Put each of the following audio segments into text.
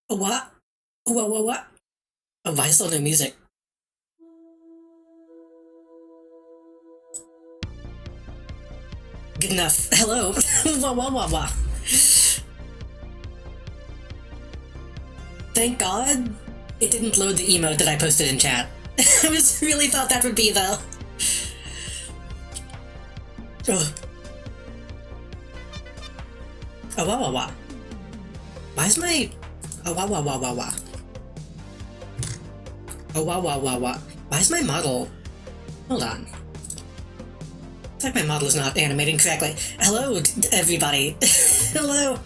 What? What? Oh, why is there no music? Good enough. Hello. Wah. Thank God it didn't load the emote that I posted in chat. I really thought that would be the... Oh. Oh, wah. Why is my... Oh, wah. Oh, wah. Why is my model... Hold on. It's like my model is not animating correctly. Hello, everybody. Hello,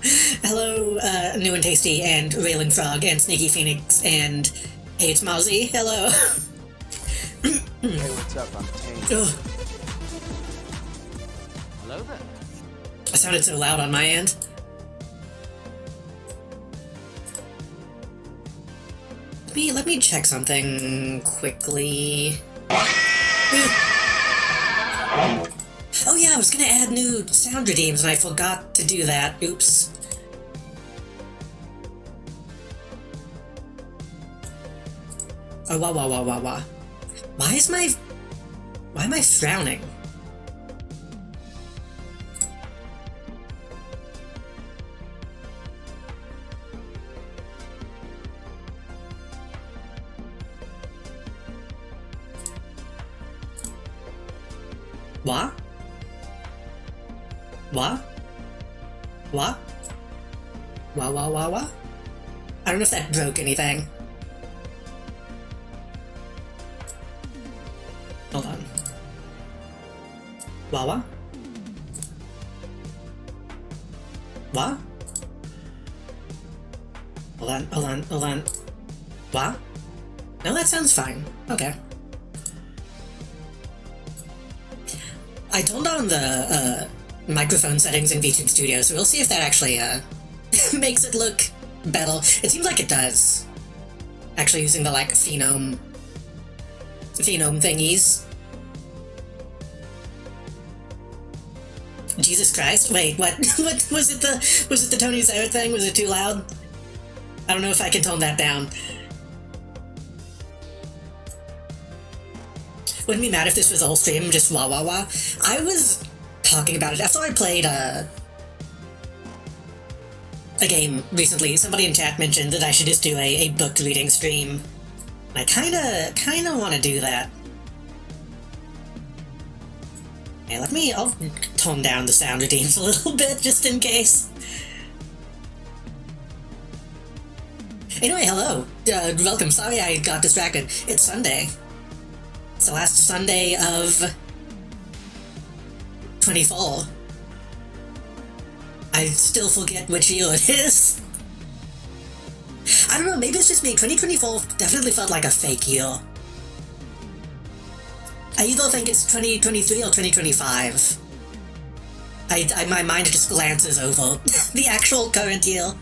New and Tasty, and Raylan Frog, and Sneaky Phoenix, and hey, it's Mozzie. Hello. Hey, what's up? I'm Tane. Hello there. I sounded so loud on my end. Let me check something quickly. Oh yeah, I was gonna add new sound redeems and I forgot to do that. Oops. Oh, wah. Why am I frowning? What? What? What? What? I don't know if that broke anything. Hold on. What? What? Hold on. What? No, that sounds fine. Okay. I turned on the microphone settings in VTube Studio, so we'll see if that actually makes it look better. It seems like it does. Actually using the like phenome thingies. Jesus Christ! Wait, what? What was it? The Tony Zero thing? Was it too loud? I don't know if I can tone that down. Wouldn't be mad if this was the whole stream, just wah wah wah. I was talking about it after I played a game recently. Somebody in chat mentioned that I should just do a book reading stream. I kinda want to do that. Okay, I'll tone down the sound redeems a little bit, just in case. Anyway, hello. Welcome. Sorry I got distracted. It's Sunday. It's the last Sunday of 24. I still forget which year it is. I don't know, maybe it's just me. 2024 definitely felt like a fake year. I either think it's 2023 or 2025. My mind just glances over the actual current year.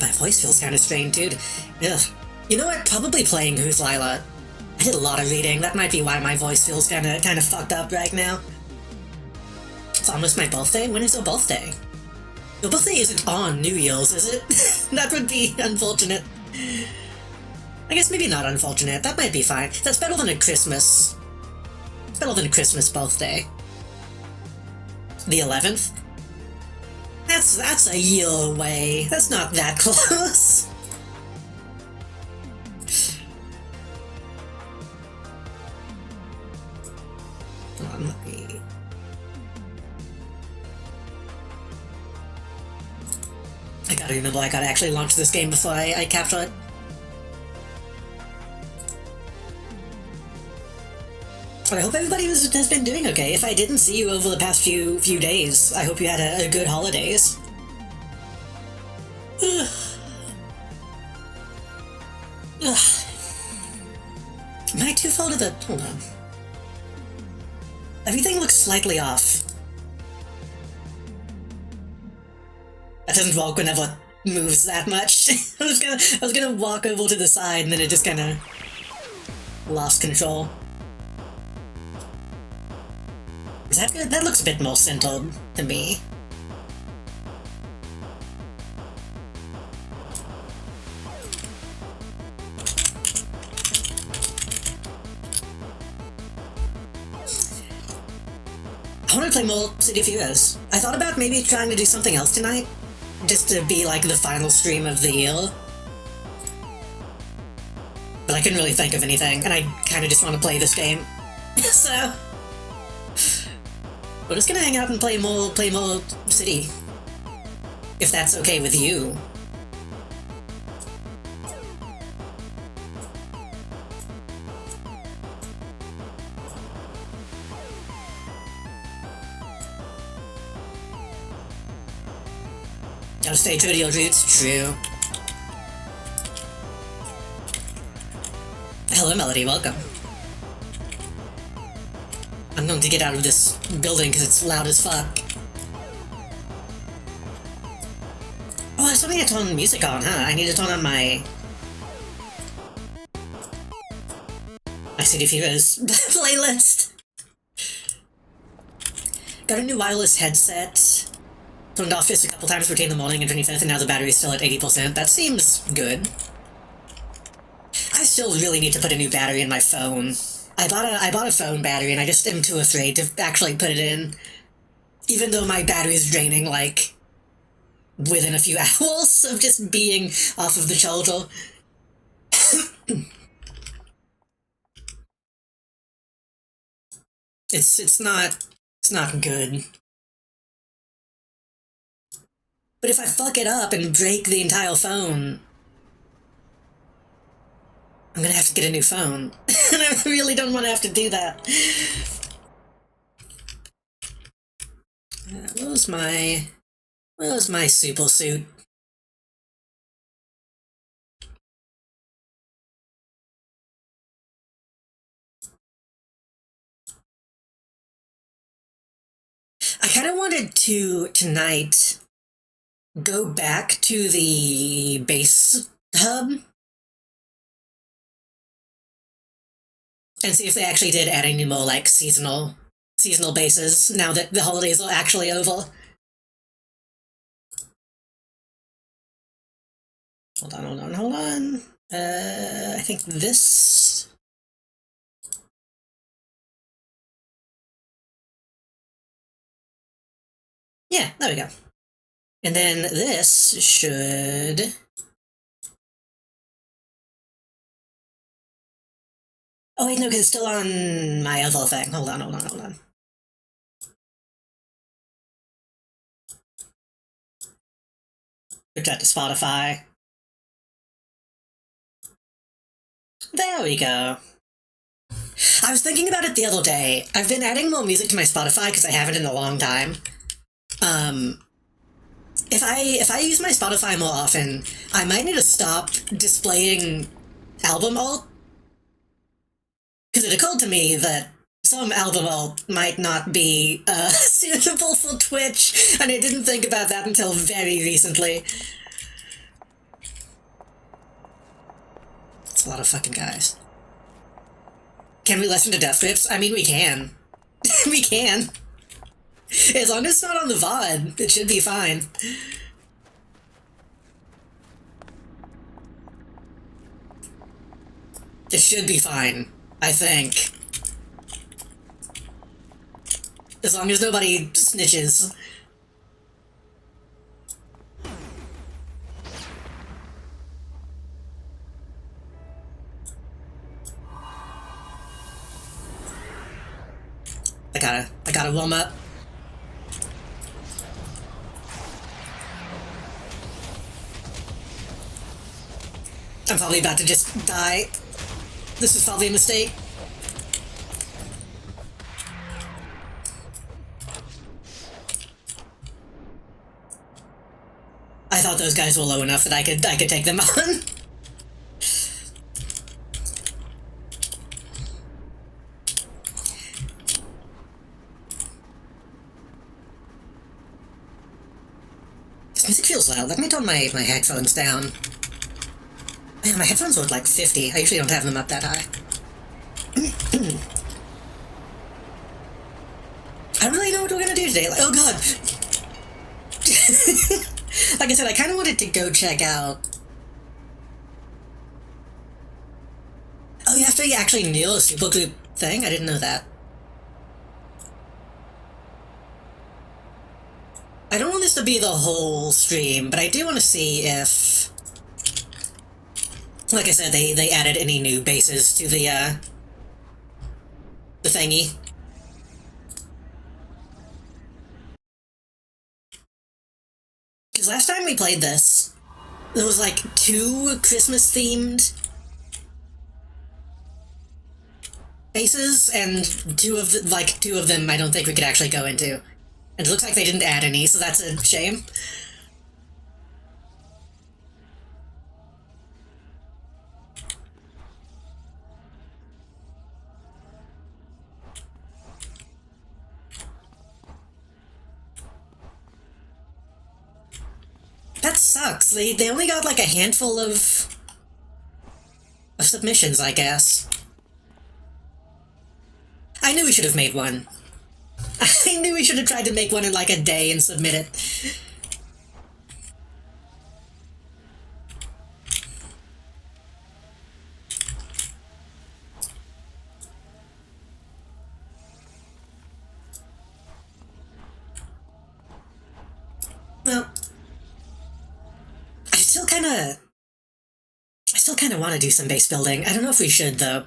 My voice feels kind of strained, dude. Ugh. You know what? Probably playing Who's Lila. I did a lot of reading. That might be why my voice feels kind of fucked up right now. It's almost my birthday. When is your birthday? Your birthday isn't on New Year's, is it? That would be unfortunate. I guess maybe not unfortunate. That might be fine. That's better than a Christmas. It's better than a Christmas birthday. The 11th? That's a year away. That's not that close. Hold on, let me... I gotta remember I gotta actually launch this game before I capture it. But I hope everybody has been doing okay. If I didn't see you over the past few days, I hope you had a good holidays. Am I too far to the... Hold on. Everything looks slightly off. That doesn't work whenever it moves that much. I was gonna walk over to the side and then it just kinda lost control. Is that good? That looks a bit more centered to me. I want to play more City of Heroes. I thought about maybe trying to do something else tonight, just to be like the final stream of the year. But I couldn't really think of anything, and I kind of just want to play this game. So... we're just gonna hang out and play more City. If that's okay with you. Gotta stay true to your roots, true. Hello Melody, welcome. I'm going to get out of this building because it's loud as fuck. Oh, there's something to turn music on, huh? I need to turn on my City of Heroes playlist. Got a new wireless headset. Turned off just a couple times between the morning and 25th, and now the battery's still at 80%. That seems good. I still really need to put a new battery in my phone. I bought a phone battery and I just am too afraid to actually put it in. Even though my battery is draining, like, within a few hours of just being off of the charger. It's not good. But if I fuck it up and break the entire phone, I'm gonna have to get a new phone. And I really don't want to have to do that. What was my super suit? I kind of wanted to, tonight, go back to the base hub and see if they actually did add any more, like, seasonal bases now that the holidays are actually over. Hold on. I think this... Yeah, there we go. And then this should... Oh wait, no, because it's still on my other thing. Hold on. We've got to Spotify. There we go. I was thinking about it the other day. I've been adding more music to my Spotify because I haven't in a long time. If I use my Spotify more often, I might need to stop displaying album art. Because it occurred to me that some album art might not be suitable for Twitch, and I didn't think about that until very recently. It's a lot of fucking guys. Can we listen to death grips? I mean, we can. We can. As long as it's not on the VOD, it should be fine. It should be fine, I think. As long as nobody snitches. I gotta warm up. I'm probably about to just die. This is probably a mistake. I thought those guys were low enough that I could take them on. This music feels loud. Let me turn my headphones down. Man, my headphones are at like 50. I usually don't have them up that high. I don't really know what we're gonna do today. Like, oh god! Like I said, I kind of wanted to go check out... Oh, you have to actually kneel a supergroup thing? I didn't know that. I don't want this to be the whole stream, but I do want to see if... Like I said, they added any new bases to the thingy. Because last time we played this, there was like 2 Christmas-themed bases, and two of them I don't think we could actually go into. And it looks like they didn't add any, so that's a shame. That sucks. They only got like a handful of submissions, I guess. I knew we should have made one. I knew we should have tried to make one in like a day and submit it. Well, I still kind of want to do some base building. I don't know if we should, though.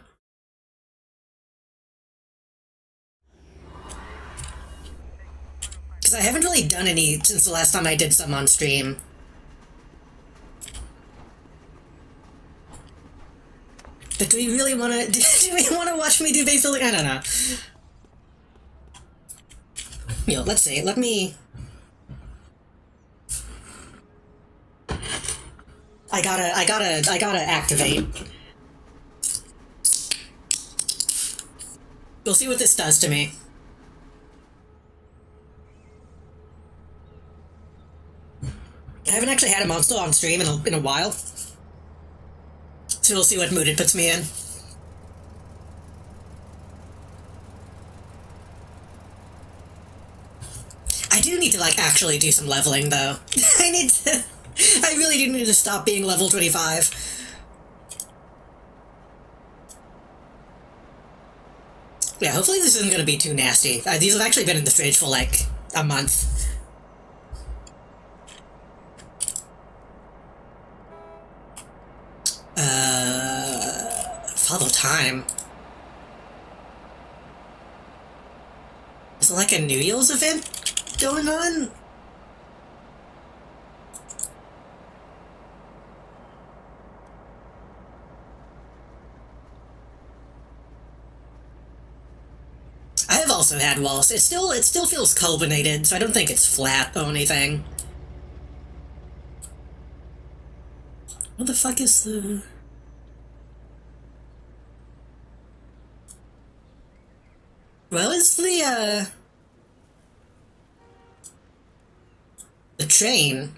Because I haven't really done any since the last time I did some on stream. But do we really want to? Do we want to watch me do base building? I don't know. Yo, let's see. Let me. I gotta activate. We'll see what this does to me. I haven't actually had a monster on stream in a while. So we'll see what mood it puts me in. I do need to, like, actually do some leveling, though. I really do need to stop being level 25. Yeah, hopefully this isn't gonna be too nasty. These have actually been in the fridge for, like, a month. Follow time. Is it like a New Year's event going on? I have also had walls. It still feels carbonated, so I don't think it's flat or anything. What the fuck is the... Well, is the train?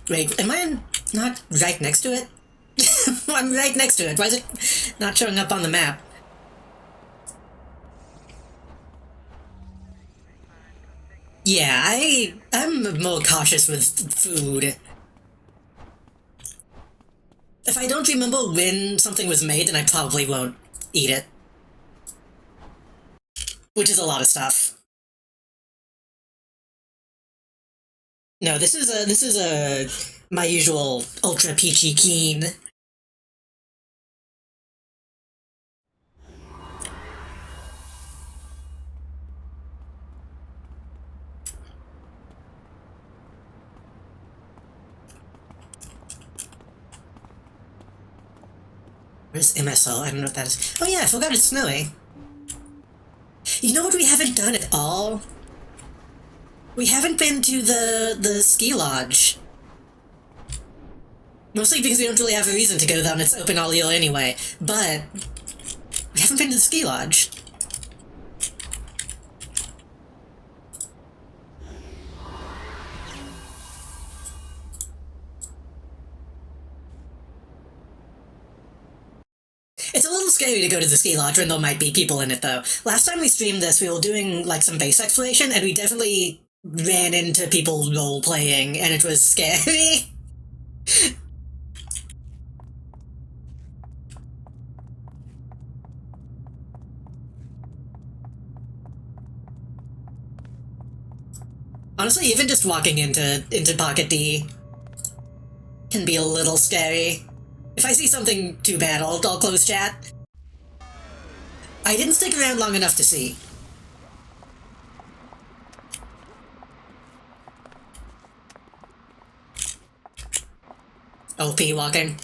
Wait, am I not right next to it? I'm right next to it. Why is it not showing up on the map? Yeah, I'm more cautious with food. If I don't remember when something was made, then I probably won't eat it. Which is a lot of stuff. No, this is a my usual ultra peachy keen. Where's MSL? I don't know what that is. Oh yeah, I forgot it's snowy. You know what we haven't done at all? We haven't been to the ski lodge. Mostly because we don't really have a reason to go down. It's open all year anyway. But we haven't been to the ski lodge. It's a little scary to go to the ski lodge when there might be people in it, though. Last time we streamed this, we were doing, like, some base exploration, and we definitely ran into people role-playing, and it was scary. Honestly, even just walking into Pocket D can be a little scary. If I see something too bad, I'll close chat. I didn't stick around long enough to see. OP walking.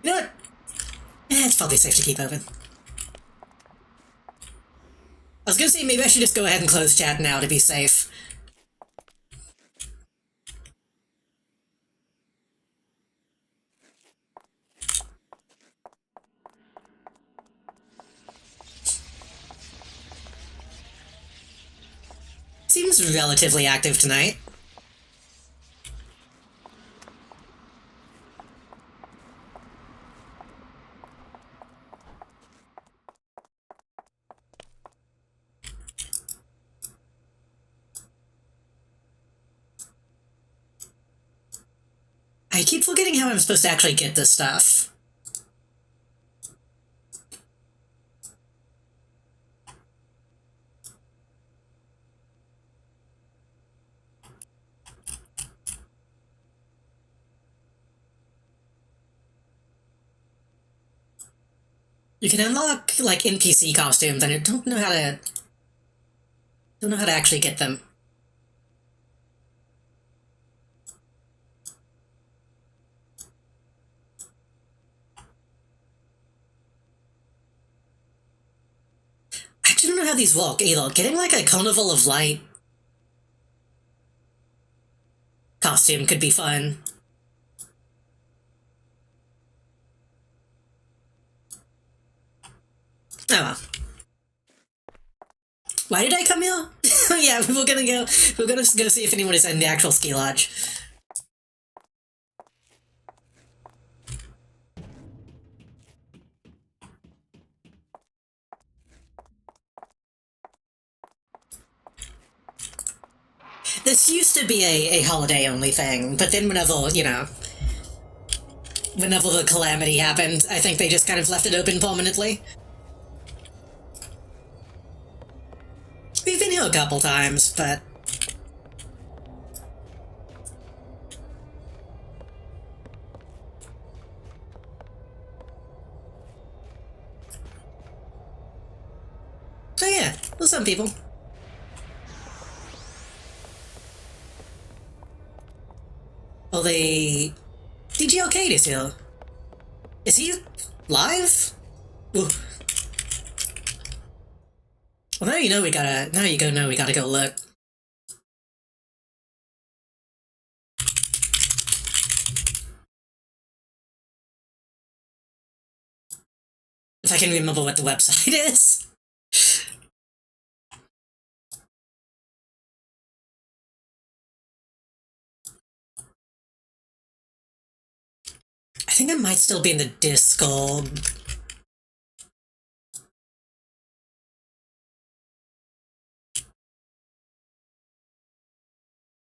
You know what? It's probably safe to keep open. I was gonna say maybe I should just go ahead and close chat now to be safe. Seems relatively active tonight. I keep forgetting how I'm supposed to actually get this stuff. You can unlock like NPC costumes, and I don't know how to actually get them. I actually don't know how these work either. Getting like a Carnival of Light costume could be fun. Oh well. Why did I come here? Yeah, we're gonna go see if anyone is in the actual ski lodge. This used to be a holiday only thing, but then whenever the calamity happened, I think they just kind of left it open permanently. We've been here a couple times, but so yeah, well, some people. Well, DJ Arcade is here. Is he live? Ooh. Well, now you know we gotta go look. If I can remember what the website is. I think I might still be in the Discord.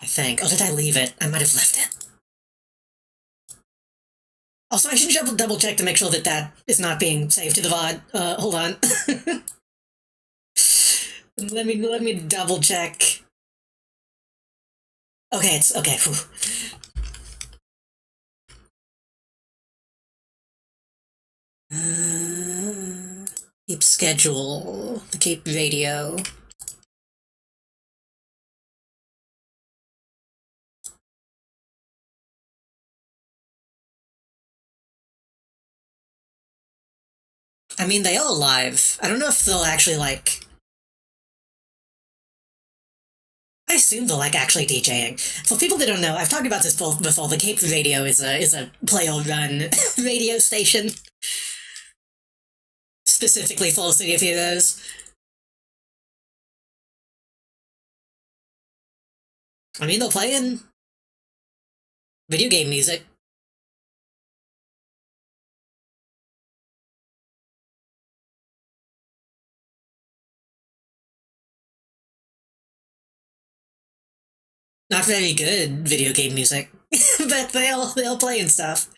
I think. Or did I leave it? I might have left it. Also, I should double check to make sure that is not being saved to the VOD. Hold on. let me double check. Okay, it's okay. Keep schedule. The Cape Radio. I mean, they are live. I don't know if they'll actually, like... I assume they'll, like, actually DJing. For people that don't know, I've talked about this before. The Cape Radio is a player-run radio station. Specifically for City of Heroes. I mean, they're playing video game music. Not very good video game music, but they'll play and stuff.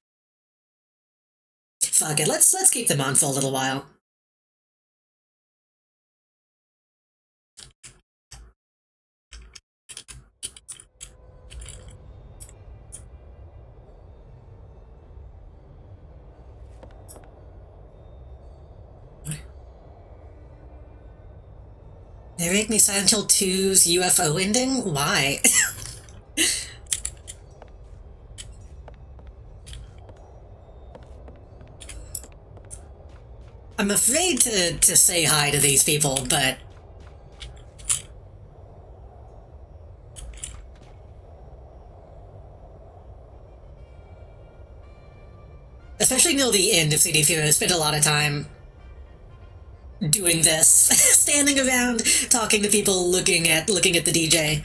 Fuck it, let's keep them on for a little while. Narrate me Silent Hill 2's UFO ending? Why? I'm afraid to say hi to these people, but... Especially near the end of CD Fear, I spent a lot of time doing this. Standing around, talking to people, looking at the DJ.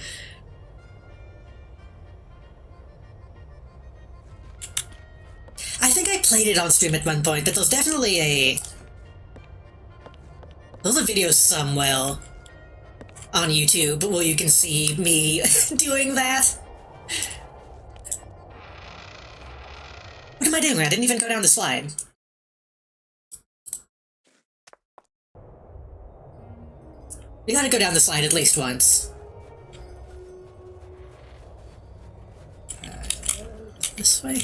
I think I played it on stream at one point, but there's definitely there's a video somewhere on YouTube where you can see me doing that. What am I doing? I didn't even go down the slide. We gotta go down the slide at least once. This way.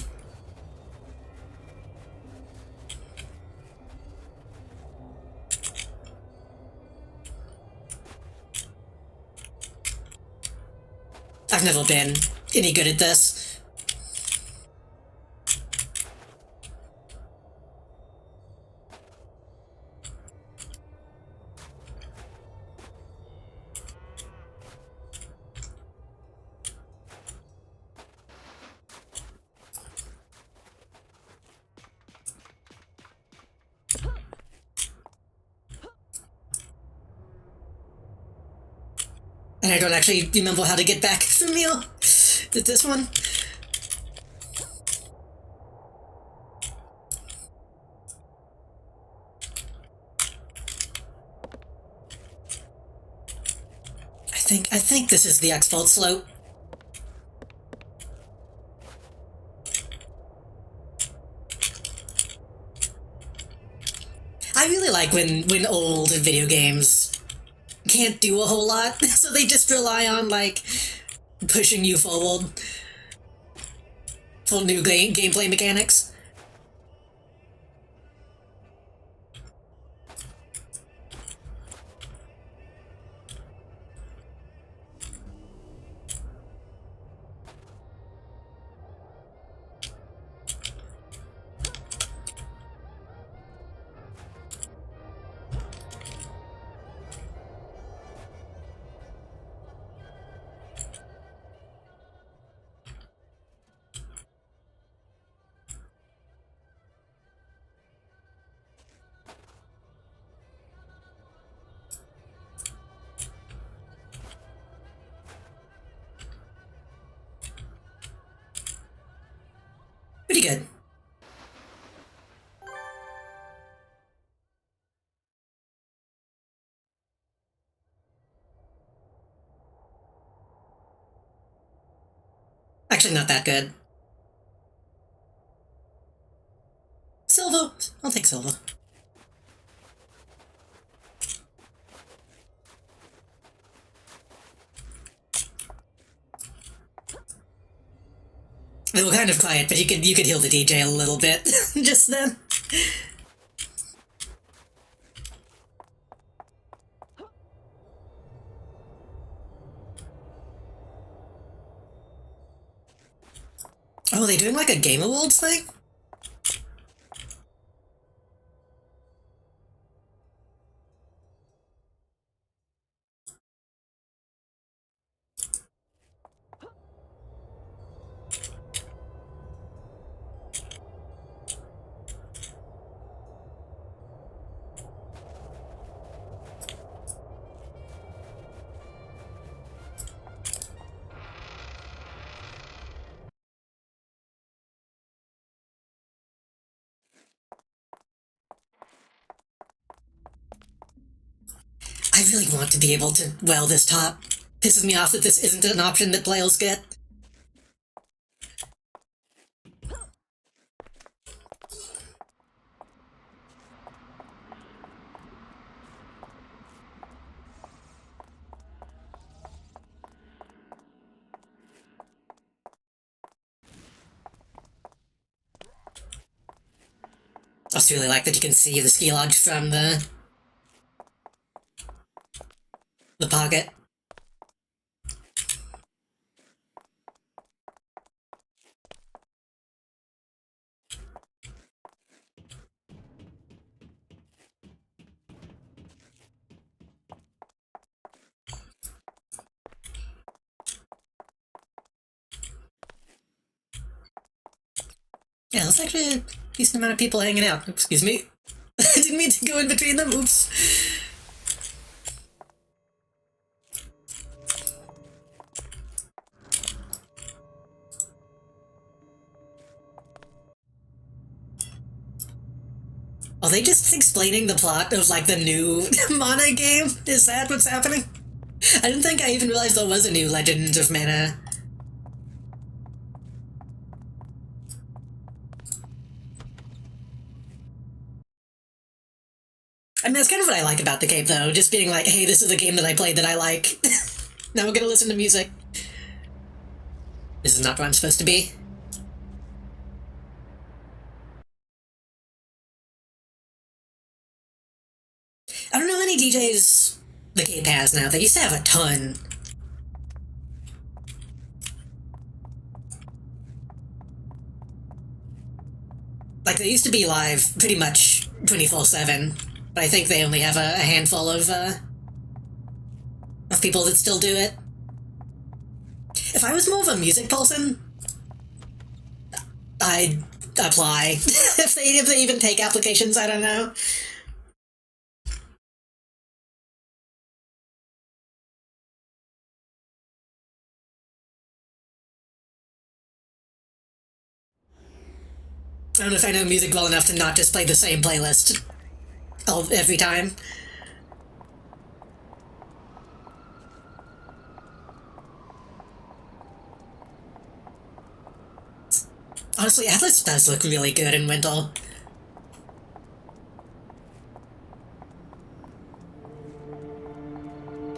I've never been any good at this. And I don't actually remember how to get back from you. Did this one? I think this is the X-Fault slope. I really like when old video games can't do a whole lot, so they just rely on, like, pushing you forward for new gameplay mechanics. Pretty good. Actually, not that good. Silver. I'll take silver. They were kind of quiet, but you could heal the DJ a little bit just then. Oh, are they doing like a Game Awards thing? I really want to be able to well this top. Pisses me off that this isn't an option that players get. I also really like that you can see the ski lodge from the pocket. Yeah, there's actually a decent amount of people hanging out. Excuse me. I didn't mean to go in between them. Oops. Are they just explaining the plot of, like, the new Mana game? Is that what's happening? I didn't think I even realized there was a new Legend of Mana. I mean, that's kind of what I like about the game, though. Just being like, hey, this is a game that I played that I like. Now we're gonna listen to music. This is not where I'm supposed to be. I don't know how many DJs the game has now. They used to have a ton. Like, they used to be live pretty much 24/7, but I think they only have a handful of people that still do it. If I was more of a music person, I'd apply. if they even take applications, I don't know. I don't know if I know music well enough to not just play the same playlist every time. Honestly, Atlas does look really good in Winter.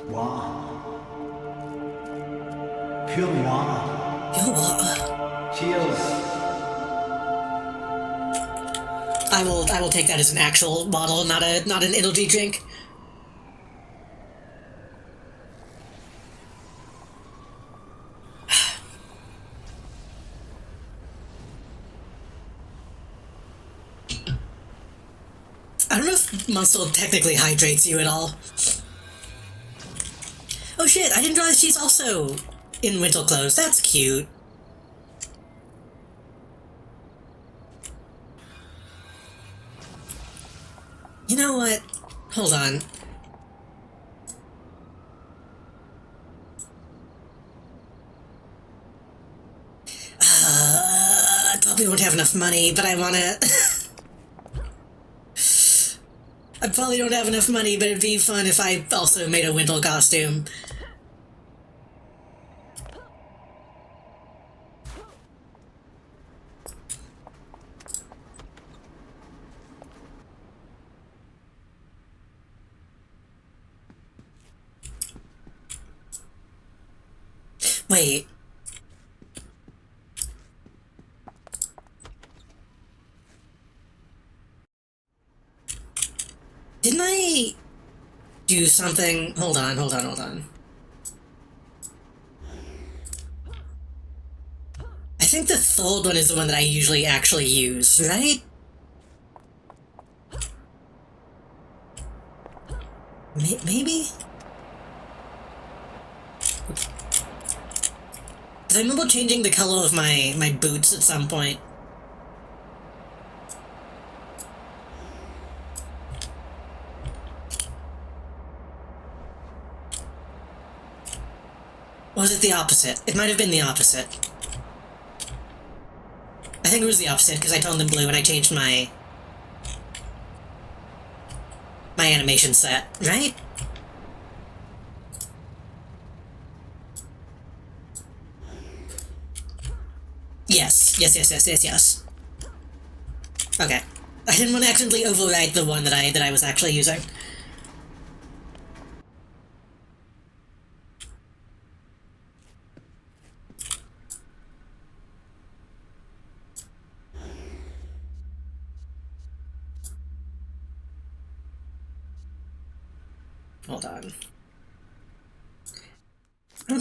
Wow. Pure water. Pure water. Cheers. I will take that as an actual bottle, not an energy drink. I don't know if Monster technically hydrates you at all. Oh shit, I didn't realize she's also in winter clothes. That's cute. You know what? Hold on. I probably won't have enough money, but I wanna... I probably don't have enough money, but it'd be fun if I also made a Winter costume. Wait. Didn't I do something? Hold on. I think the third one is the one that I usually actually use, right? Maybe? Because I remember changing the color of my boots at some point. Or was it the opposite? It might have been the opposite. I think it was the opposite, because I turned them blue and I changed my animation set, right? Yes. Okay. I didn't want to accidentally overwrite the one that I was actually using. Hold on. I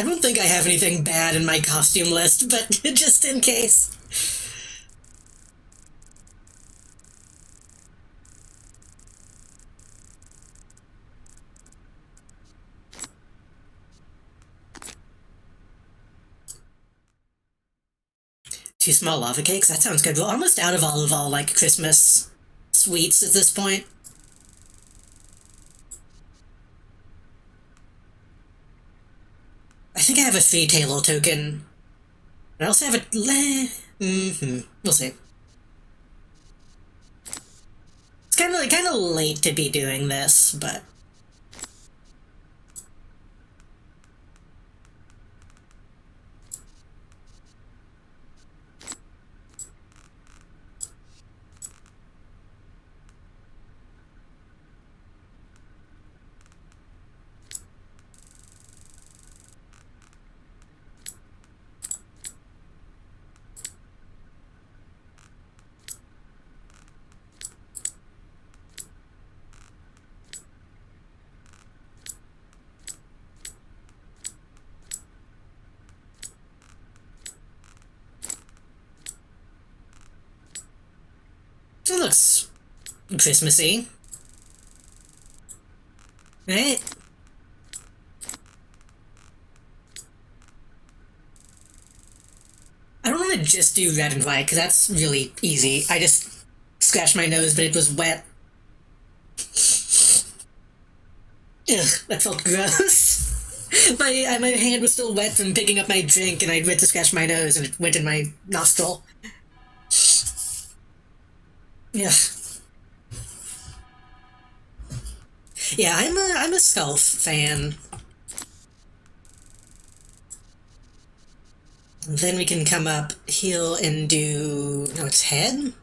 don't think I have anything bad in my costume list, but just in case. Two small lava cakes? That sounds good. We're almost out of all like, Christmas sweets at this point. I think I have a Fee Taylor token. I also have a... We'll see. It's kind of late to be doing this, but... looks Christmassy. Right? I don't want to just do red and white, because that's really easy. I just scratched my nose, but it was wet. Ugh, that felt gross. My hand was still wet from picking up my drink, and I went to scratch my nose, and it went in my nostril. Yeah. Yeah, I'm a Sculf fan. Then we can come up heel and do... No, it's head?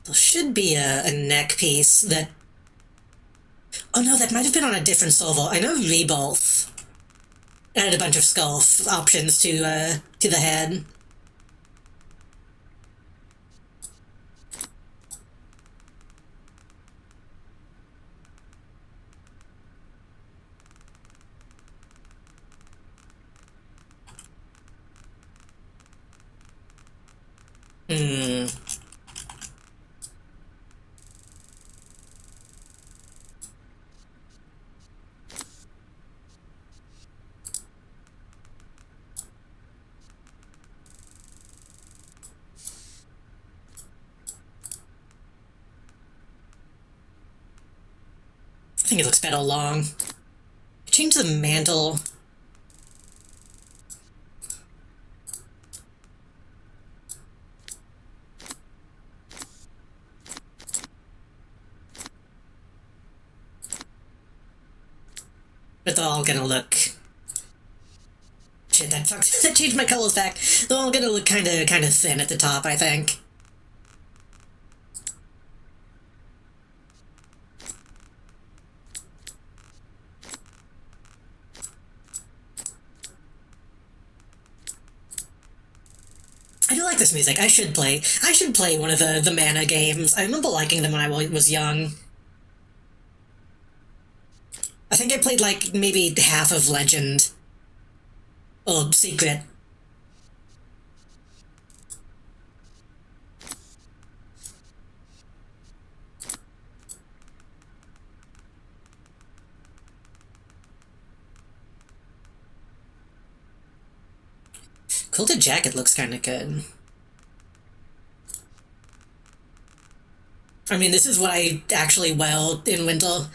There should be a neck piece that... Oh no, that might have been on a different Solval. I know Rebolth added a bunch of Sculf options to the head. Hmm. I think it looks better long. Change the mantle. But they're all gonna look... Shit, that fucked... that changed my colors back. They're all gonna look kinda thin at the top, I think. I do like this music. I should play one of the mana games. I remember liking them when I was young. I think I played like maybe half of Legend. Or Secret. Quilted Jacket looks kinda good. I mean, this is what I actually weld in winter.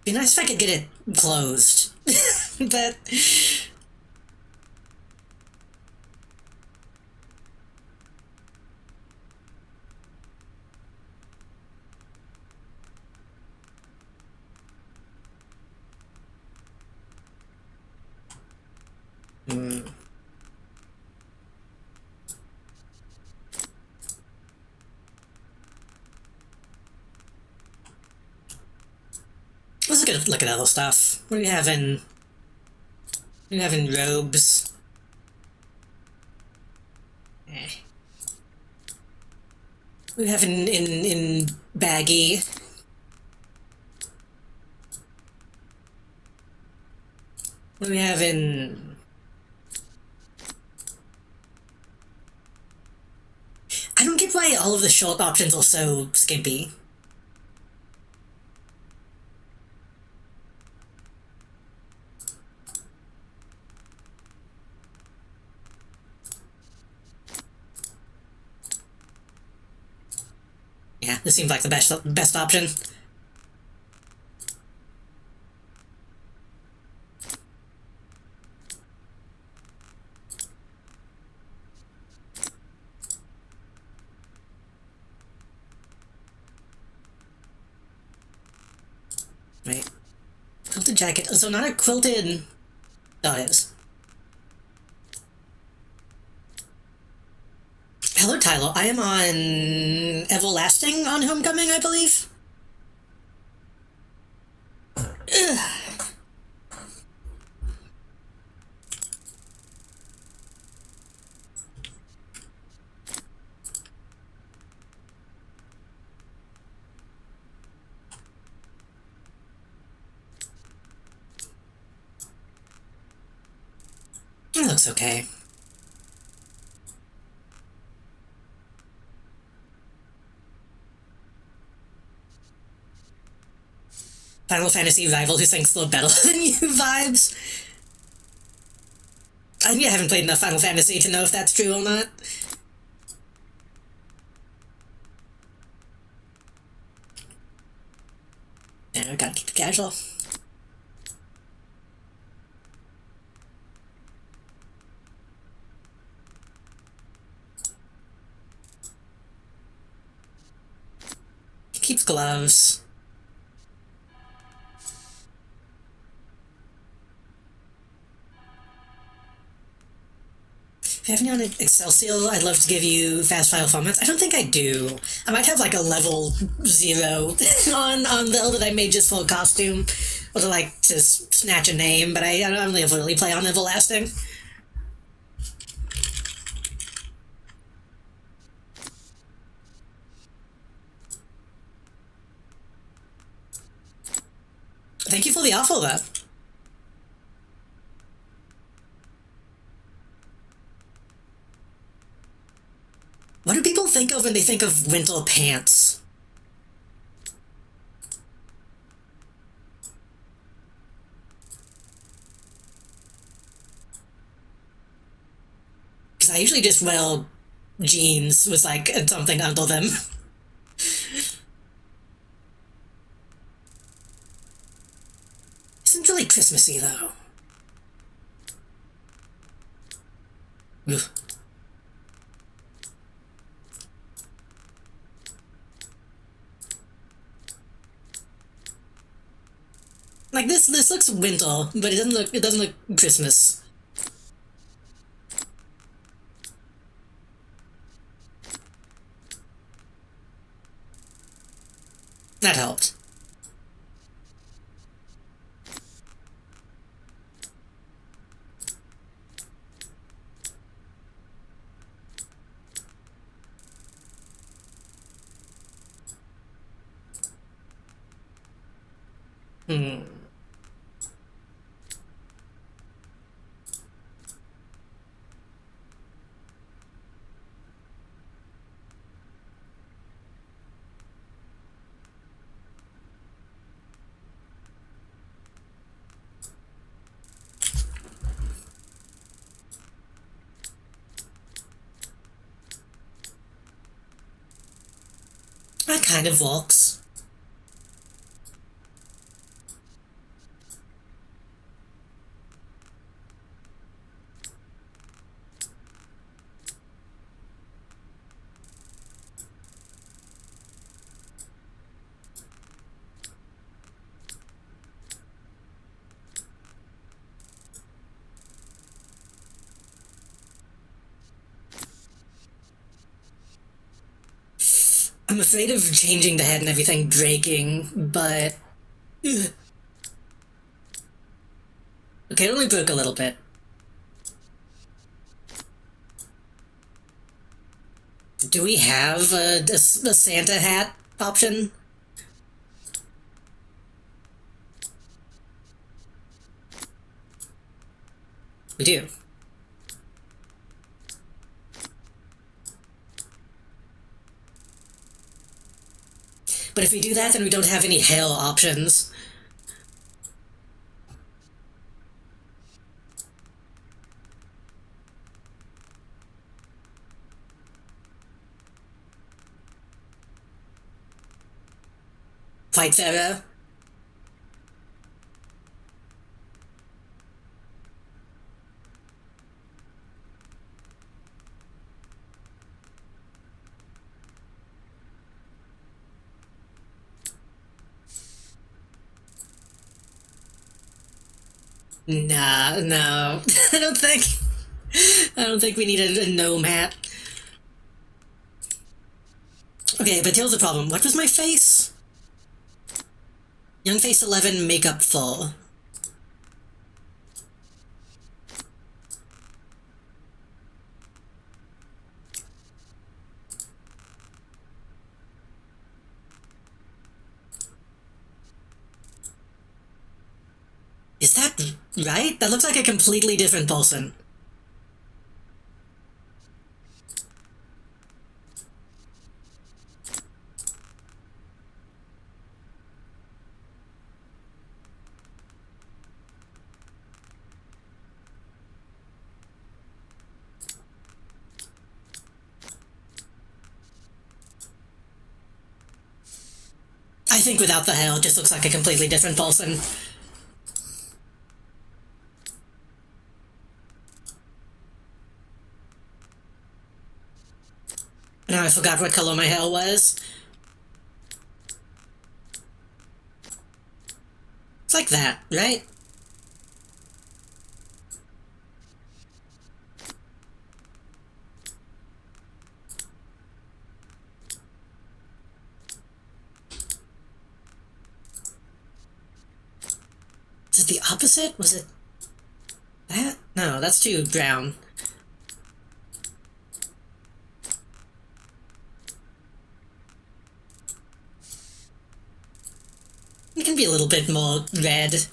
Be nice if I could get it closed. But... Hmm. Let's look at other stuff. What do we have in... What do we have in robes? Eh. What do we have in baggy? What do we have in... I don't get why all of the short options are so skimpy. Yeah, this seems like the best option. Right. Quilted jacket. So not a quilted... Oh, it is. I am on Everlasting on Homecoming, I believe. Ugh. It looks okay. Final Fantasy rival who thinks they're better than you vibes. I haven't played enough Final Fantasy to know if that's true or not. Yeah, we gotta keep it casual. Keeps gloves. If you have any on Excelsior, I'd love to give you fast file formats. I don't think I do. I might have like a level 0 on Vel that I made just for a costume, or to like to snatch a name, but I don't really play on Everlasting. Thank you for the offer, though. What do people think of when they think of winter pants? Because I usually just wear jeans with like something under them. Isn't really Christmassy though. Ugh. Like this looks winter, but it doesn't look Christmas. That helped. Hmm. That kind of works. I'm afraid of changing the head and everything breaking, but... Ugh. Okay, it only broke a little bit. Do we have a Santa hat option? We do. But if we do that, then we don't have any hair options. Fight Pharaoh. Nah, no. I don't think we need a gnome hat. Okay, but here's the problem. What was my face? Young face 11, makeup full. Is that right? That looks like a completely different person. I think without the hair, it just looks like a completely different person. Now I forgot what color my hair was. It's like that, right? Is it the opposite? Was it that? No, that's too brown. It can be a little bit more red.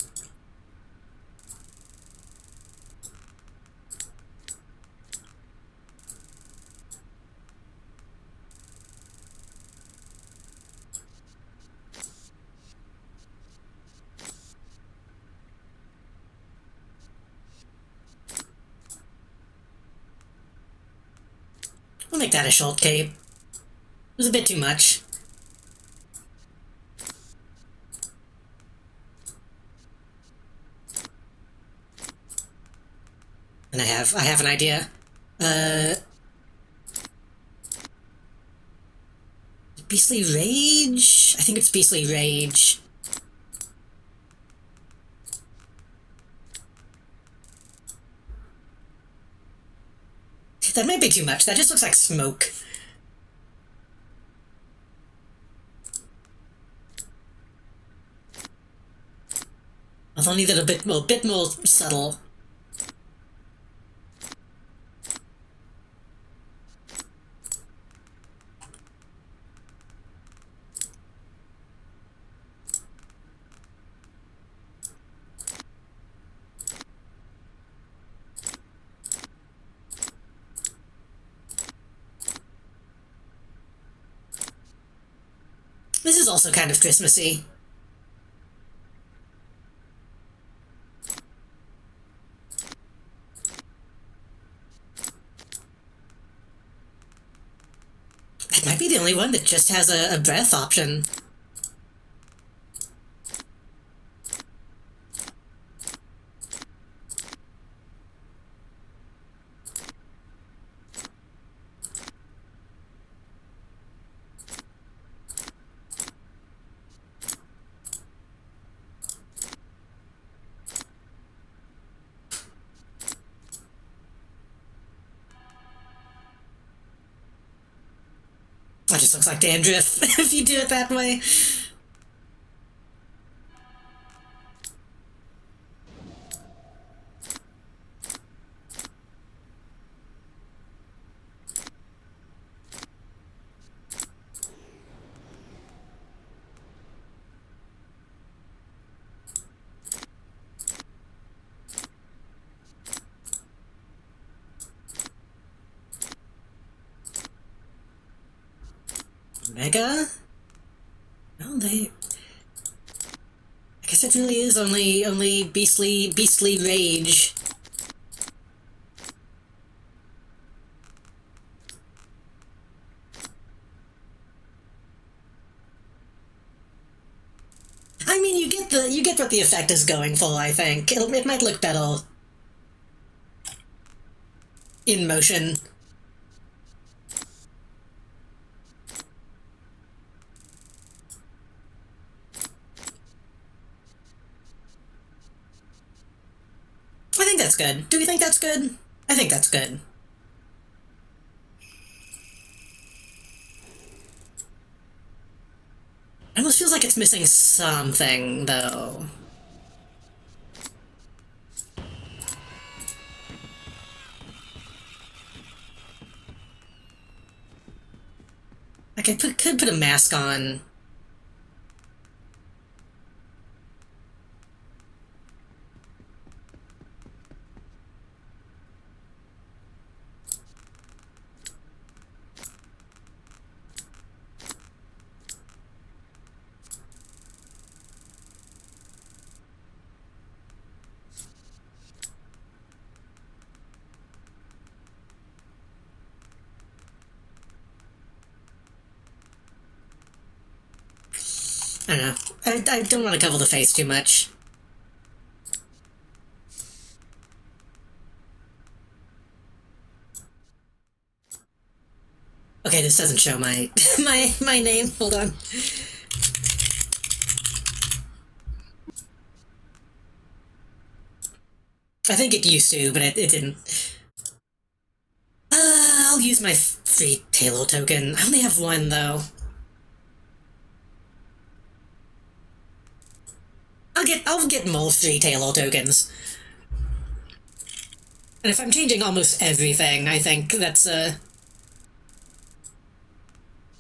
We'll make that a short cape. It was a bit too much. And I have an idea. Beastly Rage? I think it's Beastly Rage. That might be too much. That just looks like smoke. I'll need it a bit more subtle. This is also kind of Christmassy. It might be the only one that just has a breath option. That just looks like dandruff if you do it that way. Mega? No, they... I guess it really is only beastly rage. I mean, you get what the effect is going for, I think. It might look better in motion. I think that's good. Do we think that's good? I think that's good. It almost feels like it's missing something, though. Like, I could put a mask on. I don't know. I don't want to cover the face too much. Okay, this doesn't show my my name. Hold on. I think it used to, but it didn't. I'll use my free Halo token. I only have one, though. I'll get more free Halo tokens. And if I'm changing almost everything, I think that's a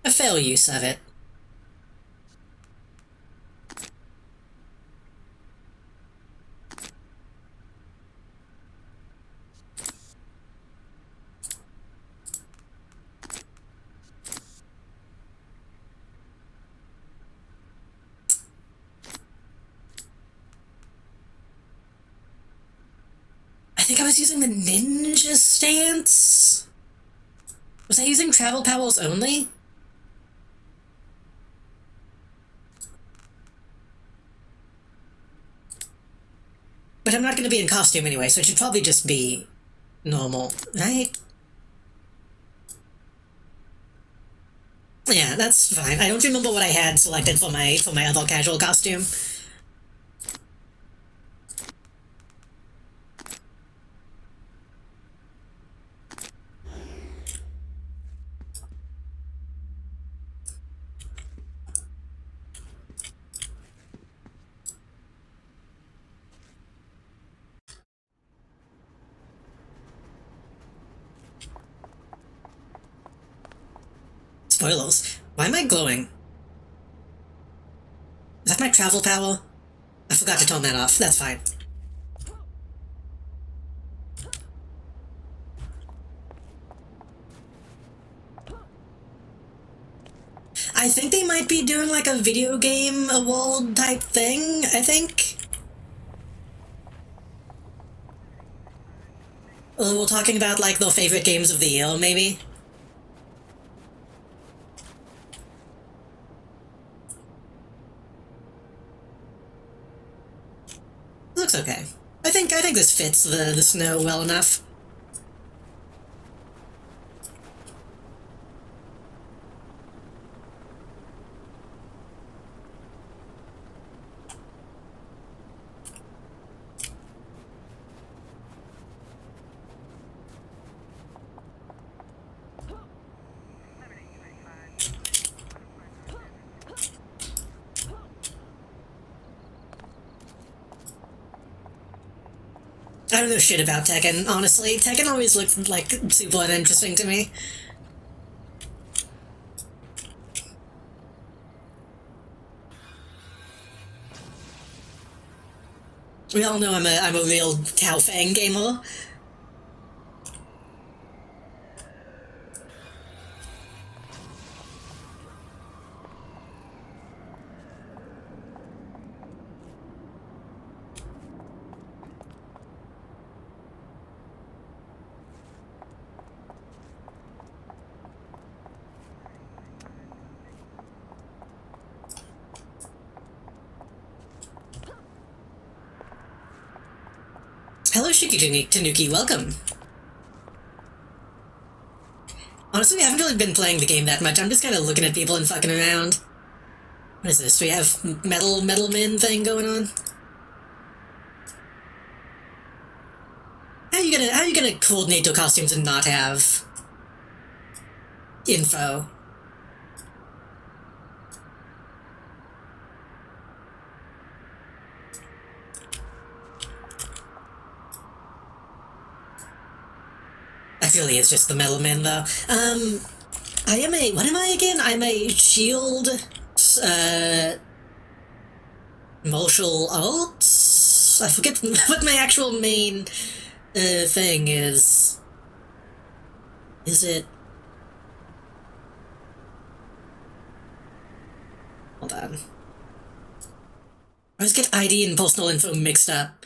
fair use of it. I think I was using the ninja stance? Was I using travel powers only? But I'm not going to be in costume anyway, so it should probably just be normal, right? Yeah, that's fine. I don't remember what I had selected for my other casual costume. Spoilers. Why am I glowing? Is that my travel power? I forgot to turn that off. That's fine. I think they might be doing like a video game award type thing, I think. We're talking about like their favorite games of the year, maybe? Looks okay. I think this fits the snow well enough. I don't know shit about Tekken, honestly. Tekken always looked like super uninteresting to me. We all know I'm a real Tao Fang gamer. Hello, Shiki Tanuki, welcome. Honestly, I haven't really been playing the game that much. I'm just kind of looking at people and fucking around. What is this? Do we have metal men thing going on? How are you gonna coordinate your costumes and not have info? I feel he is just the middleman, though. I am a... What am I again? I'm a shield... Martial arts? I forget what my actual main, thing is. Is it... Hold on. I always get ID and personal info mixed up.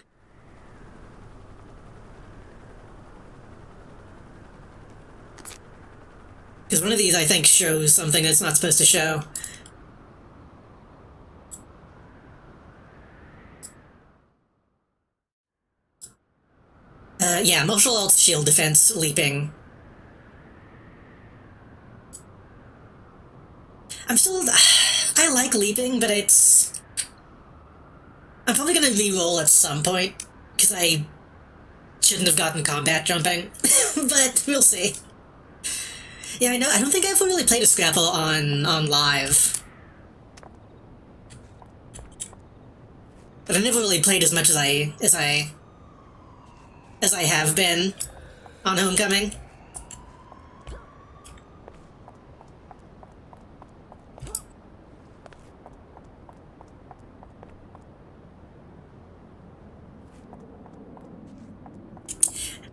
Because one of these, I think, shows something that's not supposed to show. Yeah, martial arts, shield defense, leaping. I'm still... I like leaping, but it's... I'm probably gonna re-roll at some point, because I shouldn't have gotten combat jumping. But we'll see. Yeah, I know. I don't think I've ever really played a Scrapple on live. But I never really played as much as I have been on Homecoming.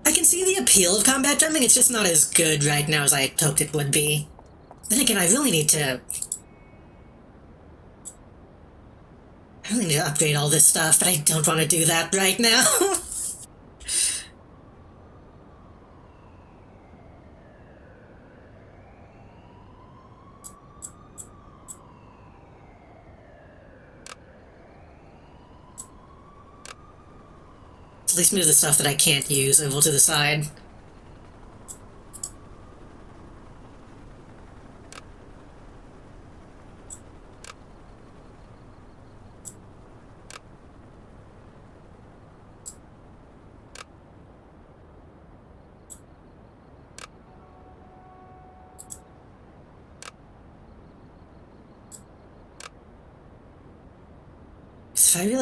I can see the appeal of combat jumping, it's just not as good right now as I hoped it would be. Then again, I really need to upgrade all this stuff, but I don't want to do that right now. At least move the stuff that I can't use over to the side.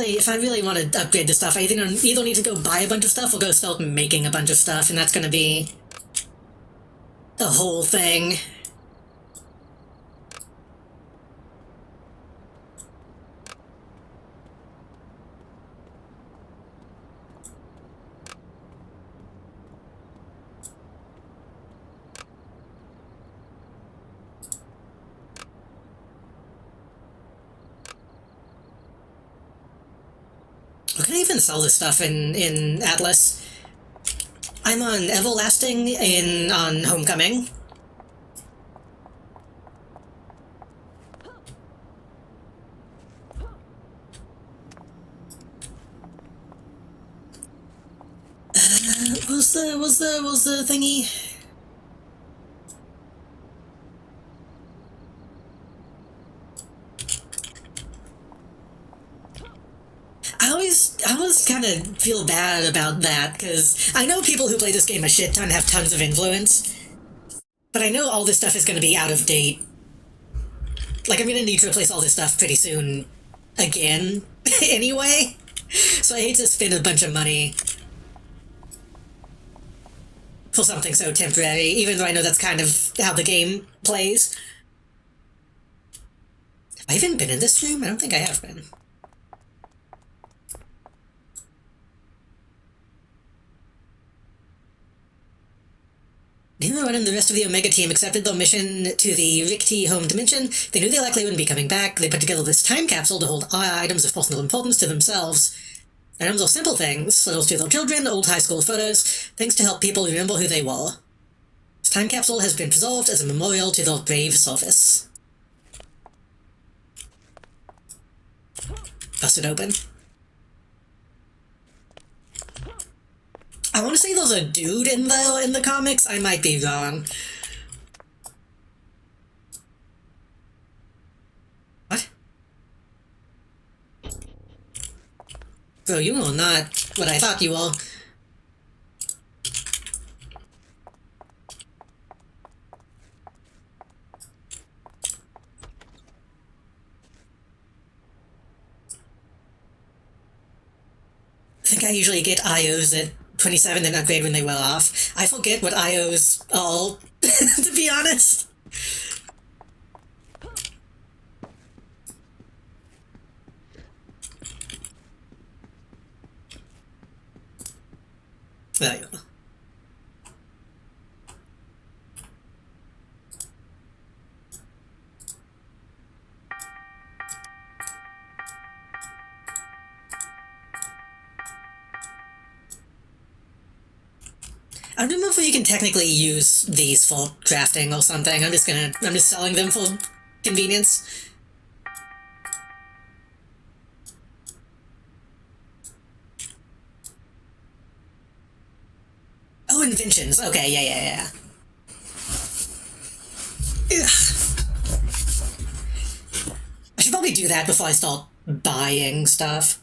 If I really want to upgrade the stuff, I either need to go buy a bunch of stuff or go start making a bunch of stuff, and that's gonna be the whole thing. Can I even sell this stuff in Atlas? I'm on Everlasting on Homecoming. What's the thingy? I always kind of feel bad about that, because I know people who play this game a shit ton have tons of influence, but I know all this stuff is going to be out of date. Like, I'm going to need to replace all this stuff pretty soon again, anyway, so I hate to spend a bunch of money for something so temporary, even though I know that's kind of how the game plays. Have I even been in this room? I don't think I have been. Nero and the rest of the Omega team accepted their mission to the Rikti home dimension. They knew they likely wouldn't be coming back. They put together this time capsule to hold items of personal importance to themselves. Items are simple things, letters to their children, old high school photos, things to help people remember who they were. This time capsule has been preserved as a memorial to their brave service. Bust it open. I want to say there's a dude in the comics. I might be wrong. What? Bro, you are not what I thought you were. think I usually get IOs at 27 and upgrade when they wear off. I forget what IOs all, to be honest. There you go. I don't know if you can technically use these for crafting or something. I'm just selling them for convenience. Oh, inventions. Okay, yeah. Ugh. I should probably do that before I start buying stuff.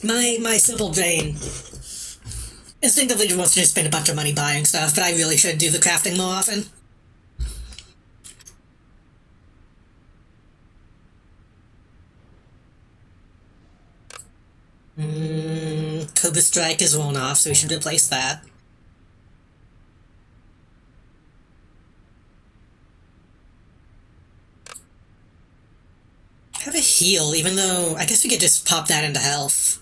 My simple brain instinctively wants to just spend a bunch of money buying stuff, but I really should do the crafting more often. Cobra Strike is worn off, so we should replace that. I have a heal, even though I guess we could just pop that into health.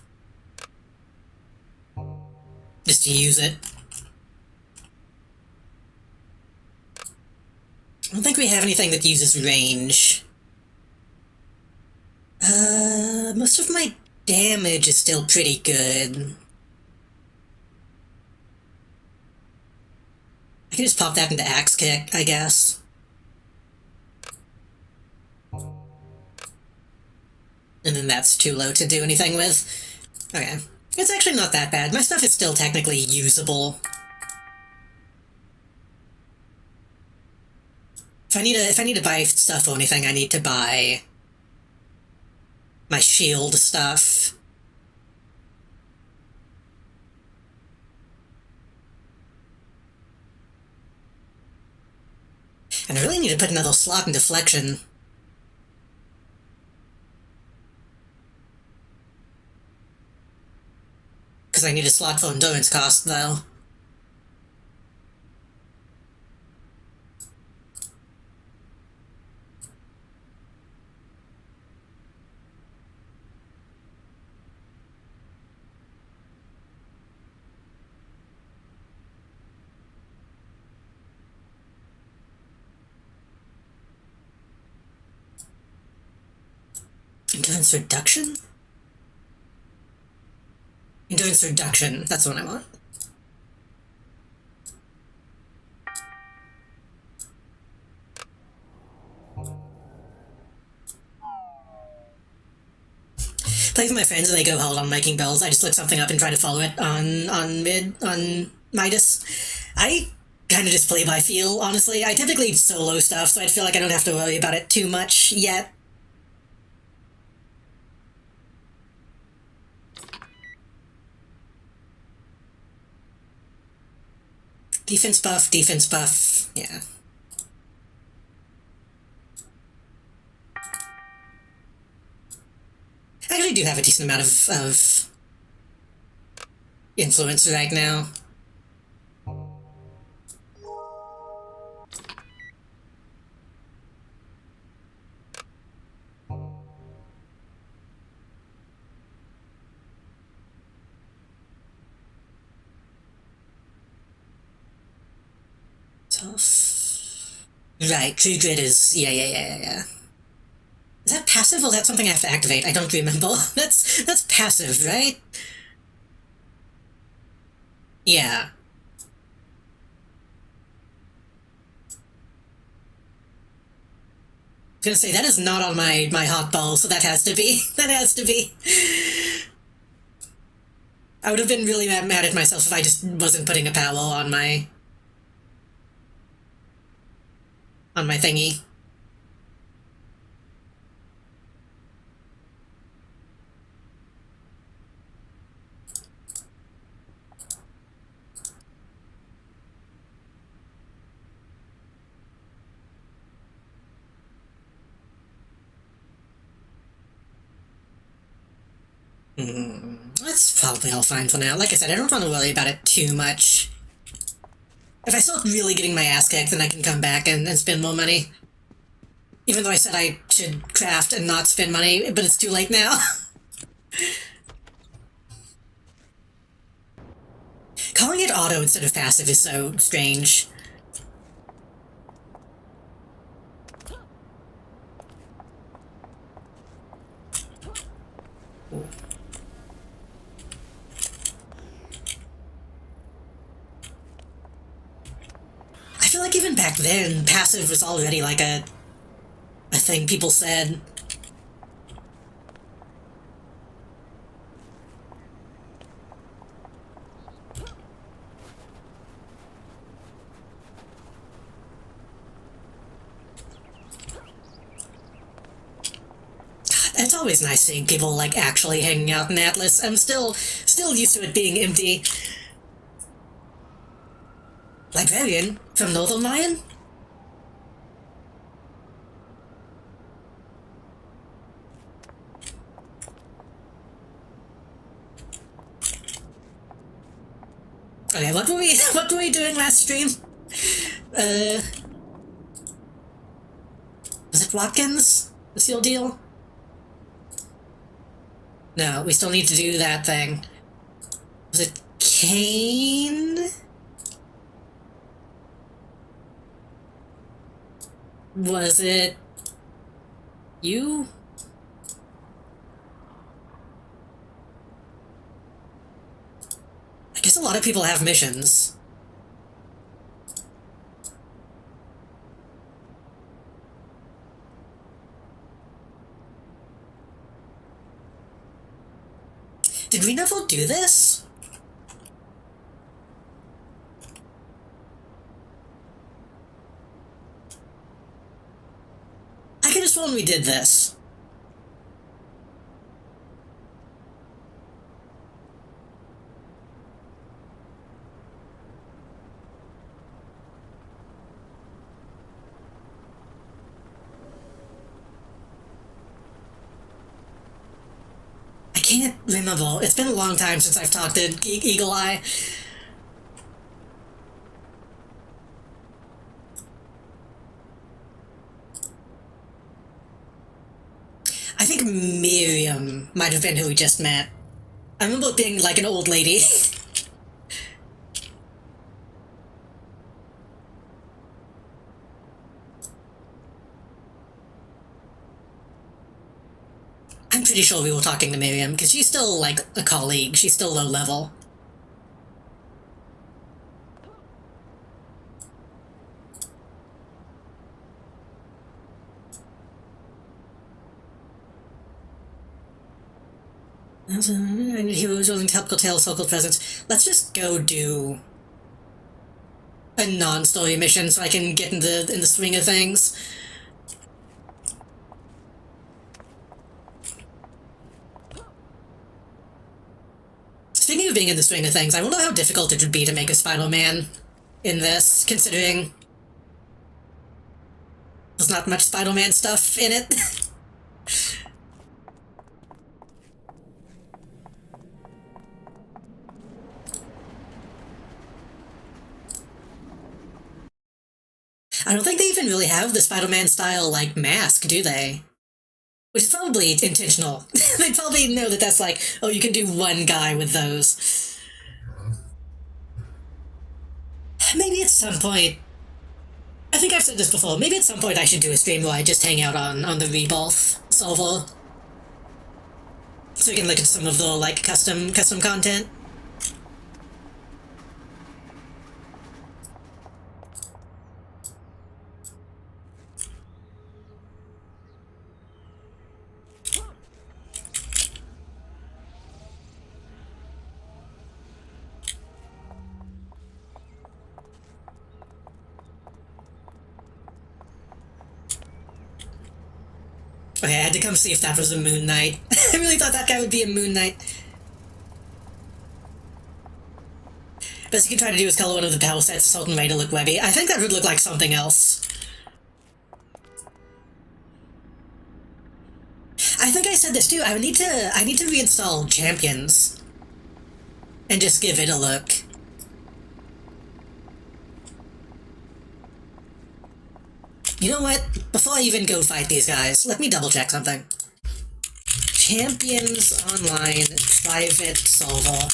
Just to use it. I don't think we have anything that uses range. Most of my damage is still pretty good. I can just pop that into Axe Kick, I guess. And then that's too low to do anything with. Okay. It's actually not that bad. My stuff is still technically usable. If I need to buy stuff or anything, I need to buy my shield stuff. And I really need to put another slot in deflection. Because I need a slot for endurance cost, though. Endurance reduction? Endurance reduction, that's what I want. Play with my friends and they go hard on making bells. I just look something up and try to follow it on Midas. I kind of just play by feel, honestly. I typically solo stuff, so I feel like I don't have to worry about it too much yet. Defense buff, yeah. I actually do have a decent amount of influence right now. Right, True Grit is... Yeah. Is that passive or is that something I have to activate? I don't remember. That's passive, right? Yeah. I was gonna say, that is not on my hotball, so that has to be. That has to be. I would have been really mad at myself if I just wasn't putting a power on my thingy. That's probably all fine for now. Like I said, I don't want to worry about it too much. If I start really getting my ass kicked, then I can come back and spend more money. Even though I said I should craft and not spend money, but it's too late now. Calling it auto instead of passive is so strange. Ooh. I feel like even back then, passive was already like a thing people said. It's always nice seeing people like actually hanging out in Atlas. I'm still used to it being empty. Librarian from Northern Lion? Okay, what were we doing last stream? Was it Watkins? The seal deal? No, we still need to do that thing. Was it Kane? Was it you? I guess a lot of people have missions. Did we never do this? I could have sworn we did this. I can't remember. It's been a long time since I've talked to Eagle Eye. I think Miriam might have been who we just met. I remember it being like an old lady. I'm pretty sure we were talking to Miriam, because she's still, like, a colleague. She's still low level. Heroes willing to help curtail Circle presence. Let's just go do a non-story mission so I can get in the swing of things. Speaking of being in the swing of things, I wonder how difficult it would be to make a Spider-Man in this, considering there's not much Spider-Man stuff in it. I don't think they even really have the Spider-Man style, like, mask, do they? Which is probably intentional. They probably know that that's like, oh, you can do one guy with those. Maybe at some point, I think I've said this before, maybe at some point I should do a stream where I just hang out on the Rebirth server. So we can look at some of the, like, custom content. Okay, I had to come see if that was a Moon Knight. I really thought that guy would be a Moon Knight. Best you can try to do is color one of the power sets a certain way to look webby. I think that would look like something else. I think I said this too. I need to reinstall Champions and just give it a look. You know what? Before I even go fight these guys, let me double check something. Champions Online Private Solver.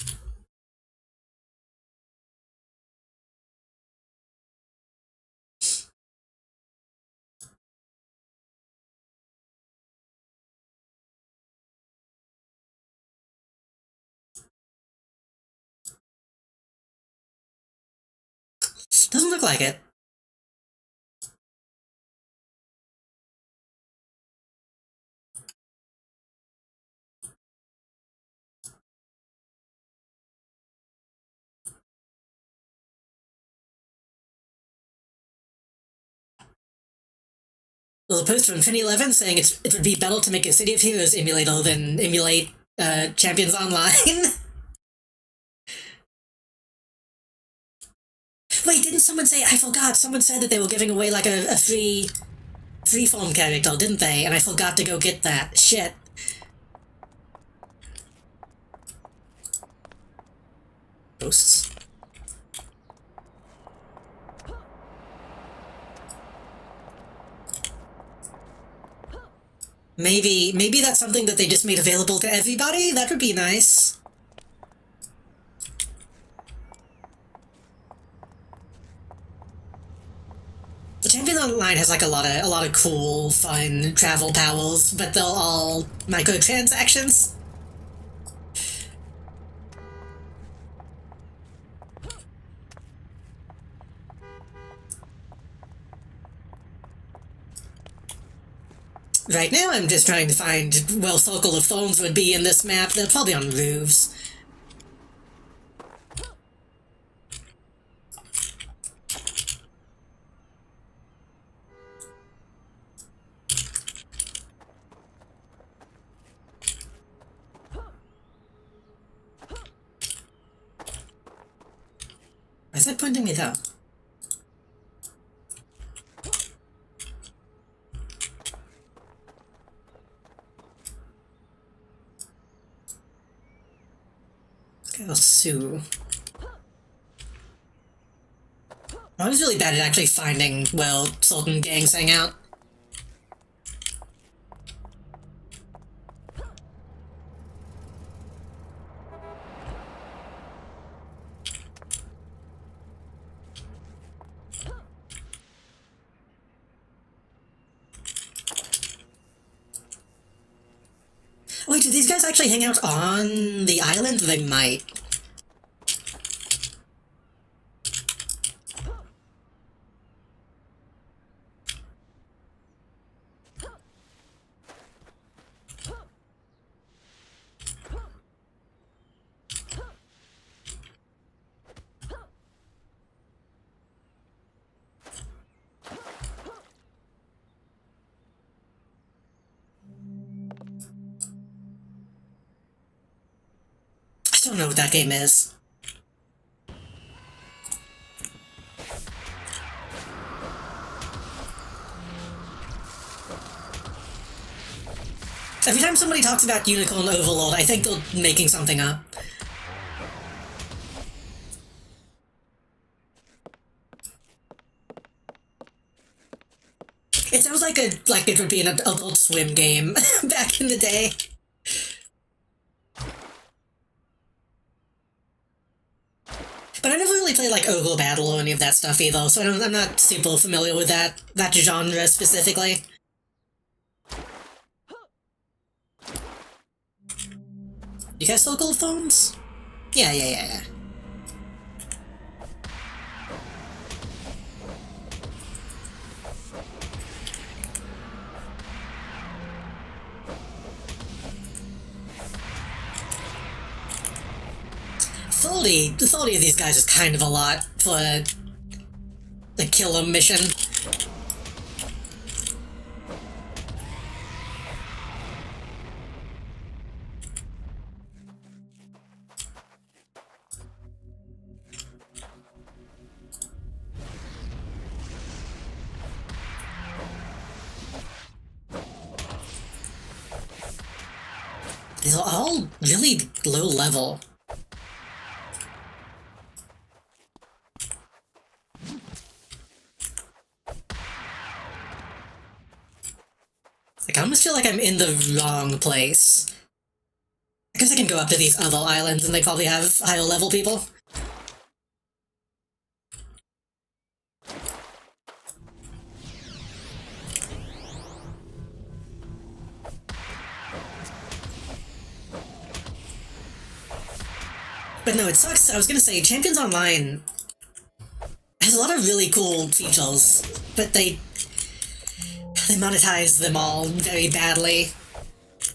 Doesn't look like it. There's a post from 2011 saying it would be better to make a City of Heroes emulator than emulate Champions Online. Wait, didn't someone say? I forgot. Someone said that they were giving away like a free freeform character, didn't they? And I forgot to go get that. Shit. Posts. Maybe that's something that they just made available to everybody? That would be nice. The Champion Online has like a lot of cool, fun travel powers, but they're all microtransactions. Right now, I'm just trying to find where Circle of Thorns would be in this map. They're probably on roofs. Why is that pointing me down? Sue. I was really bad at actually finding, well, certain gangs hang out. Wait, do these guys actually hang out on the island? They might. I don't know what that game is. Every time somebody talks about Unicorn Overlord, I think they're making something up. It sounds like it would be an Adult Swim game back in the day. But I never really played like Ogre Battle or any of that stuff either, so I'm not super familiar with that genre specifically. You guys still gold phones? Yeah. The 30 of these guys is kind of a lot for the killer mission. They're all really low level. Like, I almost feel like I'm in the wrong place. I guess I can go up to these other islands and they probably have higher level people. But no, it sucks. I was gonna say, Champions Online has a lot of really cool features, but they monetize them all very badly.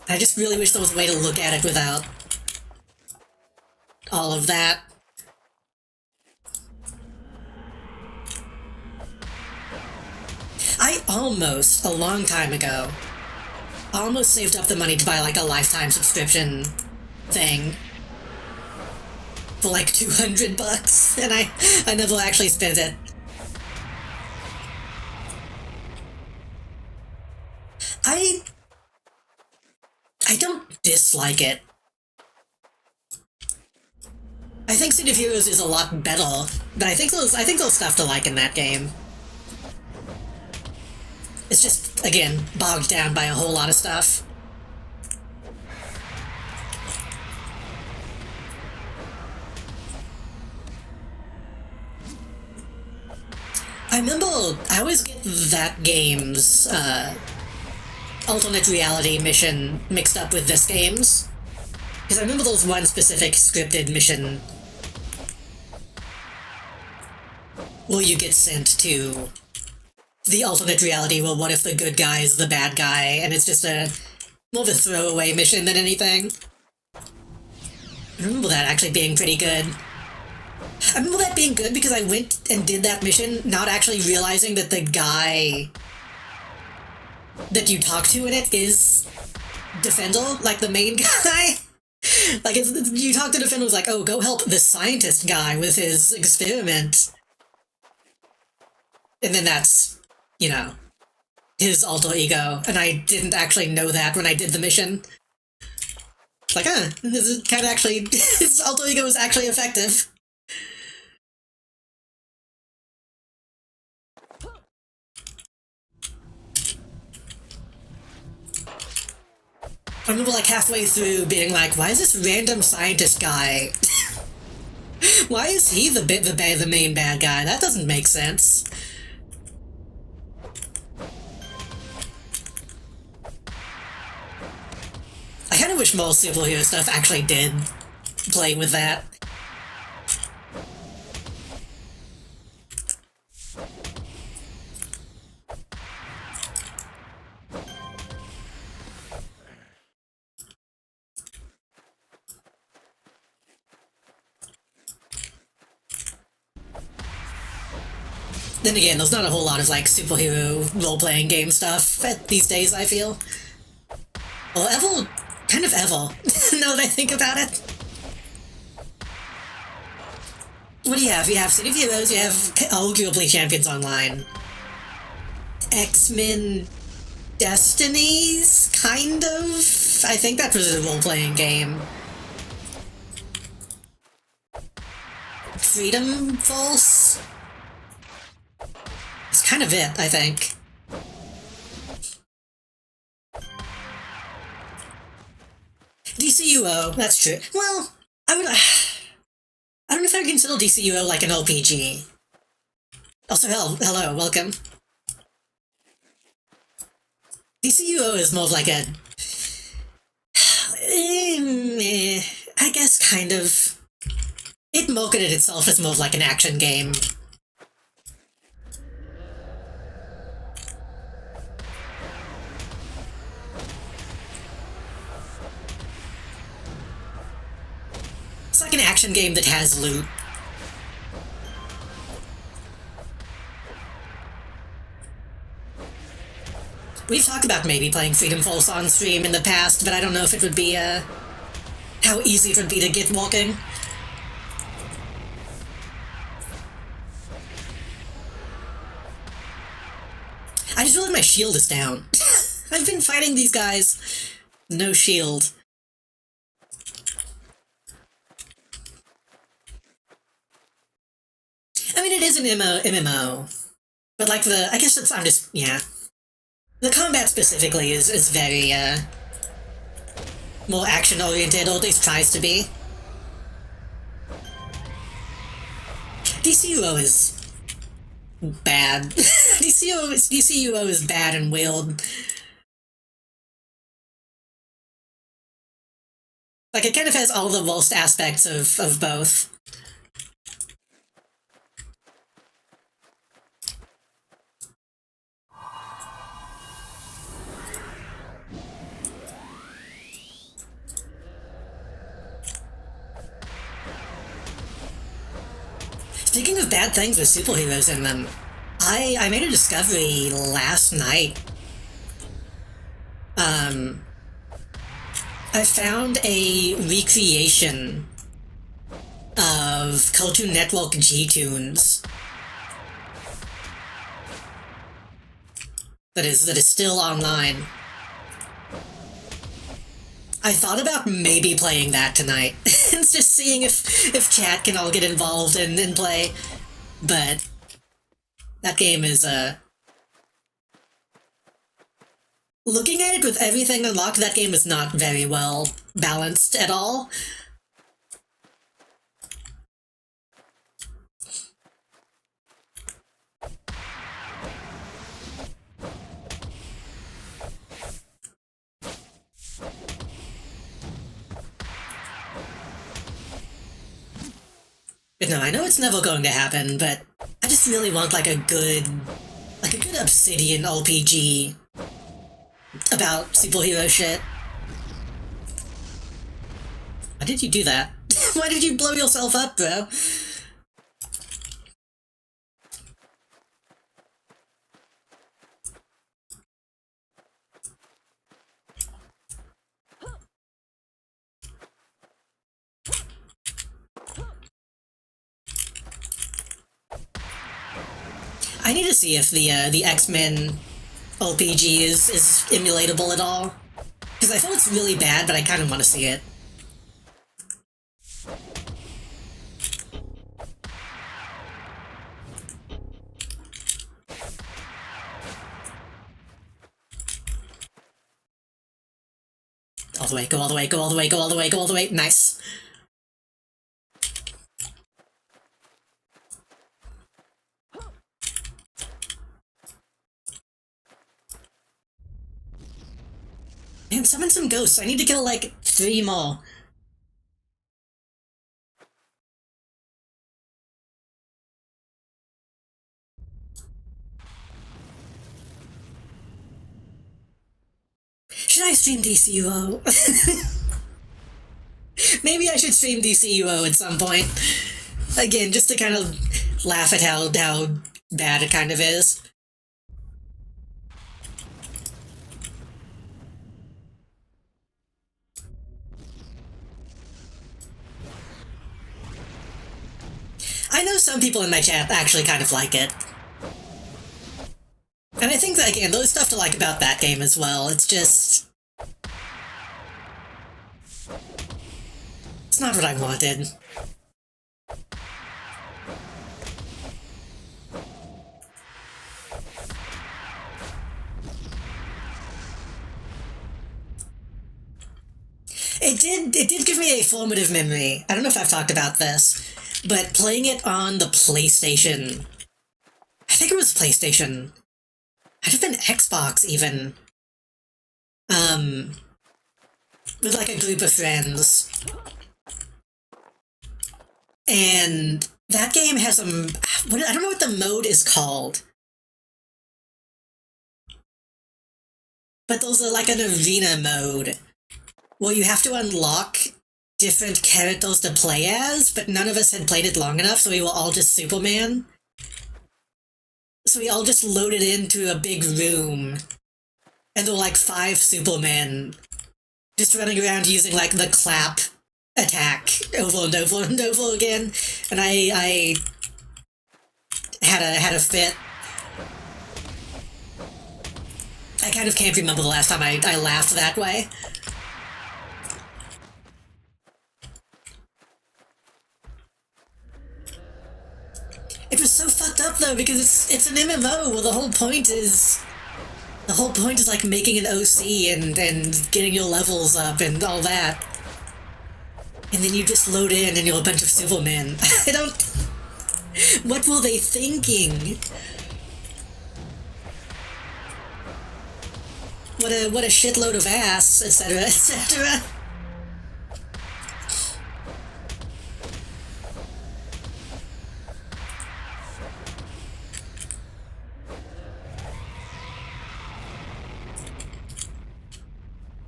I just really wish there was a way to look at it without all of that. I almost, a long time ago, almost saved up the money to buy like a lifetime subscription thing for like $200, and I never actually spent it. I don't dislike it. I think City of Heroes is a lot better, but I think there's stuff to like in that game. It's just, again, bogged down by a whole lot of stuff. I remember I always get that game's alternate reality mission mixed up with this game's. Because I remember there was one specific scripted mission where you get sent to the alternate reality where what if the good guy is the bad guy, and it's just more of a throwaway mission than anything. I remember that actually being pretty good. I remember that being good because I went and did that mission not actually realizing that the guy that you talk to in it is Defender, like the main guy. Like, you talk to Defender, was like, oh, go help the scientist guy with his experiment. And then that's, you know, his alter ego, and I didn't actually know that when I did the mission. It's like, this is kind of actually, his alter ego is actually effective. I remember like halfway through being like, why is this random scientist guy? Why is he the main bad guy? That doesn't make sense. I kind of wish more superhero stuff actually did play with that. Then again, there's not a whole lot of like superhero role-playing game stuff these days, I feel. Well, Evel, kind of Evel, now that I think about it. What do you have? You have City of Heroes, you have arguably Champions Online. X-Men Destinies, kind of? I think that was a role-playing game. Freedom Force? It's kind of it, I think. DCUO, that's true. Well, I don't know if I would consider DCUO like an RPG. Also, hello, welcome. DCUO is more of like a... I guess kind of... It marketed itself as more of like an action game. It's like an action game that has loot. We've talked about maybe playing Freedom Force on stream in the past, but I don't know if it would be, how easy it would be to get walking. I just realized my shield is down. I've been fighting these guys. No shield. it is an MMO, but like I guess I'm just, yeah. The combat specifically is very, more action-oriented, or at least tries to be. DCUO is bad. DCUO is bad and weird. Like, it kind of has all the worst aspects of both. Speaking of bad things with superheroes in them, I made a discovery last night. I found a recreation of Cartoon Network G-Tunes that is still online. I thought about maybe playing that tonight. It's just seeing if chat can all get involved and play. But that game is, looking at it with everything unlocked, that game is not very well balanced at all. But no, I know it's never going to happen, but I just really want like a good Obsidian RPG about superhero shit. Why did you do that? Why did you blow yourself up, bro? I need to see if the X-Men RPG is emulatable at all. Because I thought it's really bad, but I kind of want to see it. All the way, go all the way, go all the way, go all the way, go all the way. Nice. Man, summon some ghosts. I need to kill like 3 more. Should I stream DCUO? Maybe I should stream DCUO at some point. Again, just to kind of laugh at how bad it kind of is. I know some people in my chat actually kind of like it. And I think that, again, there's stuff to like about that game as well. It's just... it's not what I wanted. It did give me a formative memory. I don't know if I've talked about this, but playing it on the PlayStation... I think it was PlayStation... might have been Xbox, even. With like a group of friends. And that game has I don't know what the mode is called. But there's like an arena mode where you have to unlock different characters to play as, but none of us had played it long enough, so we were all just Superman. So we all just loaded into a big room, and there were like 5 Supermen just running around using like the clap attack over and over and over again, and I had a fit. I kind of can't remember the last time I laughed that way. It was so though, because it's an MMO. Well, the whole point is like making an OC and getting your levels up and all that. And then you just load in and you're a bunch of supermen. I don't. What were they thinking? What a shitload of ass, etc., etc.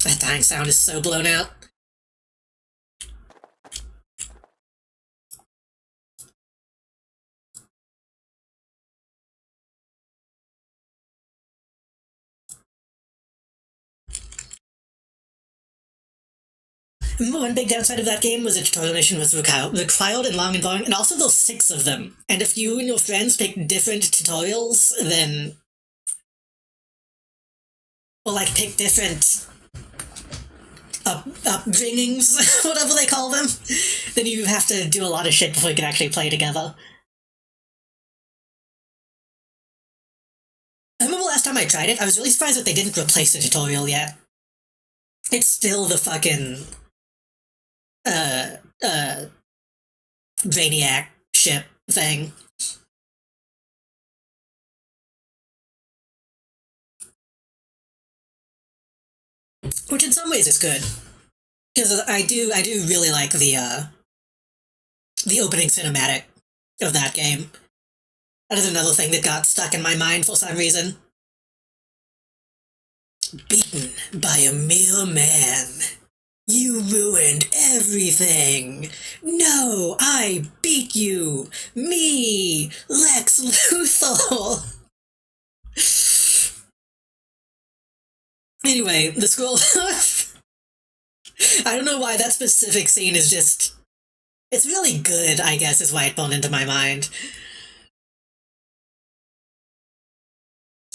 That dying sound is so blown out. One big downside of that game was the tutorial mission was required and long and boring, and also those 6 of them. And if you and your friends pick different tutorials, then... or like pick different upbringings, whatever they call them, then you have to do a lot of shit before you can actually play together. I remember last time I tried it, I was really surprised that they didn't replace the tutorial yet. It's still the fucking... Brainiac ship thing. Which in some ways is good. Because I do really like the opening cinematic of that game. That is another thing that got stuck in my mind for some reason. Beaten by a mere man. You ruined everything! No, I beat you! Me! Lex Luthor! Anyway, the scroll... I don't know why that specific scene is just... It's really good, I guess, is why it burned into my mind.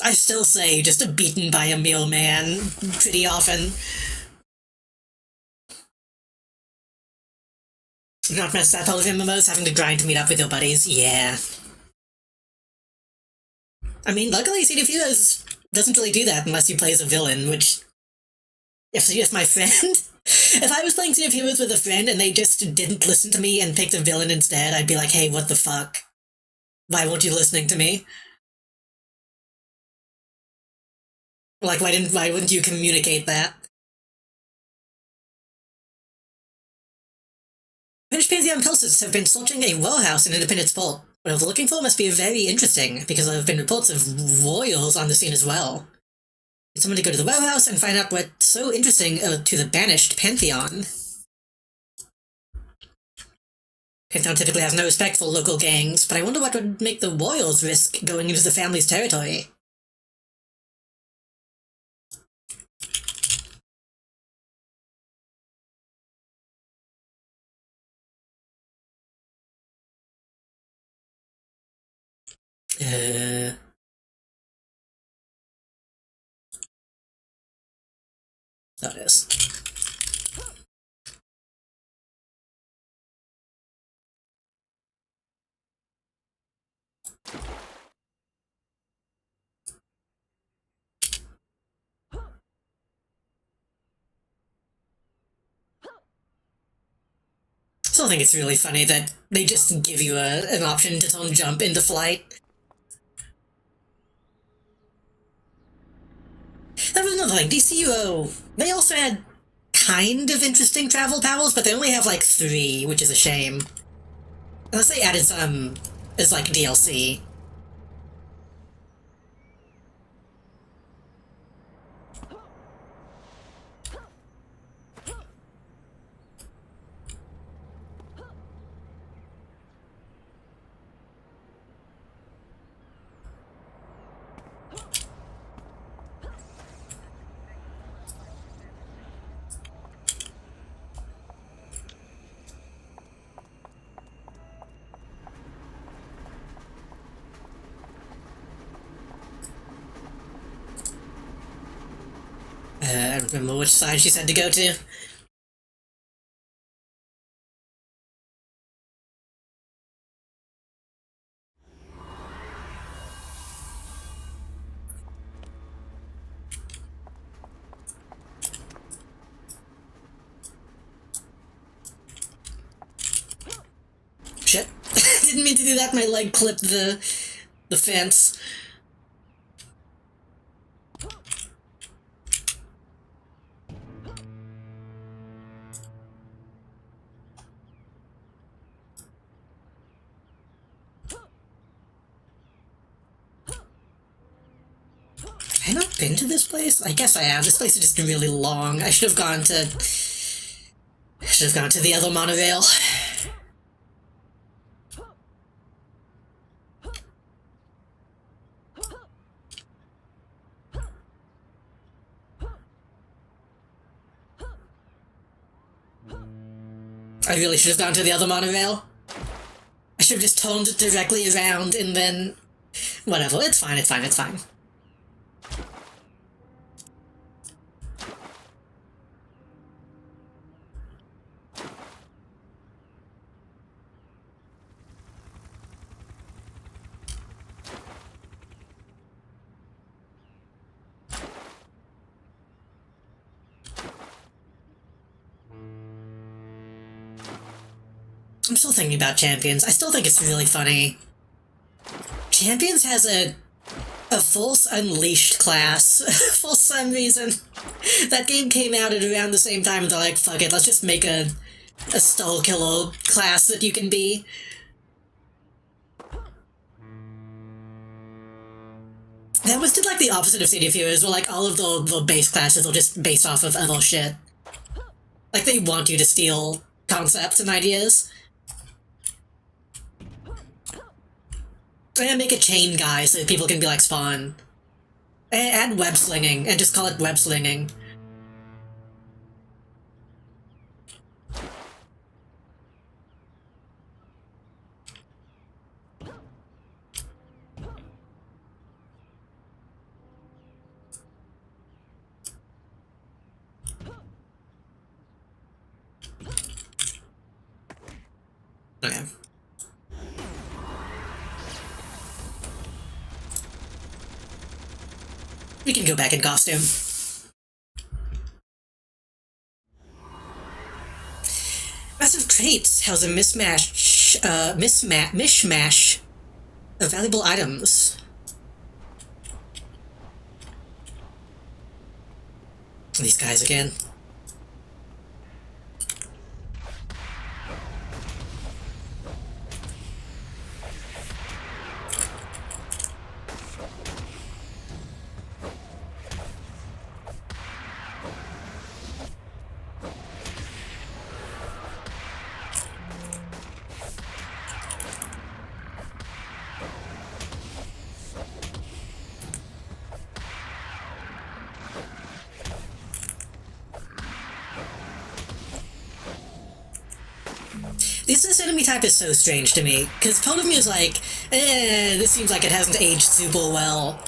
I still say just beaten by a mere man pretty often. Not messed up all of MMOs, having to grind to meet up with your buddies, yeah. I mean, luckily City of Heroes doesn't really do that unless you play as a villain, which... If you're just my friend... If I was playing City of Heroes with a friend and they just didn't listen to me and picked a villain instead, I'd be like, hey, what the fuck? Why weren't you listening to me? Like, why wouldn't you communicate that? British Pantheon cultists have been searching a warehouse in Independence Port. What they're looking for must be very interesting, because there have been reports of royals on the scene as well. Need someone to go to the warehouse and find out what's so interesting to the banished Pantheon. Pantheon typically has no respect for local gangs, but I wonder what would make the royals risk going into the family's territory. That is. So I think it's really funny that they just give you an option to turn jump into flight. That was another thing. DCUO, they also had kind of interesting travel powers, but they only have like 3, which is a shame. Unless they added some as like DLC. I don't remember which side she said to go to. didn't mean to do that. My leg clipped the fence. Have I not been to this place? I guess I have. This place is just really long. I should have gone to the other monorail. I really should have gone to the other monorail. I should have just turned it directly around and then... Whatever, it's fine, it's fine, it's fine. I'm still thinking about Champions. I still think it's really funny. Champions has a Force Unleashed class for some reason. That game came out at around the same time and they're like, fuck it, let's just make a Soul Killer class that you can be. That was just like the opposite of City of Heroes, where like all of the base classes are just based off of other shit. Like they want you to steal concepts and ideas. And make a chain guy so people can be like Spawn. Add web slinging and just call it web slinging. Okay. We can go back in costume. Massive crates house a mishmash of valuable items. These guys again. This enemy type is so strange to me, because part of me is like, this seems like it hasn't aged super well.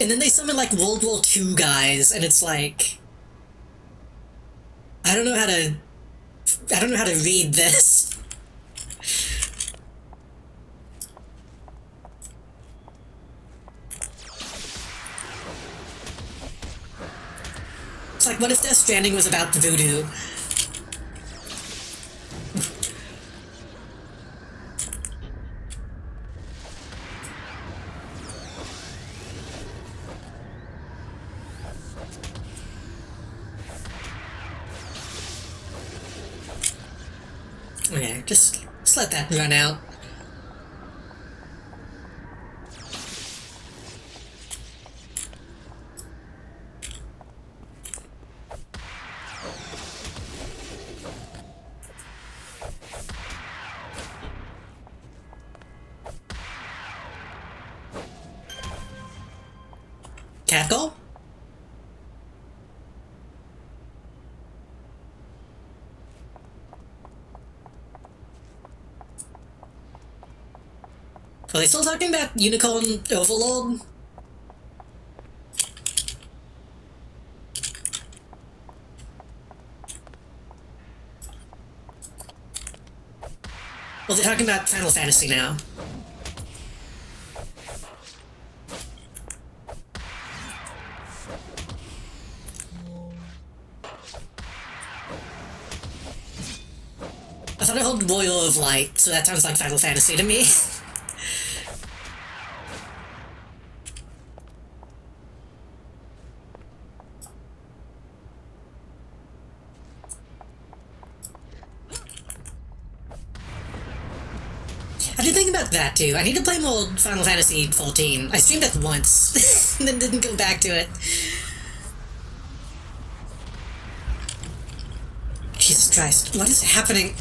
And then they summon like World War II guys, and it's like... I don't know how to read this. It's like, what if Death Stranding was about voodoo? Okay, just let that run out. Catcall? Are they still talking about Unicorn Overlord? Well, they're talking about Final Fantasy now. I thought I heard Royal of Light, so that sounds like Final Fantasy to me. I did think about that too. I need to play more Final Fantasy 14. I streamed it once, and then didn't go back to it. Jesus Christ, what is happening?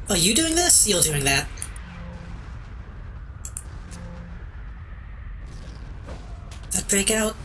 Are you doing this? You're doing that. That breakout?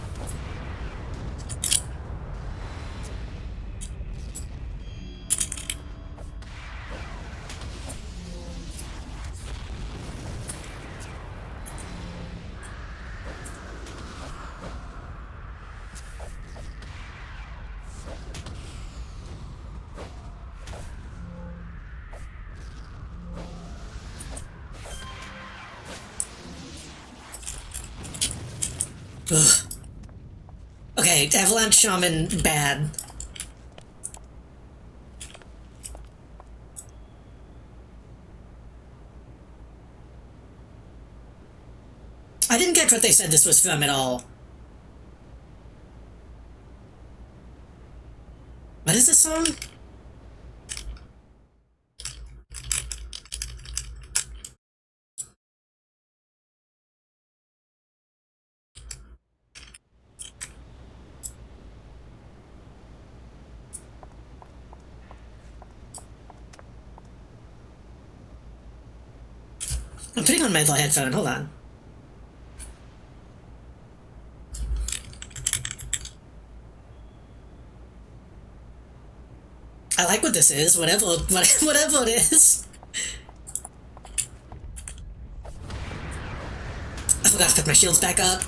Ugh. Okay, Avalanche Shaman, bad. I didn't get what they said this was from at all. What is this song? I'm putting on my little headphone, hold on. I like what this is, whatever it is. I forgot to put my shields back up.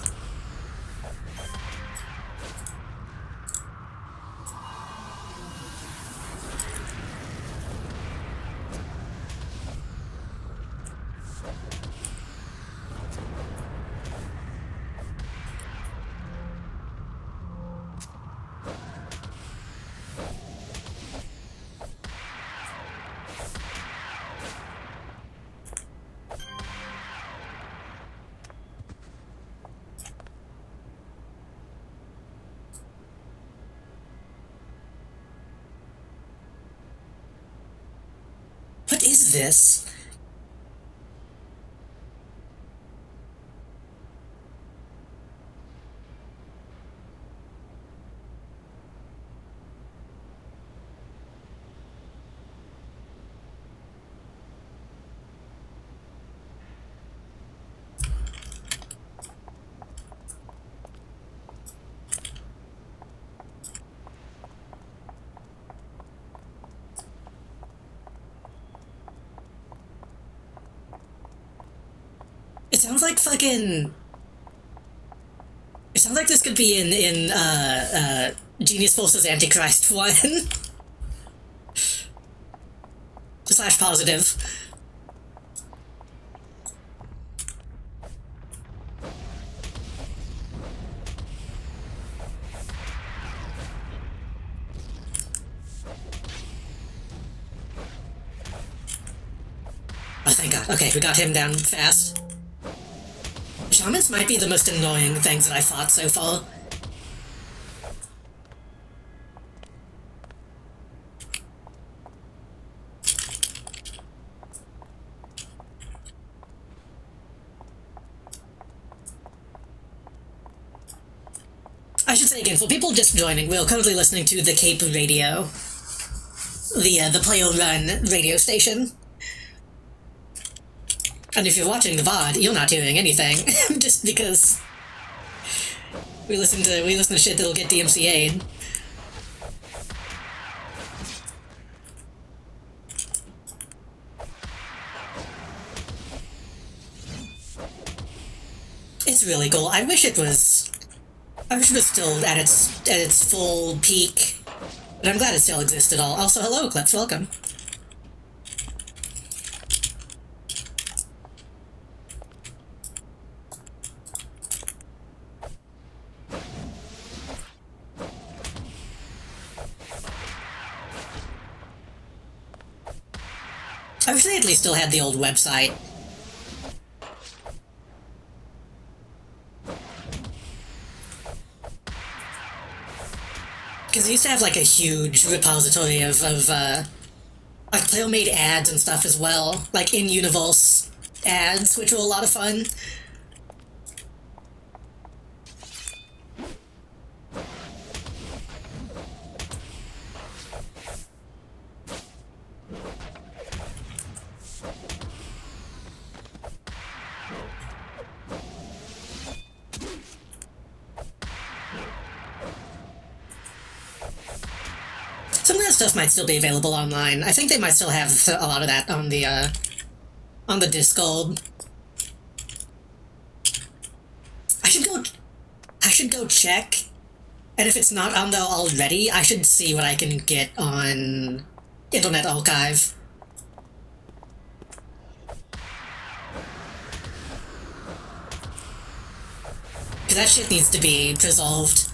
What is this? It sounds like fucking... It sounds like this could be in Genius Force's Antichrist one. Slash positive. Oh, thank God. Okay, we got him down fast. Shamans might be the most annoying things that I fought so far. I should say again, for people just joining, we're currently listening to the Cape Radio. The player-run radio station. And if you're watching the VOD, you're not hearing anything, just because we listen to shit that'll get DMCA'd. It's really cool. I wish it was still at its full peak, but I'm glad it still exists at all. Also, hello, Eclipse, welcome. I wish they at least still had the old website. Because they used to have like a huge repository of like Playmate ads and stuff as well, like in-universe ads, which were a lot of fun. Some of that stuff might still be available online. I think they might still have a lot of that on the Discord. I should go check, and if it's not on there already, I should see what I can get on Internet Archive. Because that shit needs to be preserved.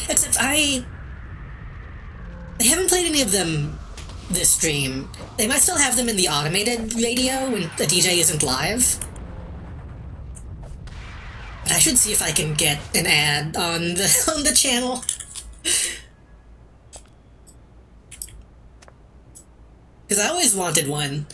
Except I haven't played any of them this stream. They might still have them in the automated radio when the DJ isn't live. But I should see if I can get an ad on the channel. Because I always wanted one.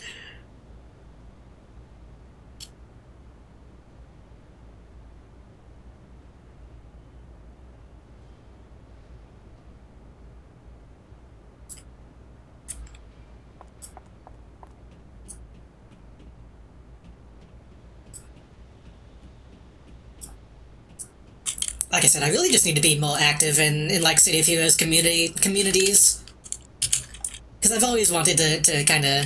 Like I said, I really just need to be more active in like City of Heroes communities. Because I've always wanted to kind of,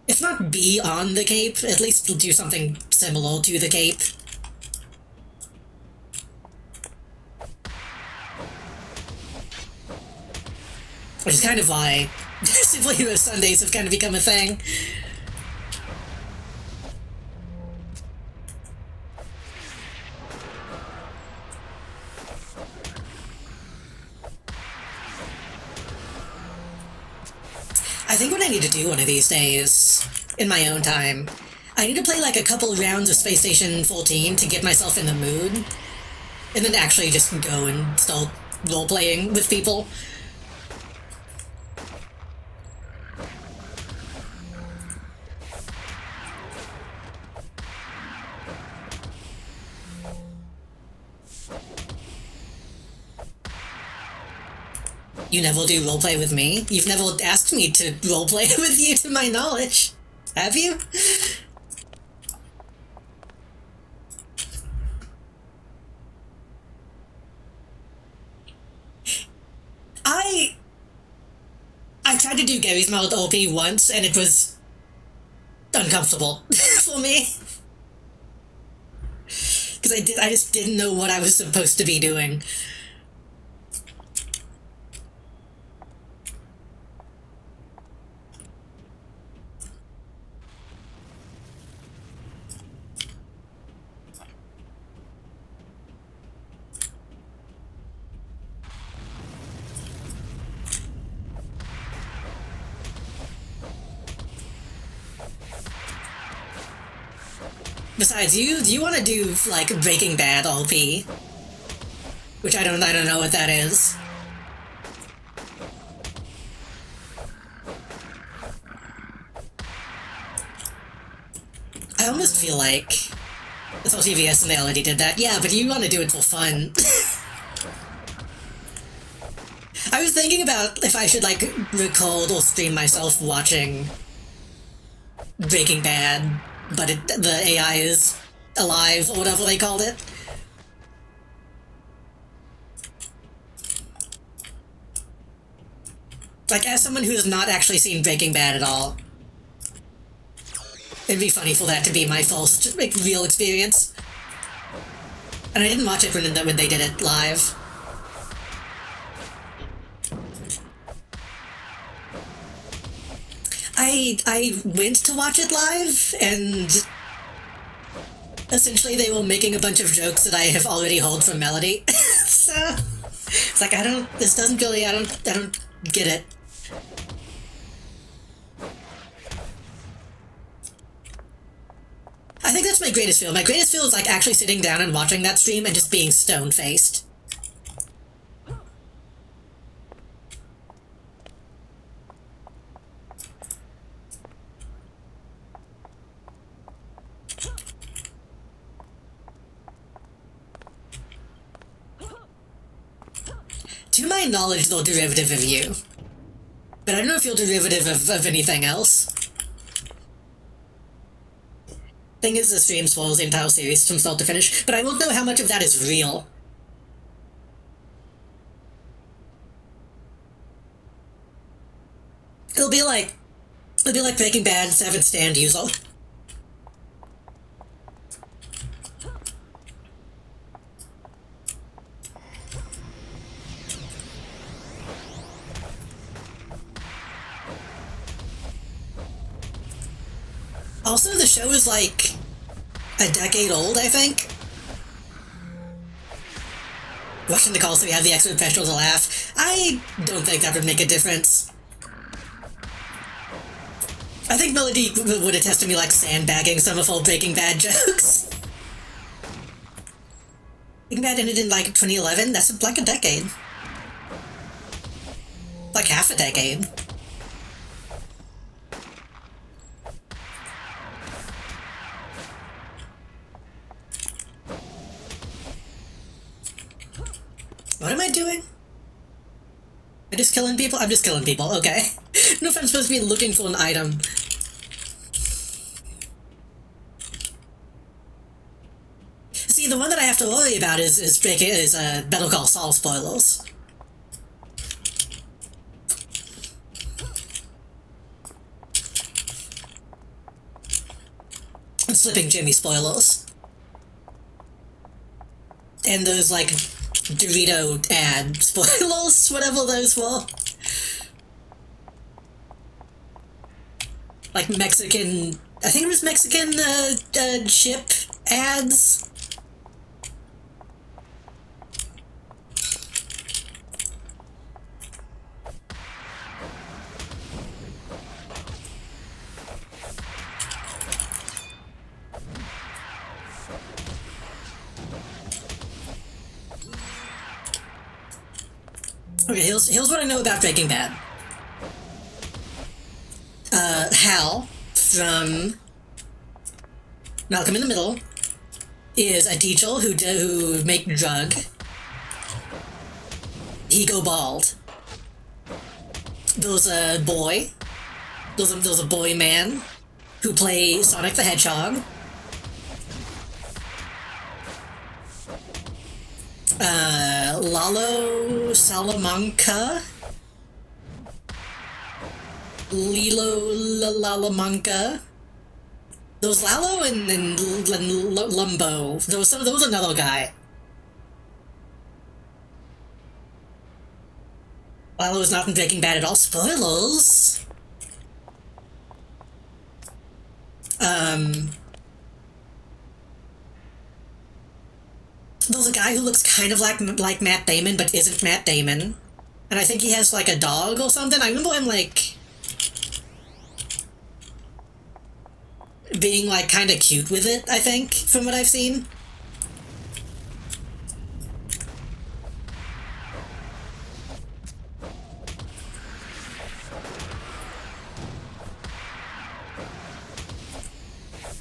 if not be on the Cape, at least do something similar to the Cape. Which is kind of why Simply Heroes Sundays have kind of become a thing. I think what I need to do one of these days, in my own time, I need to play like a couple rounds of Space Station 14 to get myself in the mood, and then actually just go and start role-playing with people. You never do roleplay with me? You've never asked me to roleplay with you, to my knowledge. Have you? I tried to do Gary's Mod OP once, and it was uncomfortable for me. Because I just didn't know what I was supposed to be doing. Besides, do you want to do like Breaking Bad LP? Which I don't know what that is. I almost feel like it's all TVS and they already did that. Yeah, but you want to do it for fun. I was thinking about if I should like record or stream myself watching Breaking Bad, but the AI is alive, or whatever they called it. Like, as someone who's not actually seen Breaking Bad at all, it'd be funny for that to be my first real experience. And I didn't watch it when they did it live. I went to watch it live, and essentially they were making a bunch of jokes that I have already heard from Melody. So it's like this doesn't really I don't get it. I think that's my greatest feel. My greatest feel is like actually sitting down and watching that stream and just being stone faced. To my knowledge, they're derivative of you. But I don't know if you're derivative of anything else. Thing is, the stream spoils the entire series from start to finish, but I won't know how much of that is real. It'll be like Breaking Bad 7th stand user. Also, the show is like a decade old, I think. Watching the call so we have the extra professional to laugh. I don't think that would make a difference. I think Melody would attest to me like sandbagging some of all Breaking Bad jokes. Breaking Bad ended in like 2011? That's like a decade. Like half a decade. What am I doing? Am I just killing people? I'm just killing people, okay. No if I'm supposed to be looking for an item. See, the one that I have to worry about is Better Call Saul spoilers. And Slipping Jimmy spoilers. And those, like, Dorito ad spoilers, whatever those were. Like Mexican, I think it was Mexican chip ads. Okay, here's what I know about Breaking Bad. Hal from Malcolm in the Middle is a teacher who make drug. He go bald. There's a boy. There's a boy man who plays Sonic the Hedgehog. Lalo Salamanca. Lilo Lalamanca. There was Lalo and Lumbo. There was another guy. Lalo is not in Breaking Bad at all. Spoilers. There's a guy who looks kind of like Matt Damon, but isn't Matt Damon. And I think he has like a dog or something. I remember him like being like kind of cute with it, I think, from what I've seen.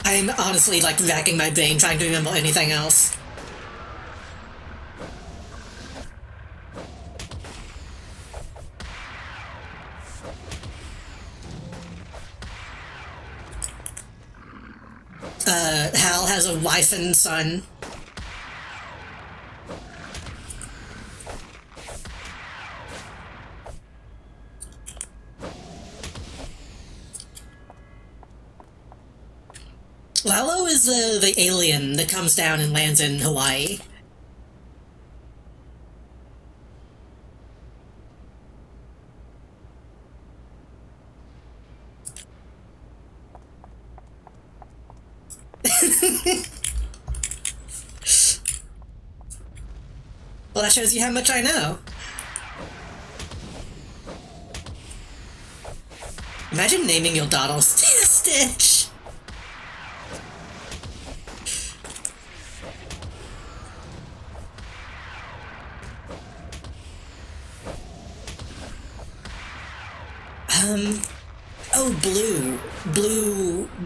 I'm honestly like racking my brain trying to remember anything else. Hal has a wife and son. Lalo is the alien that comes down and lands in Hawaii. Well, that shows you how much I know. Imagine naming your Donald Stitch. Oh,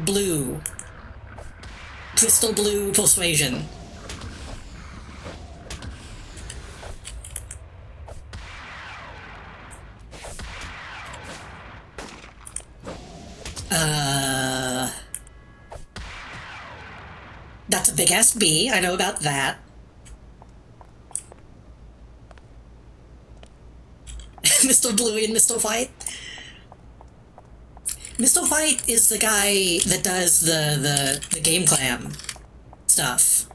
blue. Crystal blue persuasion. That's a big ass B, I know about that. Mr. Blue and Mr. White. Mr. White is the guy that does the Game Clam stuff.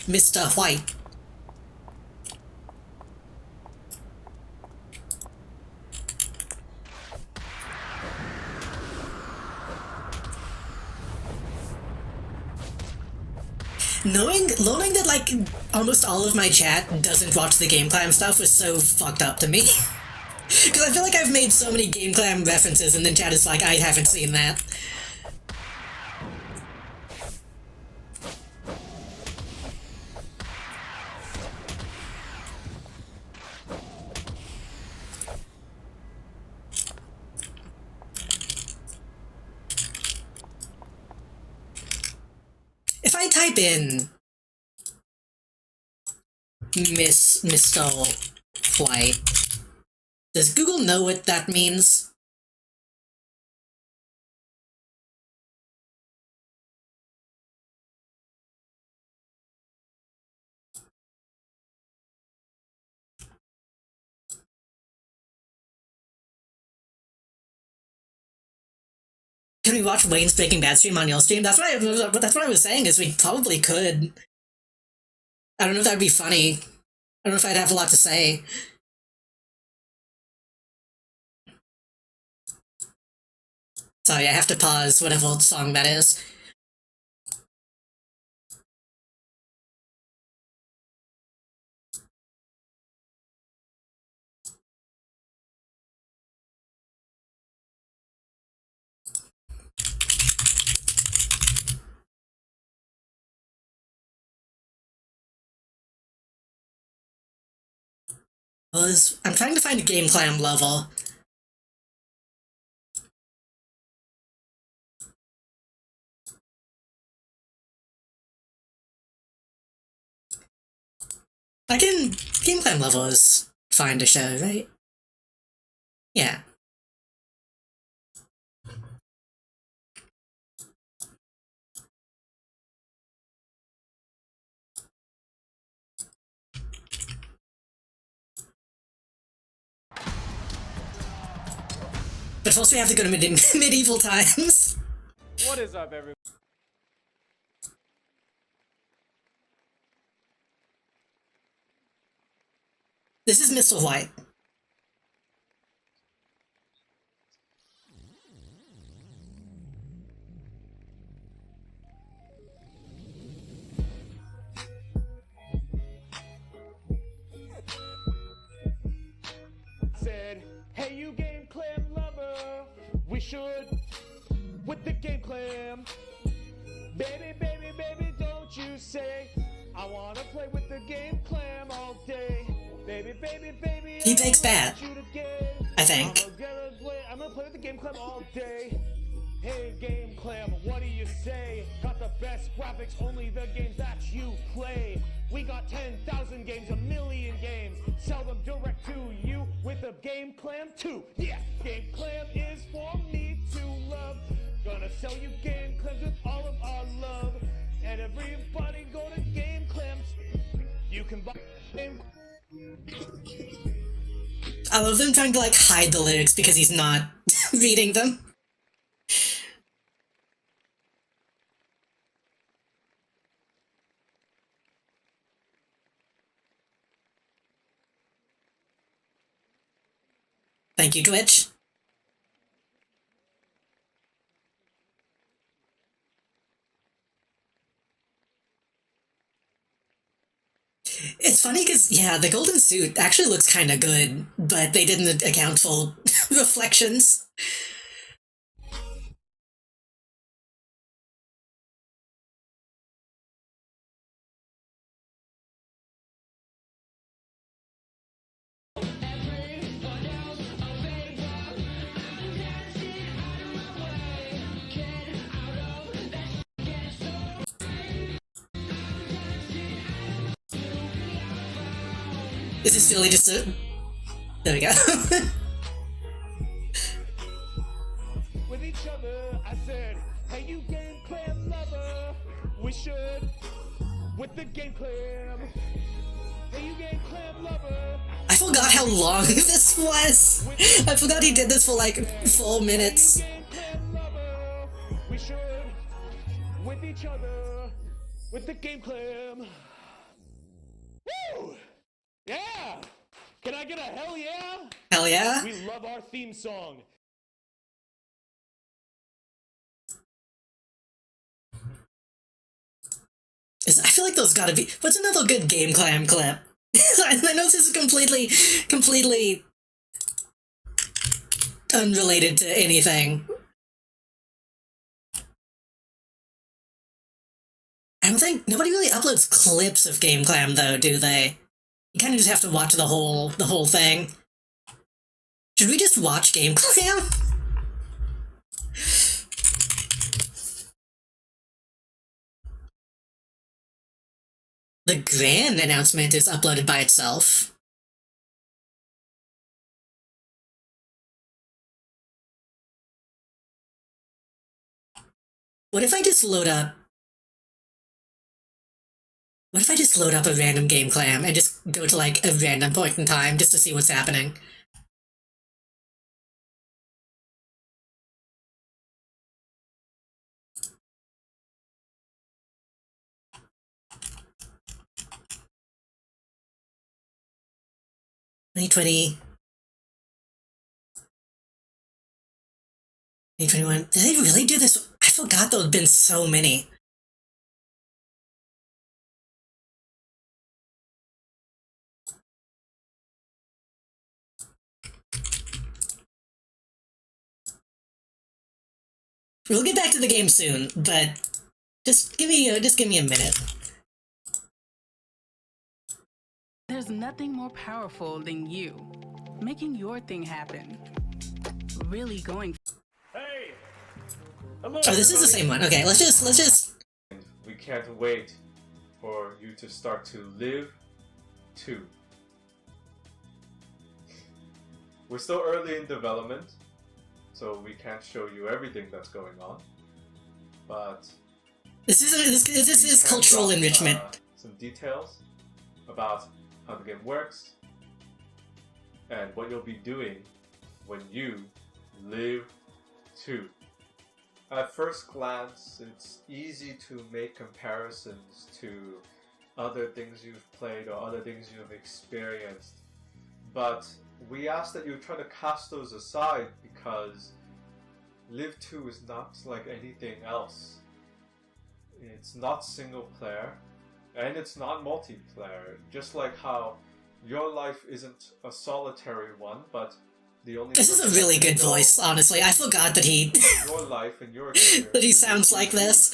Mr. White. Learning that like almost all of my chat doesn't watch the Game Clam stuff was so fucked up to me. Because I feel like I've made so many Game Clam references and then chat is like, I haven't seen that. If I type in Mr. White, does Google know what that means? Can we watch Wayne's Breaking Bad stream on your stream? That's what I was saying, is we probably could. I don't know if that'd be funny. I don't know if I'd have a lot to say. Sorry, I have to pause whatever song that is. I'm trying to find a Game Clam level. Game Clam level is fine to show, right? Yeah. But first we have to go to medieval times. What is up, everyone? This is Mr. White. Said, hey, you Game Clam lover, we should with the Game Clam. Baby, baby, baby, don't you say I wanna play with the Game Clam all day. Baby, baby, baby, He takes bad, I think. I'm gonna play with the Game Clam all day. Hey, Game Clam, what do you say? Got the best graphics, only the games that you play. We got 10,000 games, a million games. Sell them direct to you with a Game Clam too. Yeah, Game Clam is for me to love. Gonna sell you Game Clams with all of our love. And everybody go to Game Clams. You can buy Game. I love them trying to like hide the lyrics because he's not reading them. Thank you, Twitch. It's funny because, yeah, the golden suit actually looks kind of good, but they didn't account for reflections. Is this really just a... There we go. With each other, I said, hey, you Game Clam lover, we should. With the Game Clam. Hey, you Game Clam lover. I forgot how long this was. I forgot he did this for like 4 minutes. Game Clam lover, we should. With each other, with the Game Clam. Woo! Yeah! Can I get a hell yeah? Hell yeah. We love our theme song. I feel like those gotta be... What's another good Game Clam clip? I know this is completely unrelated to anything. I don't think... Nobody really uploads clips of Game Clam, though, do they? You kind of just have to watch the whole thing. Should we just watch Game Clam? The grand announcement is uploaded by itself. What if I just load up... What if I just load up a random Game Clam and just go to like a random point in time just to see what's happening? ...2020... 2021... Did they really do this? I forgot there had been so many. We'll get back to the game soon, but just give me a minute. There's nothing more powerful than you, making your thing happen. Really going. Hey! Hello, Oh, this is the same one. Okay, let's just... We can't wait for you to start to live too. We're still early in development, so we can't show you everything that's going on. But This is cultural enrichment. Some details about how the game works and what you'll be doing when you live too. At first glance, it's easy to make comparisons to other things you've played or other things you've experienced, but we ask that you try to cast those aside because Live 2 is not like anything else. It's not single player, and it's not multiplayer, just like how your life isn't a solitary one, but the only... This is a really good voice, honestly. I forgot that he... your life and your experience that he sounds like this.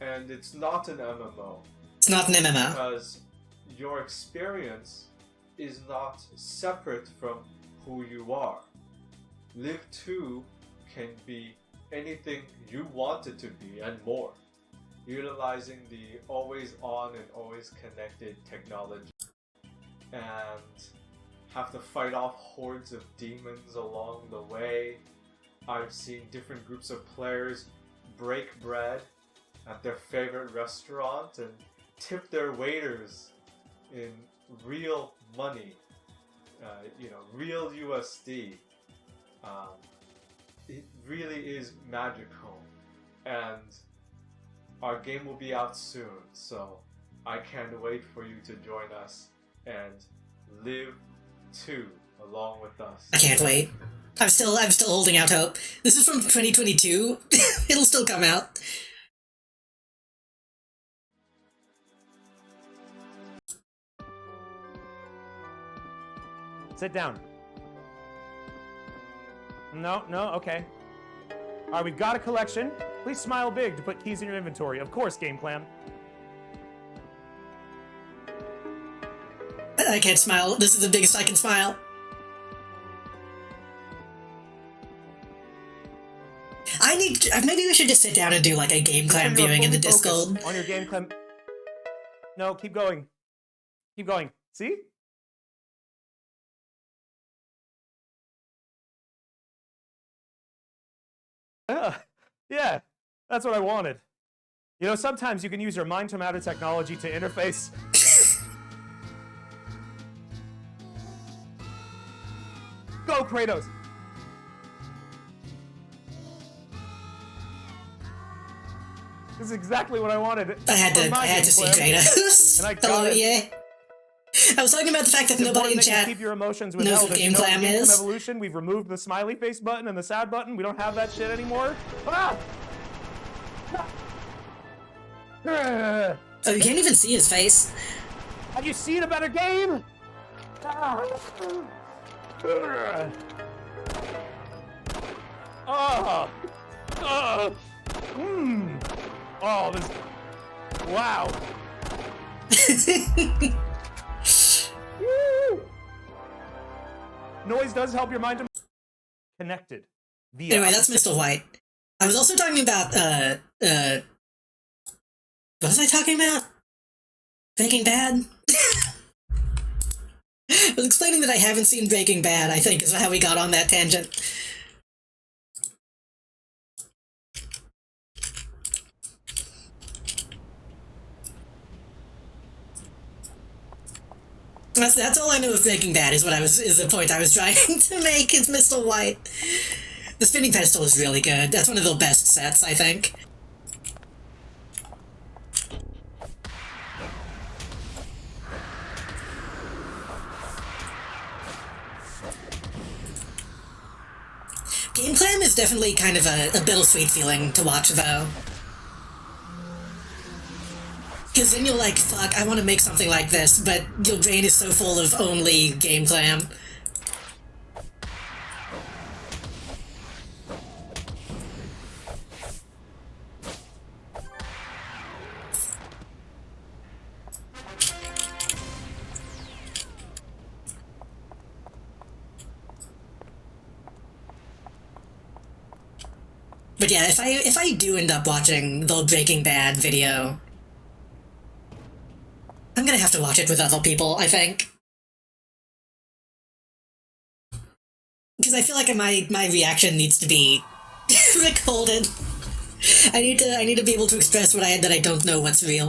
And it's not an MMO. It's not an MMO. Because your experience is not separate from who you are. Live 2 can be anything you want it to be and more, utilizing the always on and always connected technology, and have to fight off hordes of demons along the way. I've seen different groups of players break bread at their favorite restaurant and tip their waiters in real money, real USD. It really is magical, and our game will be out soon, so I can't wait for you to join us and live too along with us. I can't wait. I'm still holding out hope. This is from 2022. It'll still come out. Sit down. No, okay. All right, we've got a collection. Please smile big to put keys in your inventory. Of course, Game Clam. I can't smile. This is the biggest I can smile. Maybe we should just sit down and do like a Game Clam viewing in the Discord. On your Game Clam. No, keep going. Keep going. See? Yeah, that's what I wanted. You know, sometimes you can use your mind to matter technology to interface. Go, Kratos! This is exactly what I wanted. I had to see Kratos. And I Hello, got it. yeah. I was talking about the fact that nobody in chat keep your emotions knows withheld. what As you Game know, Clam in Game is. Clam Evolution, we've removed the smiley face button and the sad button. We don't have that shit anymore. Ah! Oh, you can't even see his face. Have you seen a better game? Ah! Oh! Oh! Oh, this... Wow. Woo! Noise does help your mind to... Connected. Via... Anyway, that's Mr. White. I was also talking about, what was I talking about? Breaking Bad? I was explaining that I haven't seen Breaking Bad, I think, is how we got on that tangent. That's all I know of Breaking Bad is the point I was trying to make is Mr. White. The spinning pedestal is really good. That's one of the best sets, I think. Game Clam is definitely kind of a bittersweet feeling to watch, though. Because then you're like, fuck, I want to make something like this, but your brain is so full of only Game Clam. But yeah, if I do end up watching the Breaking Bad video, I'm gonna have to watch it with other people, I think. Because I feel like my reaction needs to be recorded. I need to be able to express what that I don't know what's real.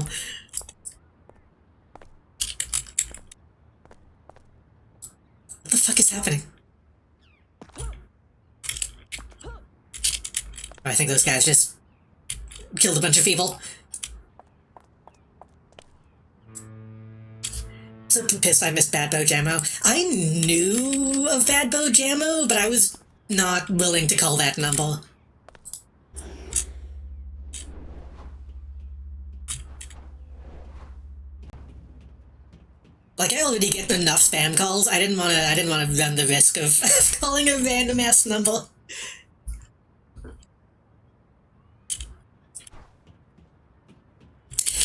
What the fuck is happening? I think those guys just killed a bunch of people. So pissed I missed Bad Bo Jammo. I knew of Bad Bo Jammo, but I was not willing to call that number. Like, I already get enough spam calls. I didn't want to run the risk of calling a random ass number.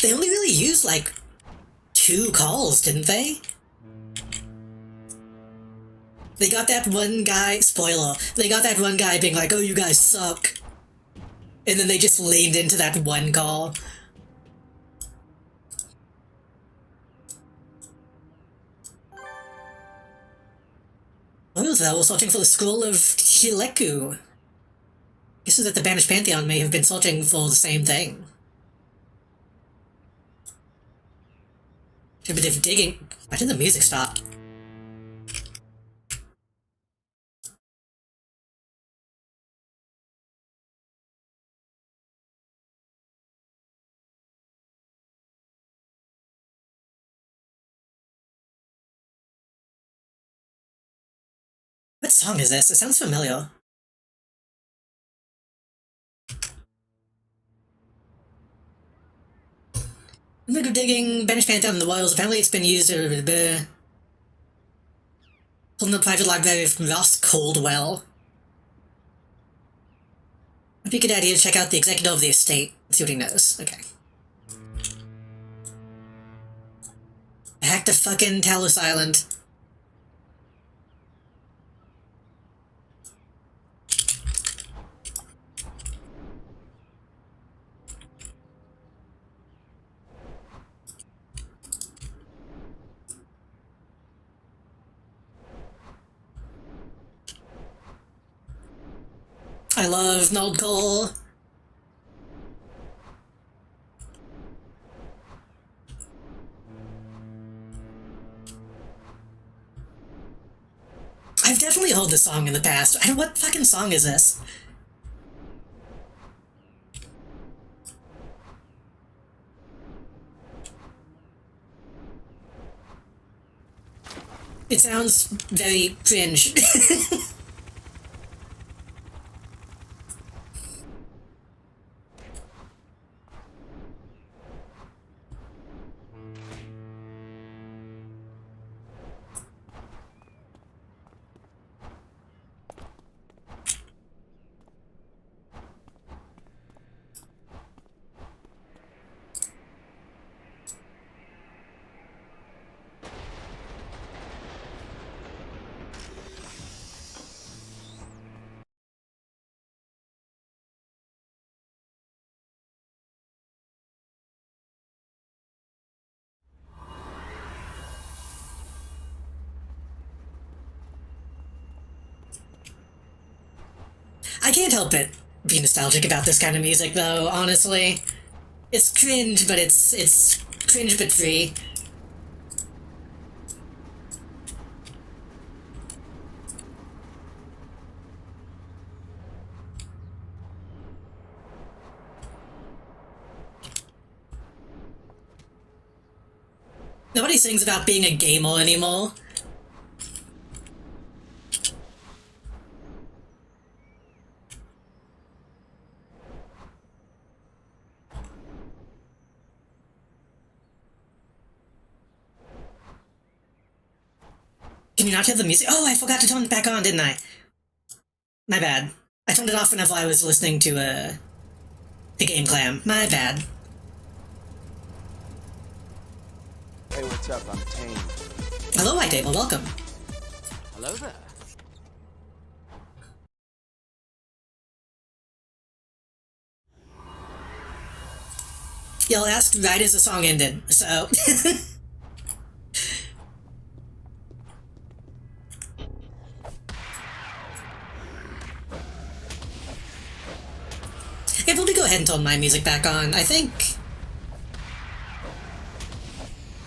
They only really used, like, 2 calls, didn't they? They got that one guy, spoiler, they got that one guy being like, oh, you guys suck. And then they just leaned into that one call. Oh, so we're searching for the Scroll of Hileku. Guess that the Banished Pantheon may have been searching for the same thing. But if digging... Why did the music stop? What song is this? It sounds familiar. Move digging, Banished Pantheon in the Wilds. Apparently it's been used... From the private library of Ross Coldwell. Would be a good idea to check out the executive of the estate, see what he knows. Okay. Back to fucking Talos Island. I love Nold Cole. I've definitely heard this song in the past. What fucking song is this? It sounds very cringe. I can't help it be nostalgic about this kind of music, though, honestly. It's cringe, but it's cringe but free. Nobody sings about being a gamer anymore. Can you not hear the music? Oh, I forgot to turn it back on, didn't I? My bad. I turned it off whenever I was listening to, the Game Clam. My bad. Hey, what's up? I'm Tane. Hello, White Table, welcome. Hello there. Y'all asked right as the song ended, so... Yeah, but we go ahead and turn my music back on. I think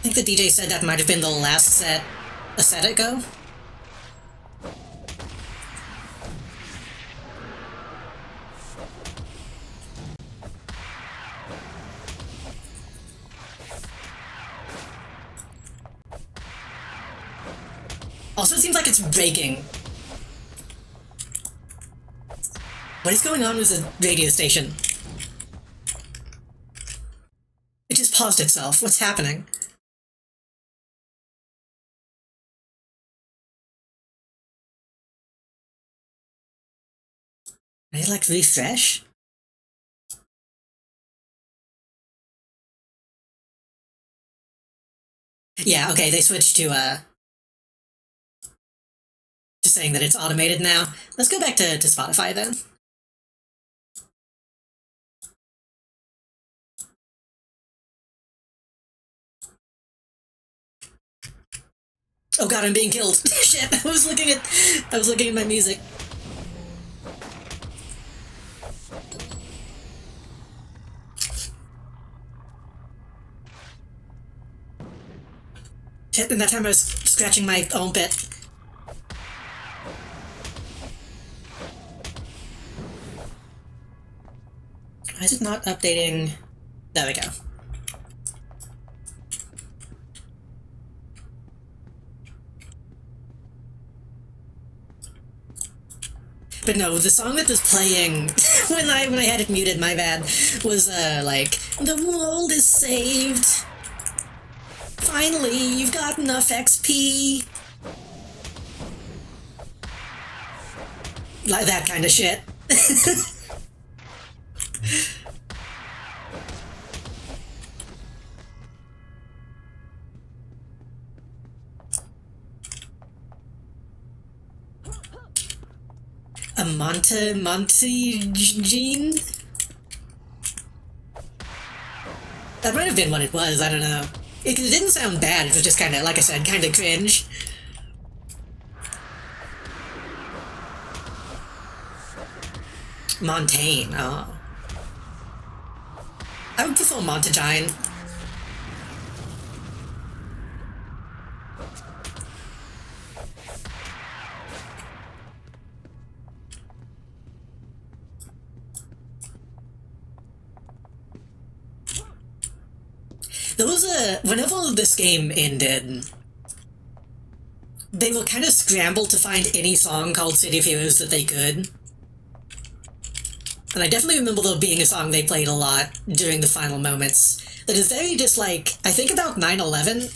the DJ said that might have been the last set a set ago. Also, it seems like it's breaking. What is going on with the radio station? It just paused itself. What's happening? Did I, like, refresh? Yeah, okay, they switched to saying that it's automated now. Let's go back to Spotify then. Oh god, I'm being killed. Shit, I was looking at my music. Shit, and that time I was scratching my own pit. Why is it not updating? There we go. But no, the song that was playing when I had it muted, my bad, was like, the world is saved. Finally, you've got enough XP. Like that kind of shit. A Monty Jean? That might have been what it was, I don't know. It didn't sound bad, it was just kinda, like I said, kinda cringe. Montaigne, oh. I would prefer Montagine. There was whenever this game ended, they were kind of scrambled to find any song called City of Heroes that they could. And I definitely remember there being a song they played a lot during the final moments that is very just like, I think about 9/11.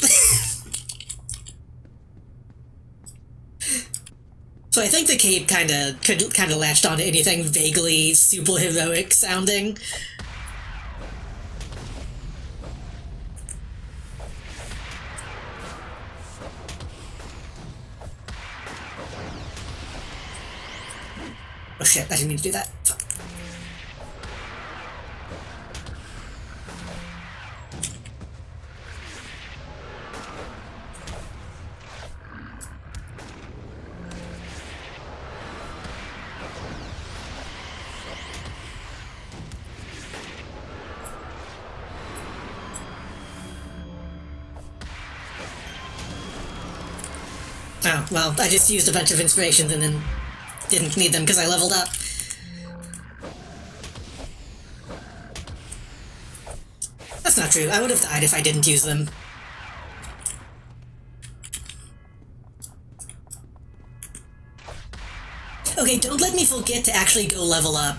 So I think the Cape could latched onto anything vaguely super heroic sounding. Oh shit, I didn't mean to do that. Fuck. Oh, well, I just used a bunch of inspirations and then didn't need them because I leveled up. That's not true. I would have died if I didn't use them. Okay, don't let me forget to actually go level up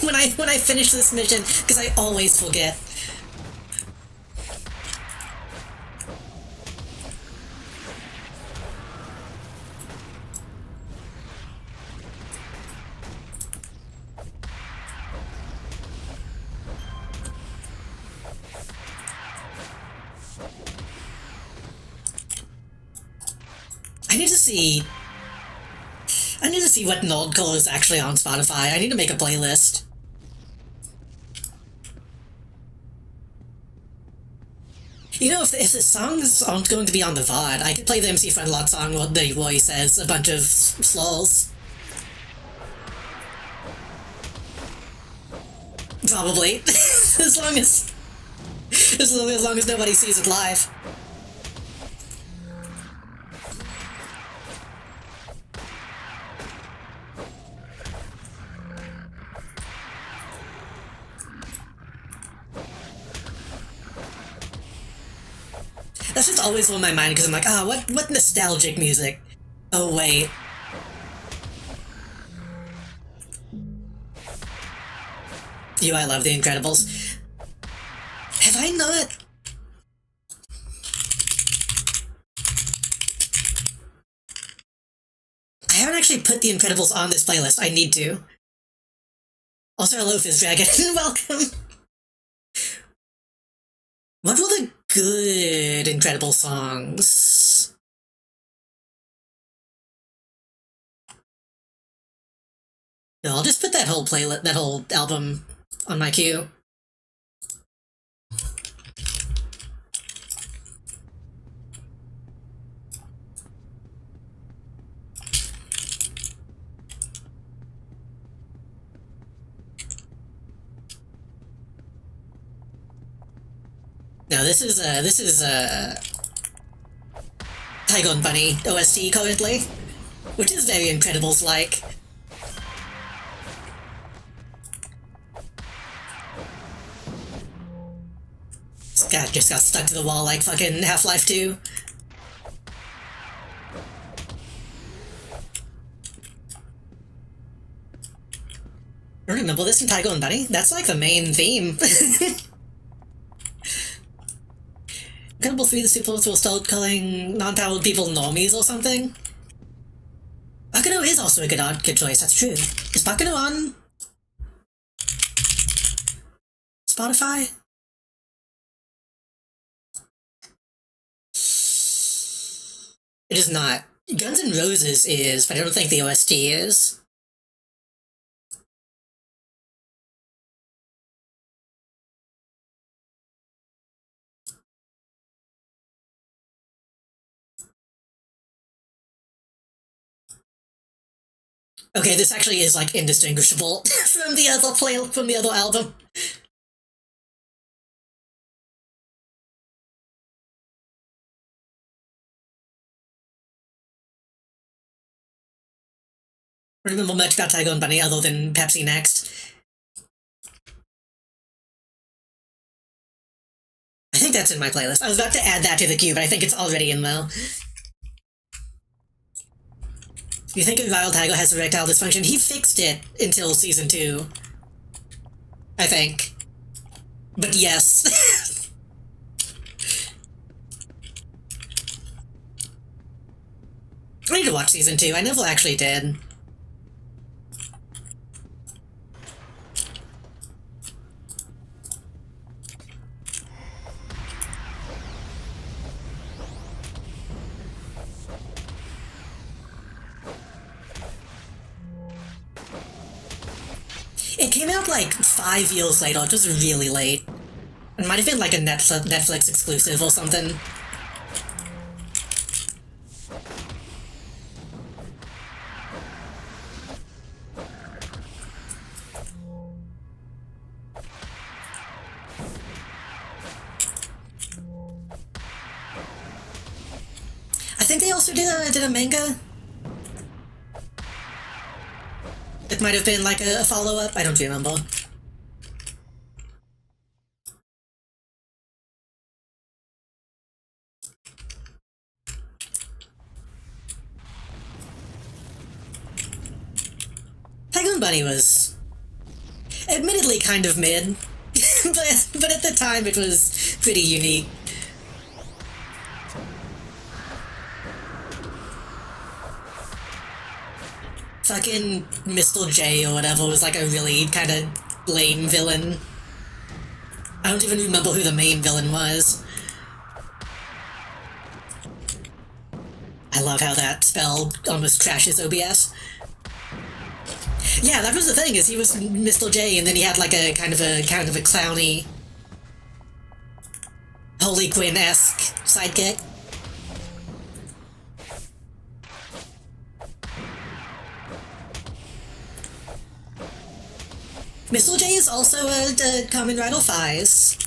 when I finish this mission, because I always forget. I need to see what Nordcore is actually on Spotify. I need to make a playlist. You know, if the songs aren't going to be on the VOD, I could play the MC Frontlot song where he says a bunch of slurs. Probably. as long as nobody sees it live. That's just always on my mind because I'm like, what nostalgic music? Oh wait. I love The Incredibles. Have I not? I haven't actually put The Incredibles on this playlist. I need to. Also, hello, Fizz Dragon. Welcome. What were the good Incredible songs? No, I'll just put that whole album on my queue. No, this is Tiger and Bunny OST currently, which is very Incredibles-like. This guy just got stuck to the wall like fucking Half-Life 2. I remember this in Tiger and Bunny? That's like the main theme. Incredible 3, the superlets will start calling non-powered people normies or something? Akano is also also a good choice. That's true. Is Baccano on Spotify? It is not. Guns N' Roses is, but I don't think the OST is. Okay, this actually is like indistinguishable from the other album. I don't remember much about Tygo and Bunny other than Pepsi Next. I think that's in my playlist. I was about to add that to the queue, but I think it's already in though. You think Wild Tygo has erectile dysfunction? He fixed it until season 2. I think. But yes. I need to watch season 2. I never actually did. It came out like 5 years later, it was really late. It might have been like a Netflix exclusive or something. I think they also did a manga. It might have been like a follow-up, I don't remember. Tygo and Bunny was admittedly kind of mid, but at the time it was pretty unique. Fucking Mr. J or whatever was like a really kind of lame villain. I don't even remember who the main villain was. I love how that spell almost crashes OBS. Yeah, that was the thing, is he was Mr. J and then he had like a kind of a clowny Holy Quinn-esque sidekick. Mr. J is also a Kamen Rider Faiz.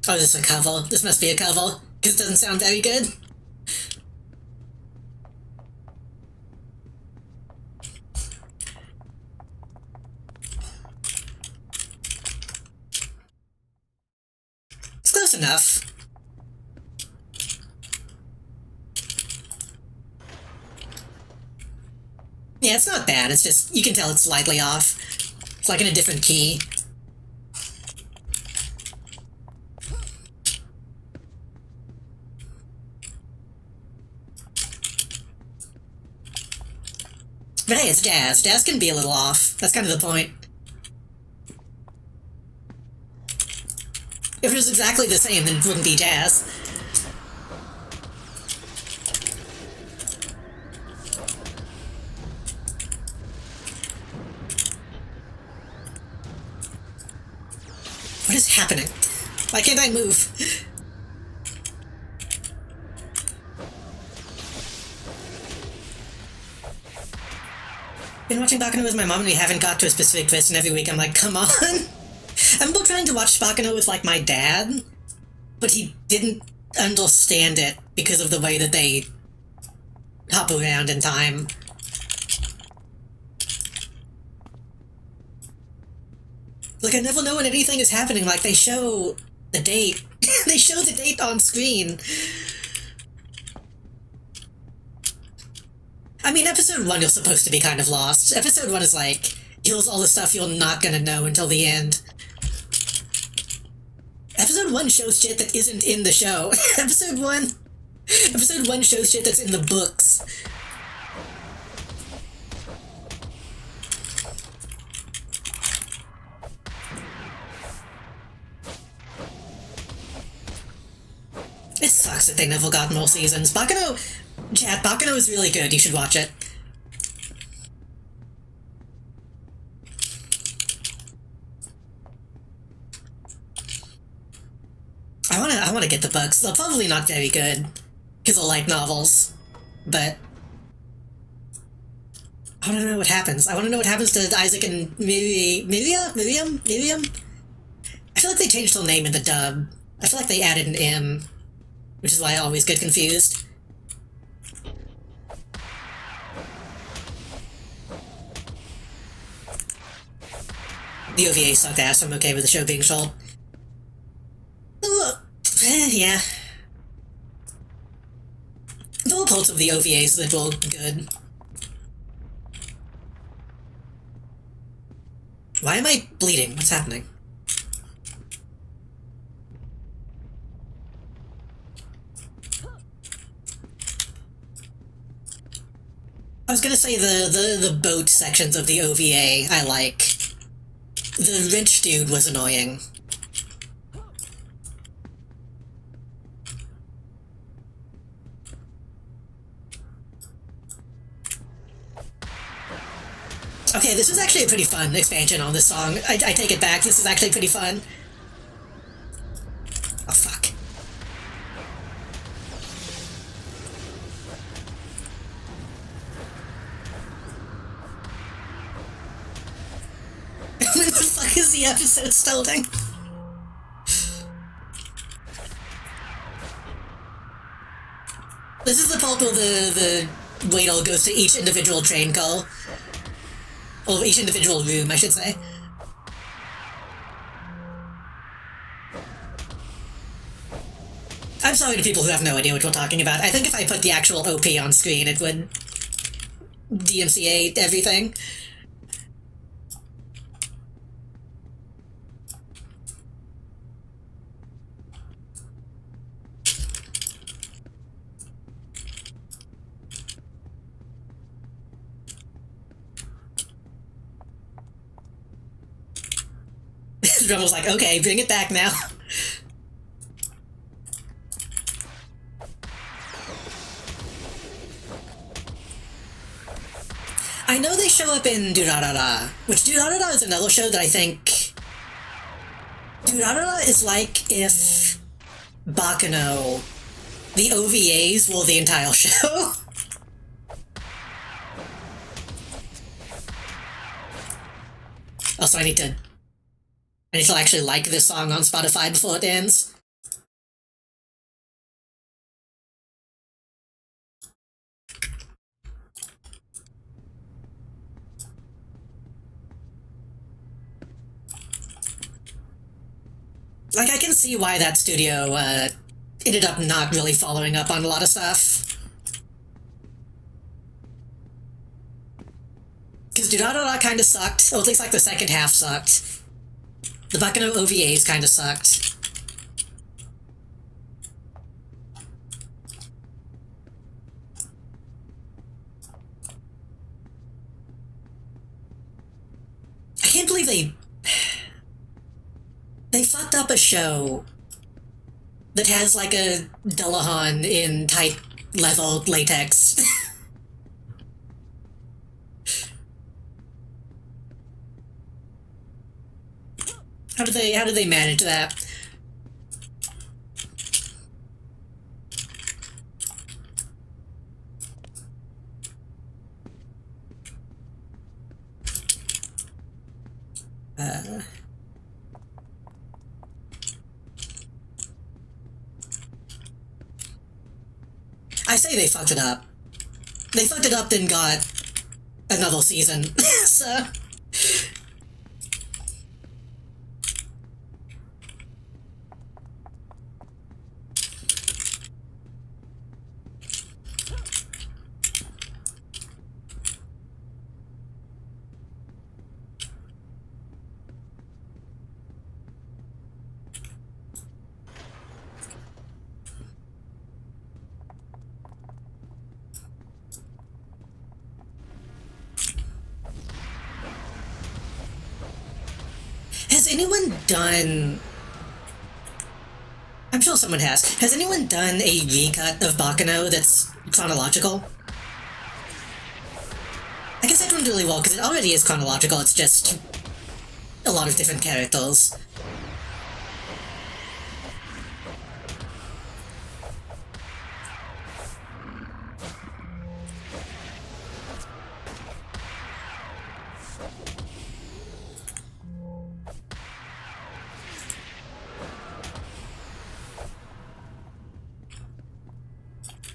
Oh, this is a cover. This must be a cover, because it doesn't sound very good. It's close enough. Yeah, it's not bad, it's just, you can tell it's slightly off. It's like in a different key. But hey, it's jazz. Jazz can be a little off. That's kind of the point. If it was exactly the same, then it wouldn't be jazz. What is happening? Why can't I move? Been watching Baccano with my mom and we haven't got to a specific twist, and every week I'm like, come on! I'm trying to watch Baccano with like my dad, but he didn't understand it because of the way that they hop around in time. Like, I never know when anything is happening. Like, they show the date. They show the date on screen. I mean, episode 1 you're supposed to be kind of lost. Episode 1 is like, here's all the stuff you're not gonna know until the end. Episode 1 shows shit that isn't in the show. Episode 1 shows shit that's in the books. It sucks that they never got more seasons. Baccano is really good. You should watch it. I wanna get the books. They're probably not very good, because they're light novels, but I wanna know what happens. I wanna know what happens to Isaac and Miriam? I feel like they changed their name in the dub. I feel like they added an M, which is why I always get confused. The OVA sucked ass. I'm okay with the show being short. Yeah. There were parts of the OVAs that were good. Why am I bleeding? What's happening? I was gonna say the boat sections of the OVA I like. The wrench dude was annoying. Okay, this is actually a pretty fun expansion on this song. I take it back, this is actually pretty fun. Oh, fuck. When the fuck is the episode starting? This is the part where the waiter goes to each individual train car. Or each individual room, I should say. I'm sorry to people who have no idea what we're talking about. I think if I put the actual OP on screen, it would DMCA everything. The drummer was like, okay, bring it back now. I know they show up in Durarara, which Durarara is another show that I think... Durarara is like if Baccano, the OVAs were the entire show. Also, I need to actually like this song on Spotify before it ends. Like, I can see why that studio, ended up not really following up on a lot of stuff. Because Durarara kinda sucked, or at least like the second half sucked. The Baccano OVAs kinda sucked. I can't believe they fucked up a show that has like a Dullahan in tight level latex. How did they manage that? I say they fucked it up. They fucked it up, then got another season. So anyone done... I'm sure someone has. Has anyone done a recut of Bakano that's chronological? I guess that wouldn't really well, because it already is chronological, it's just a lot of different characters.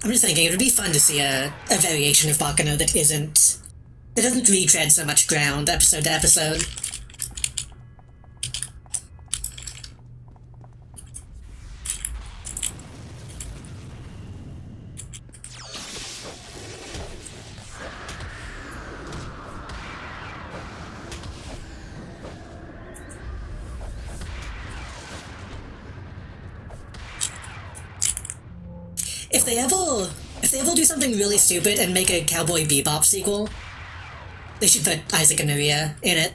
I'm just thinking it would be fun to see a variation of Bakano that doesn't retread so much ground episode to episode. If they ever do something really stupid and make a Cowboy Bebop sequel, they should put Isaac and Maria in it.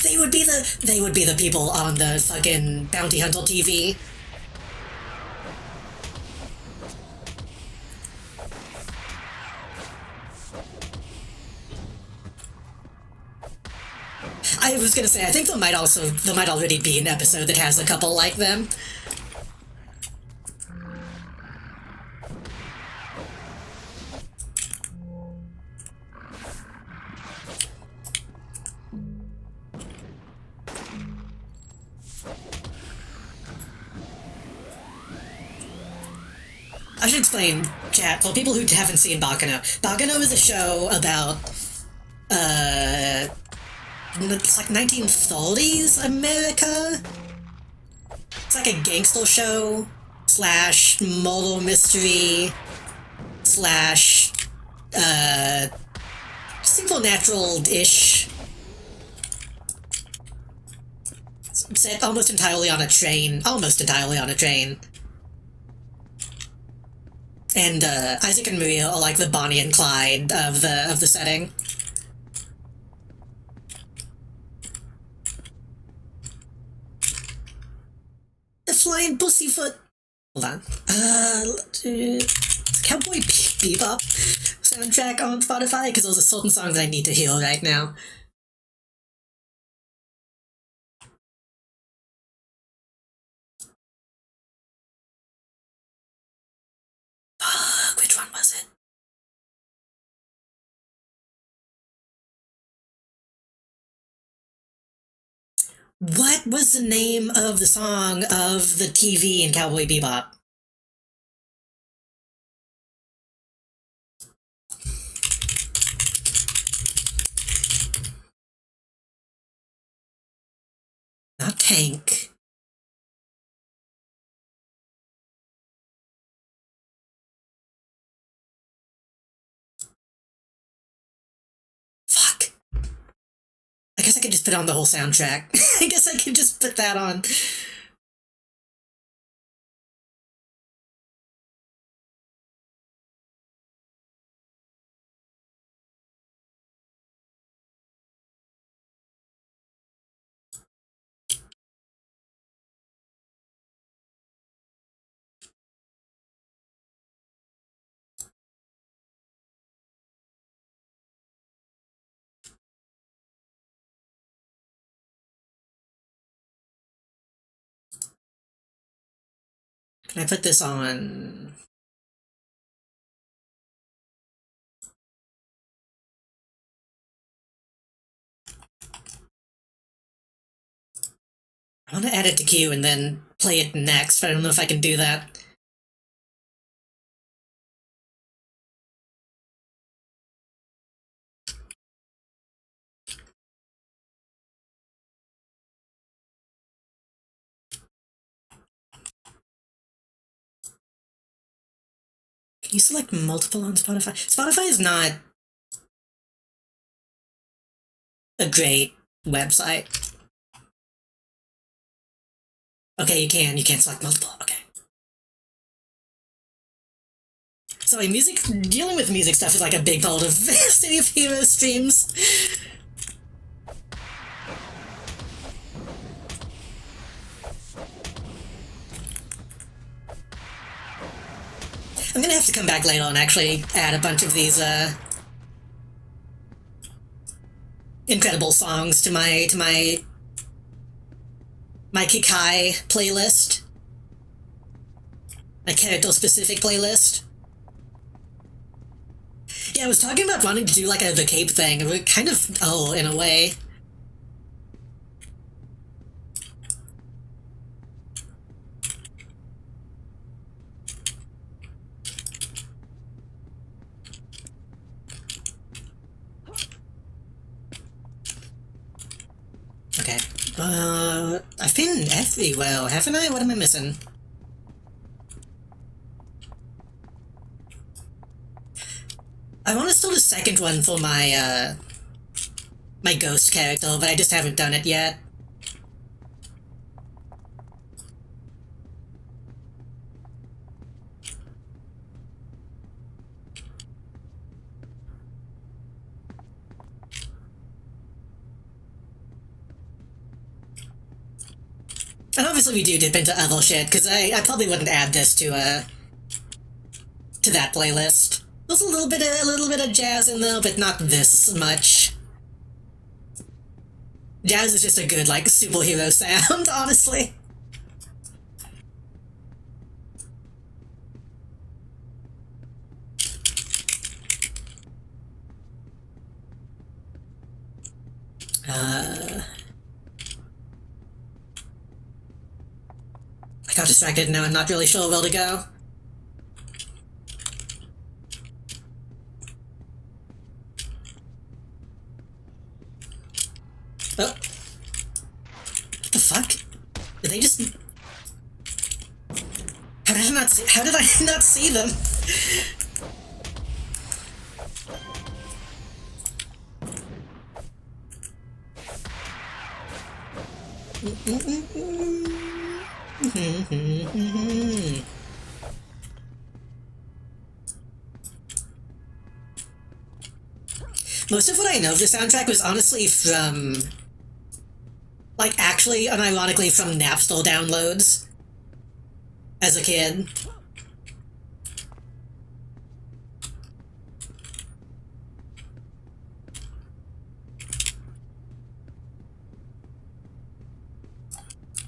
They would be the people on the fucking Bounty Hunter TV. I was gonna say, I think there might already be an episode that has a couple like them. I should explain, chat, for people who haven't seen Bakano. Bakano is a show about, it's like 1930s America? It's like a gangster show, / murder mystery, / supernatural-ish. Set almost entirely on a train. And, Isaac and Maria are like the Bonnie and Clyde of the setting. The Flying Pussyfoot. Hold on. Cowboy Bebop soundtrack on Spotify, because those are certain songs I need to hear right now. Fuck, which one was it? What was the name of the song of the TV in Cowboy Bebop? Not Tank. Fuck. I guess I could just put on the whole soundtrack. I guess I could just put that on. Can I put this on? I want to add it to queue and then play it next, but I don't know if I can do that. Can you select multiple on Spotify? Spotify is not a great website. Okay, you can select multiple, okay. Sorry, dealing with music stuff is like a big part of City of Heroes streams. I'm gonna have to come back later and actually add a bunch of these, incredible songs to my Kikai playlist. My character-specific playlist. Yeah, I was talking about wanting to do like the cape thing, and we're kind of, in a way. Okay. I've been everywhere, haven't I? What am I missing? I want to start a second one for my, my ghost character, but I just haven't done it yet. And obviously we do dip into other shit, because I probably wouldn't add this to that playlist. There's a little bit of jazz in there, but not this much. Jazz is just a good, like, superhero sound, honestly. I got distracted and now I'm not really sure where to go. Oh. What the fuck? Did they just... How did I not see them? Most of what I know of the soundtrack was honestly from, like, actually, unironically, from Napster downloads as a kid.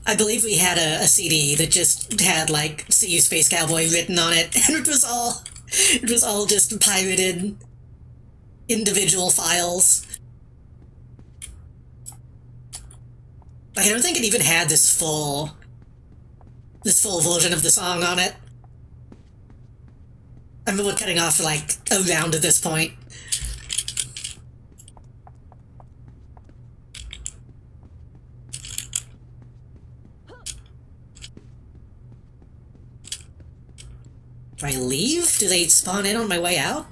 I believe we had a CD that just had, like, "See You Space Cowboy" written on it, and it was all just pirated individual files. Like, I don't think it even had this full version of the song on it. I remember cutting off, like, around at this point. Do I leave? Do they spawn in on my way out?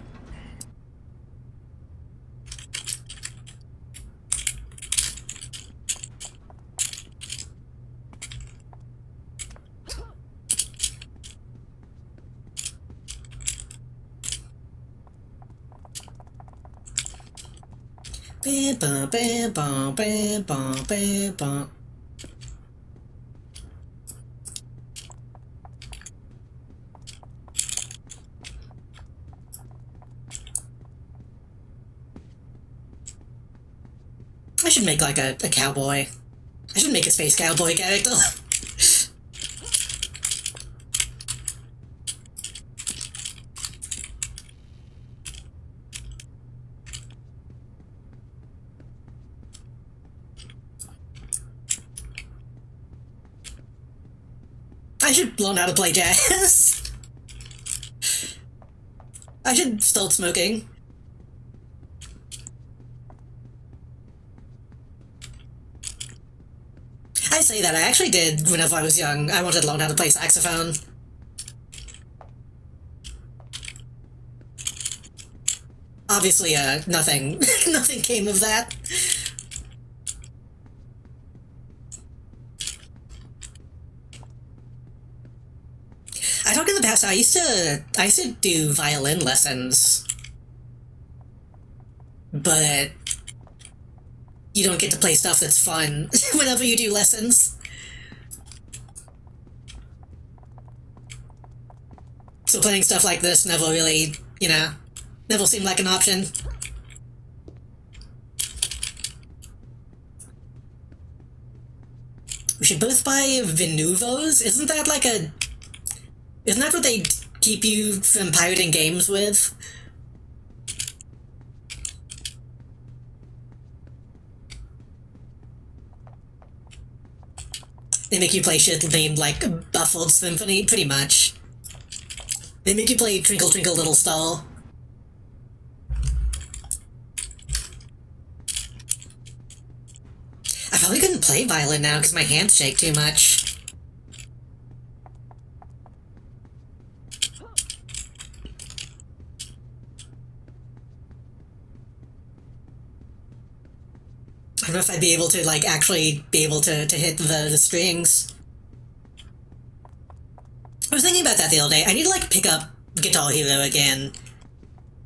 Bam, bam, bam, bam, bam, bam, bam, bam. I should make, like, a cowboy. I should make a space cowboy character. I should learn how to play jazz. I should start smoking. I say that, I actually did whenever I was young. I wanted to learn how to play saxophone. Obviously, nothing came of that. I talked in the past, I used to do violin lessons, but you don't get to play stuff that's fun whenever you do lessons. So playing stuff like this never really, never seemed like an option. We should both buy Venuvos? Isn't that what they keep you from pirating games with? They make you play shit named, Buffled Symphony, pretty much. They make you play Twinkle Twinkle Little Star. I probably couldn't play violin now because my hands shake too much. I don't know if I'd be able to, actually be able to hit the strings. I was thinking about that the other day. I need to, pick up Guitar Hero again.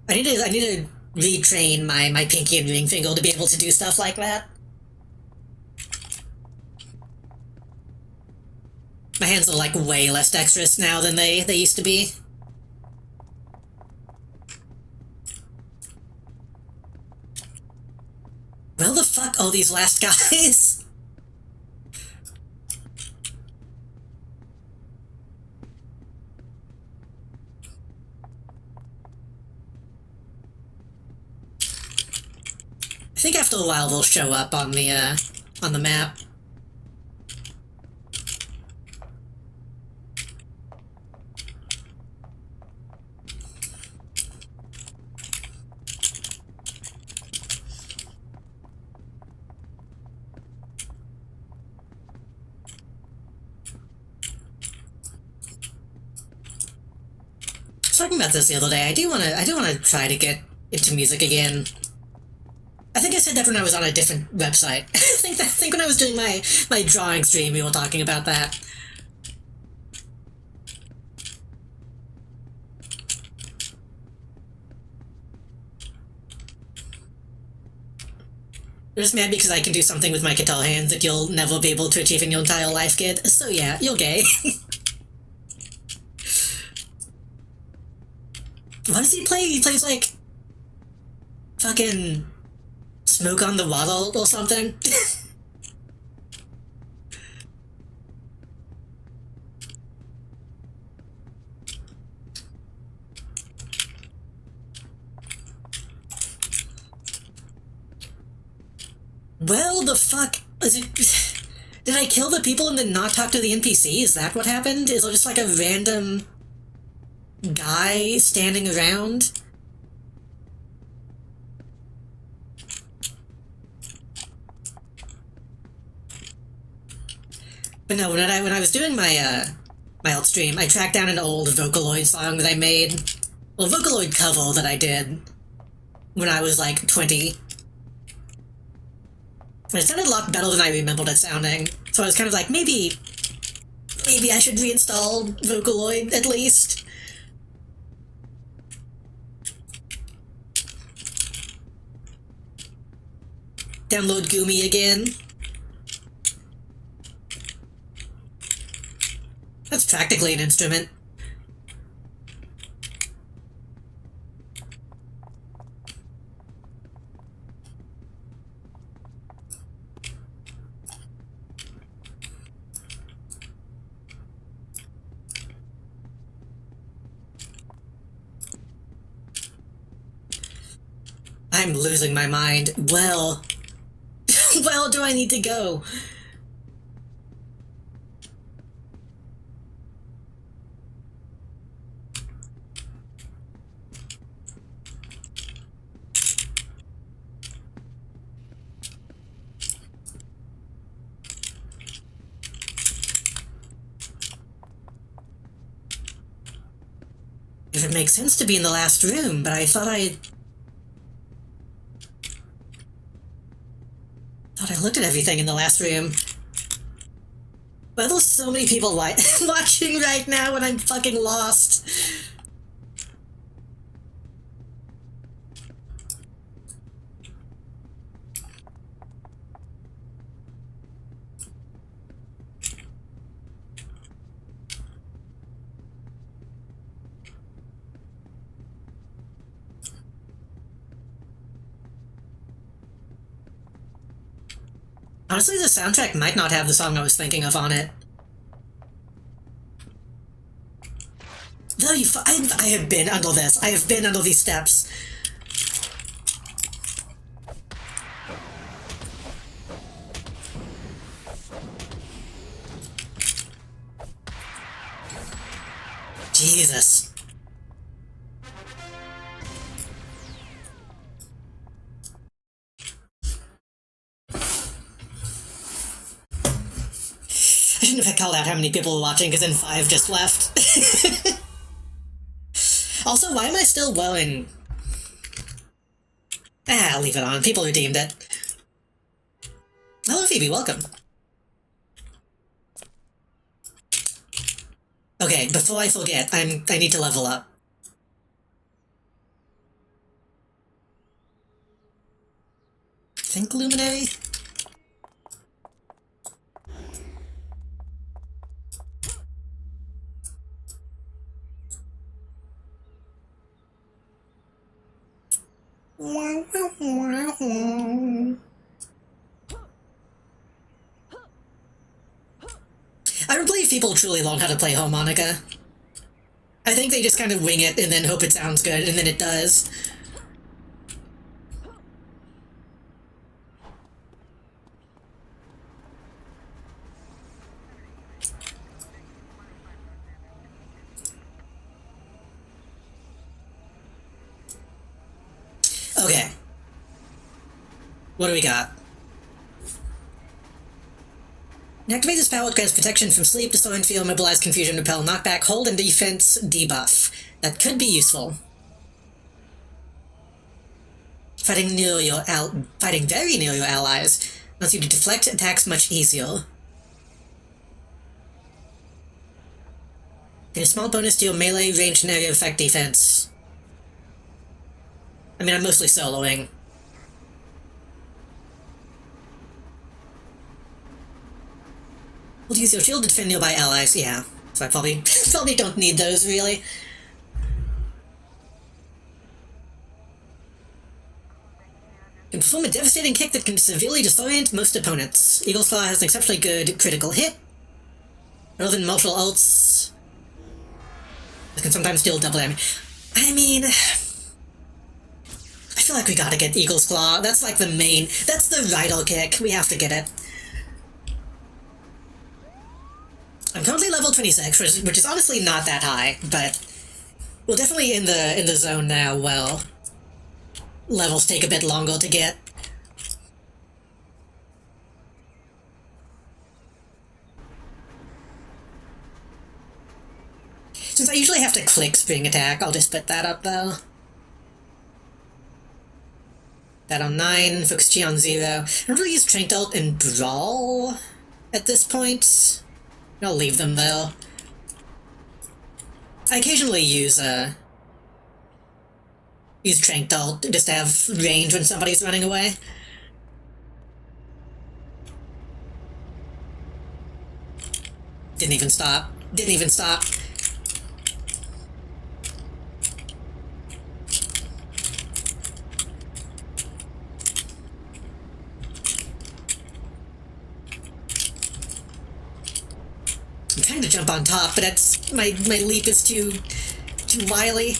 I need to retrain my pinky and ring finger to be able to do stuff like that. My hands are, way less dexterous now than they used to be. Where the fuck are these last guys? I think after a while they'll show up on the map. I was talking about this the other day. I do wanna try to get into music again. I think I said that when I was on a different website. I think when I was doing my drawing stream, we were talking about that. I'm just mad because I can do something with my guitar hands that you'll never be able to achieve in your entire life, kid. So yeah, you're gay. What does he play? He plays fucking Smoke on the Water or something? Well, the fuck? Did I kill the people and then not talk to the NPC? Is that what happened? Is it just a random guy standing around? But no, when I was doing my old stream, I tracked down an old Vocaloid song that I made. Well, Vocaloid cover that I did when I was 20. And it sounded a lot better than I remembered it sounding. So I was kind of maybe I should reinstall Vocaloid at least. Download Gumi again. That's practically an instrument. I'm losing my mind. Well, well, do I need to go? It would make sense to be in the last room, but I thought I looked at everything in the last room. Why are there so many people watching right now when I'm fucking lost? Honestly, the soundtrack might not have the song I was thinking of on it. No, I have been under this. I have been under these steps. Jesus. I shouldn't have called out how many people were watching, because then 5 just left. Also, why am I still glowing? I'll leave it on. People redeemed it. Hello, Phoebe. Welcome. Okay, before I forget, I need to level up. Think Luminary? I don't believe people truly learn how to play harmonica. I think they just kind of wing it and then hope it sounds good, and then it does. Okay. What do we got? Activate this power grants protection from sleep, destroy and feel, mobilize, confusion, repel, knockback, hold, and defense debuff. That could be useful. Fighting very near your allies allows you to deflect attacks much easier. Get a small bonus to your melee, ranged, and area effect defense. I mean, I'm mostly soloing. We'll use your shield to defend nearby allies, yeah. So I probably don't need those, really. Can perform a devastating kick that can severely disorient most opponents. Eagle's Claw has an exceptionally good critical hit. Other than martial ults, it can sometimes deal double damage. I mean, I feel like we gotta get Eagle's Claw. That's like the main, that's the vital kick. We have to get it. I'm currently level 26, which is honestly not that high, but we're definitely in the zone now. Well, levels take a bit longer to get. Since I usually have to click spring attack, I'll just put that up though. That on 9, focus Chi on 0. I don't really use Trank Ult and Brawl at this point. I'll leave them though. I occasionally use Trank Ult just to have range when somebody's running away. Didn't even stop. Didn't even stop. I'm trying to jump on top, but that's my leap is too wily.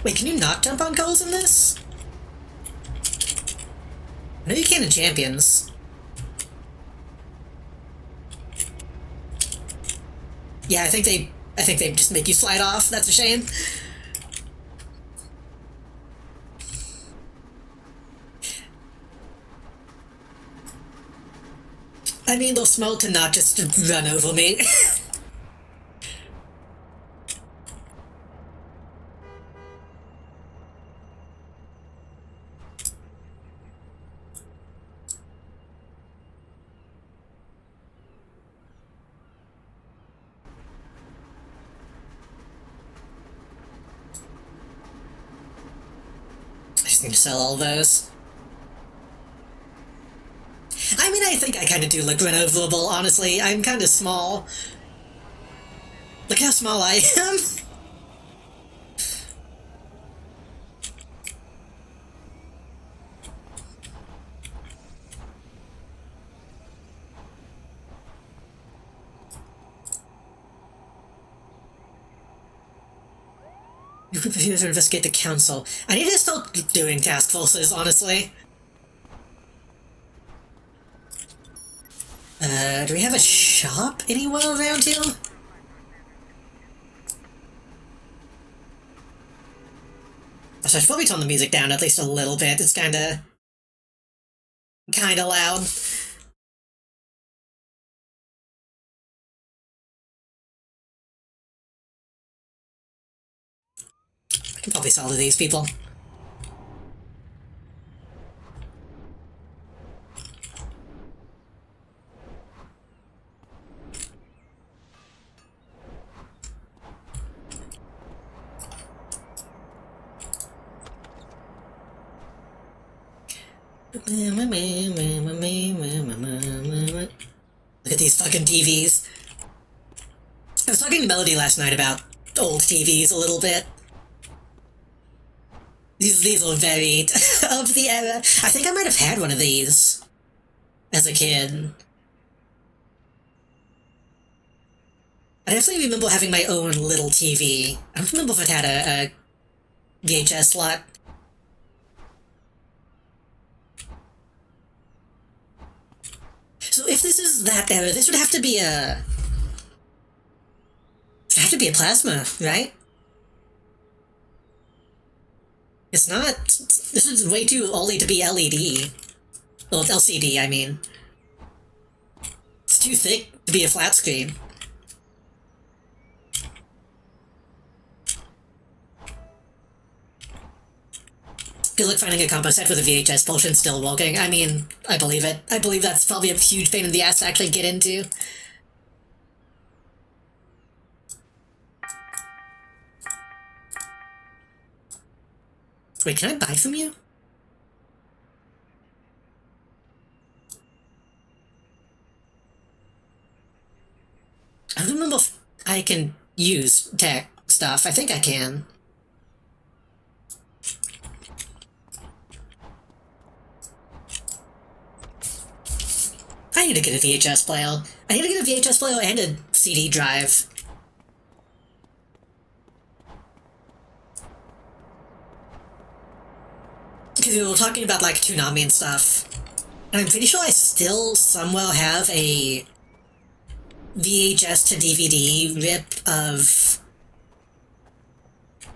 Wait, can you not jump on goals in this? I know you can in Champions. Yeah, I think they just make you slide off. That's a shame. I mean, they're smart to not just run over me. just need to sell all those. I mean, I think I kind of do look renovable, honestly. I'm kind of small. Look how small I am. You prepare to investigate the council. I need to start doing task forces, honestly. Do we have a shop anywhere around here? So I should probably turn the music down at least a little bit. It's kinda loud. I can probably sell to these people. Look at these fucking TVs. I was talking to Melody last night about old TVs a little bit. These are very of the era. I think I might have had one of these as a kid. I definitely remember having my own little TV. I don't remember if it had a VHS slot. So if this is that era, this would have to be a... It would have to be a plasma, right? It's not... This is way too early to be LED. Well, LCD, I mean. It's too thick to be a flat screen. Good luck finding a combo set with a VHS portion still working. I mean, I believe it. I believe that's probably a huge pain in the ass to actually get into. Wait, can I buy from you? I don't remember if I can use tech stuff. I think I can. I need to get a VHS player. I need to get a VHS player and a CD drive. Because we were talking about, like, Toonami and stuff. And I'm pretty sure I still somewhere have a VHS to DVD rip of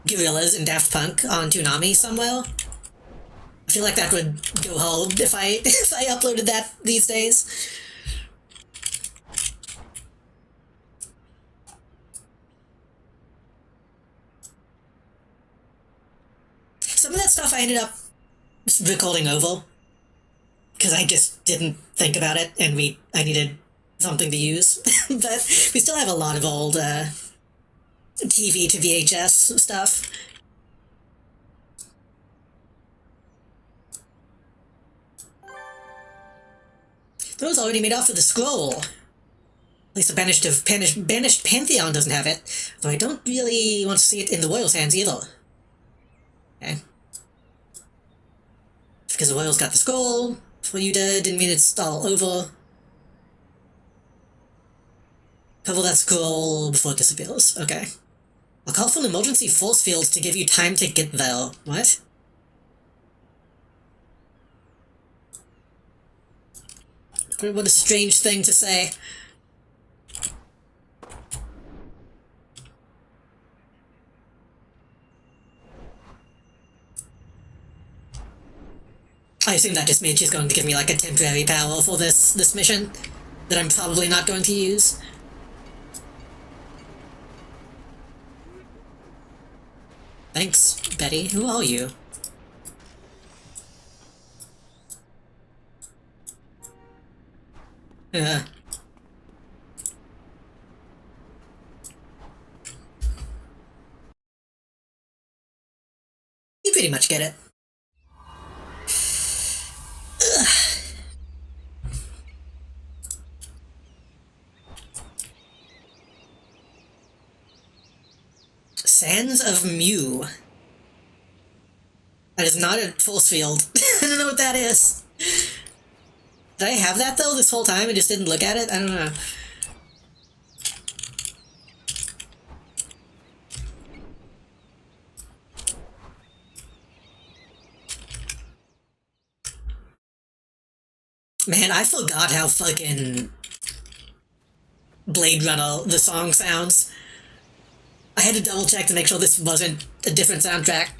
Gorillaz and Daft Punk on Toonami somewhere. I feel like that would go hard if I uploaded that these days. Some of that stuff I ended up recording over because I just didn't think about it, and I needed something to use. But we still have a lot of old TV to VHS stuff. Those already made off with the scroll. At least the banished Pantheon doesn't have it, though I don't really want to see it in the Royals' hands either. Okay. Because the Royals got the scroll before you didn't mean it's all over. Cover that scroll before it disappears. Okay. I'll call for an emergency force field to give you time to get there. What? What a strange thing to say. I assume that just means she's going to give me like a temporary power for this mission that I'm probably not going to use. Thanks, Betty. Who are you? You pretty much get it. Sands of Mew. That is not a force field. I don't know what that is. Did I have that though this whole time and just didn't look at it? I don't know. Man, I forgot how fucking Blade Runner the song sounds. I had to double check to make sure this wasn't a different soundtrack.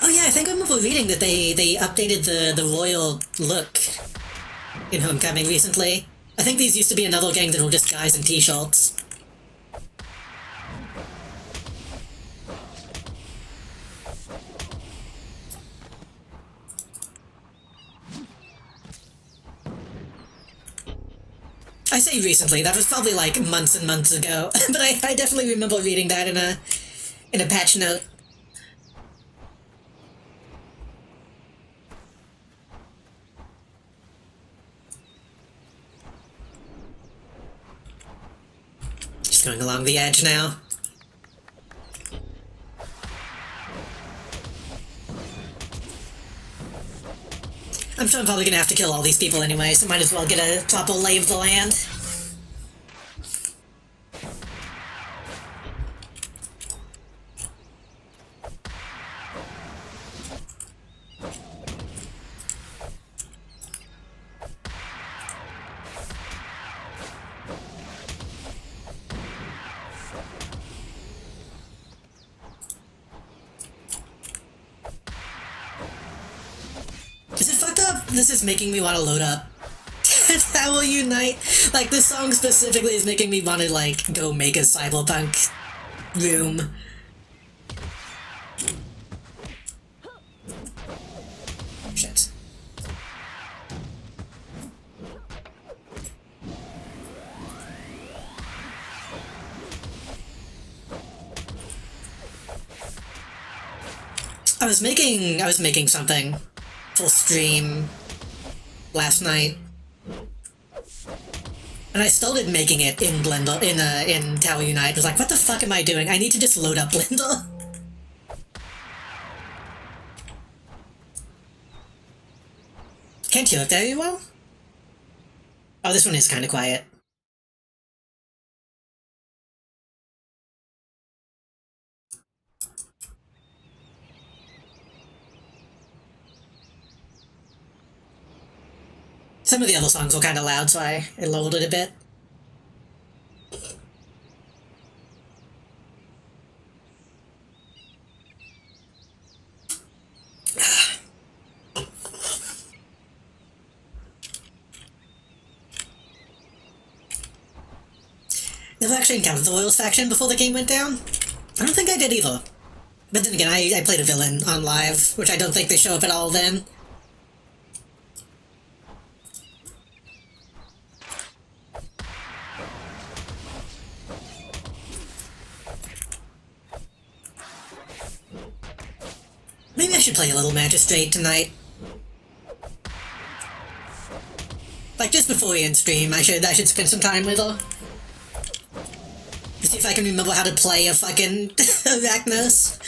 Oh yeah, I think I remember reading that they updated the royal look in Homecoming recently. I think these used to be another gang that were just guys in t-shirts. I say recently, that was probably like months and months ago, but I definitely remember reading that in a patch note. Just going along the edge now. I'm sure I'm probably gonna have to kill all these people anyway, so might as well get a proper lay of the land. Is it fucked up? This is making me want to load up Tower Unite. Like, this song specifically is making me want to, like, go make a cyberpunk room. Shit. I was making something full stream last night, and I started making it in Blender in Tower Unite. I was like, what the fuck am I doing? I need to just load up Blender. Can't hear it very well. Oh, this one is kind of quiet. Some of the other songs were kind of loud, so I lowered it a bit. Never actually encountered the Royals faction before the game went down? I don't think I did either. But then again, I played a villain on live, which I don't think they show up at all then. Maybe I should play a little Magistrate tonight. Like, just before we end stream, I should spend some time with her. See if I can remember how to play a fucking Arachnos.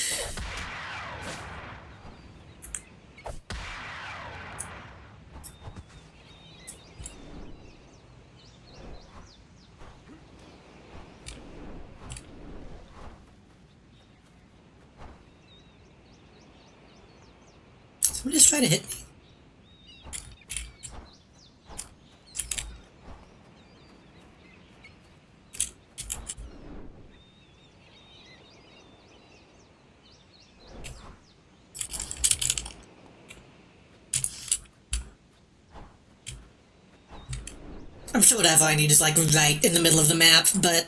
Someone just try to hit me. I'm sure whatever I need is like right in the middle of the map, but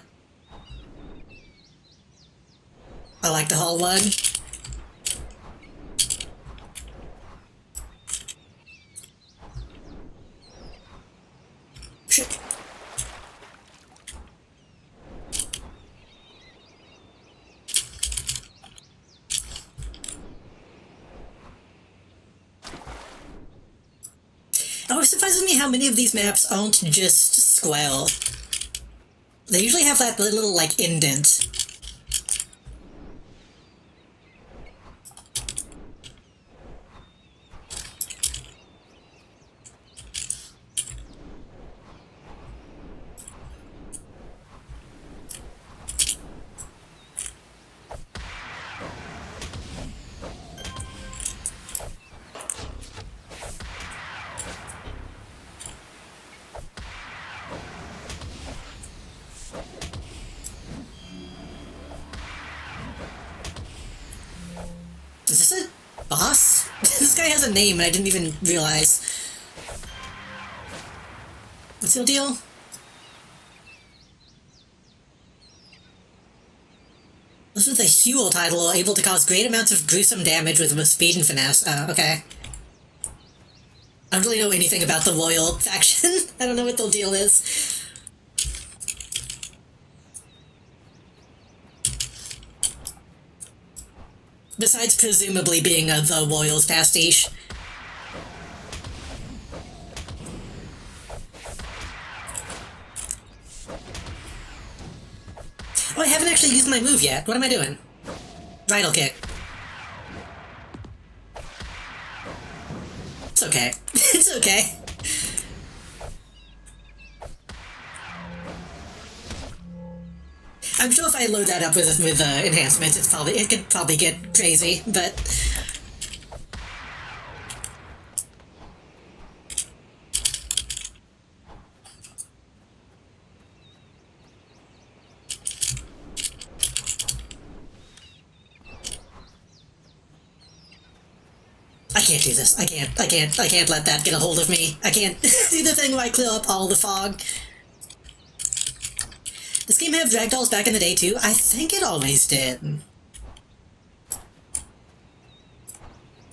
I like the whole one. always surprises me how many of these maps aren't just square. They usually have that little, like, indent. Is this a boss? This guy has a name and I didn't even realize. What's the deal? This is a Huel title, able to cause great amounts of gruesome damage with speed and finesse. Okay. I don't really know anything about the Royal faction. I don't know what the deal is. Besides presumably being a The Royals pastiche. Oh, I haven't actually used my move yet. What am I doing? Bridal kick. It's okay. It's okay. I'm sure if I load that up with enhancements, it could probably get crazy, but I can't do this. I can't let that get a hold of me. I can't do the thing where I clear up all the fog. This game had ragdolls back in the day too? I think it always did.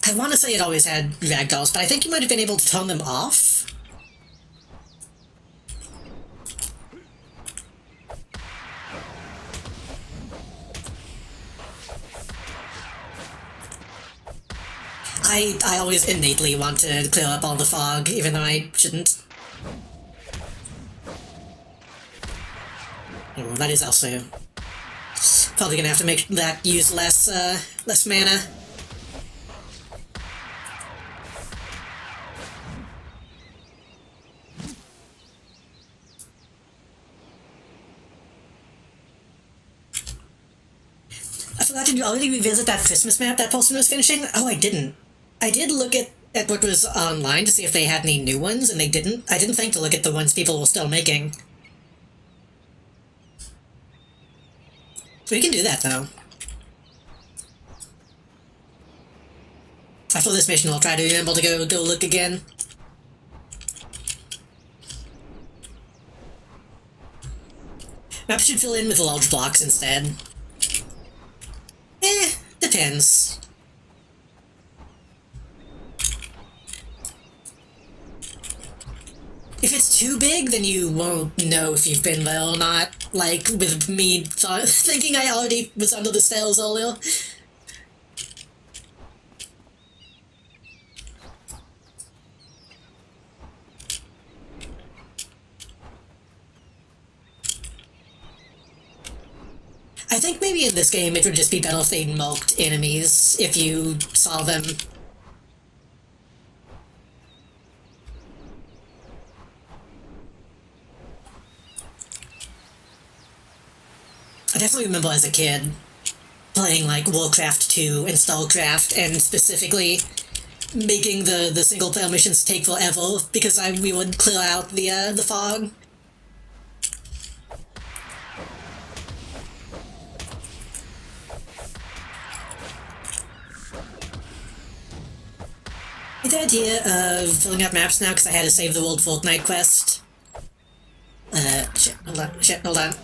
I want to say it always had ragdolls, but I think you might have been able to turn them off. I always innately want to clear up all the fog, even though I shouldn't. Oh, that is also probably gonna have to make that use less mana. I forgot to already revisit that Christmas map that Paulson was finishing. Oh, I didn't. I did look at what was online to see if they had any new ones, and they didn't. I didn't think to look at the ones people were still making. We can do that, though. After this mission, I'll try to remember to go look again. Maps should fill in with large blocks instead. Depends. If it's too big, then you won't know if you've been there or not. Like, with me thinking I already was under the stairs earlier. I think maybe in this game it would just be better if they mulked enemies if you saw them. I definitely remember as a kid playing like Warcraft 2 and StarCraft and specifically making the single player missions take forever because we would clear out the fog. The idea of filling up maps now because I had to save the World Fortnite quest. Hold on.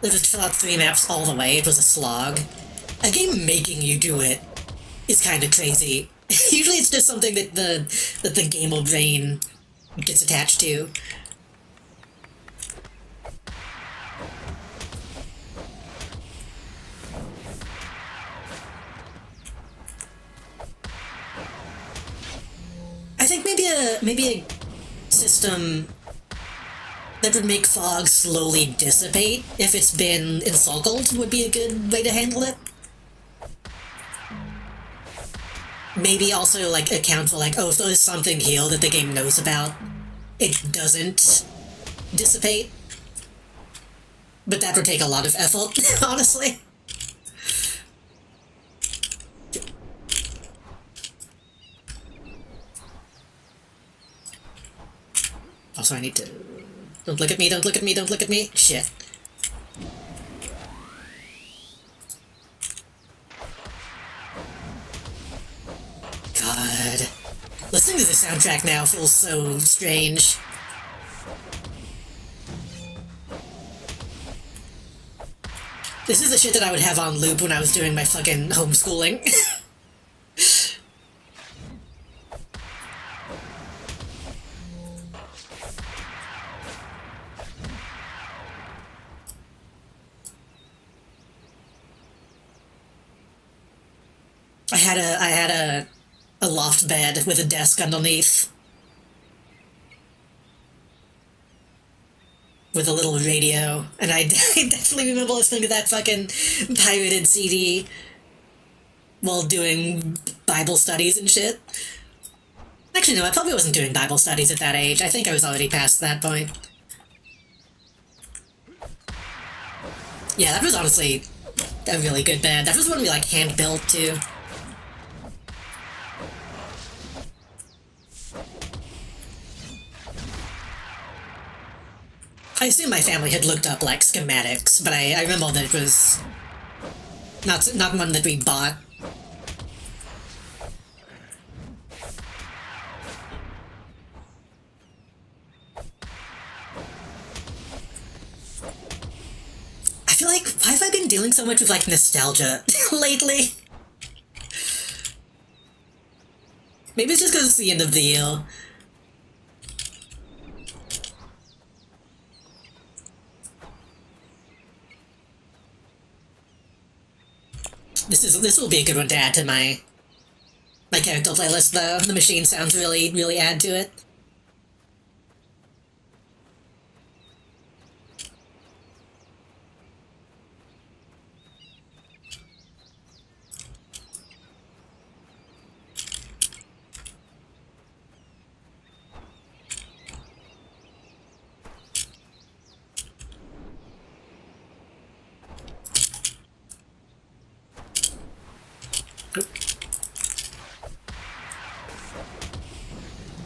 Let's just fill out 3 maps all the way. It was a slog. A game making you do it is kind of crazy. Usually it's just something that the gamer brain gets attached to. maybe a system that would make fog slowly dissipate if it's been encircled would be a good way to handle it. Maybe also, like, account for, like, oh, if there's something here that the game knows about, it doesn't dissipate. But that would take a lot of effort, honestly. Also, I need to... Don't look at me, don't look at me, don't look at me! Shit. God. Listening to the soundtrack now feels so strange. This is the shit that I would have on loop when I was doing my fucking homeschooling. I had a loft bed with a desk underneath. With a little radio, and I definitely remember listening to that fucking pirated CD while doing Bible studies and shit. Actually, no, I probably wasn't doing Bible studies at that age. I think I was already past that point. Yeah, that was honestly a really good bed. That was one we, like, hand-built, too. I assume my family had looked up, like, schematics, but I remember that it was not one that we bought. I feel like, why have I been dealing so much with, like, nostalgia lately? Maybe it's just because it's the end of the year. This will be a good one to add to my character playlist, though. The machine sounds really add to it.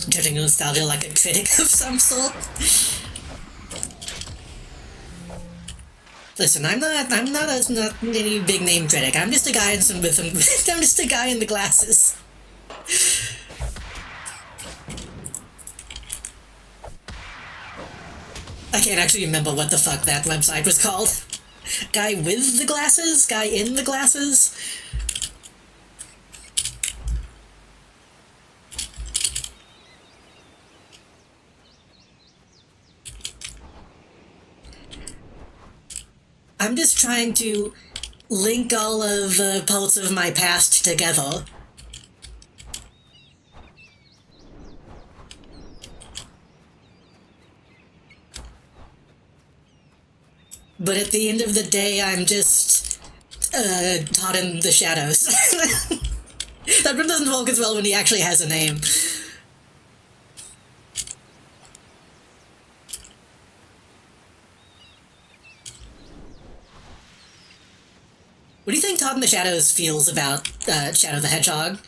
Judging nostalgia like a critic of some sort. Listen, I'm not any big name critic. I'm just a guy I'm just a guy in the glasses. I can't actually remember what the fuck that website was called. Guy with the glasses? Guy in the glasses? I'm just trying to link all of the parts of my past together. But at the end of the day, I'm just Todd in the Shadows. That one doesn't work as well when he actually has a name. What do you think Todd in the Shadows feels about Shadow the Hedgehog?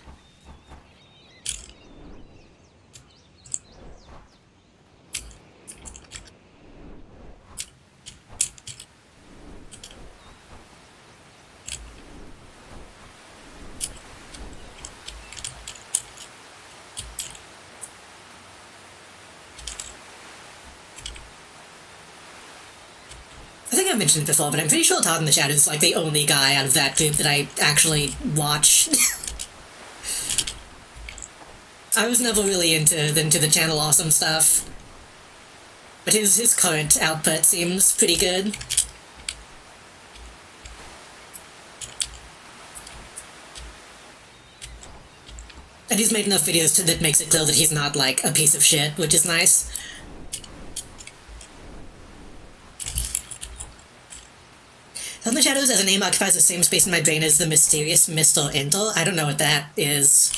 I think I've mentioned it before, but I'm pretty sure Todd in the Shadows is like the only guy out of that group that I actually watch. I was never really into the Channel Awesome stuff, but his current output seems pretty good. And he's made enough videos that makes it clear that he's not, like, a piece of shit, which is nice. Thunder Shadows as a name occupies the same space in my brain as the mysterious Mr. Enter. I don't know what that is.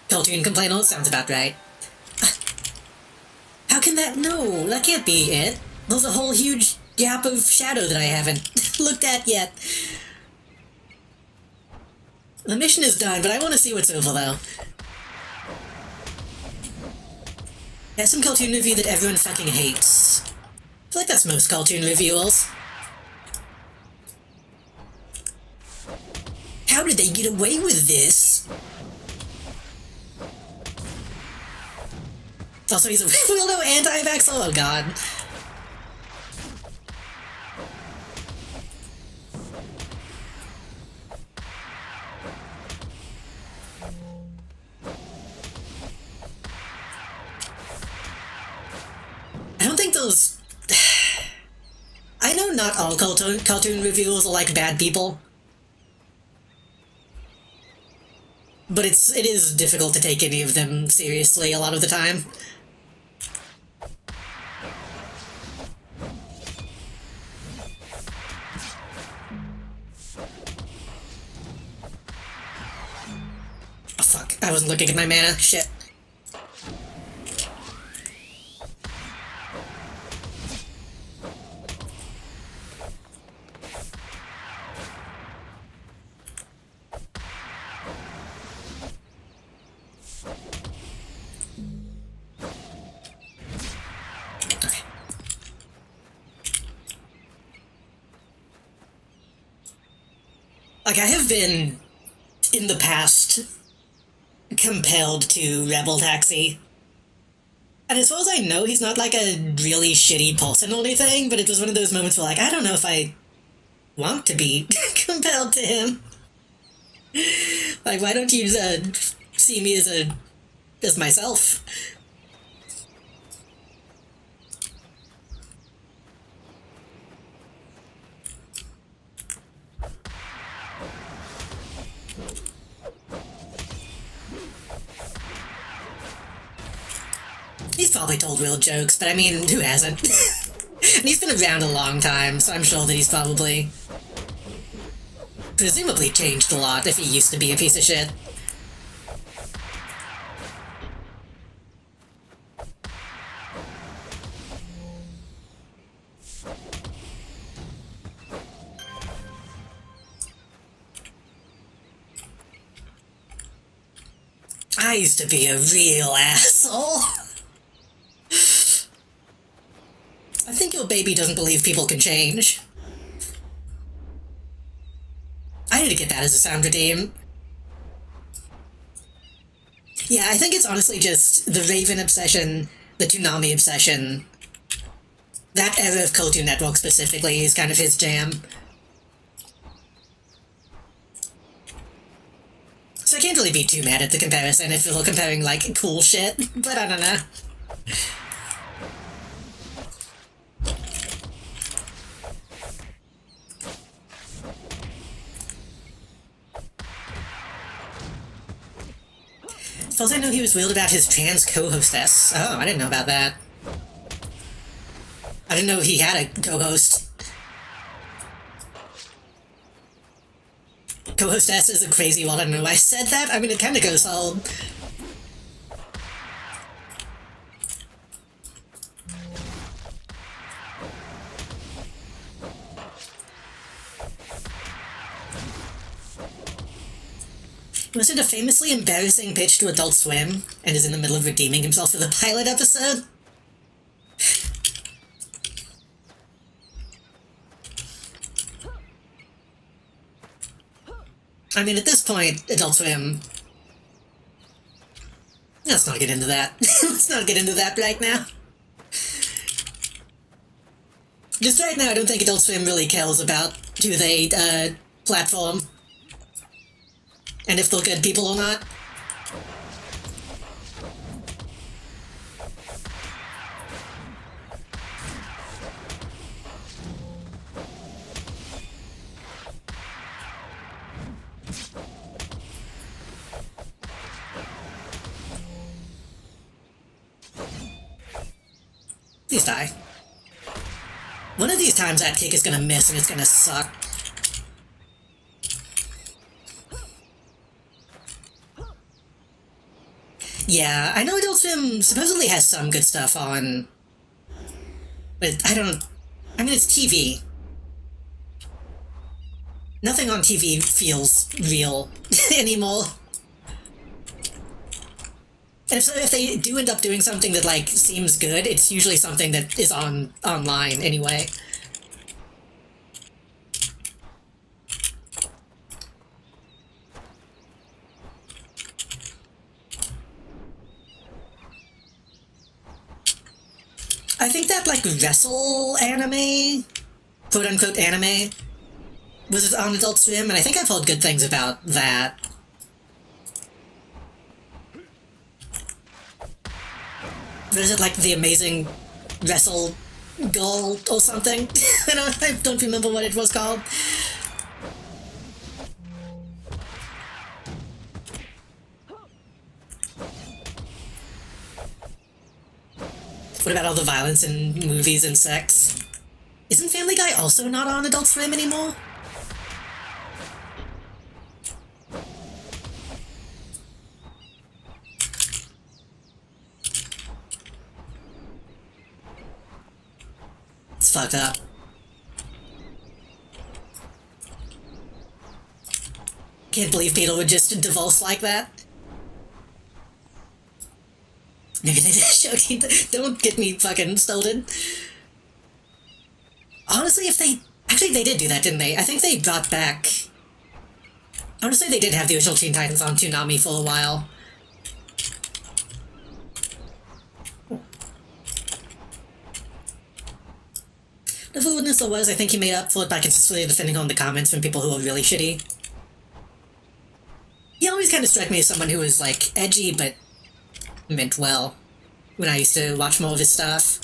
Cartoon complainer sounds about right. How can that? No, that can't be it. There's a whole huge gap of shadow that I haven't looked at yet. The mission is done, but I want to see what's over, though. That's some cartoon review that everyone fucking hates. I feel like that's most cartoon reviewers. How did they get away with this? Also, he's a weirdo anti-vaxxer? Oh god. I don't think those... I know not all cartoon reviewers are like bad people. But it is difficult to take any of them seriously a lot of the time. Oh fuck, I wasn't looking at my mana, shit. Like, I have been, in the past, compelled to Rebel Taxi. And as far as I know, he's not like a really shitty person or anything, but it was one of those moments where, like, I don't know if I want to be compelled to him. Like, why don't you, see me as myself? He's probably told real jokes, but I mean, who hasn't? And he's been around a long time, so I'm sure that he's probably... presumably changed a lot if he used to be a piece of shit. I used to be a real asshole. I think your baby doesn't believe people can change. I need to get that as a sound redeem. Yeah, I think it's honestly just the Raven obsession, the Toonami obsession. That era of Cartoon Network specifically is kind of his jam. So I can't really be too mad at the comparison if we're comparing, like, cool shit, but I don't know. As far as I know, he was weird about his trans co-hostess. Oh, I didn't know about that. I didn't know he had a co-host. Co-hostess is a crazy one. I don't know why I said that. I mean, it kind of goes home. Was it a famously embarrassing pitch to Adult Swim and is in the middle of redeeming himself for the pilot episode? I mean, at this point, Adult Swim... Let's not get into that. Let's not get into that right now. Just right now, I don't think Adult Swim really cares about who they, platform. And if they're good people or not. Please die. One of these times that kick is gonna miss and it's gonna suck. Yeah, I know Adult Swim supposedly has some good stuff on, but I mean, it's TV. Nothing on TV feels real anymore. And if they do end up doing something that, like, seems good, it's usually something that is online anyway. I think that, like, wrestle anime, quote-unquote anime, was on Adult Swim, and I think I've heard good things about that. Is it like The Amazing Wrestle Girl or something? I don't remember what it was called. What about all the violence in movies and sex? Isn't Family Guy also not on Adult Swim anymore? It's fucked up. Can't believe Peter would just divorce like that. Don't get me fucking started. Honestly, if they... Actually, they did do that, didn't they? I think they brought back... I want to say they did have the original Teen Titans on Toonami for a while. The fluidness there was, I think he made up for it by consistently defending on the comments from people who were really shitty. He always kind of struck me as someone who was, like, edgy, but meant well when I used to watch more of his stuff.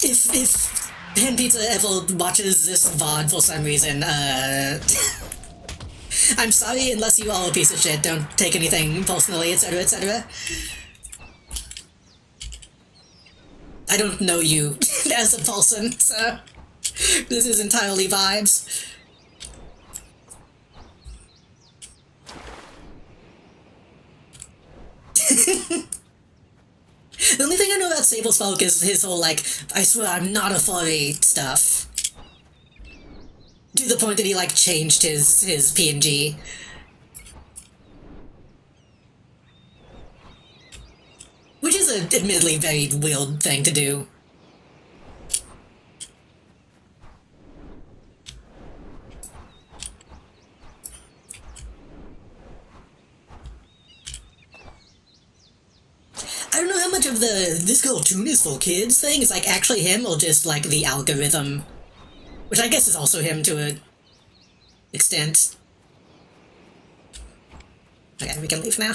If Pan Pizza ever watches this VOD for some reason, I'm sorry unless you are a piece of shit, don't take anything personally, etc, etc. I don't know you as a person, so this is entirely vibes. The only thing I know about Sable's Folk is his whole, like, I swear I'm not a furry stuff. To the point that he, like, changed his PNG. Which is an admittedly very weird thing to do. I don't know how much of the "this cartoon is for kids" thing is, like, actually him, or just, like, the algorithm. Which I guess is also him to an extent. Okay, we can leave now.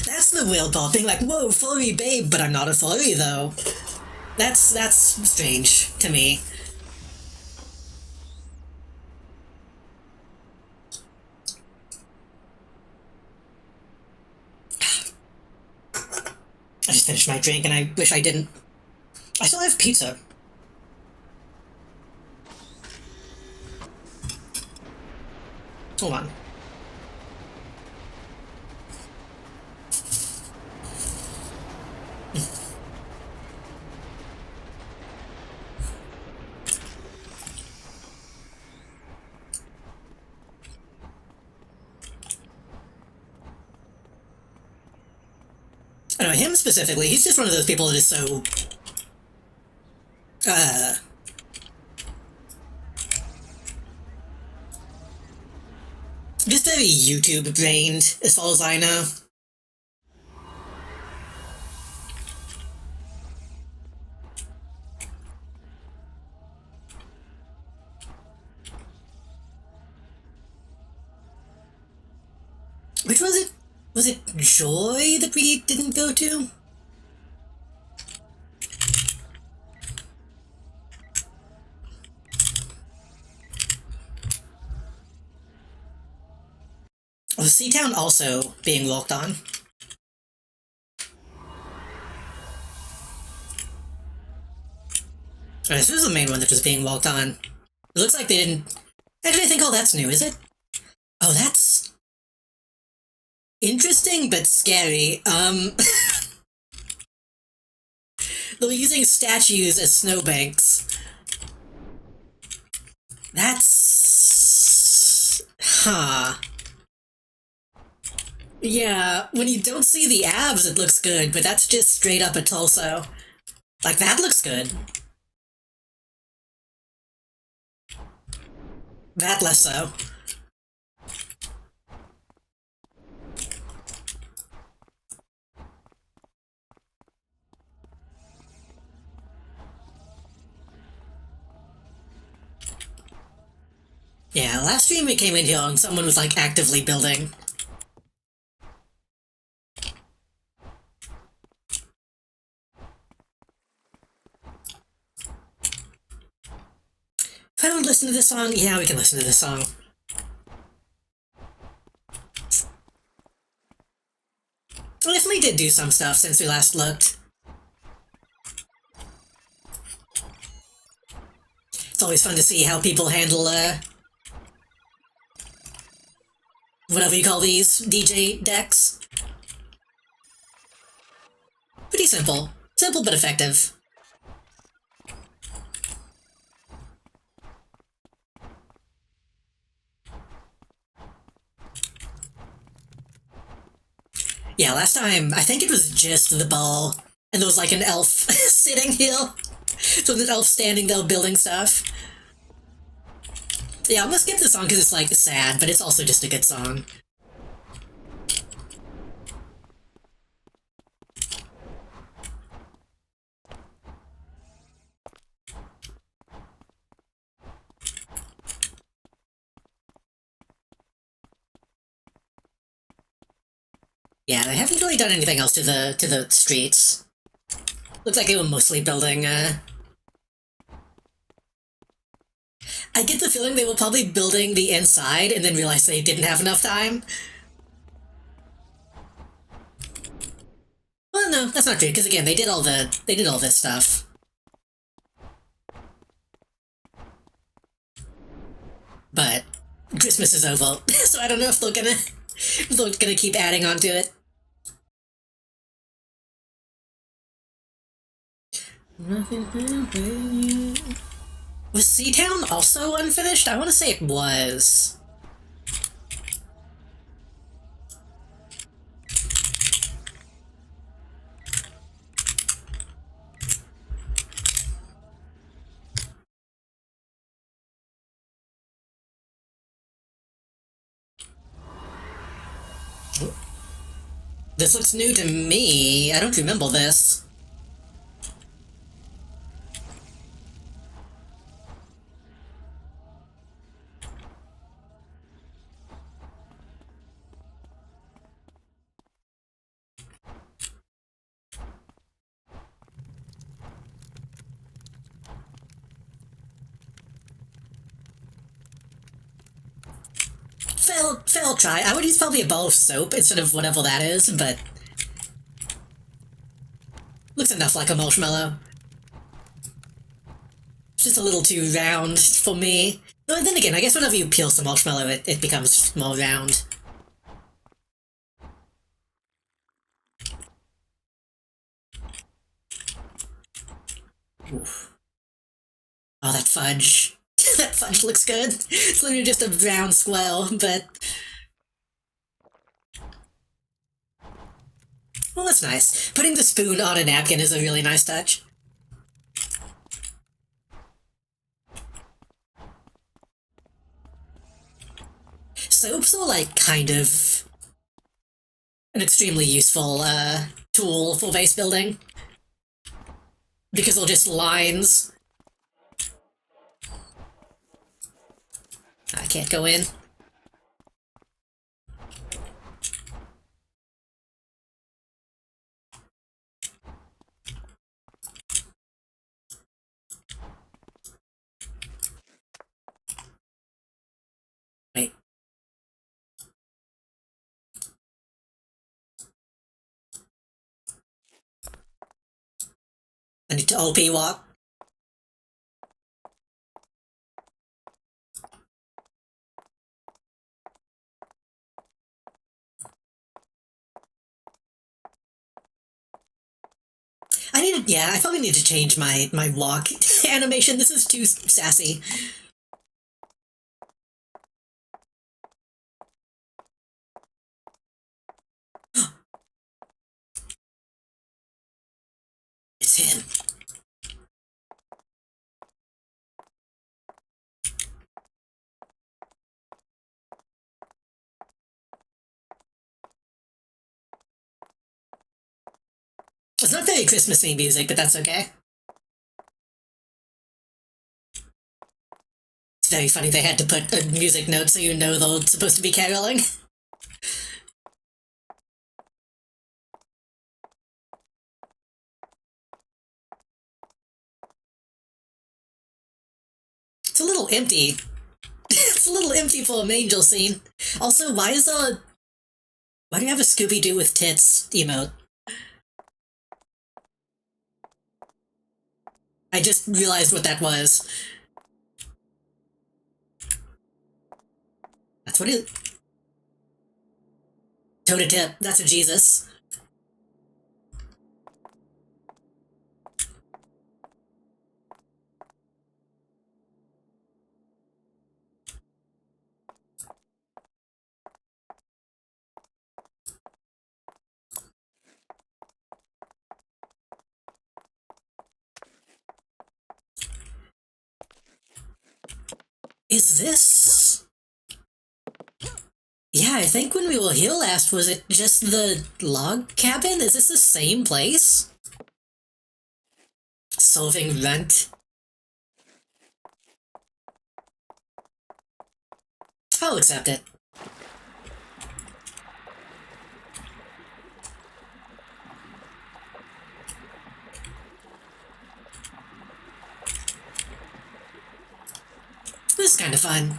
That's the weird part, being like, whoa, furry babe, but I'm not a furry, though. That's strange to me. I just finished my drink and I wish I didn't. I still have pizza. Hold on. I don't know, him specifically, he's just one of those people that is so... just very YouTube-brained, as far as I know. Which was it? Was it Joy that we didn't go to? Was Seatown also being walked on? This was the main one that was being walked on. It looks like they didn't... Actually, I think all that's new, is it? Oh, that's... interesting, but scary. They were using statues as snowbanks. That's... Huh. Yeah, when you don't see the abs, it looks good, but that's just straight up a torso. Like, that looks good. That less so. Yeah, last stream we came in here and someone was like actively building. If I don't listen to this song, yeah, we can listen to this song. We definitely did do some stuff since we last looked. It's always fun to see how people handle, whatever you call these, DJ decks. Pretty simple. Simple but effective. Yeah, last time, I think it was just the ball, and there was like an elf sitting here. So an elf standing there building stuff. Yeah, I'm gonna skip the song because it's like sad, but it's also just a good song. Yeah, they haven't really done anything else to the streets. Looks like they were mostly building, I get the feeling they were probably building the inside and then realized they didn't have enough time. Well, no, that's not true, because again, they did all this stuff. But Christmas is over, so I don't know if they're gonna keep adding on to it. Was Seatown also unfinished? I want to say it was. This looks new to me. I don't remember this. Fail try. I would use probably a ball of soap instead of whatever that is, but... looks enough like a marshmallow. It's just a little too round for me. But then again, I guess whenever you peel some marshmallow, it becomes more round. Oof. Oh, that fudge. That fudge looks good. It's literally just a brown square, but... well, that's nice. Putting the spoon on a napkin is a really nice touch. Soaps are, like, kind of an extremely useful, tool for base building. Because they're just lines. I can't go in. I need to OP walk. I probably need to change my walk animation. This is too sassy. It's him. It's not very Christmassy music, but that's okay. It's very funny they had to put a music note so you know they're supposed to be caroling. It's a little empty. It's a little empty for a angel scene. Also, why do you have a Scooby-Doo with tits emote? I just realized what that was. That's what it... Toe to tip, that's a Jesus. Is this... Yeah, I think when we were here last, was it just the log cabin? Is this the same place? Solving rent. I'll accept it. This is kind of fun.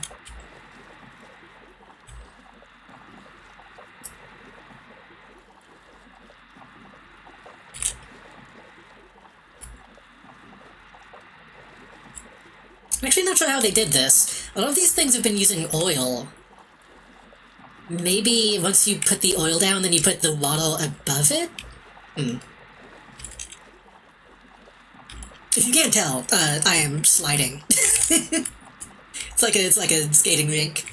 I'm actually not sure how they did this. A lot of these things have been using oil. Maybe once you put the oil down, then you put the water above it? If you can't tell, I am sliding. It's like a skating rink.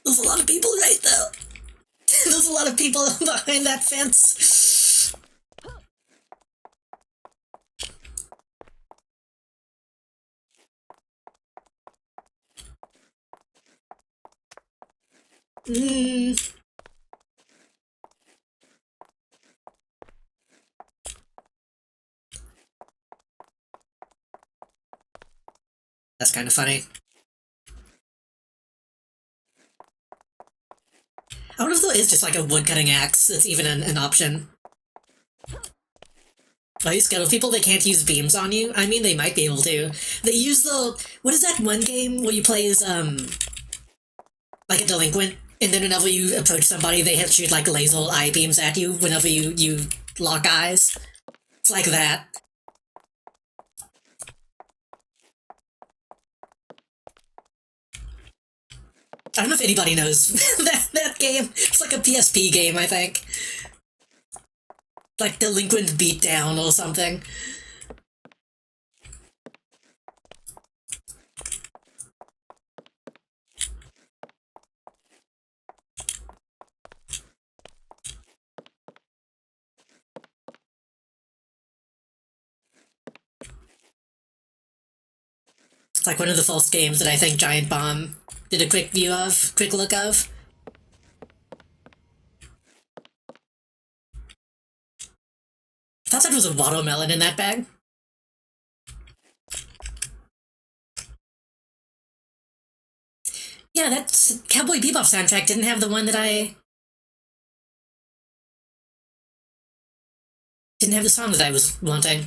There's a lot of people right there. There's a lot of people behind that fence. That's kind of funny. I wonder if there is just like a woodcutting axe that's even an option. Are you scared of people that can't use beams on you? I mean, they might be able to. They use the... What is that one game where you play as, like a delinquent, and then whenever you approach somebody, they shoot like laser eye beams at you whenever you lock eyes? It's like that. I don't know if anybody knows that game. It's like a PSP game, I think. Like Delinquent Beatdown or something. It's like one of the false games that I think Giant Bomb did a quick look of. I thought there was a watermelon in that bag. Yeah, that Cowboy Bebop soundtrack didn't have the one that I... Didn't have the song that I was wanting.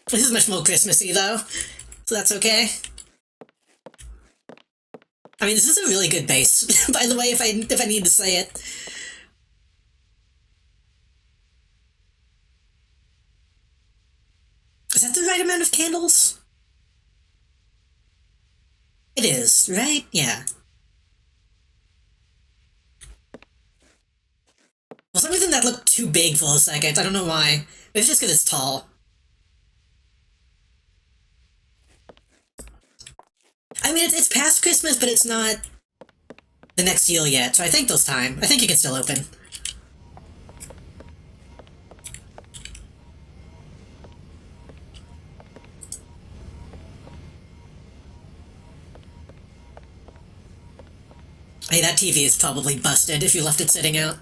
This is much more Christmassy, though, so that's okay. I mean, this is a really good bass, by the way, if I need to say it. Is that the right amount of candles? It is, right? Yeah. For some reason that looked too big for a second, I don't know why. Maybe it's just because it's tall. I mean, it's past Christmas, but it's not the next year yet, so I think there's time. I think you can still open. Hey, that TV is probably busted if you left it sitting out.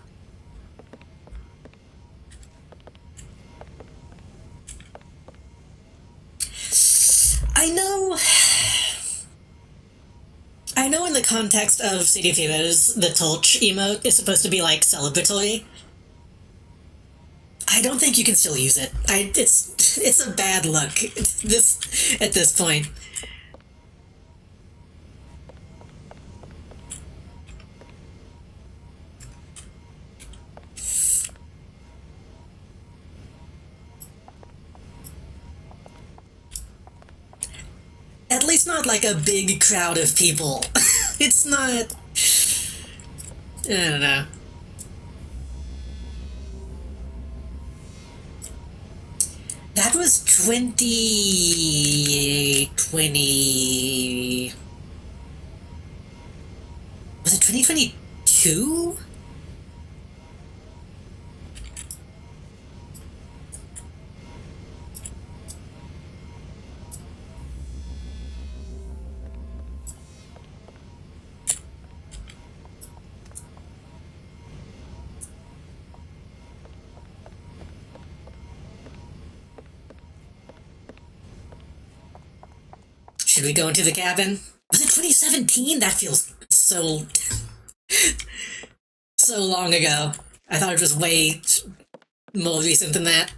I know in the context of City of Heroes, the Torch emote is supposed to be, like, celebratory. I don't think you can still use it. It's a bad look, at this point. At least not like a big crowd of people. It's not... I don't know. That was 2020... Was it 2022? Should we go into the cabin? Was it 2017? That feels so... so long ago. I thought it was way more recent than that.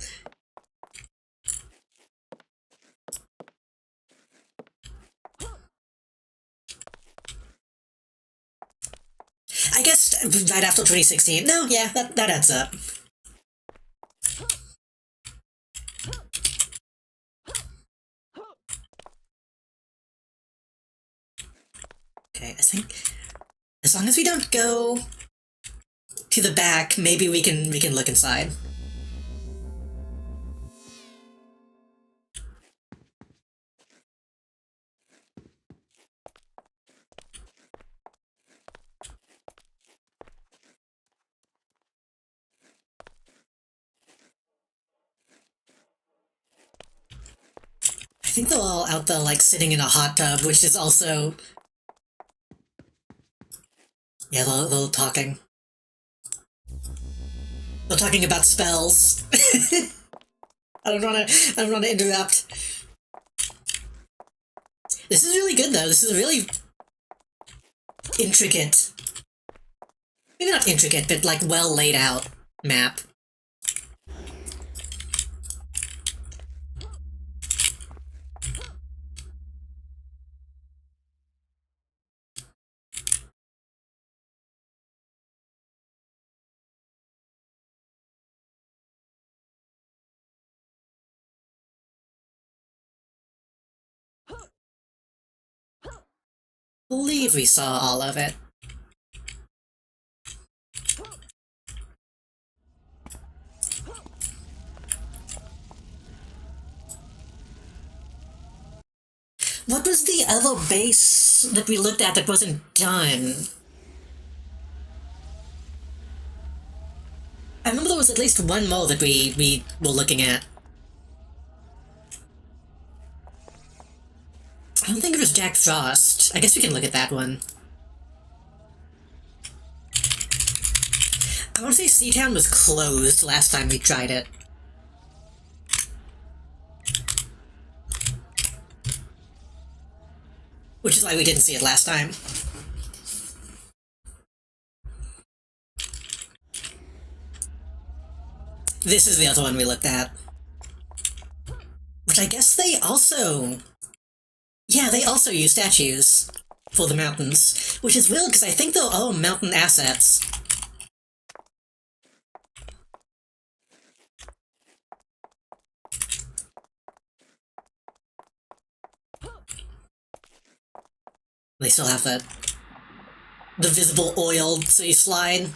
I guess right after 2016. No, yeah, that adds up. Okay, I think as long as we don't go to the back, maybe we can look inside. I think they're all out there, like, sitting in a hot tub, which is also... Yeah, they're talking. They're talking about spells. I don't wanna interrupt. This is really good, though. This is a really intricate... Maybe not intricate, but, like, well laid out map. I believe we saw all of it. What was the other base that we looked at that wasn't done? I remember there was at least one more that we were looking at. Frost. I guess we can look at that one. I want to say Seatown was closed last time we tried it. Which is why we didn't see it last time. This is the other one we looked at. Which I guess they also... Yeah, they also use statues for the mountains. Which is weird, because I think they're all mountain assets. They still have the visible oil, so you slide.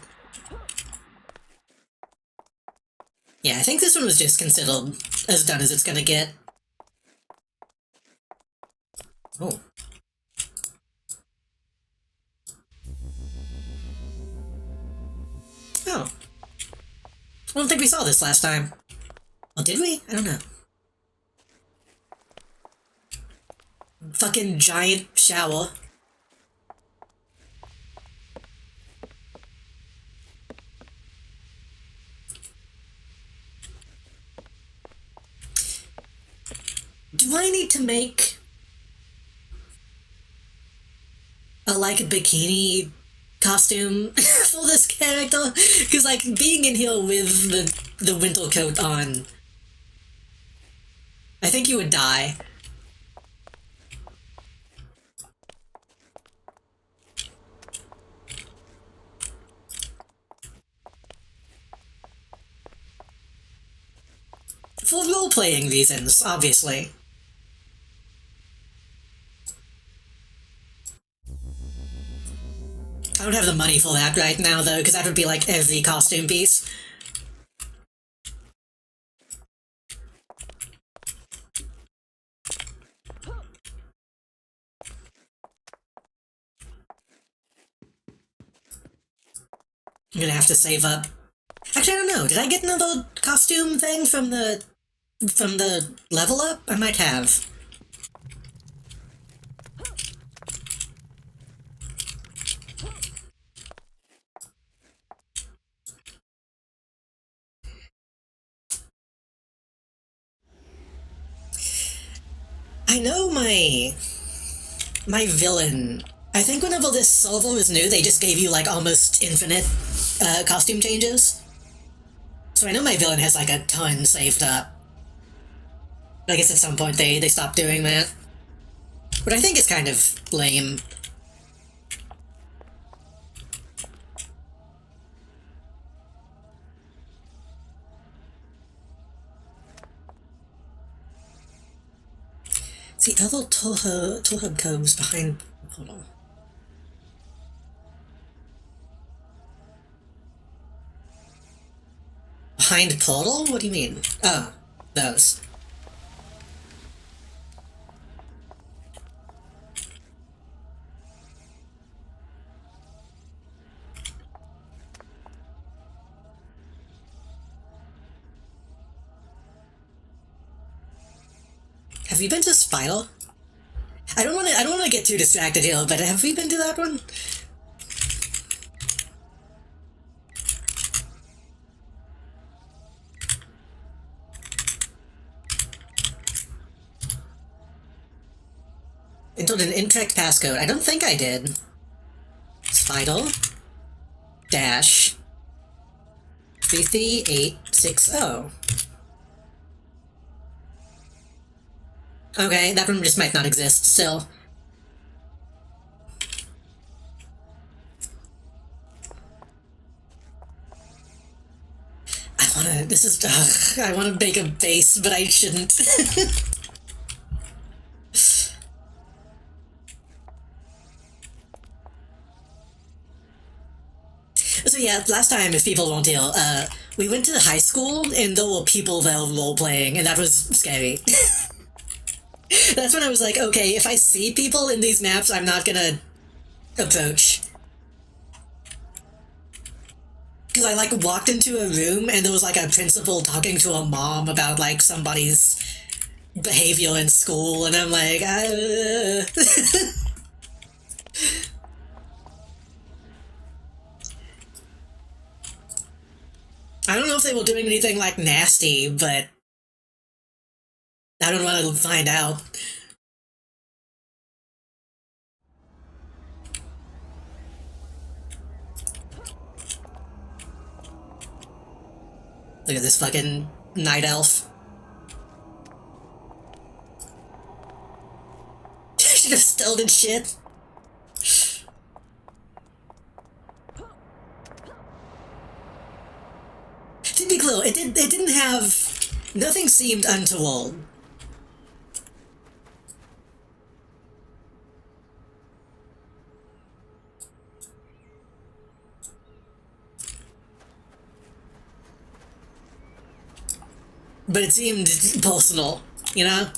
Yeah, I think this one was just considered as done as it's gonna get. Oh. Oh. I don't think we saw this last time. Oh, did we? I don't know. Fucking giant shower. Do I need to make a, like, bikini costume for this character? Because, like, being in here with the winter coat on, I think you would die. For role-playing reasons, obviously. I don't have the money for that right now, though, because that would be like every costume piece. I'm gonna have to save up. Actually, I don't know. Did I get another costume thing from the level up? I might have. I know my villain. I think whenever this server was new, they just gave you like almost infinite costume changes. So I know my villain has like a ton saved up. I guess at some point they stopped doing that. But I think it's kind of lame. See, other Torhub coves behind the portal. Behind portal? What do you mean? Oh, those. Have you been to Spiral? I don't wanna get too distracted here, but have we been to that one? Entered an incorrect passcode. I don't think I did. Spiral dash 33860. Okay, that one just might not exist still. I wanna make a base, but I shouldn't. So yeah, last time, if people won't hear, we went to the high school, and there were people that were role-playing, and that was scary. That's when I was like, okay, if I see people in these maps, I'm not gonna approach. Because I, like, walked into a room, and there was, like, a principal talking to a mom about, like, somebody's behavior in school, and I'm like, if they were doing anything like nasty, but I don't want to find out. Look at this fucking night elf. Should have stolen shit. To be clear, it didn't have... Nothing seemed untoward. But it seemed personal, you know?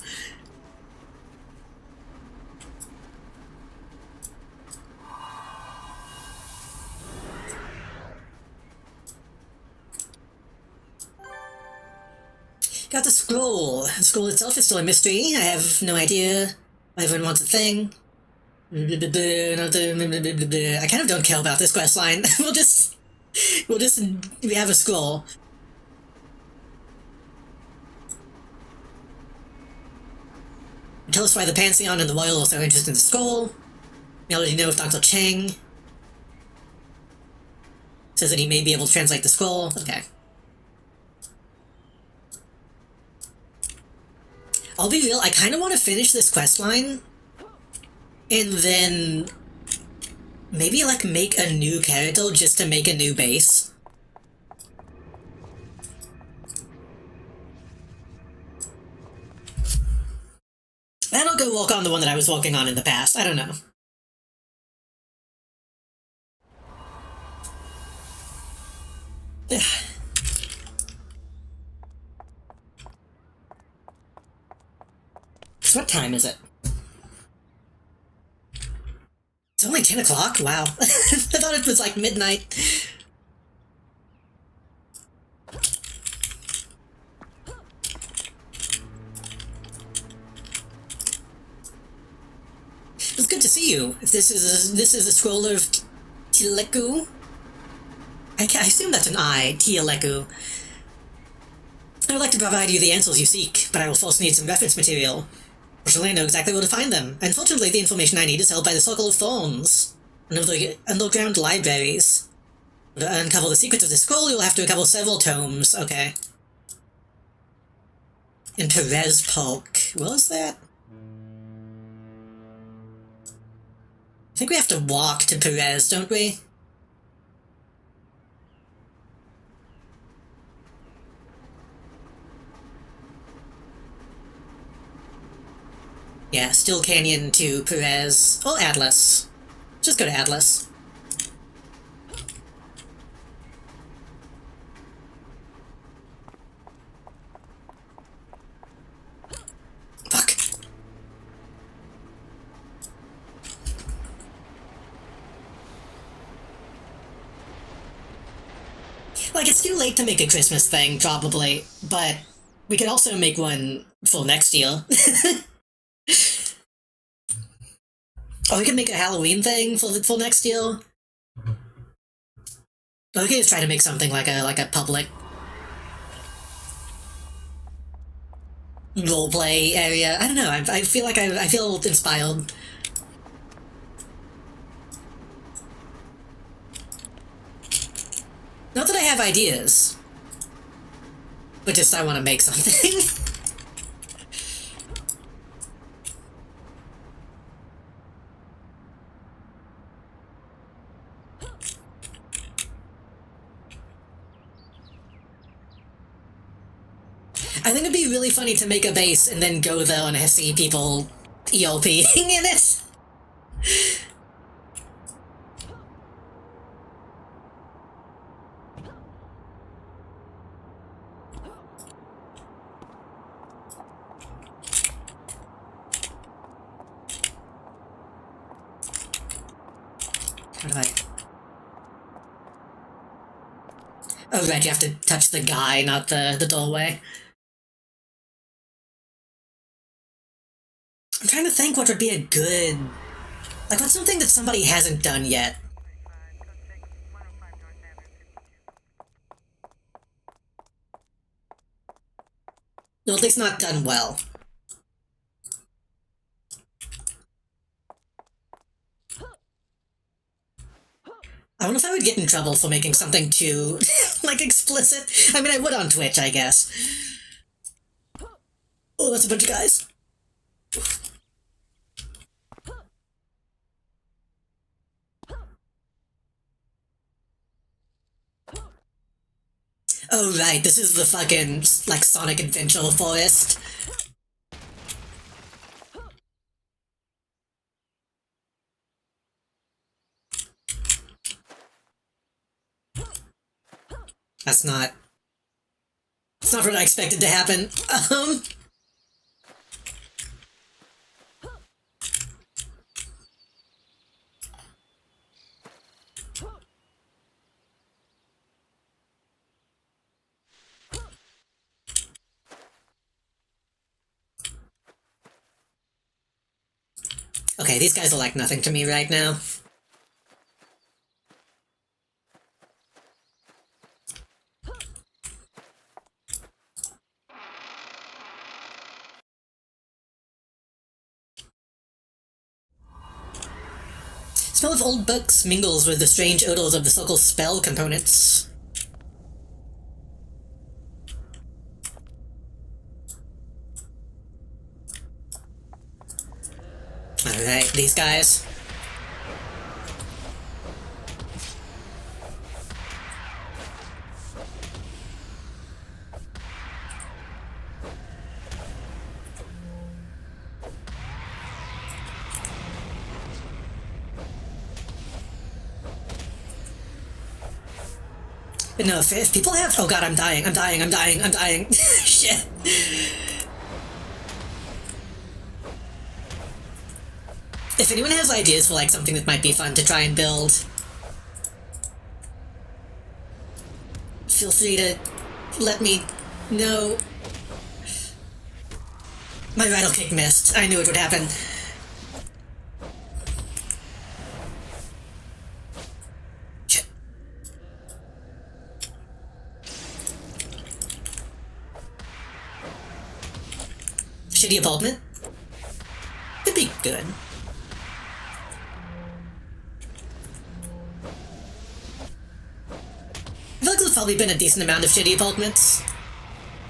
Got the scroll. The scroll itself is still a mystery. I have no idea why everyone wants a thing. I kind of don't care about this quest line. We have a scroll. Tell us why the Pantheon and the Royal are so interested in the scroll. We already know of Dr. Chang. Says that he may be able to translate the scroll. Okay. I'll be real, I kind of want to finish this quest line and then maybe like make a new character just to make a new base. And I'll go work on the one that I was working on in the past. I don't know. So what time is it? It's only 10 o'clock? Wow. I thought it was like midnight. It's good to see you. If this is a scroll of Tieleku. I assume that's an I, Tieleku. I would like to provide you the answers you seek, but I will first need some reference material. Fortunately, I know exactly where to find them. Unfortunately, the information I need is held by the Circle of Thorns, one of the underground libraries. To uncover the secrets of the scroll, you'll have to uncover several tomes. Okay. In Perez Park. What was that? I think we have to walk to Perez, don't we? Yeah, Still Canyon to Perez. Or Atlas. Just go to Atlas. Fuck. Like, it's too late to make a Christmas thing, probably, but we could also make one for next year. Or we could make a Halloween thing for next year. Or we could just try to make something like a public roleplay area. I don't know, I feel like I feel inspired. Not that I have ideas, but just I want to make something. I think it'd be really funny to make a base and then go there and see people ELPing in it. How do I... Oh, right, you have to touch the guy, not the doorway. I'm trying to think what would be a good... Like, what's something that somebody hasn't done yet? No, at least not done well. I wonder if I would get in trouble for making something too, like, explicit. I mean, I would on Twitch, I guess. Oh, that's a bunch of guys. Oh, right, this is the fucking, like, Sonic Adventure Forest. That's not... It's not what I expected to happen. Okay, these guys are like nothing to me right now. Smell of old books mingles with the strange odors of the circle's spell components. Alright, these guys. But no, if people have... Oh god, I'm dying. Shit. If anyone has ideas for, like, something that might be fun to try and build, feel free to let me know. My rattle kick missed. I knew it would happen. Shit. Shitty involvement? Could be good. I feel like there's probably been a decent amount of shitty involvements,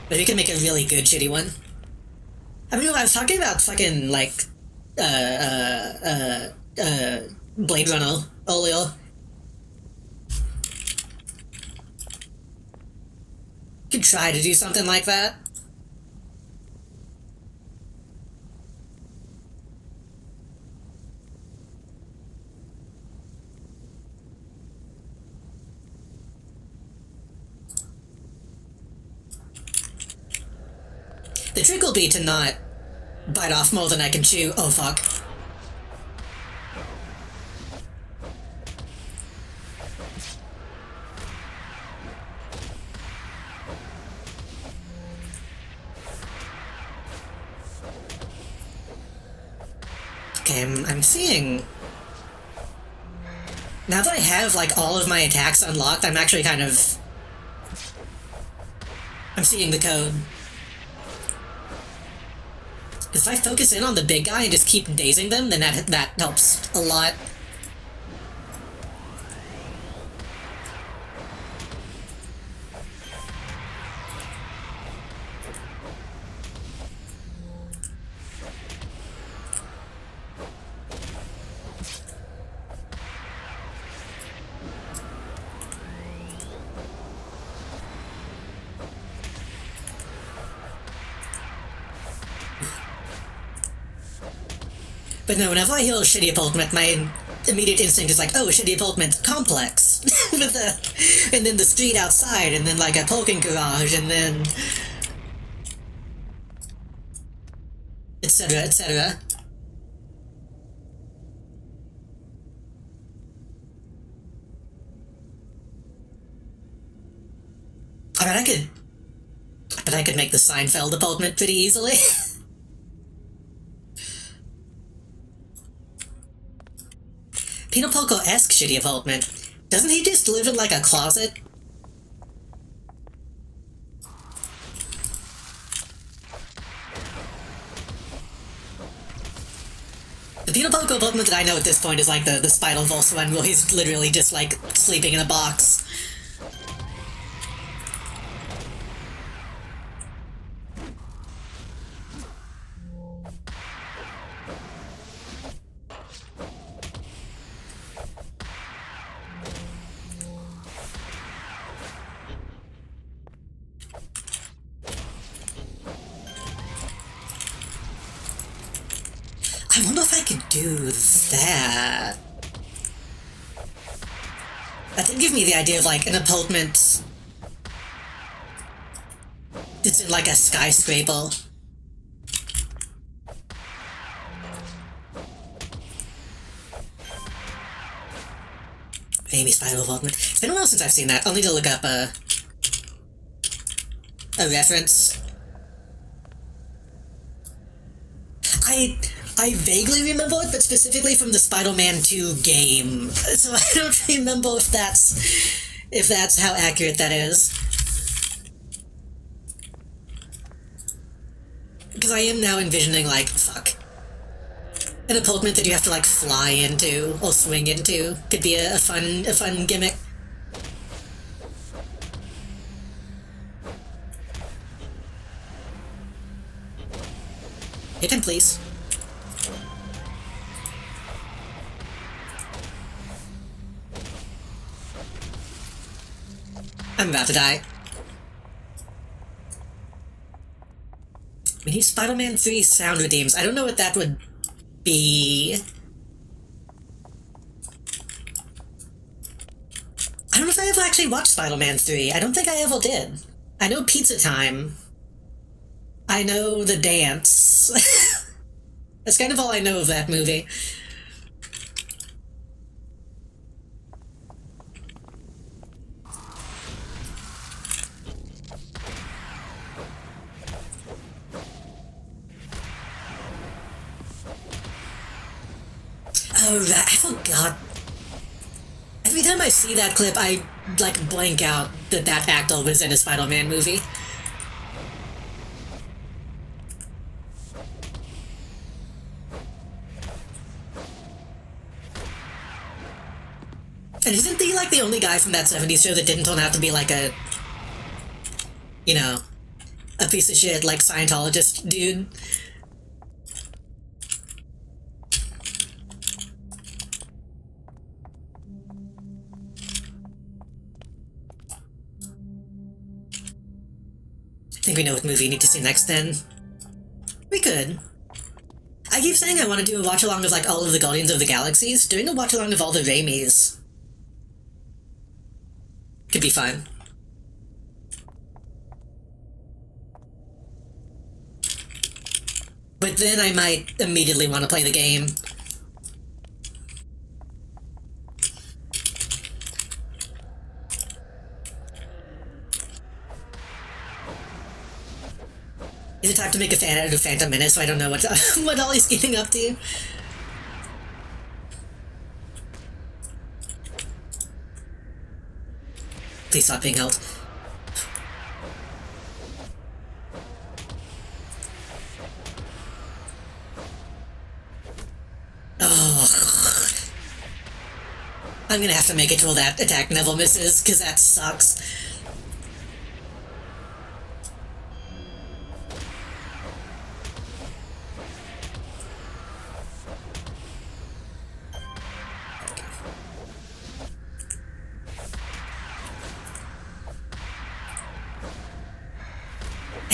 but you can make a really good shitty one. I mean, I was talking about fucking, like, Blade Runner earlier. Could try to do something like that. The trick will be to not bite off more than I can chew. Oh fuck. Okay, I'm seeing... Now that I have, like, all of my attacks unlocked, I'm actually kind of... I'm seeing the code. If I focus in on the big guy and just keep dazing them, then that helps a lot. But no, whenever I hear shitty involvement, my immediate instinct is like, oh, shitty involvement complex. And then the street outside, and then like a parking garage, and then... etc, etc. I bet I could make the Seinfeld involvement pretty easily. Peter Parker-esque shitty involvement. Doesn't he just live in, like, a closet? The peanut butter Pokemon that I know at this point is like the Spinal Pulse one, where he's literally just like sleeping in a box. I wonder if I could do that. That did give me the idea of like an apartment that's in like a skyscraper. Amy Spiral apartment. It's been a while since I've seen that. I'll need to look up a reference. I vaguely remember it, but specifically from the Spider-Man 2 game. So I don't remember if that's how accurate that is. Because I am now envisioning, like, fuck. An apartment that you have to, like, fly into or swing into could be a fun gimmick. Hit him, please. I'm about to die. We need Spider-Man 3 sound redeems. I don't know what that would be. I don't know if I ever actually watched Spider-Man 3. I don't think I ever did. I know Pizza Time. I know the dance. That's kind of all I know of that movie. Oh, I forgot. Every time I see that clip, I, like, blank out that actor was in a Spider-Man movie. And isn't he, like, the only guy from that 70s show that didn't turn out to be, like, a... you know... a piece of shit, like, Scientologist dude? I think we know what movie we need to see next, then. We could. I keep saying I want to do a watch-along of, like, all of the Guardians of the Galaxies. Doing a watch-along of all the Raimis could be fun. But then I might immediately want to play the game. Is it time to make a fan out of Phantom Menace, so I don't know what what Ollie's getting up to? Please stop being held. Oh. I'm gonna have to make it till that attack never misses, because that sucks.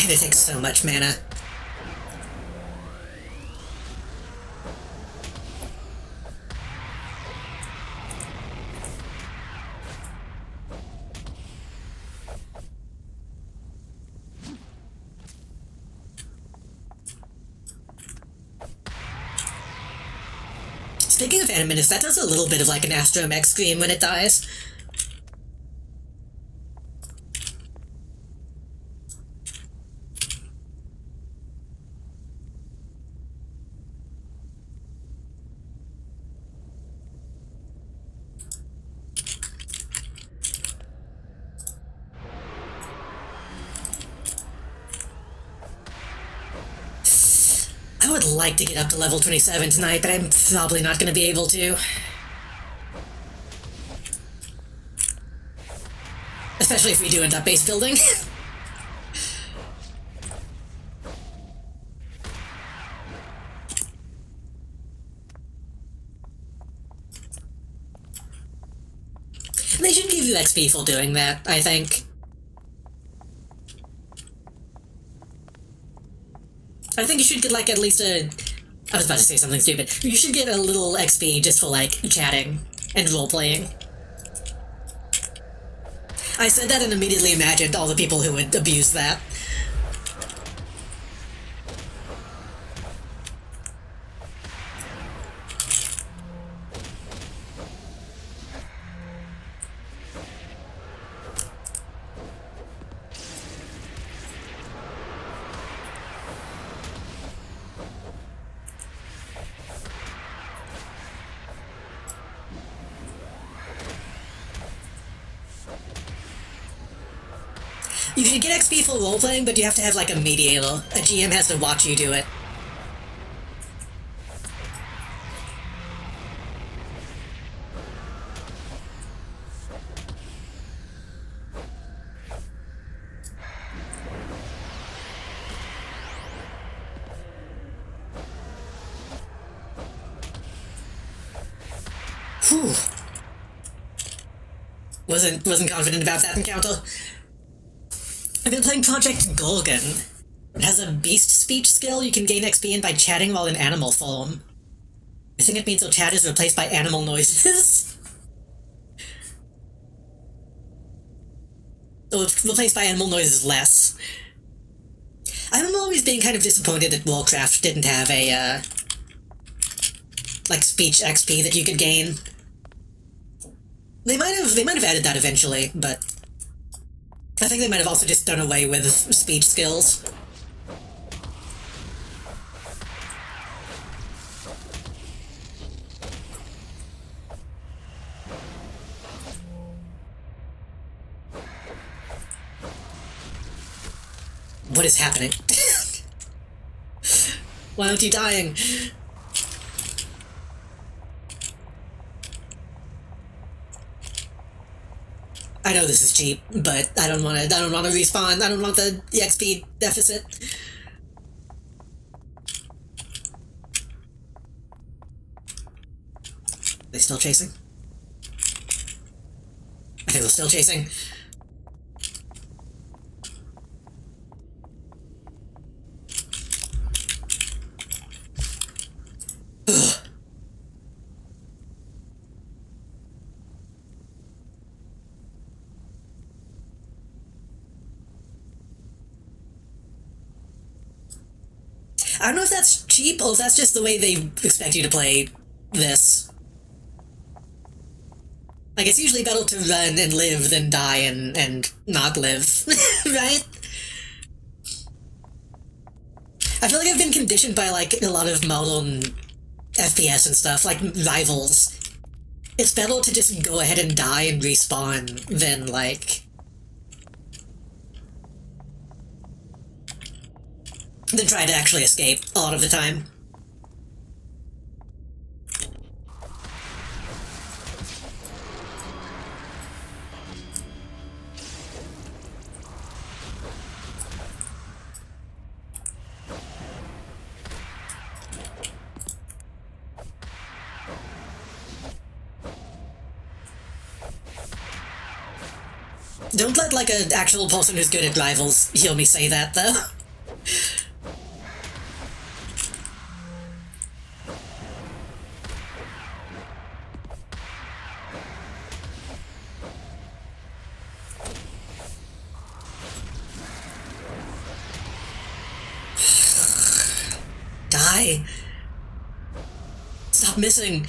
And it takes so much mana. Speaking of Animinus, that does a little bit of like an Astromech scream when it dies. I I would like to get up to level 27 tonight, but I'm probably not going to be able to. Especially if we do end up base building. They should give you XP for doing that, I think. I think you should get, like, at least a... I was about to say something stupid. You should get a little XP just for, like, chatting and role-playing. I said that and immediately imagined all the people who would abuse that. You should get XP for roleplaying, but you have to have, like, a mediator. A GM has to watch you do it. Whew. Wasn't confident about that encounter. I've been playing Project Gorgon. It has a beast speech skill you can gain XP in by chatting while in animal form. I think it means your chat is replaced by animal noises. Or it's replaced by animal noises less. I'm always being kind of disappointed that Warcraft didn't have a, like, speech XP that you could gain. They might have added that eventually, but I think they might have also just done away with speech skills. What is happening? Why aren't you dying? I know this is cheap, but I don't want to respawn. I don't want the XP deficit. They still chasing? I think they're still chasing. Ugh. I don't know if that's cheap or if that's just the way they expect you to play this. Like, it's usually better to run and live than die and not live, right? I feel like I've been conditioned by, like, a lot of modern FPS and stuff, like Rivals. It's better to just go ahead and die and respawn than, like... than try to actually escape a lot of the time. Don't let, like, an actual person who's good at Rivals hear me say that, though. Die. Stop missing.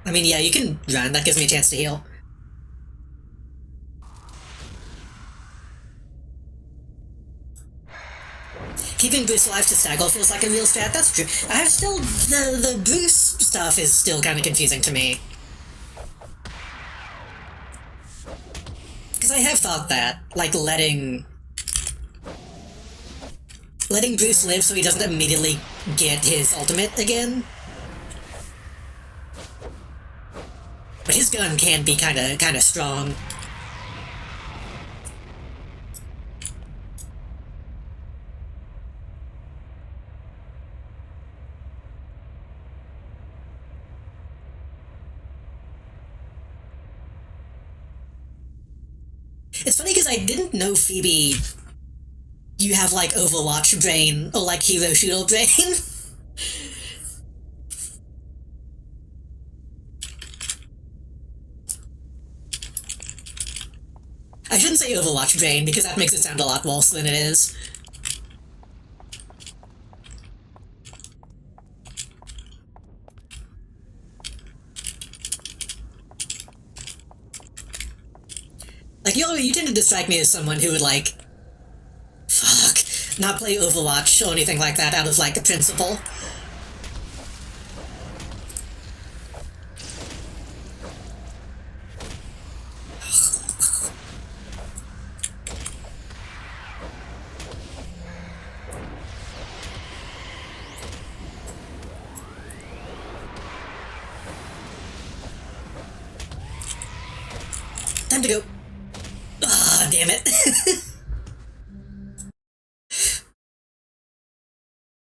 I mean, yeah, you can run. That gives me a chance to heal. Keeping Bruce alive to stagger feels like a real strat. That's true. I have still... The Bruce stuff is still kind of confusing to me. Because I have thought that, like, letting letting Bruce live so he doesn't immediately get his ultimate again. But his gun can be kinda strong. It's funny because I didn't know, Phoebe, you have like Overwatch brain or like Hero Shooter brain. I shouldn't say Overwatch brain because that makes it sound a lot worse than it is. Like, you tended to strike me as someone who would, like, not play Overwatch or anything like that out of, like, principle. Time to go. Ah, damn it.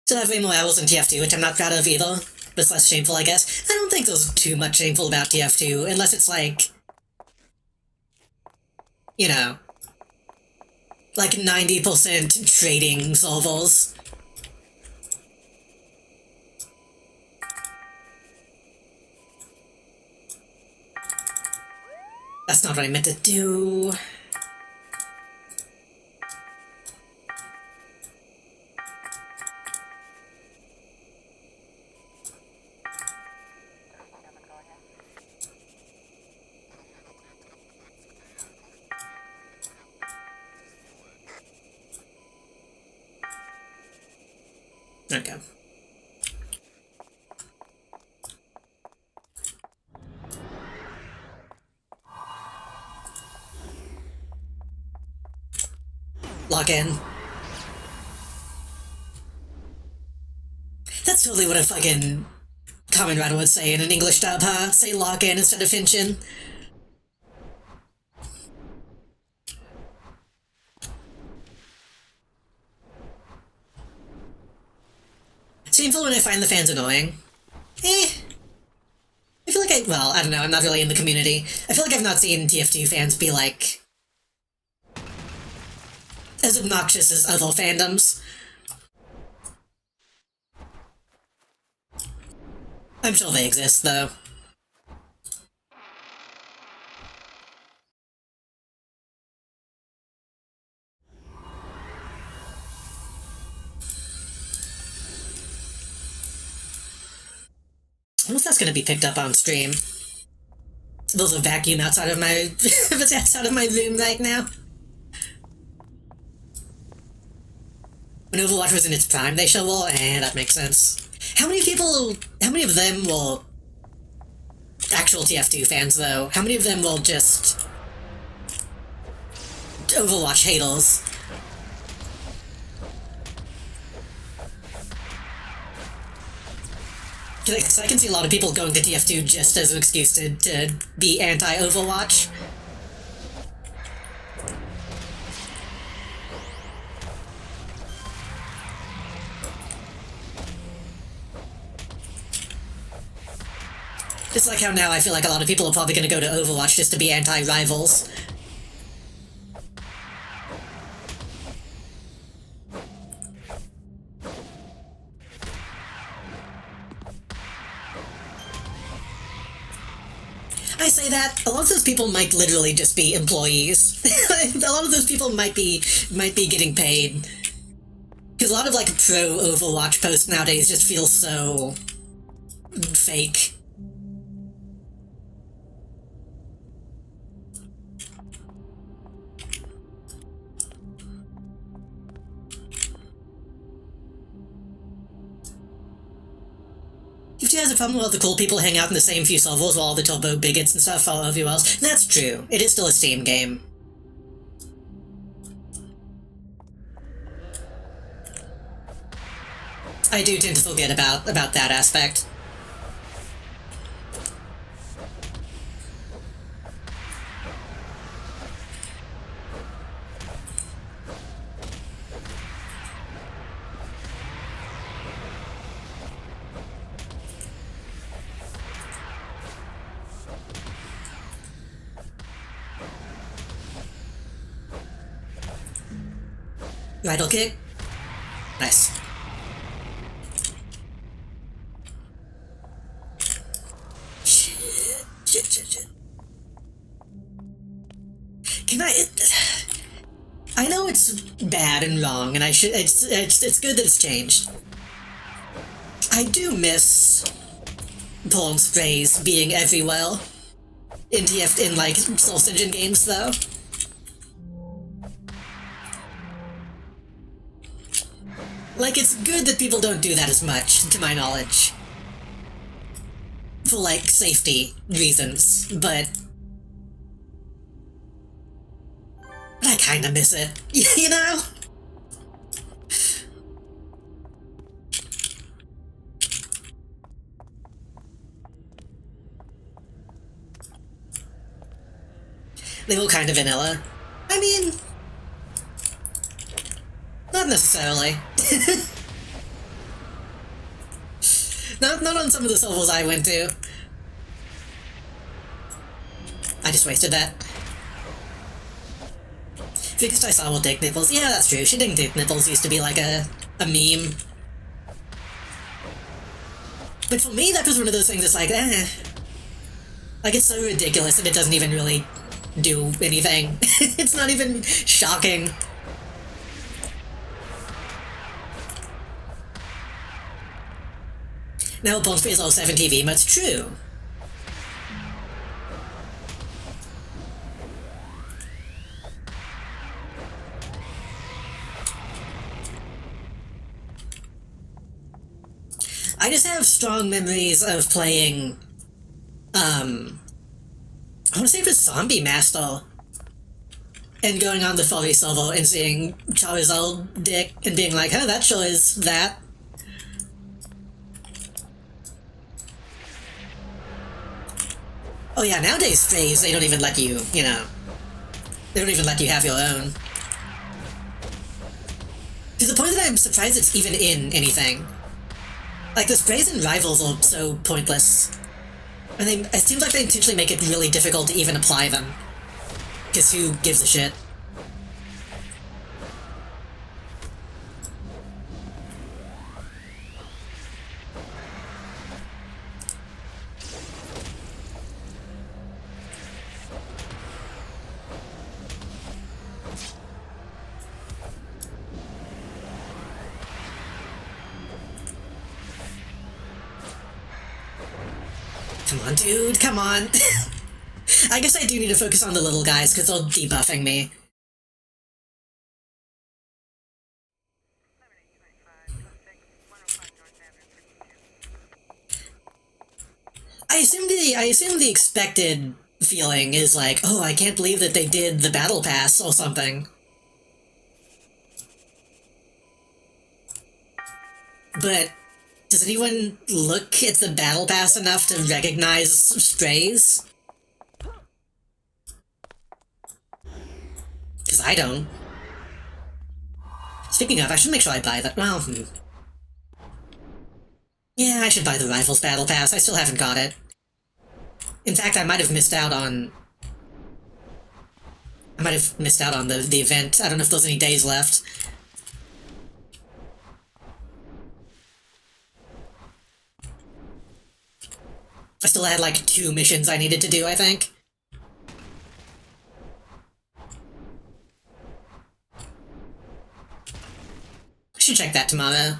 Still have way more hours in TF2, which I'm not proud of either. But it's less shameful, I guess. I don't think there's too much shameful about TF2, unless it's like, you know, like 90% trading solvers. That's not what I meant to do. Okay. Lock in. That's totally what a fucking Kamen Rider would say in an English dub, huh? Say lock in instead of Finchin. Shameful when I find the fans annoying. I feel like well, I don't know, I'm not really in the community. I feel like I've not seen TF2 fans be, like, as obnoxious as other fandoms. I'm sure they exist, though. I wonder if that's gonna be picked up on stream. There's a vacuum outside of my outside of my room right now. When Overwatch was in its prime, they show all, that makes sense. How many of them were actual TF2 fans, though? How many of them were just Overwatch haters? Because I can see a lot of people going to TF2 just as an excuse to be anti-Overwatch. It's like how now I feel like a lot of people are probably going to go to Overwatch just to be anti-rivals. I say that, a lot of those people might literally just be employees. A lot of those people might be getting paid. Because a lot of, like, pro Overwatch posts nowadays just feel so fake. If you has a problem with all the cool people hang out in the same few servers while all the turbo bigots and stuff follow everywhere else, that's true. It is still a Steam game. I do tend to forget about that aspect. Idle kick. Nice. Shit. Can I know it's bad and wrong, and it's good that it's changed. I do miss Pawn sprays being everywhere in like Source Engine games, though. Like, it's good that people don't do that as much, to my knowledge. For, like, safety reasons, but I kinda miss it, you know? They were kind of vanilla. I mean, not necessarily. Not on some of the servers I went to. I just wasted that. Because I saw dick nipples. Yeah, that's true. Shitting dick nipples used to be like a meme. But for me, that was one of those things that's like, Like, it's so ridiculous and it doesn't even really do anything. It's not even shocking. Now, Pawn Spray is all 7 TV, but it's true. I just have strong memories of playing, I want to say it was Zombie Master, and going on the Folly server and seeing Charizard dick and being like, oh, that sure is that. Oh yeah, nowadays sprays, they don't even let you, you know, they don't even let you have your own. To the point that I'm surprised it's even in anything. Like, the sprays in Rivals are so pointless. And it seems like they intentionally make it really difficult to even apply them. Because who gives a shit? Come on, dude, come on. I guess I do need to focus on the little guys, because they're debuffing me. I assume the expected feeling is like, oh, I can't believe that they did the Battle Pass or something. But does anyone look at the Battle Pass enough to recognize strays? Because I don't. Speaking of, I should make sure I buy that. Well, yeah, I should buy the Rivals Battle Pass. I still haven't got it. In fact, I might have missed out on... the event. I don't know if there's any days left. I still had like 2 missions I needed to do, I think. I should check that tomorrow.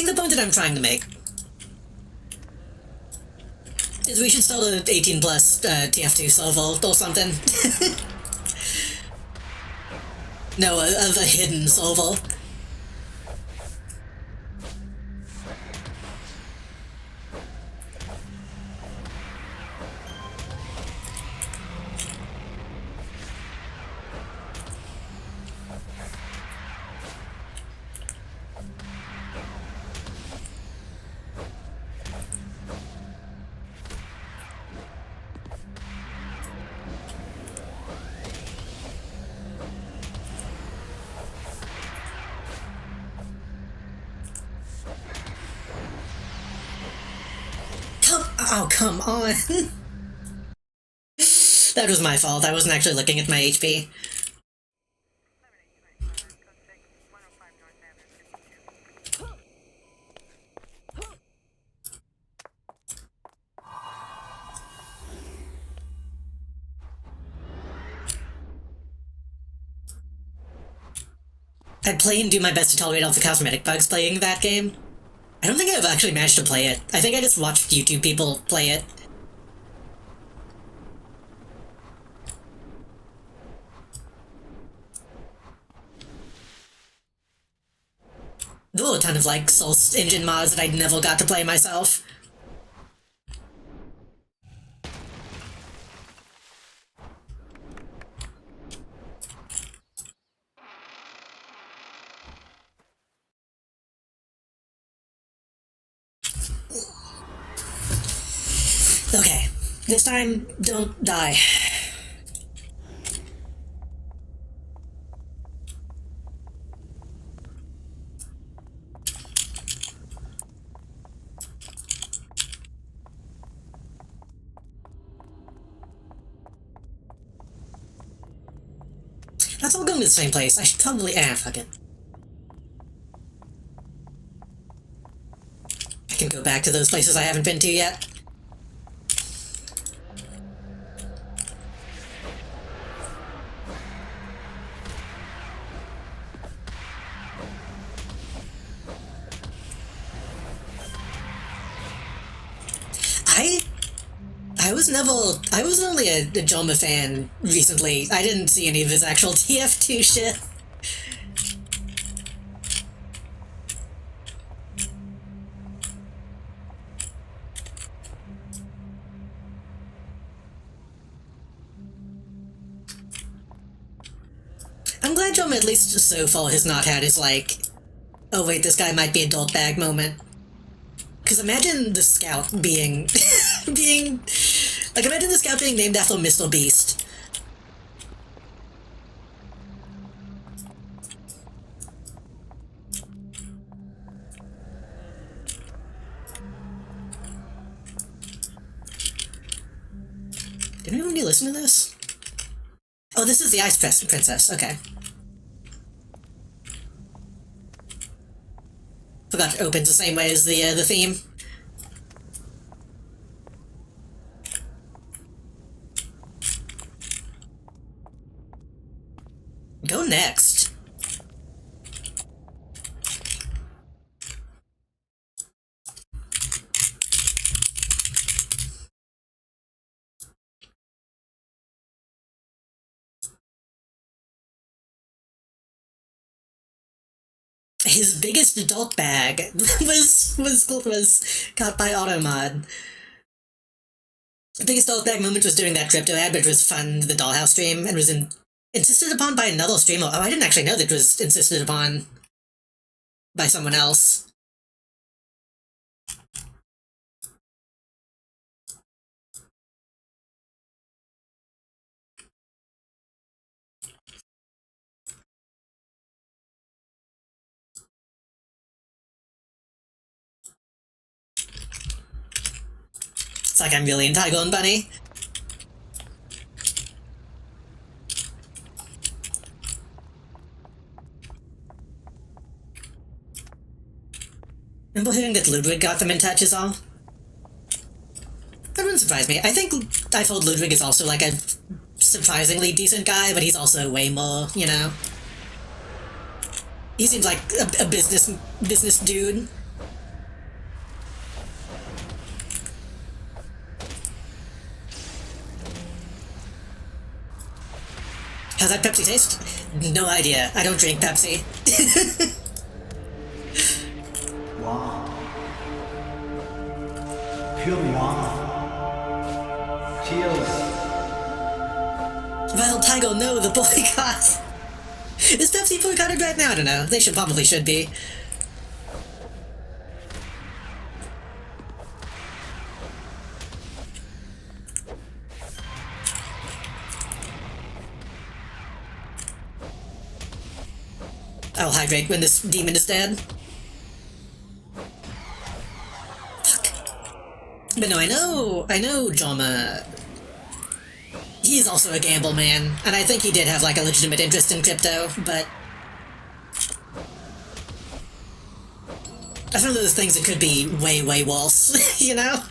think the point that I'm trying to make is we should start a 18 plus TF2 Soul Vault or something. No, a hidden Soul Vault. Oh, come on. That was my fault. I wasn't actually looking at my HP. I play and do my best to tolerate all the cosmetic bugs playing that game. I don't think I've actually managed to play it. I think I just watched YouTube people play it. There were a ton of, like, Soul Engine mods that I never got to play myself. Okay, this time, don't die. That's all going to the same place. I should probably... fuck it. I can go back to those places I haven't been to yet. I was only a Joma fan recently. I didn't see any of his actual TF2 shit. I'm glad Joma at least so far has not had his, like, oh wait, this guy might be a dolt bag moment. Because imagine the Scout being... imagine the Scout being named after Mr. Beast. Did anybody listen to this? Oh, this is the Ice Princess, okay. Forgot it opens the same way as the theme. Go next. His biggest adult bag was caught by Automod. The biggest adult bag moment was during that crypto ad, which was Fund the Dollhouse stream, and was insisted upon by another streamer. Oh, I didn't actually know that it was insisted upon by someone else. It's like I'm really in Tiger and Bunny. Remember hearing that Ludwig got them in touch is all? That wouldn't surprise me. I think I've heard Ludwig is also like a surprisingly decent guy, but he's also way more, you know. He seems like a business dude. How's that Pepsi taste? No idea. I don't drink Pepsi. Wow. Pure wow. Cheers. Well, Tygo, no, the boycott. Is Pepsi boycotted right now? I don't know. They probably should be. I'll hydrate when this demon is dead. Fuck. But no, I know Joma. He's also a gamble man, and I think he did have like a legitimate interest in crypto, but that's one of those things that could be way, way worse, you know?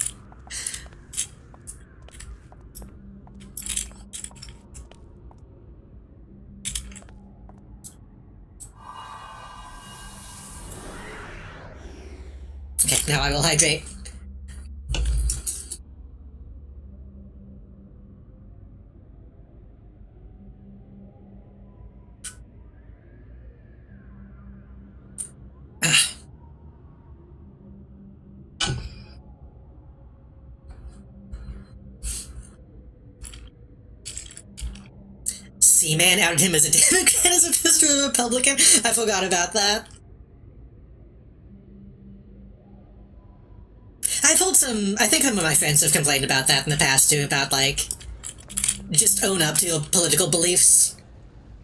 Okay, now I will hydrate. C-Man outed him as a Democrat as opposed to a Republican? I forgot about that. I think some of my friends have complained about that in the past too, about like, just own up to your political beliefs,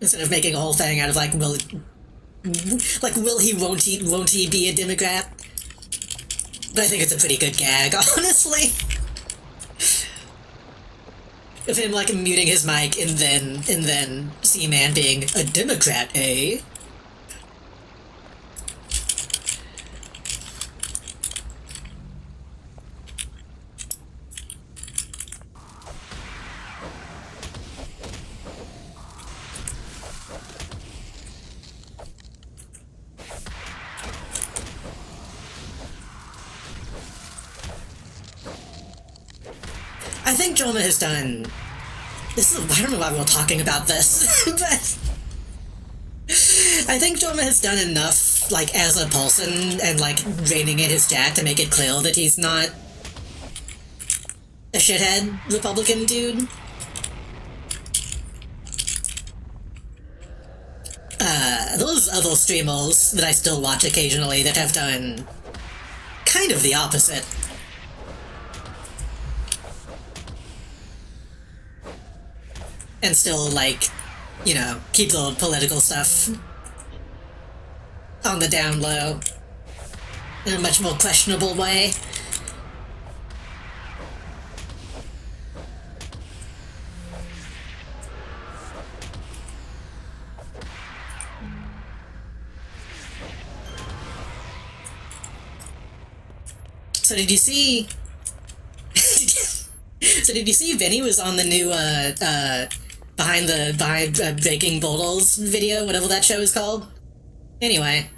instead of making a whole thing out of like, will he, won't he be a Democrat? But I think it's a pretty good gag, honestly. Of him like muting his mic and then C-Man being a Democrat, eh? I think Joma has done... I don't know why we're talking about this, but... I think Joma has done enough, like, as a person, and, like, reining in his chat to make it clear that he's not a shithead Republican dude. Those other streamers that I still watch occasionally that have done kind of the opposite. And still, like, you know, keep the political stuff on the down low in a much more questionable way. So did you see... So did you see Vinny was on the new, behind Breaking Borders video, whatever that show is called? Anyway.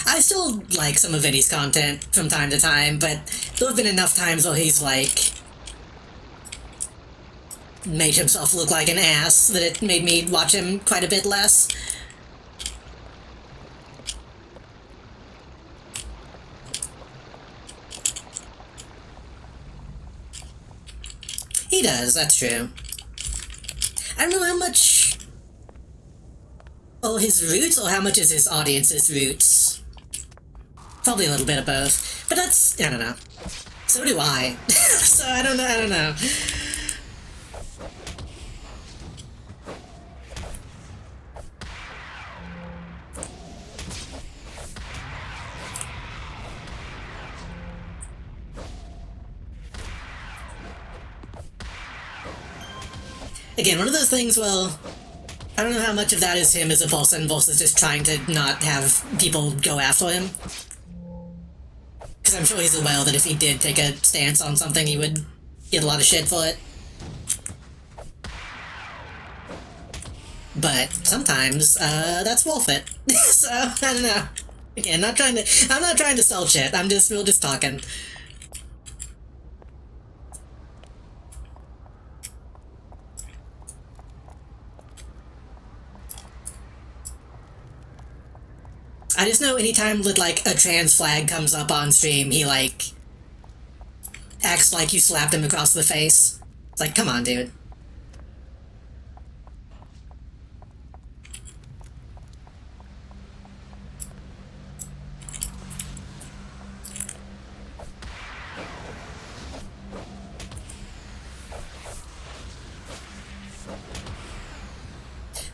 I still like some of Vinny's content from time to time, but there have been enough times where he's, like, made himself look like an ass that it made me watch him quite a bit less. He does, that's true. I don't know how much... his roots, or how much is his audience's roots? Probably a little bit of both. But that's... I don't know. So do I. So I don't know. Again, one of those things, well... I don't know how much of that is him as a person versus just trying to not have people go after him. Because I'm sure he's aware that if he did take a stance on something, he would get a lot of shit for it. But sometimes, that's worth it. So, I don't know. Again, I'm not trying to sell shit, we're just talking. I just know anytime that, like, a trans flag comes up on stream, he, like, acts like you slapped him across the face. It's like, come on, dude.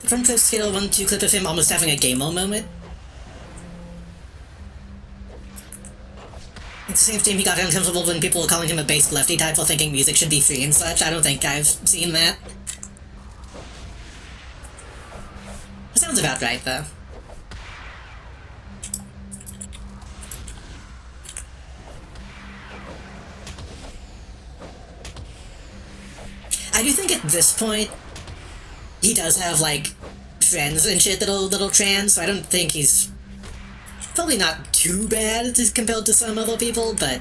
The front post Halo 1-2 clip of him almost having a game mode moment. It seems to him he got uncomfortable when people were calling him a based lefty type while thinking music should be free and such. I don't think I've seen that. That sounds about right, though. I do think at this point, he does have, like, friends and shit that'll trans, so I don't think he's probably not too bad as compared to some other people, but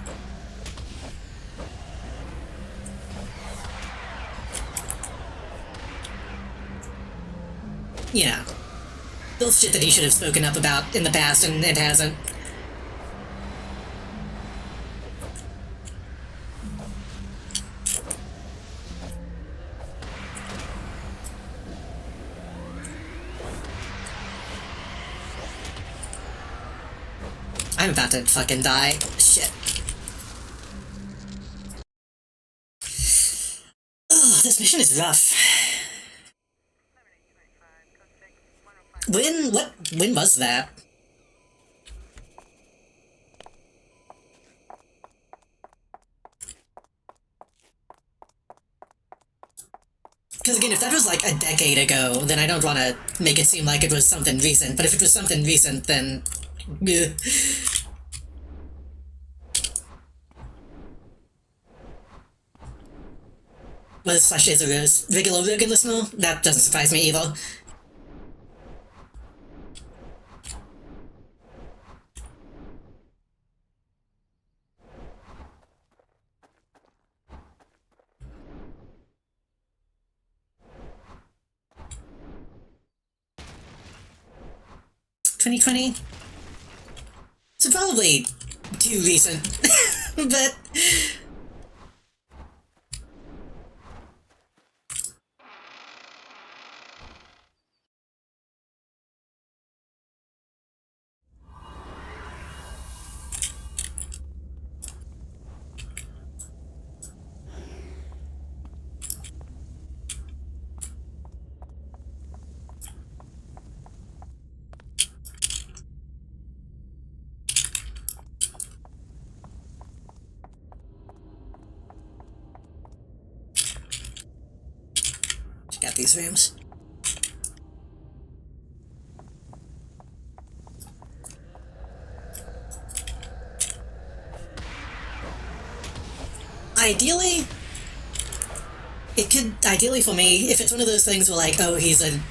you know, still shit that he should have spoken up about in the past and it hasn't. I'm about to fucking die. Shit. Oh, this mission is rough. When was that? Because again, if that was like a decade ago, then I don't want to make it seem like it was something recent, but if it was something recent, then... Was Slash Days a regular listener? That doesn't surprise me either. ...2020? So probably too recent, but... Got these rooms. Ideally, for me, if it's one of those things where like, oh, he's an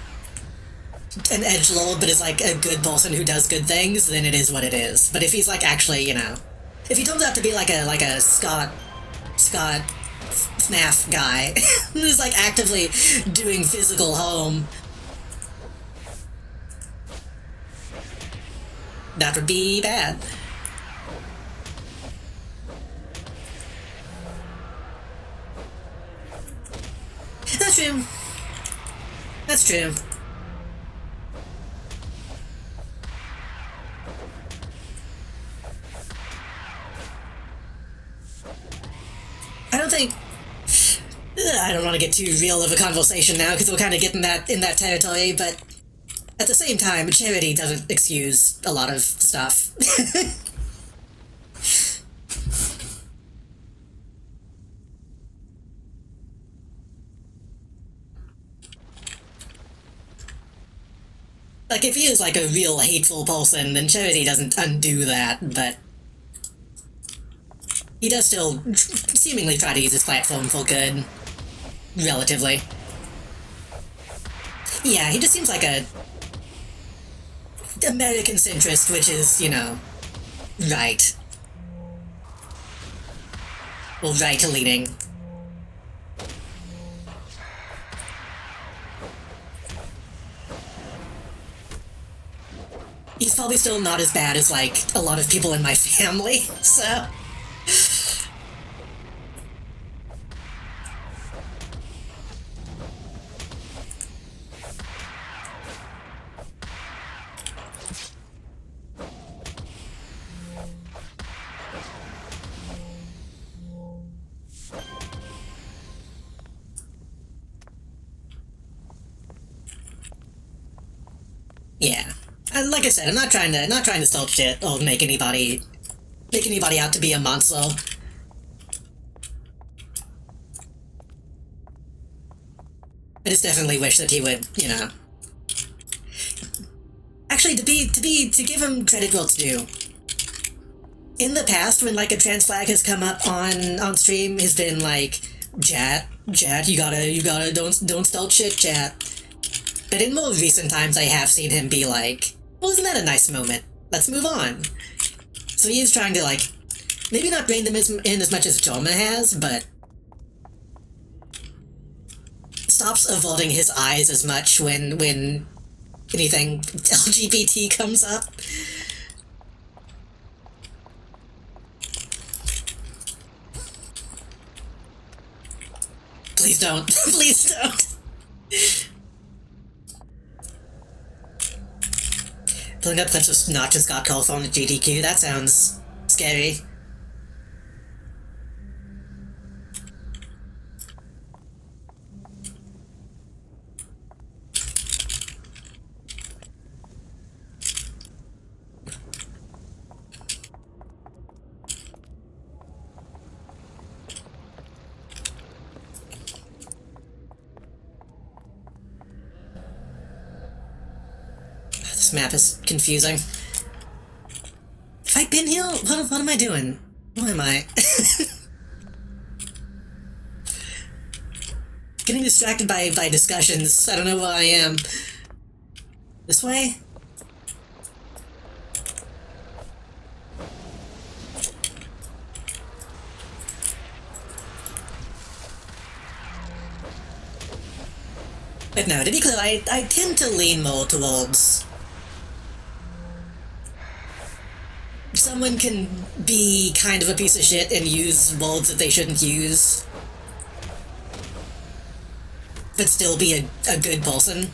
edgelord, but is like a good person who does good things, then it is what it is. But if he's like actually, you know, if he turns out to be like a Scott FNAF guy who's like actively doing physical harm, that would be bad. That's true. That's true. I don't want to get too real of a conversation now because we're kind of getting that in that territory, but at the same time, charity doesn't excuse a lot of stuff. Like, if he is like a real hateful person, then charity doesn't undo that, but he does still seemingly try to use his platform for good, relatively. Yeah, he just seems like a American centrist, which is, you know, right. Well, right-leaning. He's probably still not as bad as, like, a lot of people in my family, so... Yeah. And like I said, I'm not trying to start shit or make anybody out to be a monster. I just definitely wish that he would, you know. Actually, to give him credit where it's due. In the past, when like a trans flag has come up on stream, has been like, Chat, you gotta, don't start shit, chat. But in more recent times, I have seen him be like, well, isn't that a nice moment? Let's move on. So he is trying to, like, maybe not rein them in as much as Joma has, but stops avoiding his eyes as much when anything LGBT comes up. Please don't. Please don't. Pulling up clips of Notch and Scott Cawthorn at GDQ, that sounds scary. This map is confusing. Have I been here? What am I doing? Where am I? Getting distracted by discussions. I don't know where I am. This way? But no, to be clear, I tend to lean more towards... someone can be kind of a piece of shit and use words that they shouldn't use, but still be a good person.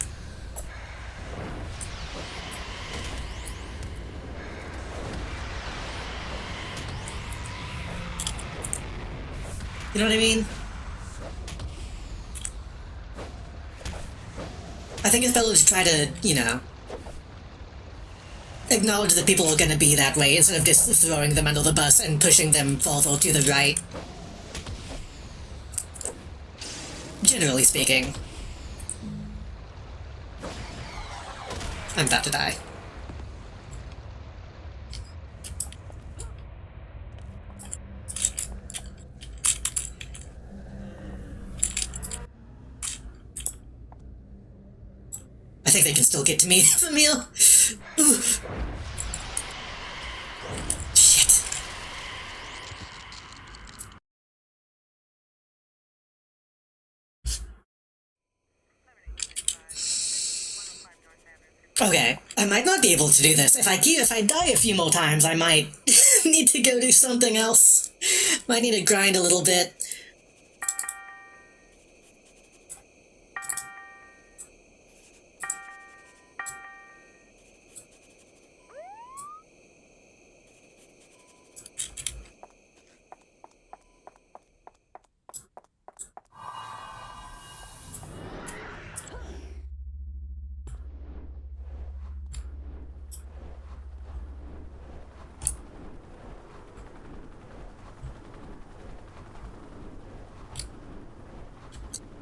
You know what I mean? I think if fellows try to, you know, acknowledge that people are going to be that way instead of just throwing them under the bus and pushing them further to the right. Generally speaking. I'm about to die. I think they can still get to me, Emil. Ooh. Shit. Okay, I might not be able to do this. If I die a few more times, I might need to go do something else. Might need to grind a little bit.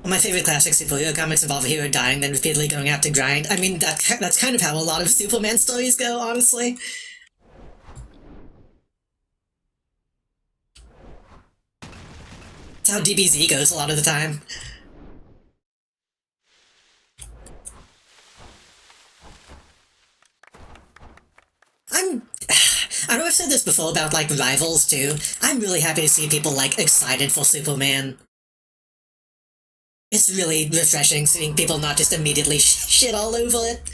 My favorite classic superhero comics involve a hero dying, then repeatedly going out to grind. I mean, that's kind of how a lot of Superman stories go, honestly. how DBZ goes a lot of the time. I know I've said this before about, like, rivals, too. I'm really happy to see people, like, excited for Superman. It's really refreshing seeing people not just immediately shit all over it.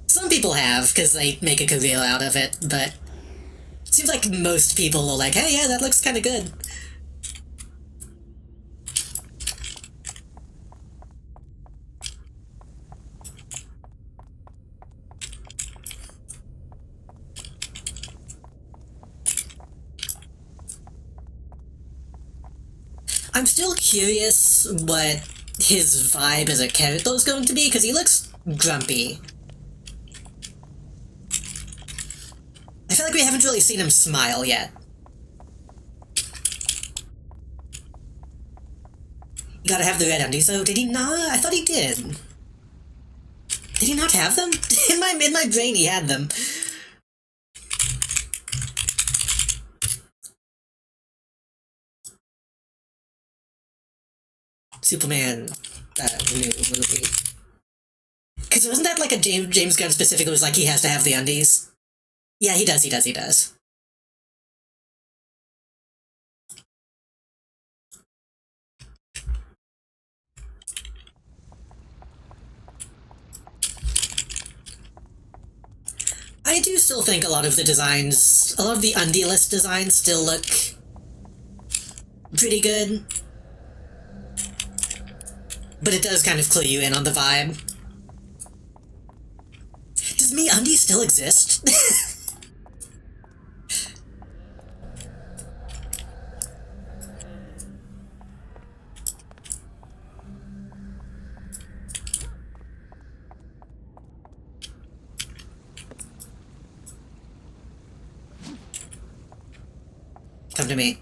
Some people have, because they make a career out of it, but it seems like most people are like, hey, yeah, that looks kind of good. I'm still curious what his vibe as a character is going to be, because he looks grumpy. I feel like we haven't really seen him smile yet. You gotta have the red undies, though. Did he not? I thought he did. Did he not have them? In my brain, he had them. Superman new movie. Because wasn't that like a James Gunn specifically was like he has to have the undies? Yeah, he does. I do still think a lot of the undie-less designs still look pretty good. But it does kind of clue you in on the vibe. Does MeUndies still exist? Come to me.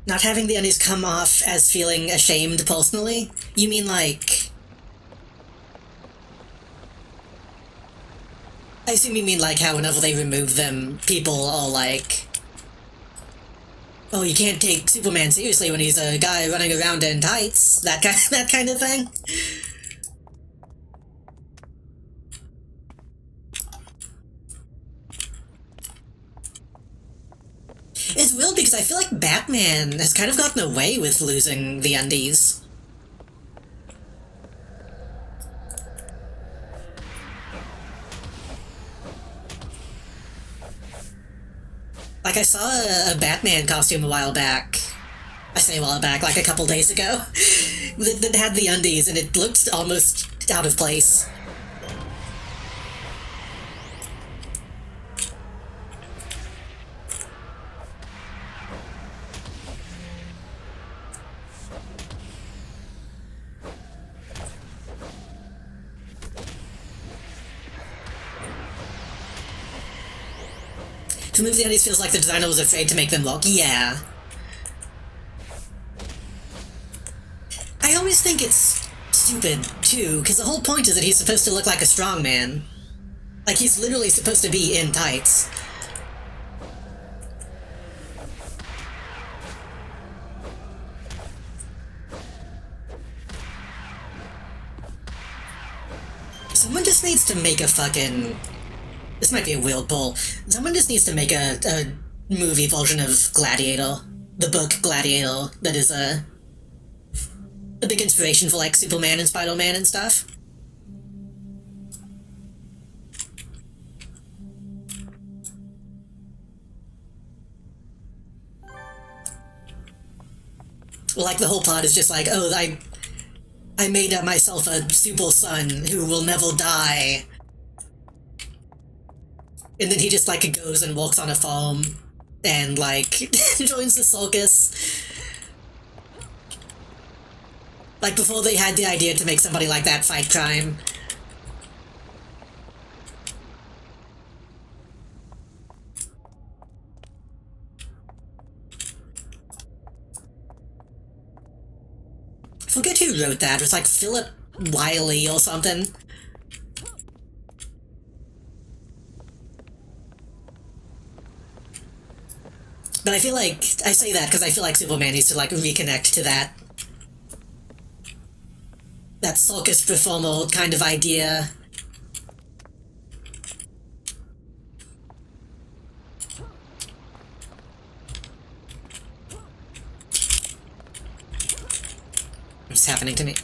Not having the undies come off as feeling ashamed personally? You mean like... I assume you mean like how whenever they remove them, people are like... Oh, you can't take Superman seriously when he's a guy running around in tights. That kind of thing? It's weird because I feel like Batman has kind of gotten away with losing the undies. Like, I saw a Batman costume a while back. I say a while back, like a couple days ago. that had the undies, and it looked almost out of place. To move the undies feels like the designer was afraid to make them look, yeah. I always think it's stupid, too, because the whole point is that he's supposed to look like a strong man. Like, he's literally supposed to be in tights. Someone just needs to make a fucking... This might be a weird pull. Someone just needs to make a movie version of Gladiator. The book Gladiator, that is a big inspiration for, like, Superman and Spider-Man and stuff. Like, the whole plot is just like, oh, I made myself a super son who will never die. And then he just, like, goes and walks on a farm and, like, joins the circus. Like, before they had the idea to make somebody like that fight crime. I forget who wrote that. It was like Philip Wiley or something. But I feel like, I say that because I feel like Superman needs to, like, reconnect to that circus performer kind of idea. What's happening to me?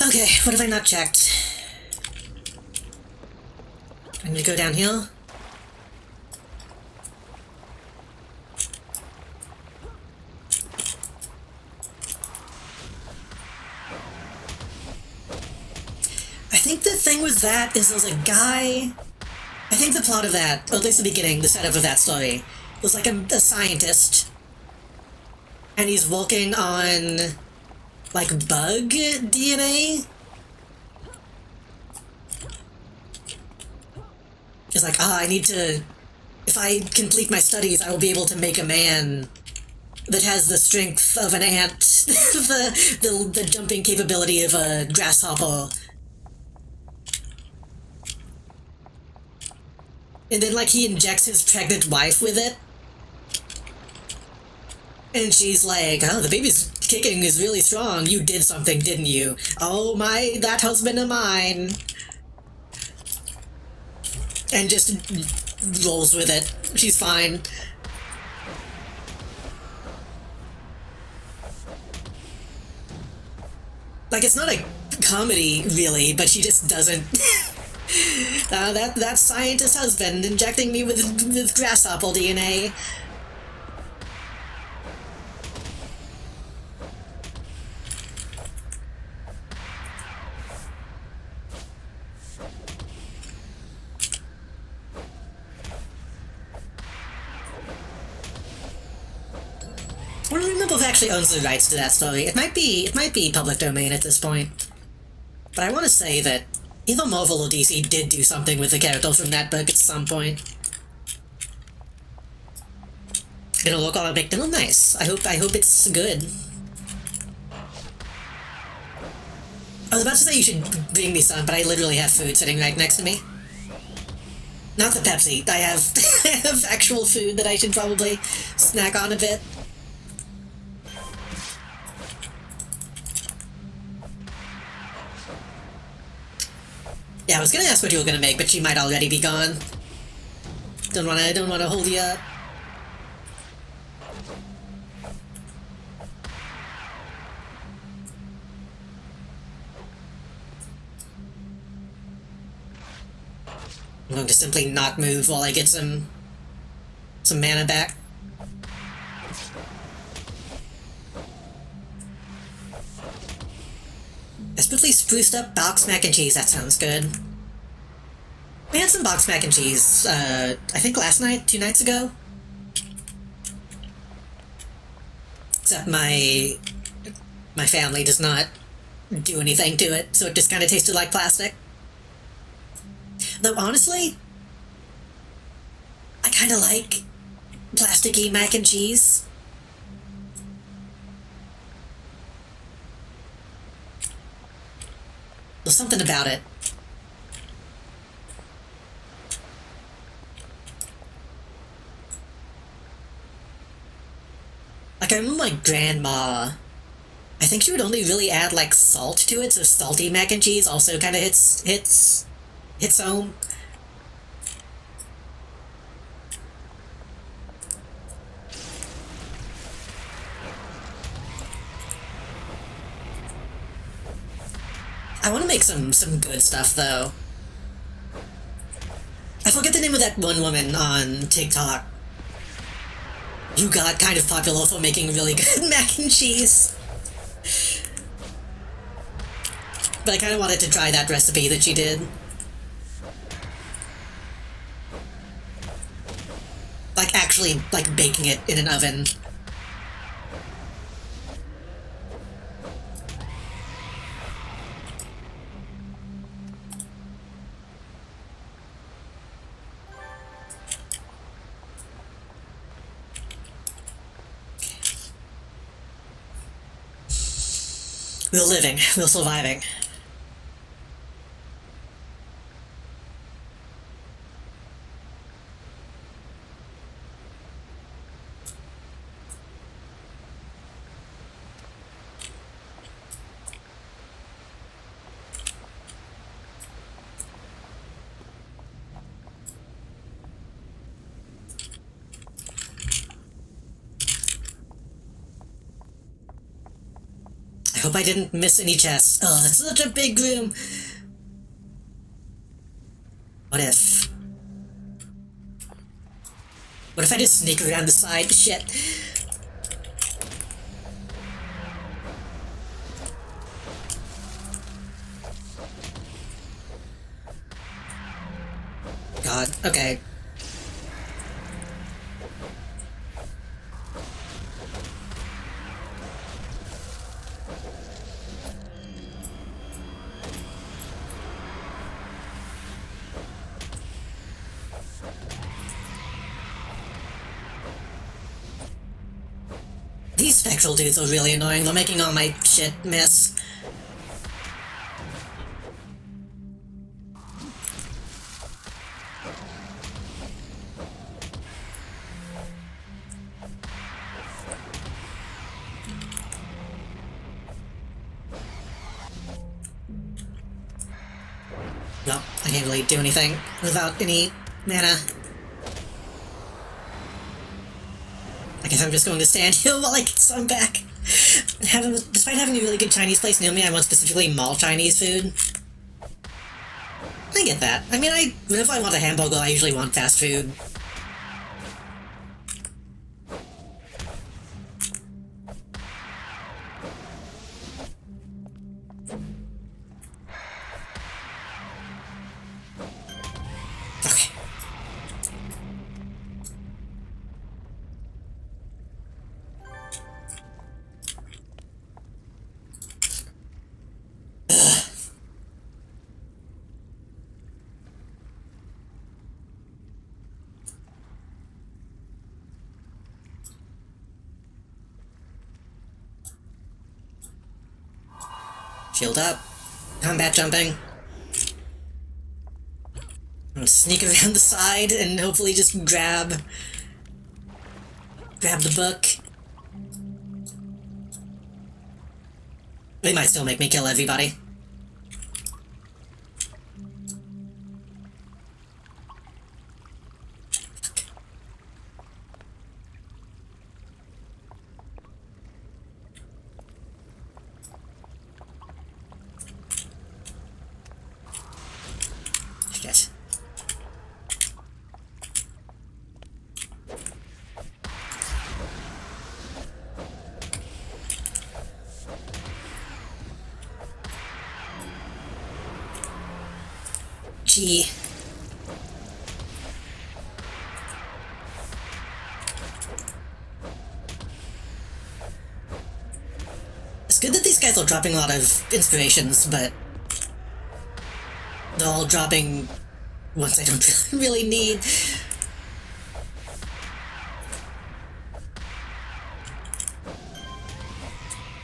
Okay, what have I not checked? I'm gonna go down here. I think the thing with that is there's a guy... I think the plot of that, or at least the beginning, the setup of that story, was like a scientist. And he's working on, like, bug DNA? He's like, I need to... If I complete my studies, I will be able to make a man that has the strength of an ant, the jumping capability of a grasshopper. And then, like, he injects his pregnant wife with it. And she's like, oh, the baby's kicking is really strong. You did something, didn't you? Oh, that husband of mine. And just rolls with it. She's fine. Like, it's not a comedy, really, but she just doesn't... that scientist husband injecting me with grasshopper DNA. I don't remember who actually owns the rights to that story. It might be public domain at this point. But I want to say that either Marvel or DC did do something with the character from that book at some point. It'll look all big. It'll nice. I hope it's good. I was about to say you should bring me some, but I literally have food sitting right next to me. Not the Pepsi. I have actual food that I should probably snack on a bit. Yeah, I was gonna ask what you were gonna make, but she might already be gone. Don't wanna hold you up. I'm going to simply not move while I get some mana back. Especially spruced up box mac and cheese, that sounds good. We had some box mac and cheese, I think last night, 2 nights ago. Except my family does not do anything to it, so it just kind of tasted like plastic. Though honestly, I kind of like plasticky mac and cheese. There's something about it. Like, I remember my grandma, I think she would only really add, like, salt to it, so salty mac and cheese also kind of hits home. I want to make some good stuff, though. I forget the name of that one woman on TikTok who got kind of popular for making really good mac and cheese. but I kind of wanted to try that recipe that she did. Like, actually, like, baking it in an oven. We're living, we're surviving. I hope I didn't miss any chests. Oh, that's such a big room. What if? What if I just sneak around the side? Shit. God, okay. These spectral dudes are really annoying. They're making all my shit miss. No, I can't really do anything without any mana. I guess I'm just going to stand here while I get some back. Despite having a really good Chinese place near me, I want specifically mall Chinese food. I get that. I mean, whenever I want a hamburger, I usually want fast food. Okay. Shield up. Combat jumping. I'm gonna sneak around the side and hopefully just grab the book. They might still make me kill everybody. Shit. Gee. It's good that these guys are dropping a lot of inspirations, but they're all dropping ones I don't really need.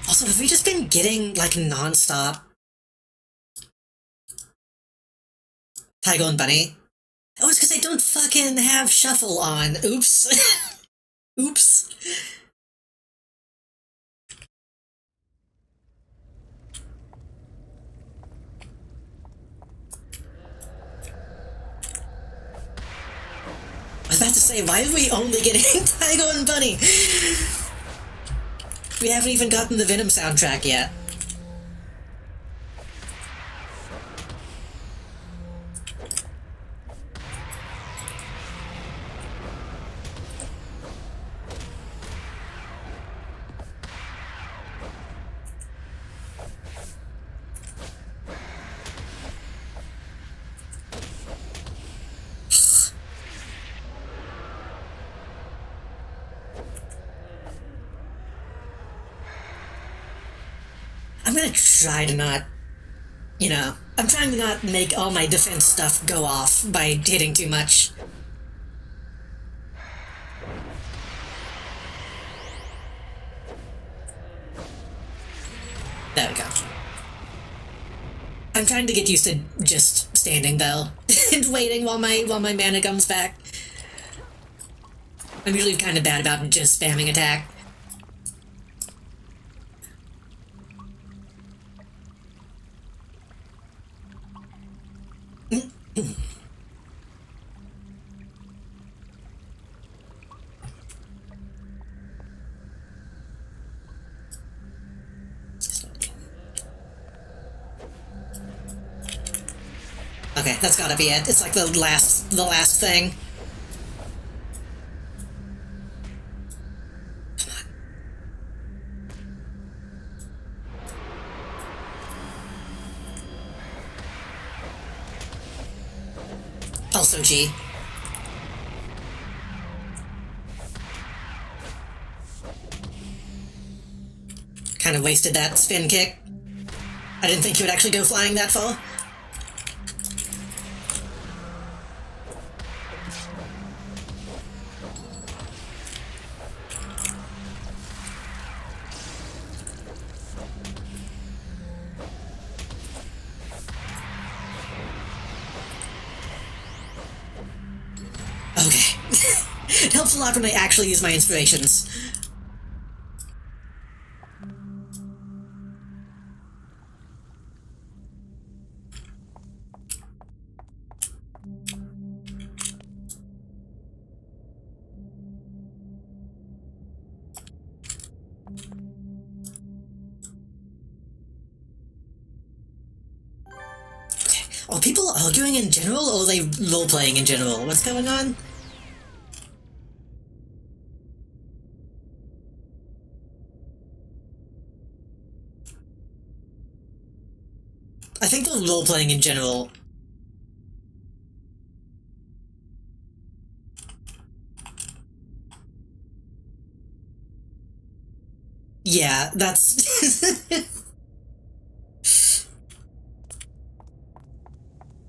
Also, have we just been getting, like, non-stop Tiger and Bunny? Oh, it's because I don't fucking have Shuffle on. Oops. Oops. I was about to say, why are we only getting Tiger and Bunny? We haven't even gotten the Venom soundtrack yet. I'm gonna try to not, I'm trying to not make all my defense stuff go off by hitting too much. There we go. I'm trying to get used to just standing though and waiting while my mana comes back. I'm usually kind of bad about just spamming attack. Okay, that's gotta be it. It's like the last thing. Also G. Kind of wasted that spin kick. I didn't think he would actually go flying that far. Okay. It helps a lot when I actually use my inspirations. Are people arguing in general, or are they role-playing in general? What's going on? I think they're role-playing in general. Yeah, that's...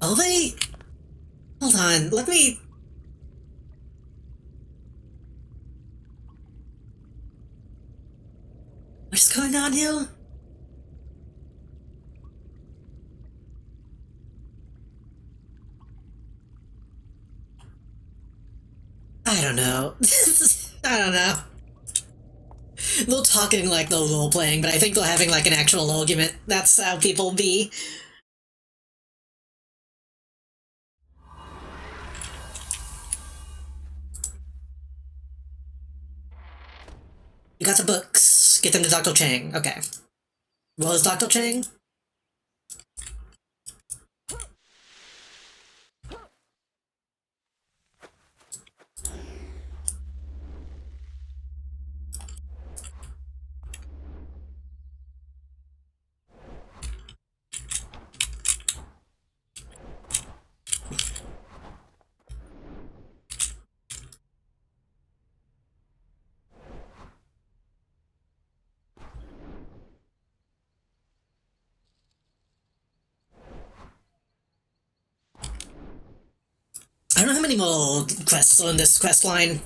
Are they... Hold on, let me... What's going on here? I don't know. I don't know. They're talking like they're role-playing, but I think they're having like an actual argument. That's how people be. You got the books. Get them to Dr. Chang. Okay. What is Dr. Chang? I don't know how many more quests are on this quest line.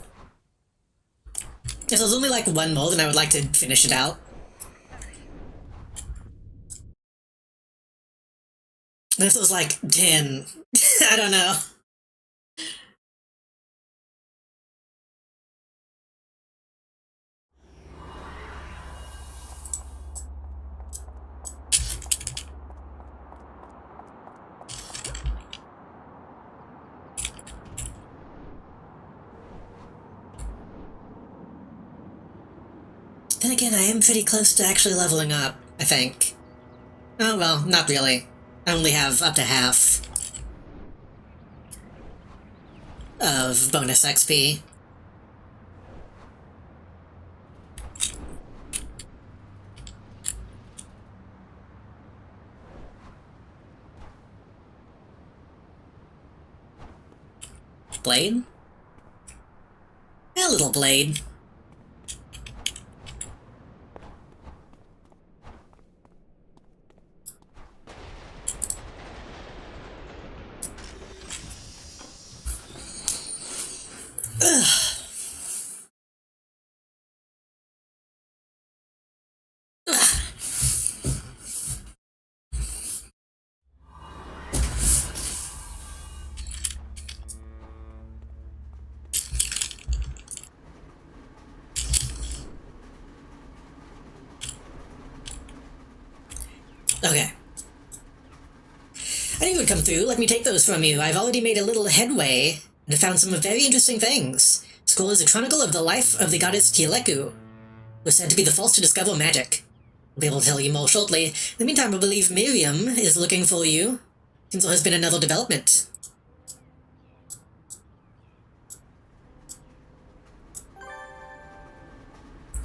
If there's only like one more, then I would like to finish it out. And if there's like 10, I don't know. Then again, I am pretty close to actually leveling up, I think. Oh well, not really. I only have up to half of bonus XP. Blade? A little blade. Okay. I knew you would come through. Let me take those from you. I've already made a little headway and found some very interesting things. Scroll is a chronicle of the life of the goddess Tieleku, who is said to be the first to discover magic. I'll be able to tell you more shortly. In the meantime, I believe Miriam is looking for you. Seems there has been another development.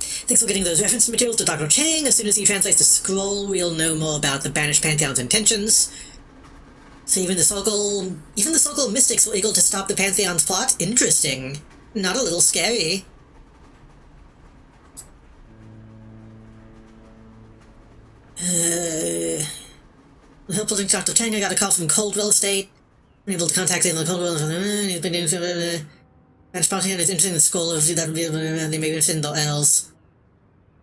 Thanks for getting those reference materials to Dr. Chang. As soon as he translates the scroll, we'll know more about the banished Pantheon's intentions. So even the so-called mystics were able to stop the Pantheon's plot? Interesting. Not a little scary. Help pulling Dr. Chang, I got a call from Coldwell Estate. Unable to contact him. Coldwell. He's been doing Banished Pantheon is interested in the scroll of that. They may be interested in the elves.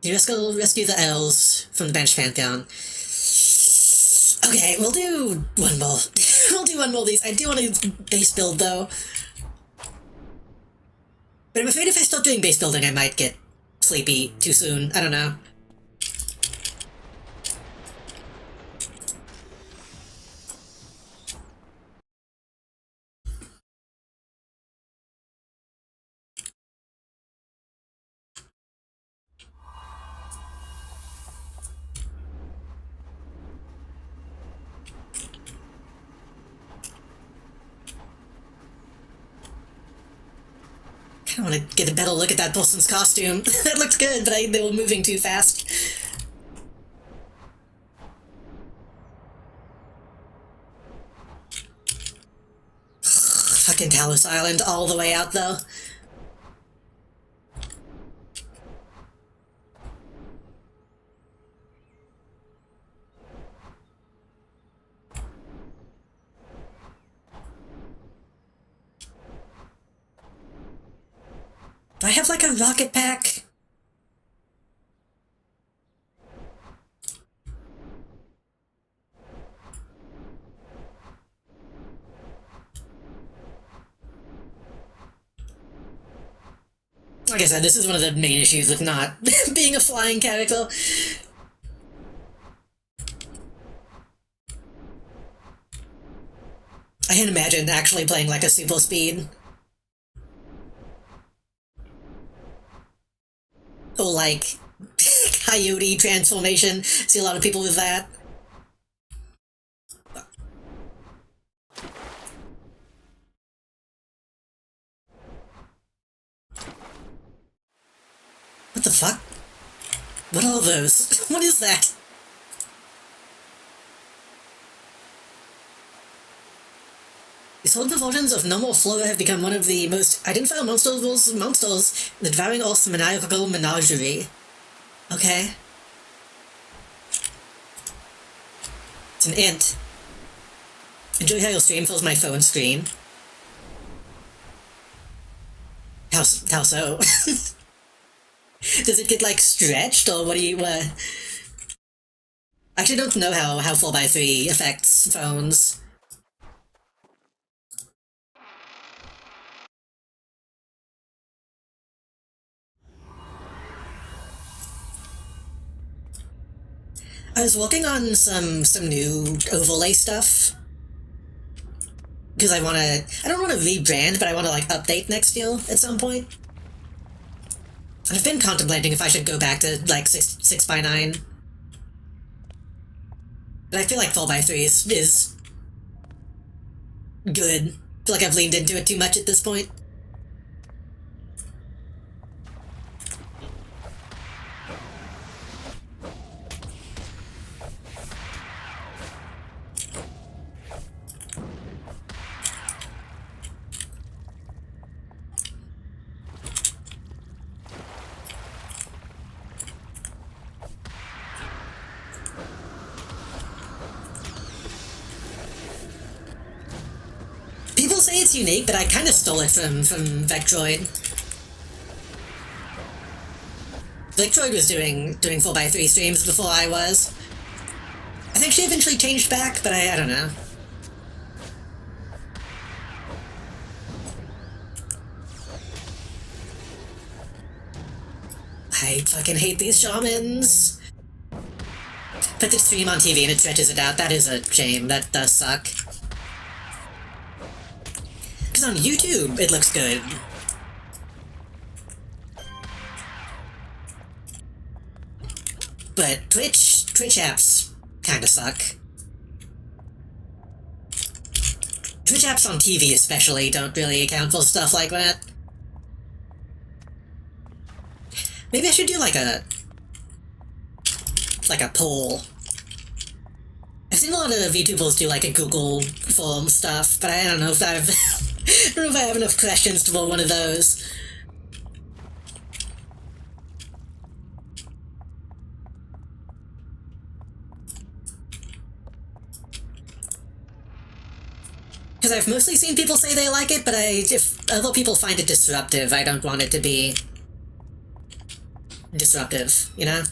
You rescue the elves from the Banished Pantheon. Okay, we'll do one more. We'll do one more of these. I do want to base build, though. But I'm afraid if I start doing base building, I might get sleepy too soon. I don't know. I want to get a better look at that person's costume. That looked good, but they were moving too fast. Fucking Talos Island all the way out, though. Do I have, like, a rocket pack? Like I said, this is one of the main issues with not being a flying character. I can't imagine actually playing, like, a super speed. Or, like, coyote transformation. See a lot of people with that. What the fuck? What are those? What is that? These horrible versions of No More Flora have become one of the most identifiable monsters in the Devouring Earth's maniacal menagerie. Okay. It's an int. Enjoy how your stream fills my phone screen. How so? Does it get, like, stretched, or what do you, I actually don't know how 4x3 affects phones. I was working on some new overlay stuff. Because I don't want to rebrand, but I want to, like, update next year at some point. I've been contemplating if I should go back to, like, 6x9. But I feel like 4x3 is good. I feel like I've leaned into it too much at this point. People say it's unique, but I kind of stole it from Vectroid. Vectroid was doing 4x3 streams before I was. I think she eventually changed back, but I don't know. I fucking hate these shamans. Put the stream on TV and it stretches it out. That is a shame. That does suck. Because on YouTube, it looks good. But Twitch apps kinda suck. Twitch apps on TV especially don't really account for stuff like that. Maybe I should do like a poll. I've seen a lot of VTubers do like a Google form stuff, but I don't know if I have enough questions to roll one of those. Because I've mostly seen people say they like it, but if other people find it disruptive, I don't want it to be disruptive, you know?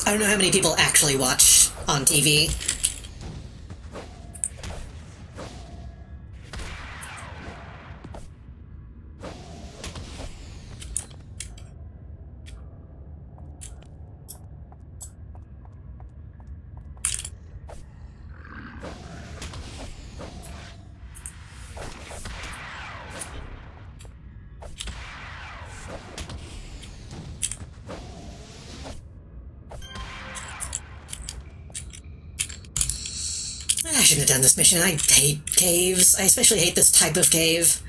I don't know how many people actually watch on TV. I shouldn't have done this mission. I hate caves. I especially hate this type of cave.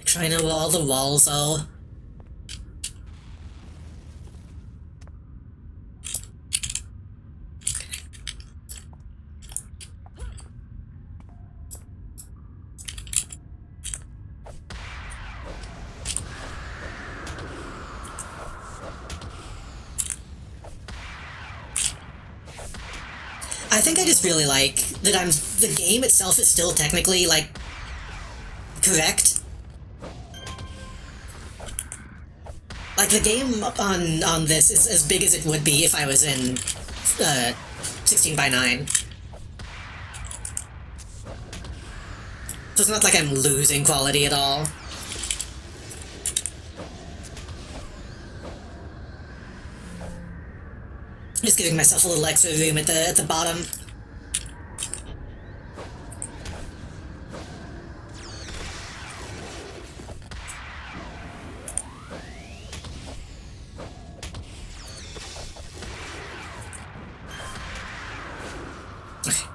Trying to know where all the walls are. I think I just really like that the game itself is still technically, like, correct. Like, the game on this is as big as it would be if I was in 16:9. So it's not like I'm losing quality at all. Just giving myself a little extra room at the bottom. Okay.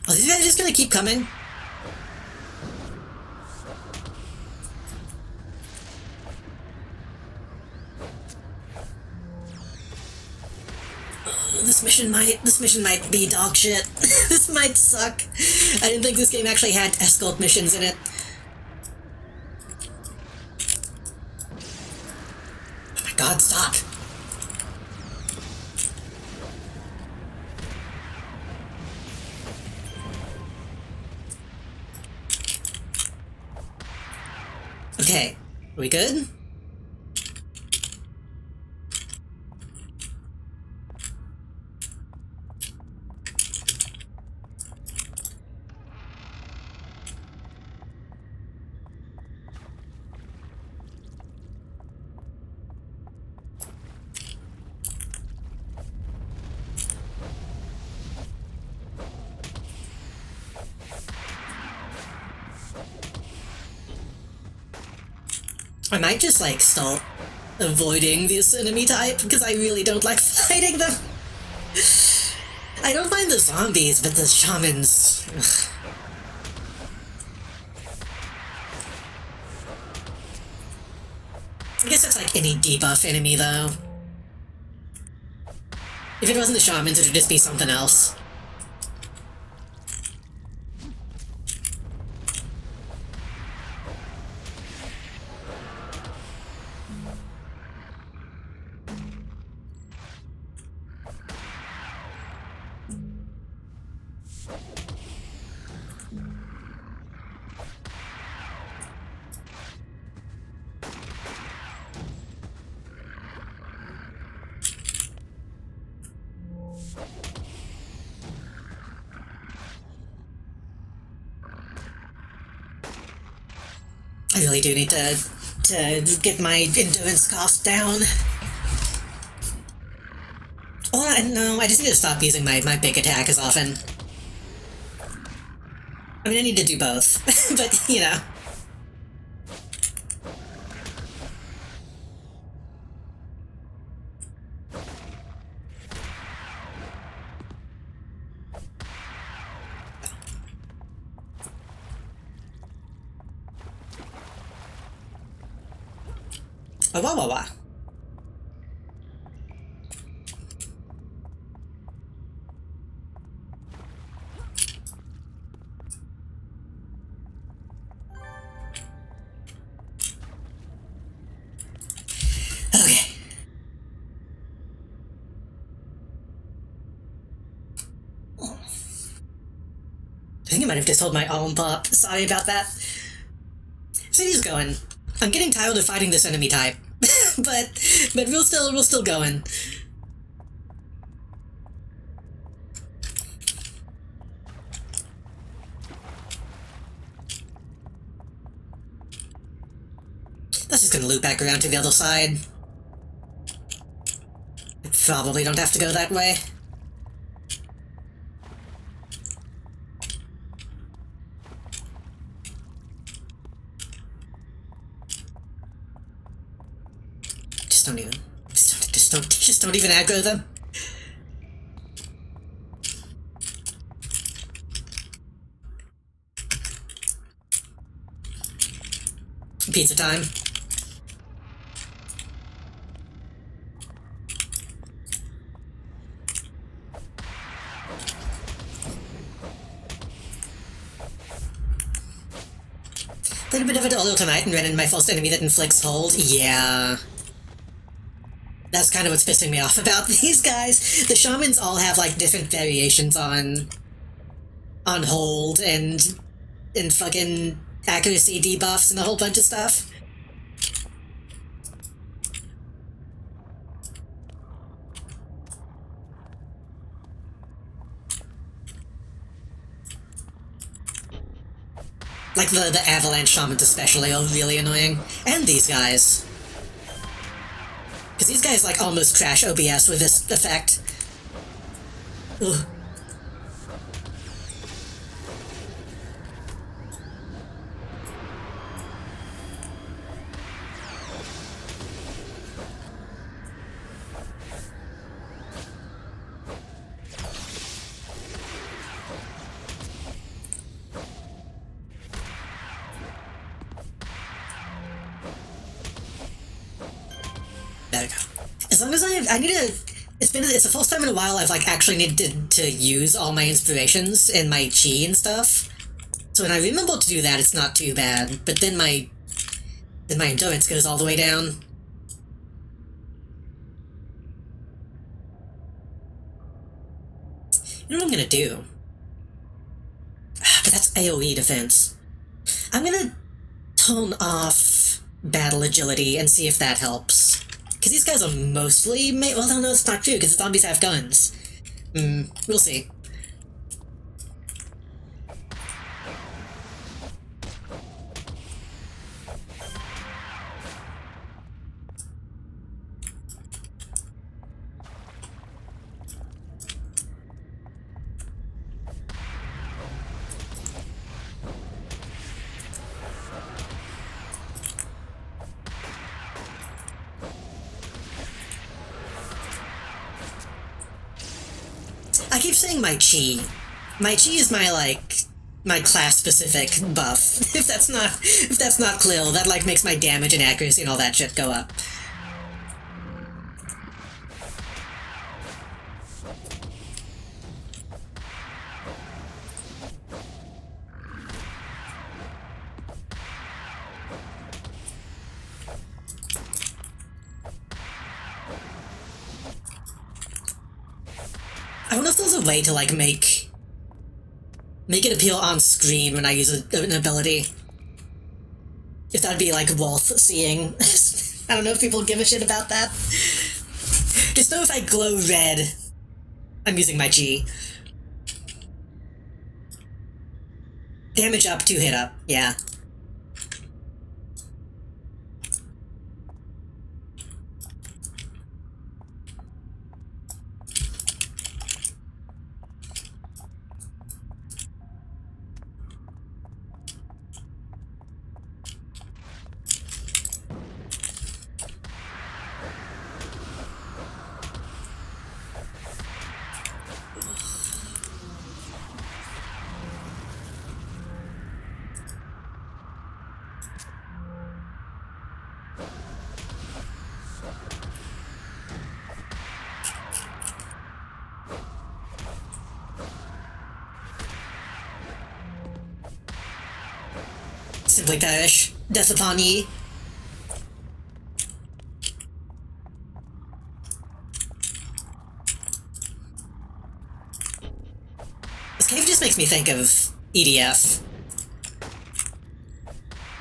Are these guys just gonna keep coming? This mission might be dog shit. This might suck. I didn't think this game actually had escort missions in it. Oh my god, stop. Okay, are we good? I might just, like, start avoiding this enemy type, because I really don't like fighting them. I don't mind the zombies, but the shamans... Ugh. I guess it's like any debuff enemy, though. If it wasn't the shamans, it would just be something else. I really do need to get my endurance cost down. Well, no, I just need to stop using my big attack as often. I mean, I need to do both, but, you know. Oh, wah, wah, wah. Okay. I think I might have just hold my arm up. Sorry about that. City's going. I'm getting tired of fighting this enemy type, but we're still going. That's just gonna loop back around to the other side. I probably don't have to go that way. Just don't even aggro them. Pizza time. Played a bit of it earlier tonight and ran into my first enemy that inflicts hold. Yeah. That's kind of what's pissing me off about these guys. The shamans all have, like, different variations on hold and fucking accuracy debuffs and a whole bunch of stuff. Like, the avalanche shamans especially are really annoying. And these guys. Because these guys, like, almost crash OBS with this effect. Ugh. There we go. As long as I need to... It's the first time in a while I've, like, actually needed to use all my inspirations and my chi and stuff. So when I remember to do that, it's not too bad. But then my endurance goes all the way down. You know what I'm gonna do? But that's AoE defense. I'm gonna turn off battle agility and see if that helps. Because these guys are mostly... Well, no, it's not true, because the zombies have guns. We'll see. I keep saying my chi. My chi is my, like, my class-specific buff. If that's not clear, that, like, makes my damage and accuracy and all that shit go up. I don't know if there's a way to, like, make it appear on screen when I use an ability. If that'd be, like, worth seeing. I don't know if people give a shit about that. Just know if I glow red, I'm using my G. Damage up, 2 hit up, yeah. Simply perish. Death upon ye. This cave just makes me think of EDF.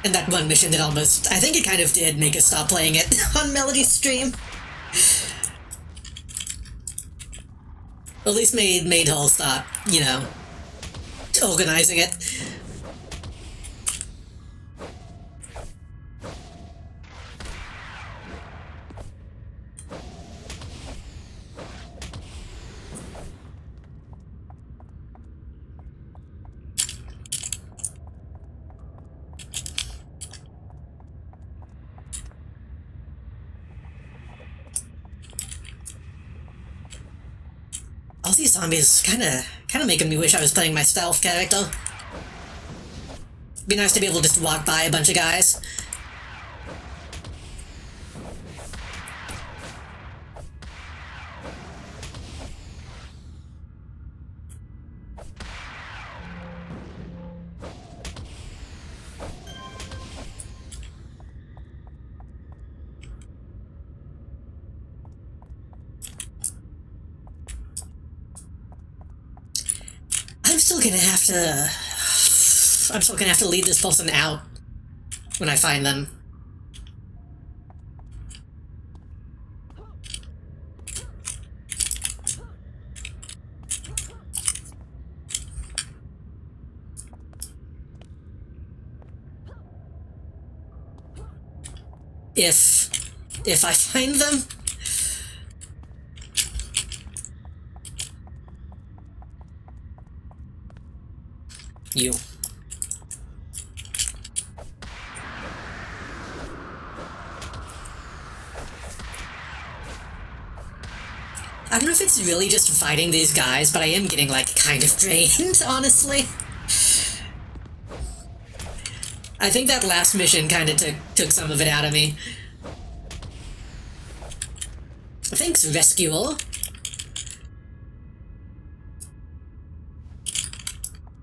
And that one mission that almost... I think it kind of did make us stop playing it on Melody's stream. At least made her stop, you know, organizing it. All these zombies kinda making me wish I was playing my stealth character. Be nice to be able to just walk by a bunch of guys. I'm still gonna have to lead this person out when I find them. If I find them. You. I don't know if it's really just fighting these guys, but I am getting, like, kind of drained, honestly. I think that last mission kind of took some of it out of me. Thanks, Rescuer.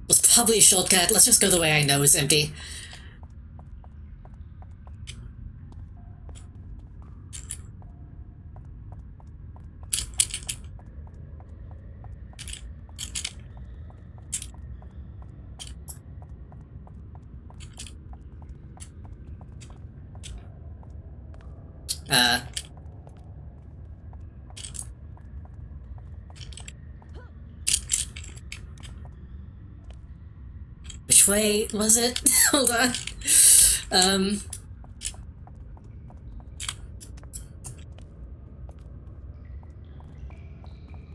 Was probably a shortcut. Let's just go the way I know is empty. Which way was it? Hold on.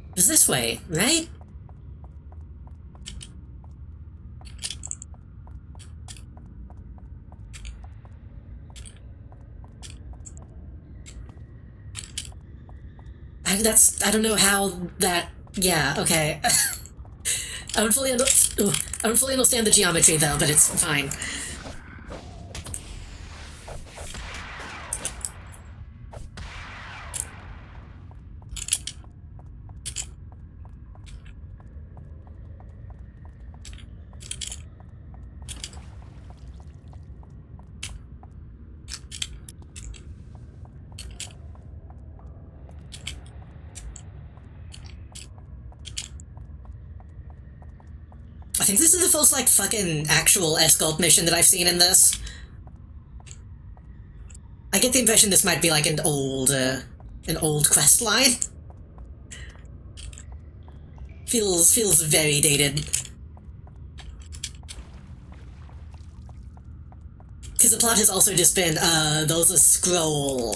It was this way, right? I don't know how that... Yeah, okay. I don't fully understand the geometry though, but it's fine. think this is the first, like, fucking actual escort mission that I've seen in this. I get the impression this might be, like, an old quest line. Feels very dated. Because the plot has also just been, there's a scroll.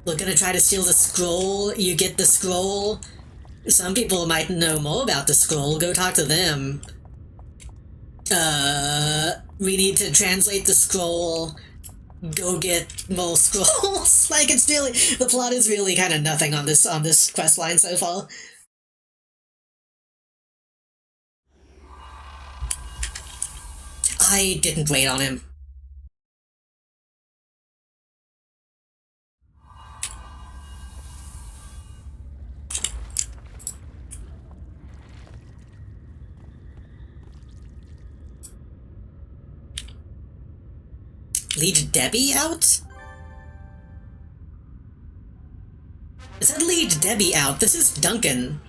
We're gonna try to steal the scroll, you get the scroll. Some people might know more about the scroll, go talk to them. We need to translate the scroll, go get more scrolls. Like, it's really, the plot is really kind of nothing on this quest line so far. I didn't wait on him. Lead Debbie out? I said lead Debbie out. This is Duncan.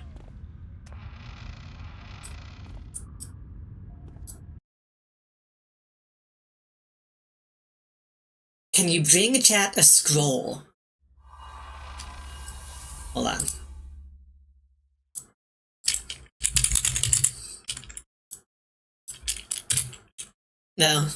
Can you bring chat a scroll? Hold on. No.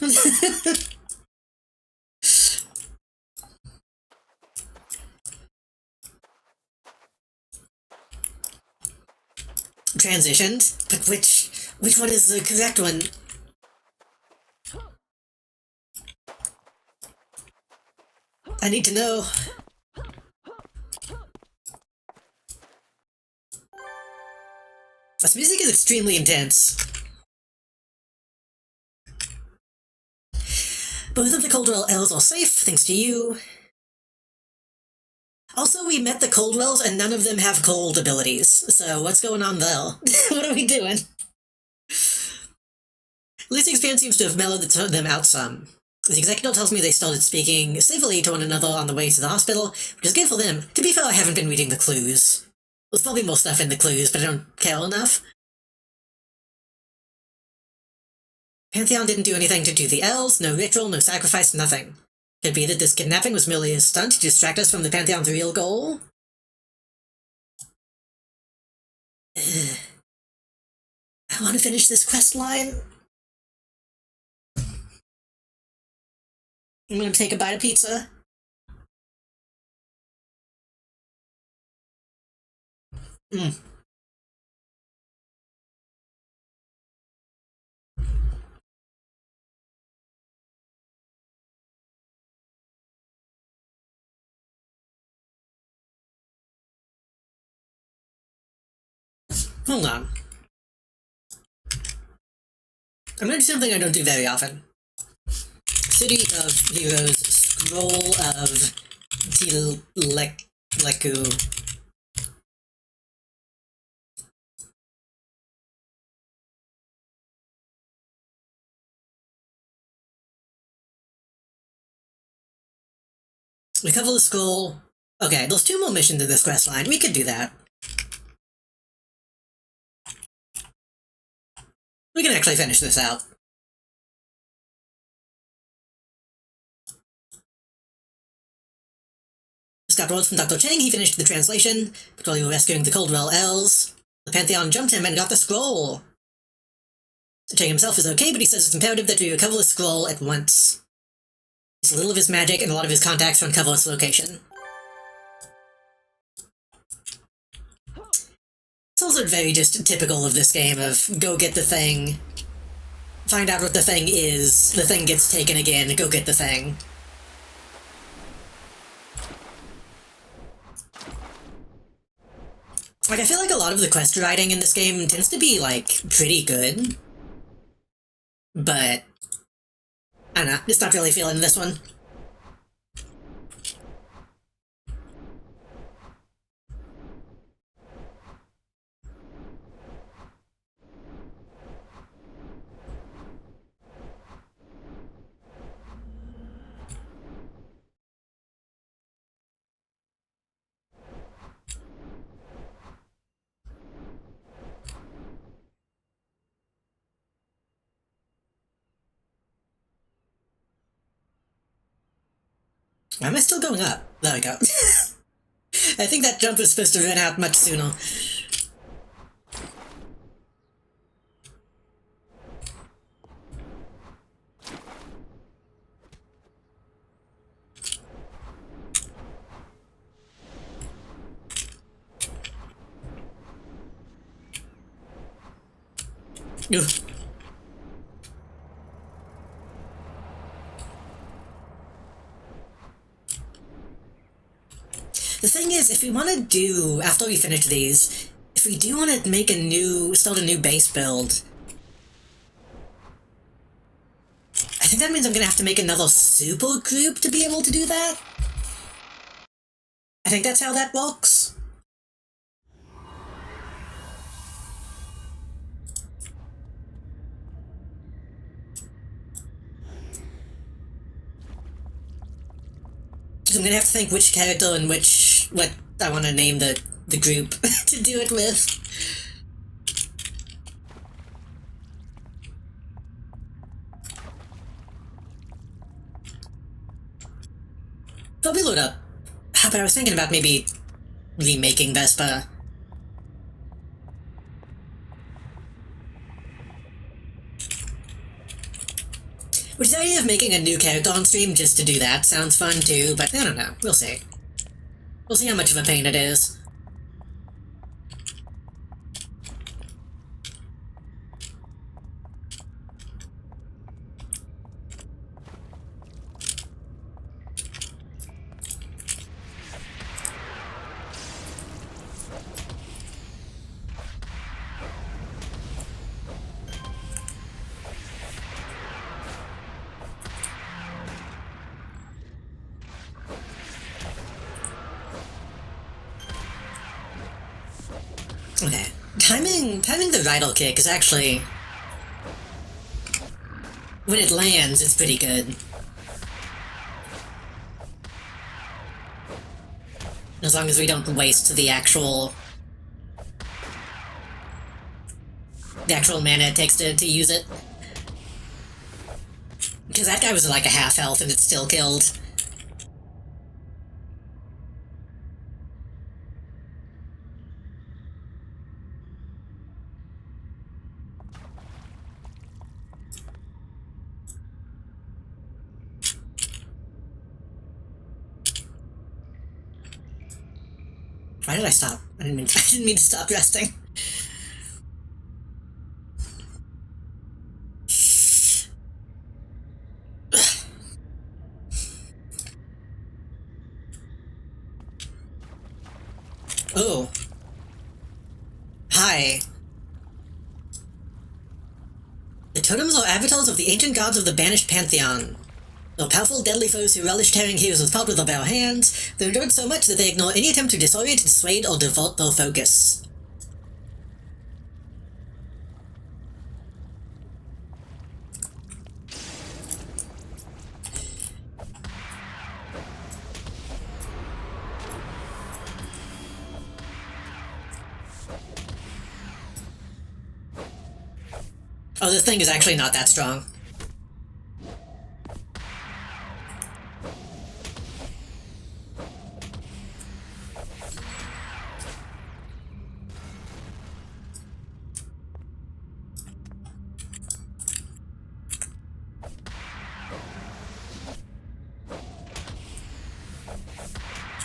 Transitioned? But which one is the correct one? I need to know. This music is extremely intense. Both of the Coldwell Elves are safe, thanks to you. Also, we met the Coldwells and none of them have cold abilities, so what's going on there? What are we doing? Listening experience seems to have mellowed them out some. The executor tells me they started speaking civilly to one another on the way to the hospital, which is good for them. To be fair, I haven't been reading the clues. There's probably more stuff in the clues, but I don't care enough. Pantheon didn't do anything to do the elves, no ritual, no sacrifice, nothing. Could be that this kidnapping was merely a stunt to distract us from the Pantheon's real goal? I want to finish this quest line. I'm gonna take a bite of pizza. Hold on. I'm gonna do something I don't do very often. City of Heroes, Scroll of Leku. Recover the scroll. Okay, there's 2 more missions in this quest line. We could do that. We can actually finish this out. Just got words from Dr. Chang, he finished the translation, but while you were rescuing the Coldwell Elves, the Pantheon jumped him and got the scroll. Chang himself is okay, but he says it's imperative that we recover the scroll at once. It's a little of his magic and a lot of his contacts to uncover its location. It's also very just typical of this game of go get the thing, find out what the thing is, the thing gets taken again, go get the thing. Like, I feel like a lot of the quest writing in this game tends to be, like, pretty good. But I don't know, just not really feeling this one. Why am I still going up? There we go. I think that jump was supposed to run out much sooner. Ugh. The thing is, if we want to do, after we finish these, if we do want to make start a new base build, I think that means I'm going to have to make another super group to be able to do that. I think that's how that works. So I'm gonna have to think which character and what I want to name the group to do it with. Probably load up. But I was thinking about maybe remaking Vespa. Which the idea of making a new character on stream just to do that sounds fun too, but I don't know. We'll see. We'll see how much of a pain it is. Okay. Timing the Rydal kick is actually... when it lands, it's pretty good. As long as we don't waste the actual mana it takes to use it. Because that guy was like a half health and it still killed. Why did I stop? I didn't mean to stop resting. Oh. Hi. The totems are avatars of the ancient gods of the banished pantheon. Though powerful, deadly foes who relish tearing heroes apart with their bare hands, they're endured so much that they ignore any attempt to disorient, dissuade, or divert their focus. Oh, this thing is actually not that strong.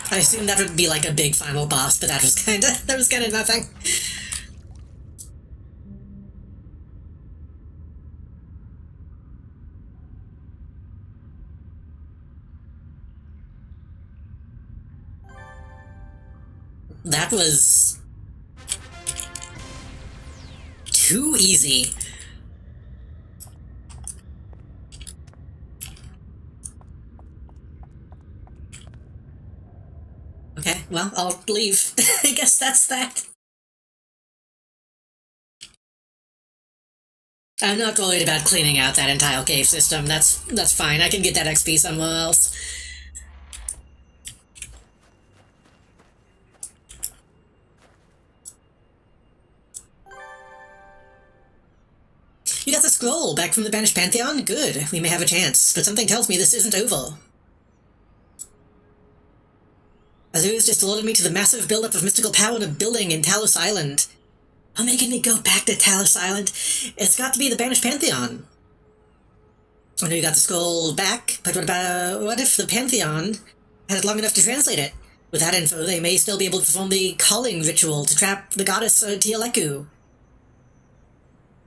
I assumed that would be like a big final boss, but that was kinda nothing. That was too easy. Okay, well, I'll leave. I guess that's that. I'm not worried about cleaning out that entire cave system. That's fine. I can get that XP somewhere else. You got the scroll back from the Banished Pantheon? Good. We may have a chance, but something tells me this isn't over. just alerted me to the massive buildup of mystical power in a building in Talos Island. I'm making me go back to Talos Island. It's got to be the Banished Pantheon. I know you got the scroll back, but what if the Pantheon had it long enough to translate it? With that info, they may still be able to perform the calling ritual to trap the goddess Tialeku.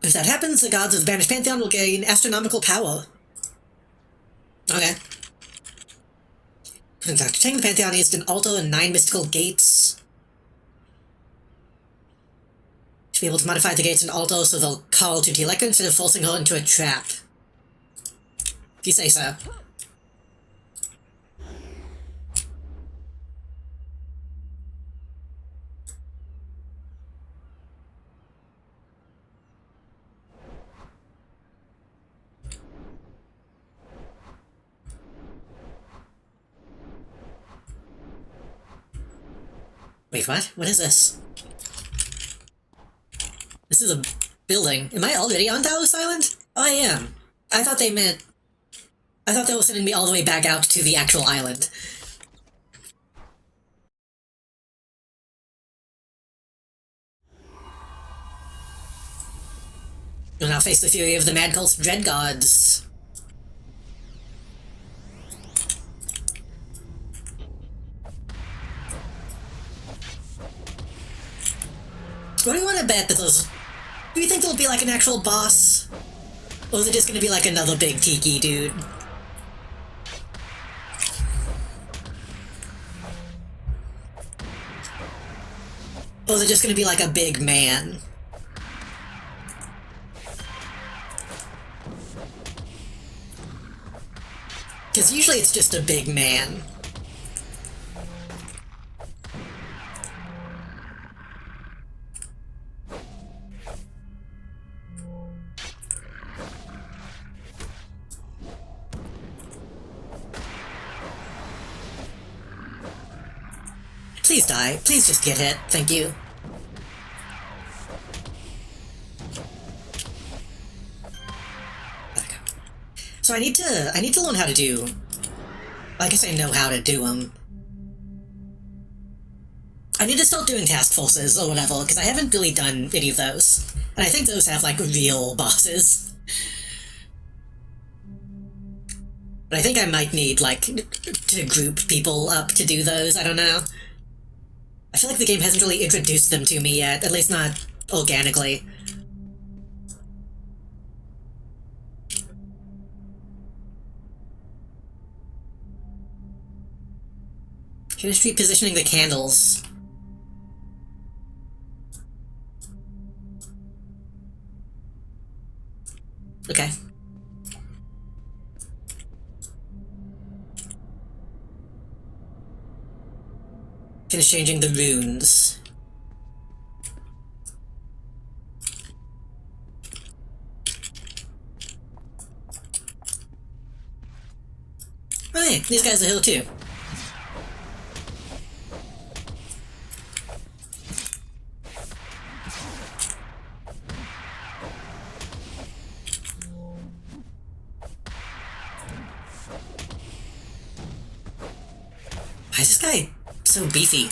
If that happens, the gods of the Banished Pantheon will gain astronomical power. Okay. Dr. Chang, the Pantheon needs an altar and 9 mystical gates. Should be able to modify the gates and altar so they'll call to Tialeku instead of forcing her into a trap. If you say so. Wait, what? What is this? This is a building. Am I already on Talos Island? Oh, I am. I thought they were sending me all the way back out to the actual island. You'll now face the fury of the Mad Cult's Dread Gods. What do you want to bet that those... Do you think there'll be like an actual boss? Or is it just gonna be like another big tiki dude? Or is it just gonna be like a big man? Because usually it's just a big man. Please die. Please just get hit. Thank you. So I need to learn how to do... I guess I know how to do them. I need to start doing task forces or whatever, because I haven't really done any of those. And I think those have, like, real bosses. But I think I might need, like, to group people up to do those, I don't know. I feel like the game hasn't really introduced them to me yet, at least not organically. Finish repositioning the candles. Okay. Finish changing the runes. Oh hey, these guys are here too. Why is this guy so beefy?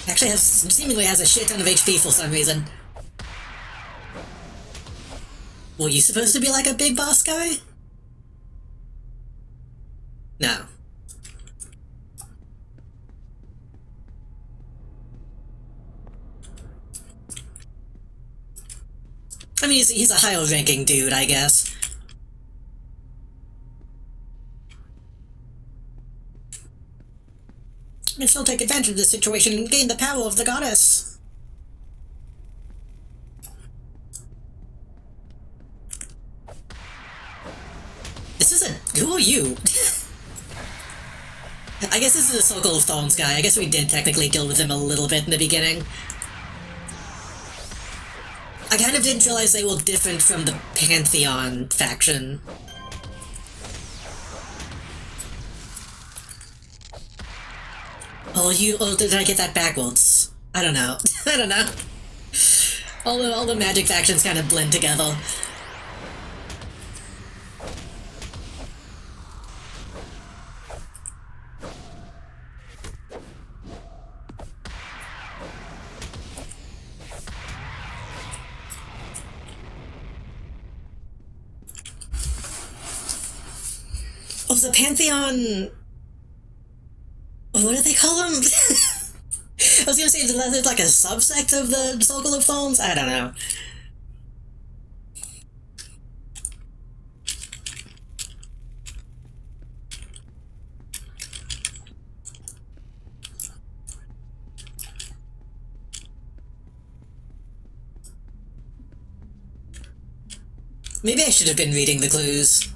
Actually seemingly has a shit ton of HP for some reason. Were you supposed to be like a big boss guy? No. I mean, he's a higher ranking dude, I guess. And still take advantage of this situation and gain the power of the goddess. This isn't... Who are you? I guess this is a Circle of Thorns guy. I guess we did technically deal with him a little bit in the beginning. I kind of didn't realize they were different from the Pantheon faction. Or did I get that backwards? I don't know. I don't know. All the magic factions kind of blend together. Oh, the Pantheon... What do they call them? I was gonna say, there's like a subsect of the Sokolophones? I don't know. Maybe I should have been reading the clues.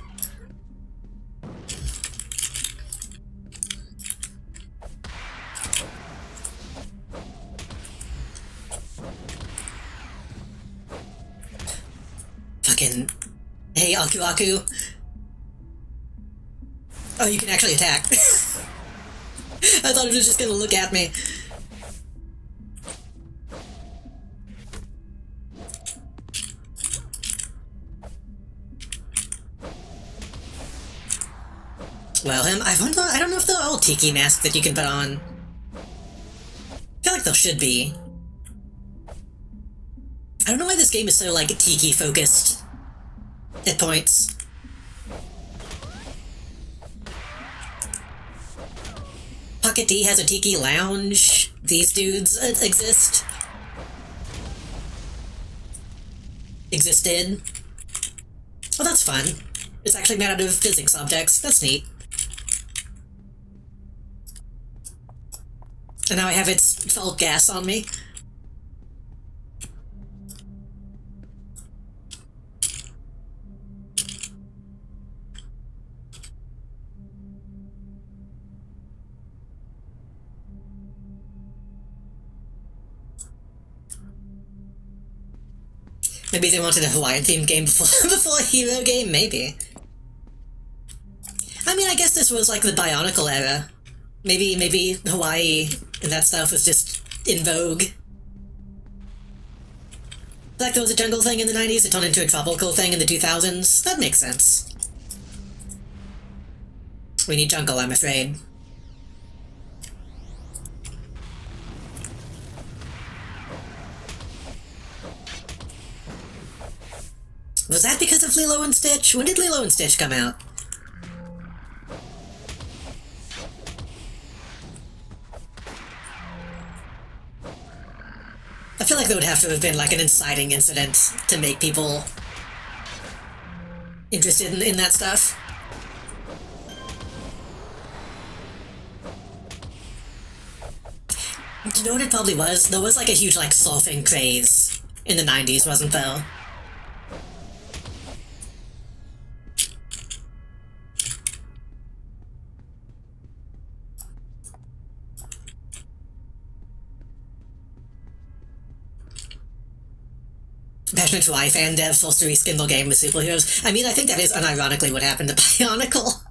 Fucking... Hey, Aku Aku. Oh, you can actually attack. I thought it was just gonna look at me. Well, I don't know if they're all tiki masks that you can put on. I feel like there should be. I don't know why this game is so, like, tiki focused at points. Pocket D has a tiki lounge. These dudes exist. Existed. Well, that's fun. It's actually made out of physics objects. That's neat. And now I have its felt gas on me. Maybe they wanted a Hawaiian-themed game before a hero game? Maybe. I mean, I guess this was like the Bionicle era. Maybe Hawaii and that stuff was just in vogue. Like there was a jungle thing in the 90s, it turned into a tropical thing in the 2000s. That makes sense. We need jungle, I'm afraid. Was that because of Lilo and Stitch? When did Lilo and Stitch come out? I feel like there would have to have been like an inciting incident to make people interested in that stuff. Do you know what it probably was? There was like a huge like surfing craze in the 90s, wasn't there? Passionate Hawaii fan dev forced to reskin the game with superheroes. I mean, I think that is unironically what happened to Bionicle.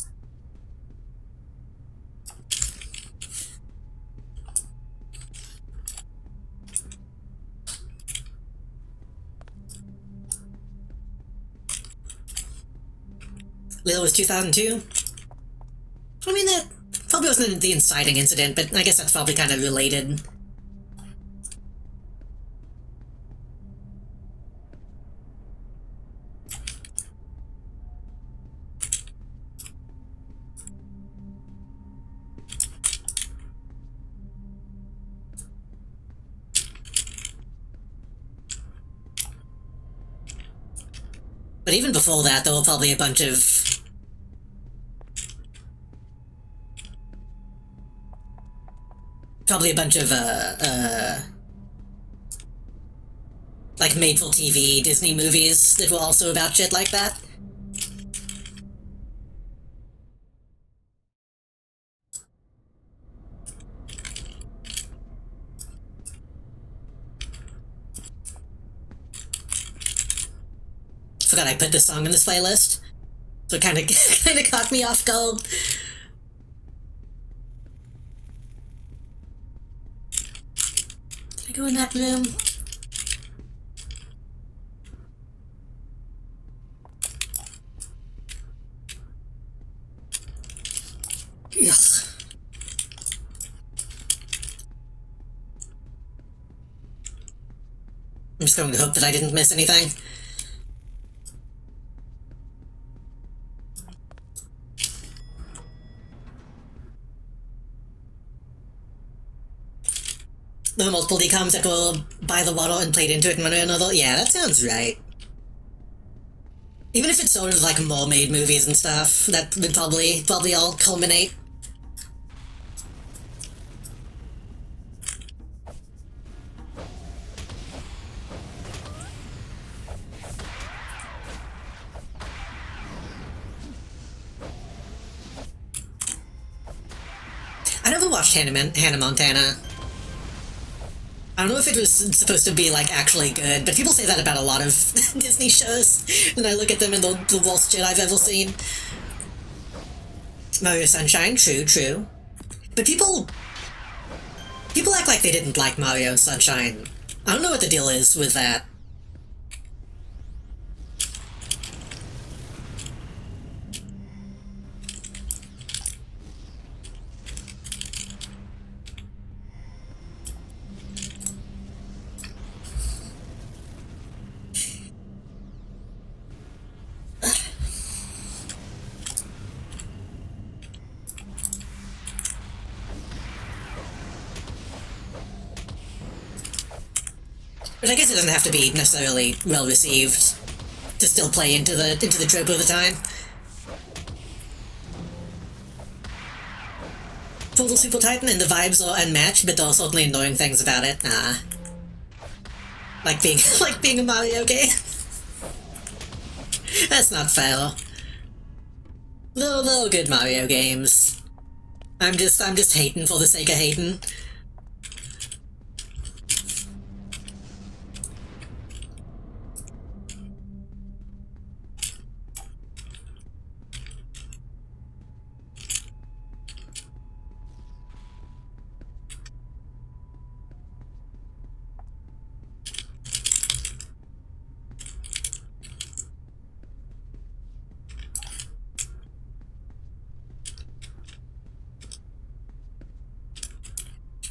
Lilo was 2002? I mean, that probably wasn't the inciting incident, but I guess that's probably kind of related. But even before that, there were probably a bunch of... like made-for-TV Disney movies that were also about shit like that. Forgot I put this song in this playlist, so it kind of caught me off guard. Did I go in that room? Ugh. I'm just going to hope that I didn't miss anything. The multiple decoms that will buy the water and play it into it in one way or another. Yeah, that sounds right. Even if it's sort of like mermaid movies and stuff, that would probably all culminate. I never watched Hannah Montana. I don't know if it was supposed to be, like, actually good, but people say that about a lot of Disney shows, and I look at them and the worst shit I've ever seen. Mario Sunshine, true. But people act like they didn't like Mario Sunshine. I don't know what the deal is with that. But I guess it doesn't have to be necessarily well received to still play into the trope of the time. Total Super Titan and the vibes are unmatched, but there are certainly annoying things about it. Like being a Mario game. That's not fair. Little good Mario games. I'm just hating for the sake of hating.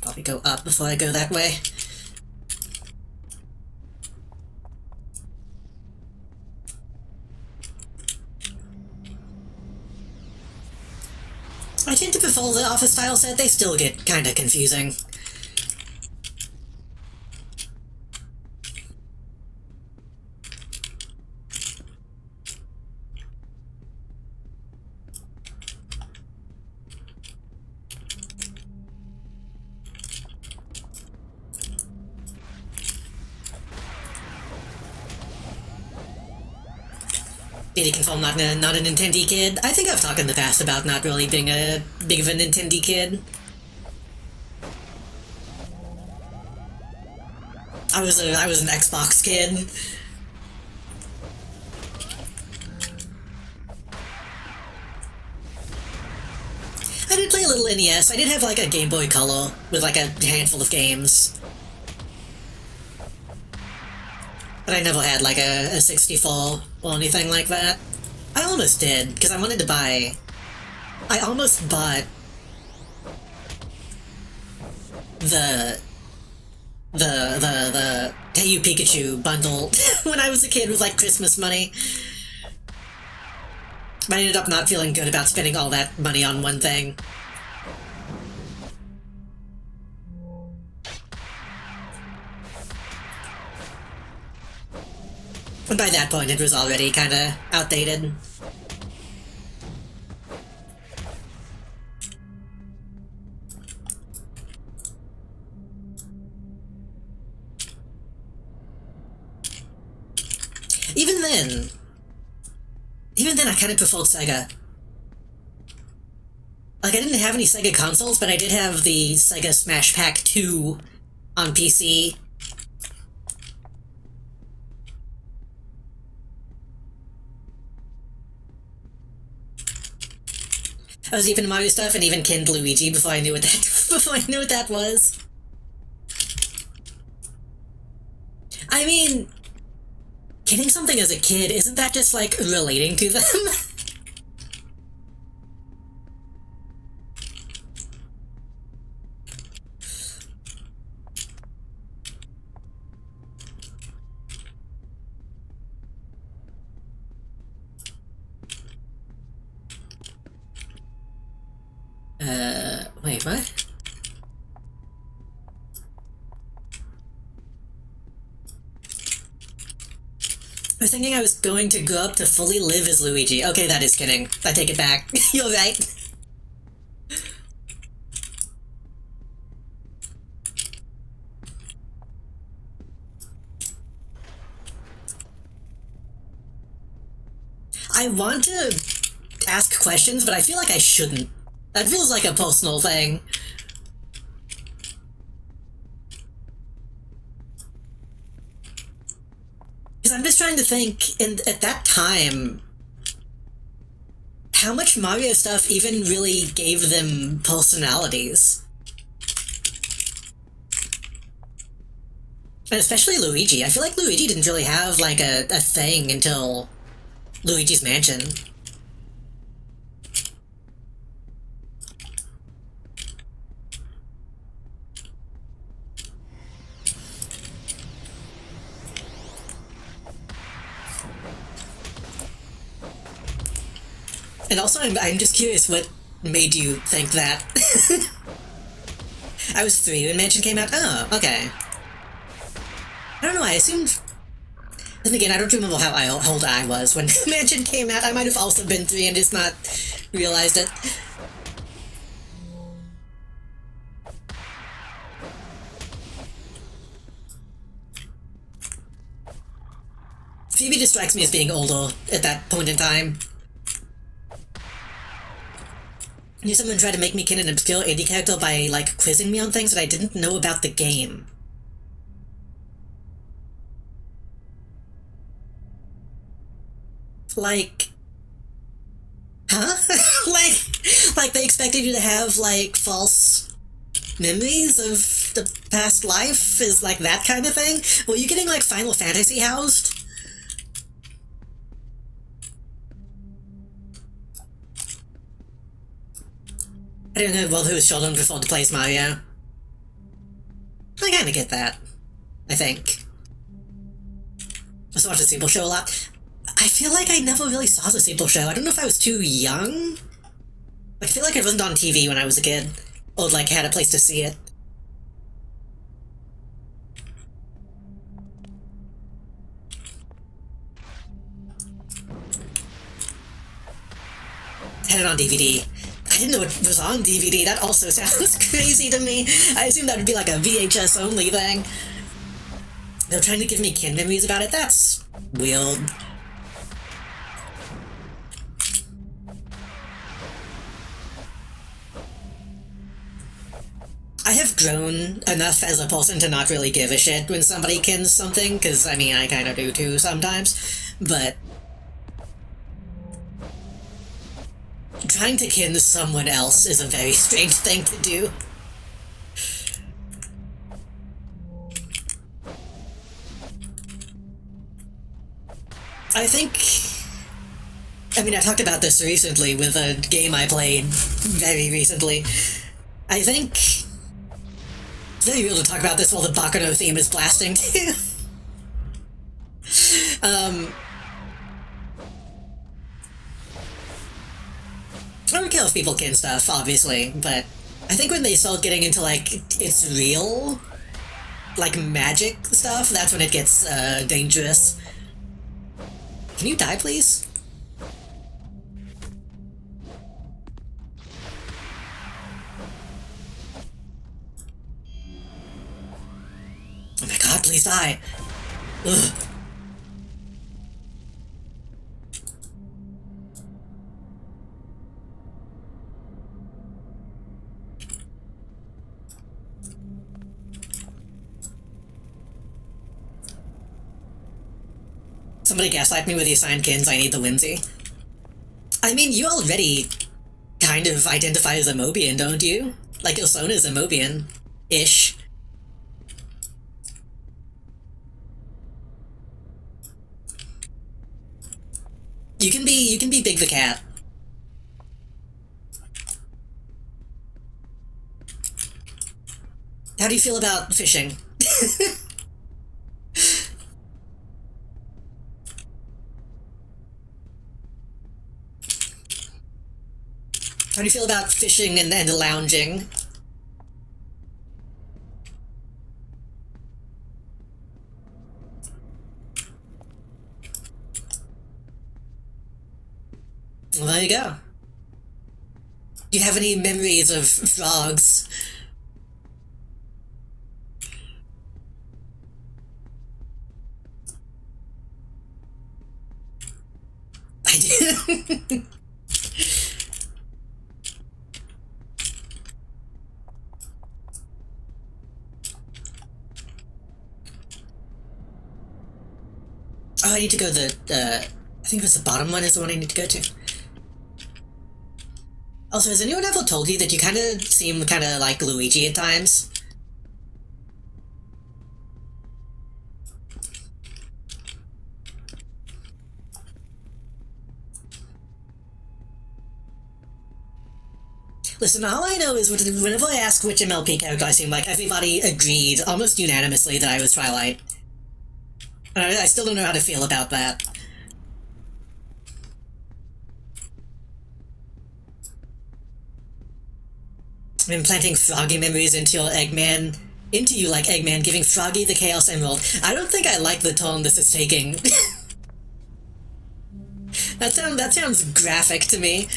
Probably go up before I go that way. I tend to prefer the office style set, they still get kinda confusing. Did he confirm not a Nintendo kid? I think I've talked in the past about not really being a big of a Nintendo kid. I was an Xbox kid. I did play a little NES. I did have like a Game Boy Color with like a handful of games. But I never had like a 64 or anything like that. I almost did, because I wanted to buy... I almost bought the Hey You Pikachu bundle when I was a kid with like Christmas money. But I ended up not feeling good about spending all that money on one thing. And by that point, it was already kinda outdated. Even then I kinda preferred Sega. Like, I didn't have any Sega consoles, but I did have the Sega Smash Pack 2 on PC. I was even Mario stuff and even Kid Luigi before I knew what that was. I mean, getting something as a kid, isn't that just like relating to them? Wait, what? I was thinking I was going to grow up to fully live as Luigi. Okay, that is kidding. I take it back. You're right. I want to ask questions, but I feel like I shouldn't. That feels like a personal thing. Because I'm just trying to think, at that time, how much Mario stuff even really gave them personalities? And especially Luigi. I feel like Luigi didn't really have, like, a thing until Luigi's Mansion. And also, I'm just curious what made you think that. I was 3 when Mansion came out. Oh, okay. I don't know, I assumed... Then again, I don't remember how old I was when Mansion came out. I might have also been 3 and just not realized it. Phoebe just strikes me as being older at that point in time. Knew someone tried to make me kin an obscure indie character by, like, quizzing me on things that I didn't know about the game. Like... Huh? like they expected you to have, like, false memories of the past life? Is, like, that kind of thing? Were you getting, like, Final Fantasy housed? I don't know well who was children before to play Mario. I kinda get that. I think. I also watched the Super Show a lot. I feel like I never really saw the Super Show. I don't know if I was too young. I feel like it wasn't on TV when I was a kid. Or, like, had a place to see it. Had it on DVD. I didn't know it was on DVD. That also sounds crazy to me. I assumed that would be like a VHS only thing. They're trying to give me kin memories about it. That's weird. I have grown enough as a person to not really give a shit when somebody kins something, because, I mean, I kind of do too sometimes, but trying to kin someone else is a very strange thing to do. I think... I mean, I talked about this recently with a game I played very recently. I think... It's very weird to talk about this while the Baccano theme is blasting, too. I don't care if people kin stuff, obviously, but I think when they start getting into, like, it's real, like, magic stuff, that's when it gets, dangerous. Can you die, please? Oh my god, please die. Ugh. Somebody gaslight me with the assigned kins, I need the Lindsay. I mean, you already kind of identify as a Mobian, don't you? Like, Ilsona's a Mobian-ish. You can be Big the Cat. How do you feel about fishing? How do you feel about fishing and lounging? Well, there you go. Do you have any memories of frogs? I do. Oh, I need to go I think it was the bottom one is the one I need to go to. Also, has anyone ever told you that you kind of seem kind of like Luigi at times? Listen, all I know is whenever I ask which MLP character I seem like, everybody agreed almost unanimously that I was Twilight. I still don't know how to feel about that. I'm implanting Froggy memories into you like Eggman, giving Froggy the Chaos Emerald. I don't think I like the tone this is taking. That sounds graphic to me.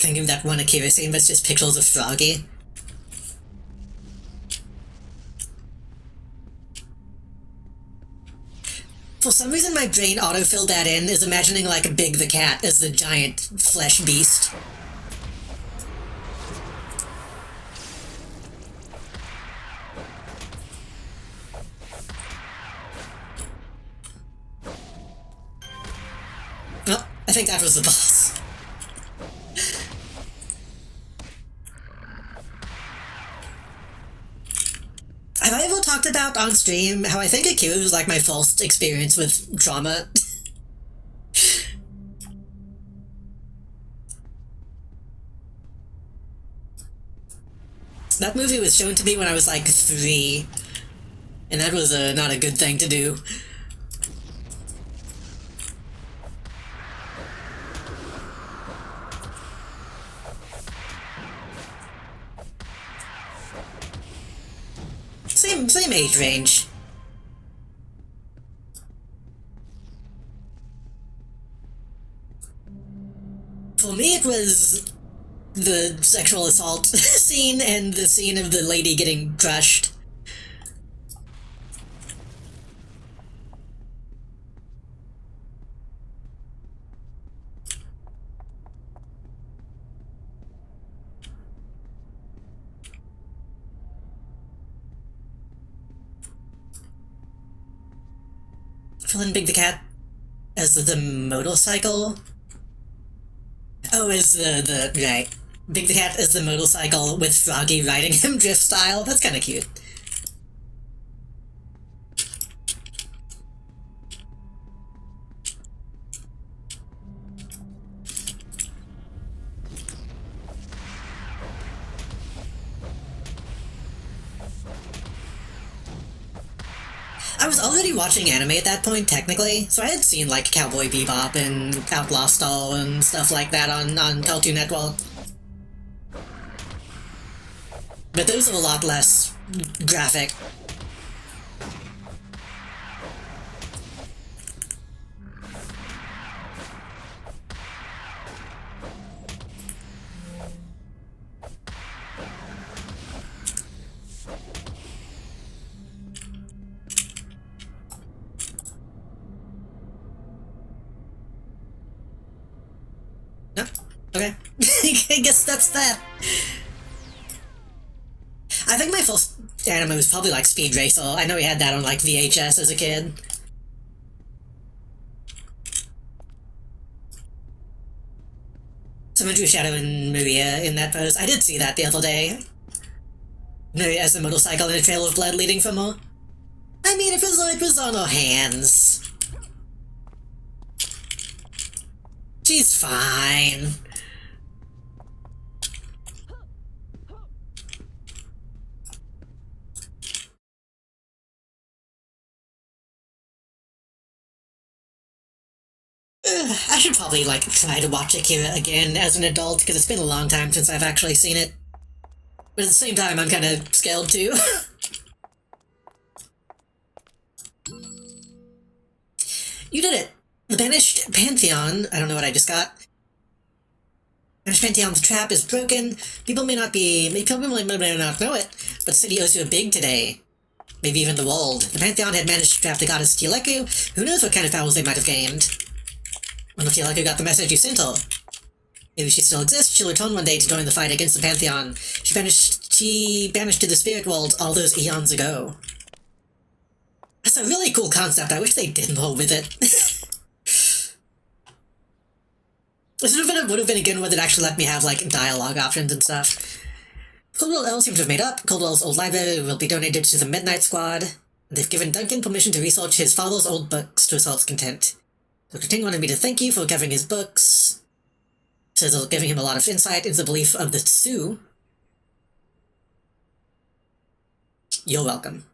Thinking that one Akira scene was just pixels of Froggy. For some reason my brain auto-filled that in, is imagining like Big the Cat as the giant flesh beast. Oh, I think that was the boss. Have I ever talked about on stream how I think Akira was like my first experience with trauma? That movie was shown to me when I was like 3, and that was not a good thing to do. Same age range. For me, it was the sexual assault scene and the scene of the lady getting crushed. Feeling Big the Cat as the motorcycle? Oh, as the right. Big the Cat as the motorcycle with Froggy riding him drift style. That's kind of cute. I was already watching anime at that point, technically, so I had seen, like, Cowboy Bebop and Outlaw Star and stuff like that on Cartoon Network. But those are a lot less graphic. No? Okay. I guess that's that. I think my first anime was probably like Speed Racer. I know we had that on like VHS as a kid. Someone drew Shadow and Maria in that pose. I did see that the other day. Maria as a motorcycle in a trail of blood leading from her. I mean, it was on her hands. She's fine. I should probably, like, try to watch Akira again as an adult, because it's been a long time since I've actually seen it. But at the same time, I'm kind of scared too. You did it! The Banished Pantheon, I don't know what I just got. Banished Pantheon's trap is broken. People may not know it, but the city owes you a big today. Maybe even the world. The Pantheon had managed to trap the goddess Tieleku. Who knows what kind of powers they might have gained? I wonder if Tieleku got the message you sent her. Maybe she still exists. She'll return one day to join the fight against the Pantheon. She banished to the spirit world all those eons ago. That's a really cool concept. I wish they did more with it. This would have been a good one that actually let me have, like, dialogue options and stuff. Coldwell L seems to have made up. Coldwell's old library will be donated to the Midnight Squad. They've given Duncan permission to research his father's old books to his heart's content. Dr. Ting wanted me to thank you for covering his books. Says they're giving him a lot of insight into the belief of the Sioux. You're welcome.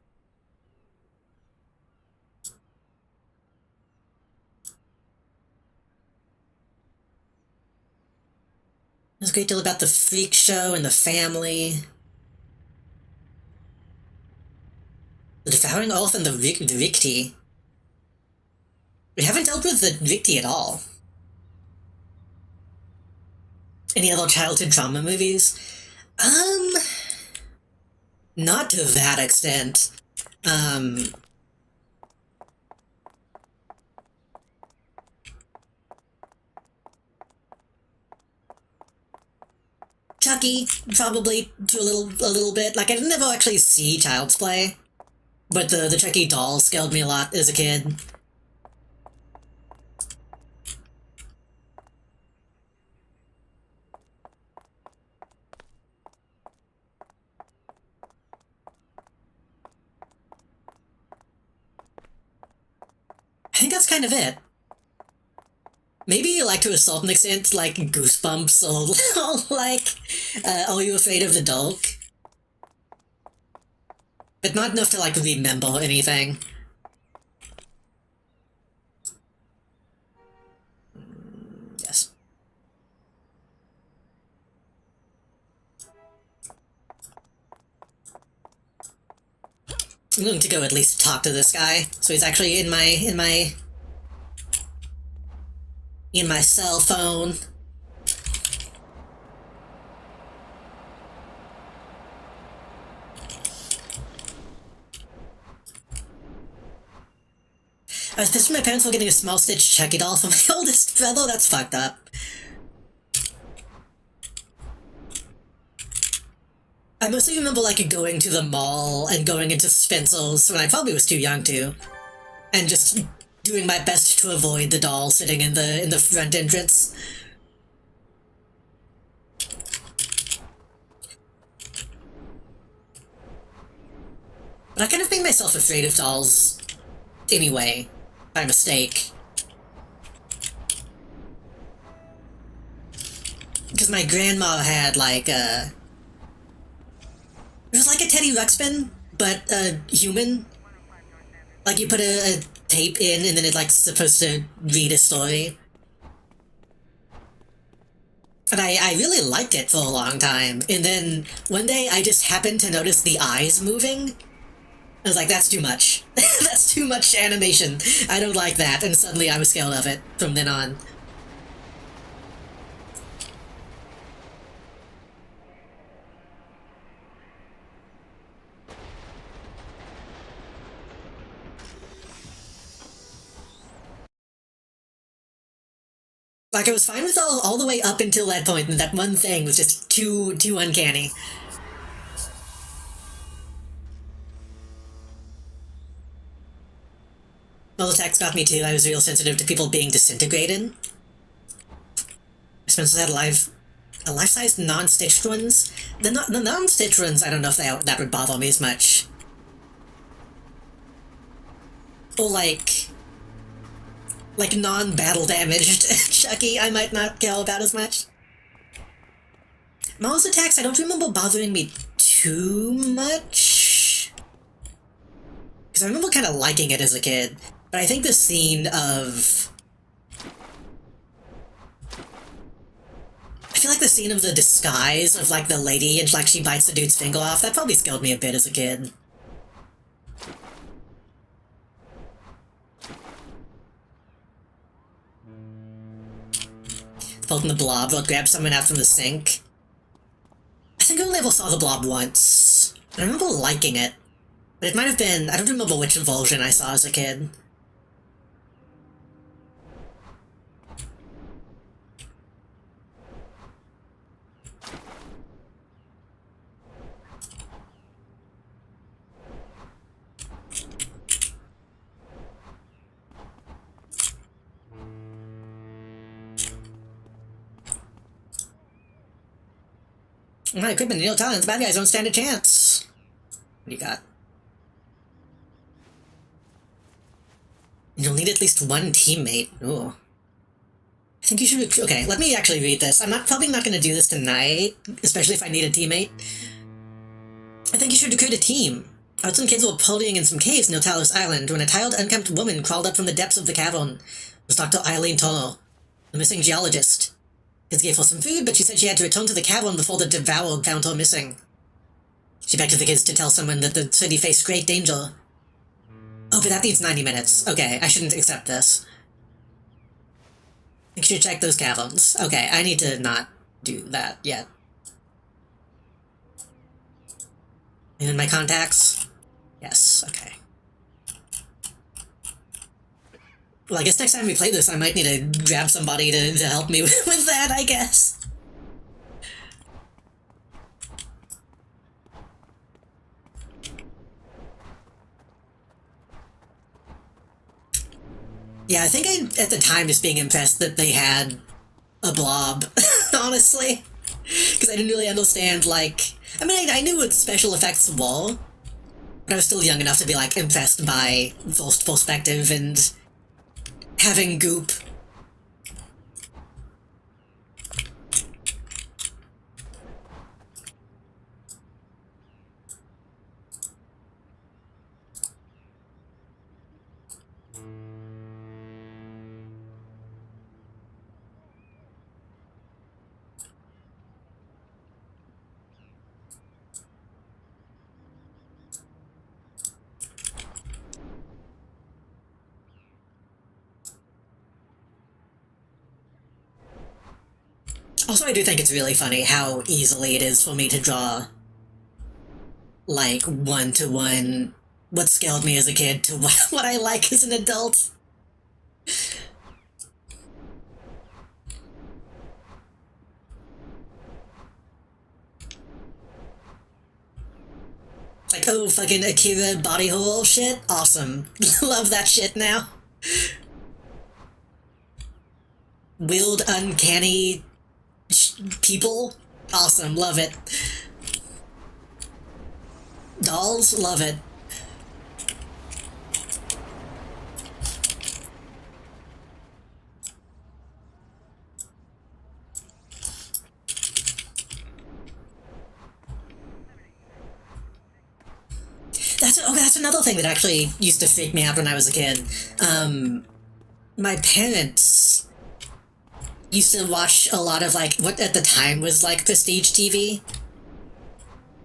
There's a great deal about the freak show and the family. The Devouring Earth and the Rikti. We haven't dealt with the Rikti at all. Any other childhood trauma movies? Not to that extent. Chucky, probably to a little bit. Like, I didn't ever actually see Child's Play, but the Chucky doll scared me a lot as a kid. I think that's kind of it. Maybe, like, to a certain extent, like, Goosebumps or like, Are You Afraid of the Dark? But not enough to, like, remember anything. Yes. I'm going to go at least talk to this guy, so he's actually in my cell phone. I was pissed when my parents were getting a small Stitch Chucky doll for my oldest brother. That's fucked up. I mostly remember, like, going to the mall and going into Spencer's when I probably was too young to, and just doing my best to avoid the doll sitting in the front entrance. But I kind of made myself afraid of dolls anyway, by mistake. Because my grandma had, like, it was like a Teddy Ruxpin, but human. Like, you put a tape in, and then it's, like, supposed to read a story. And I really liked it for a long time. And then, one day, I just happened to notice the eyes moving. I was like, that's too much. That's too much animation. I don't like that. And suddenly I was scared of it from then on. Like, I was fine with all the way up until that point, and that one thing was just too uncanny. Well, the text got me too. I was real sensitive to people being disintegrated. Spencer had life-size non-stitched ones. The non-stitched ones, I don't know if that would bother me as much. Or like non-battle damaged Chucky, I might not care about as much. Mars attacks, I don't remember bothering me too much. Because I remember kind of liking it as a kid. But I think the scene of... I feel like the scene of the disguise of, like, the lady and, like, she bites the dude's finger off, that probably scared me a bit as a kid. Holding the blob, or grab someone out from the sink. I think I only ever saw the blob once. I remember liking it. But it might have been... I don't remember which version I saw as a kid. My equipment, Neil Talents, bad guys don't stand a chance. What do you got? You'll need at least one teammate. Ooh. I think you should... Okay, let me actually read this. I'm probably not going to do this tonight, especially if I need a teammate. I think you should recruit a team. Some kids were partying in some caves near Talos Island when a tired, unkempt woman crawled up from the depths of the cavern. It was Dr. Eileen Turner, the missing geologist. Kids gave her some food, but she said she had to return to the cavern before the Devourer found her missing. She begged the kids to tell someone that the city faced great danger. Oh, but that needs 90 minutes. Okay, I shouldn't accept this. You should check those caverns. Okay, I need to not do that yet. And in my contacts? Yes, okay. Well, I guess next time we play this, I might need to grab somebody to help me with that, I guess. Yeah, I think I, at the time, just being impressed that they had a blob, honestly. Because I didn't really understand, like... I mean, I knew what special effects were, but I was still young enough to be, like, impressed by first perspective and having goop. Also, I do think it's really funny how easily it is for me to draw, like, one-to-one what scared me as a kid to what I like as an adult. Like, oh, fucking Akira body horror shit? Awesome. Love that shit now. Weird, uncanny... people? Awesome, love it. Dolls? Love it. That's another thing that actually used to freak me out when I was a kid. My parents used to watch a lot of, like, what at the time was, like, prestige TV.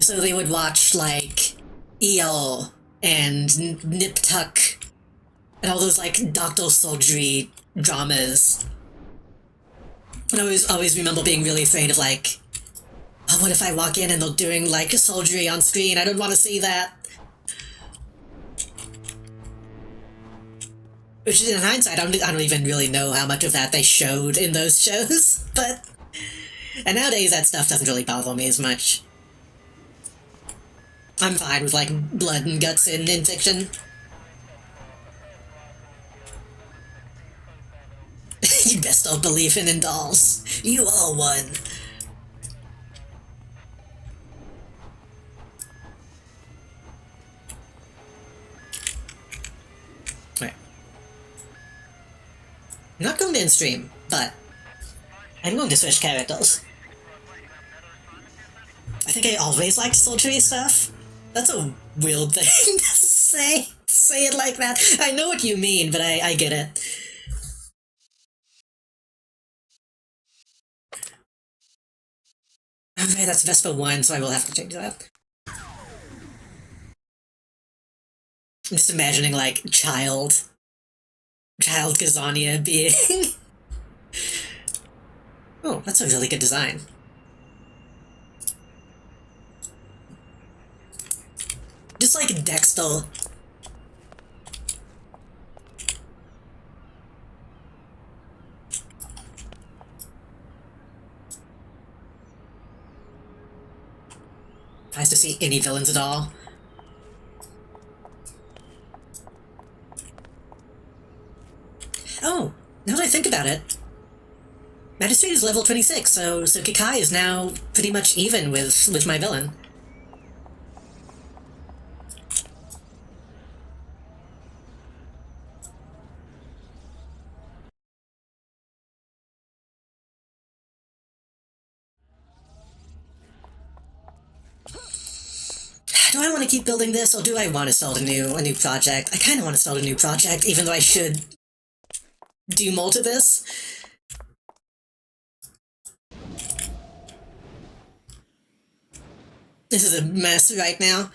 So they would watch, like, EO and Nip Tuck and all those, like, doctor surgery dramas. And I always remember being really afraid of, like, oh, what if I walk in and they're doing, like, surgery on screen? I don't want to see that. Which, in hindsight, I don't even really know how much of that they showed in those shows, but... And nowadays, that stuff doesn't really bother me as much. I'm fine with, like, blood and guts in fiction. You best don't believe in dolls. You are one. Alright, I'm not going to in-stream, but I'm going to switch characters. I think I always liked sultry stuff. That's a weird thing to say. Say it like that. I know what you mean, but I get it. Okay, that's Vespa 1, so I will have to change that. I'm just imagining, like, child Kazania being... Oh, that's a really good design. Just like Dexter. Nice to see any villains at all. Oh, now that I think about it, Magistrate is level 26, so Kikai is now pretty much even with my villain. Do I want to keep building this, or do I want to start a new project? I kind of want to start a new project, even though I should do more to this. This is a mess right now.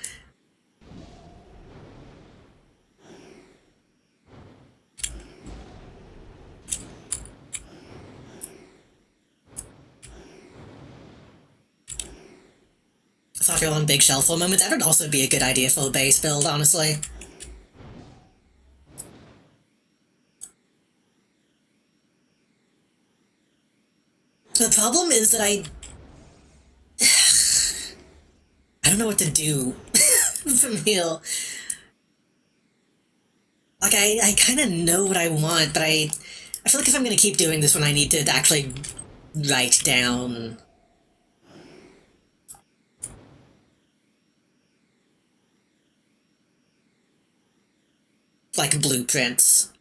Soccer on Big Shell for a moment. That would also be a good idea for a base build, honestly. The problem is that I don't know what to do from here. Like, I kind of know what I want, but I feel like if I'm going to keep doing this one, I need to actually write down... like, blueprints.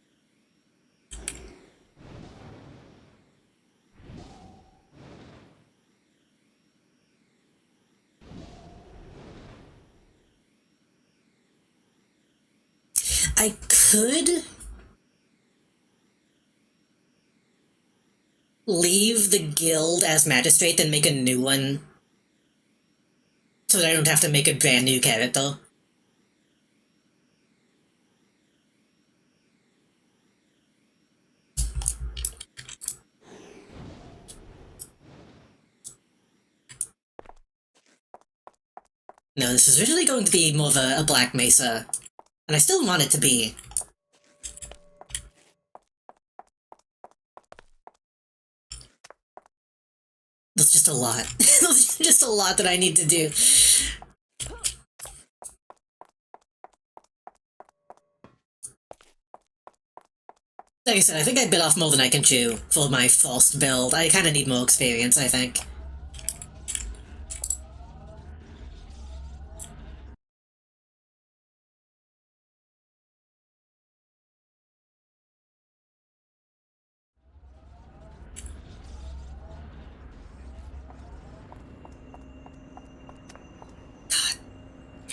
I could leave the guild as magistrate, then make a new one, so that I don't have to make a brand new character. No, this is originally going to be more of a Black Mesa, and I still want it to be. That's just a lot. That's just a lot that I need to do. Like I said, I think I bit off more than I can chew for my first build. I kind of need more experience, I think.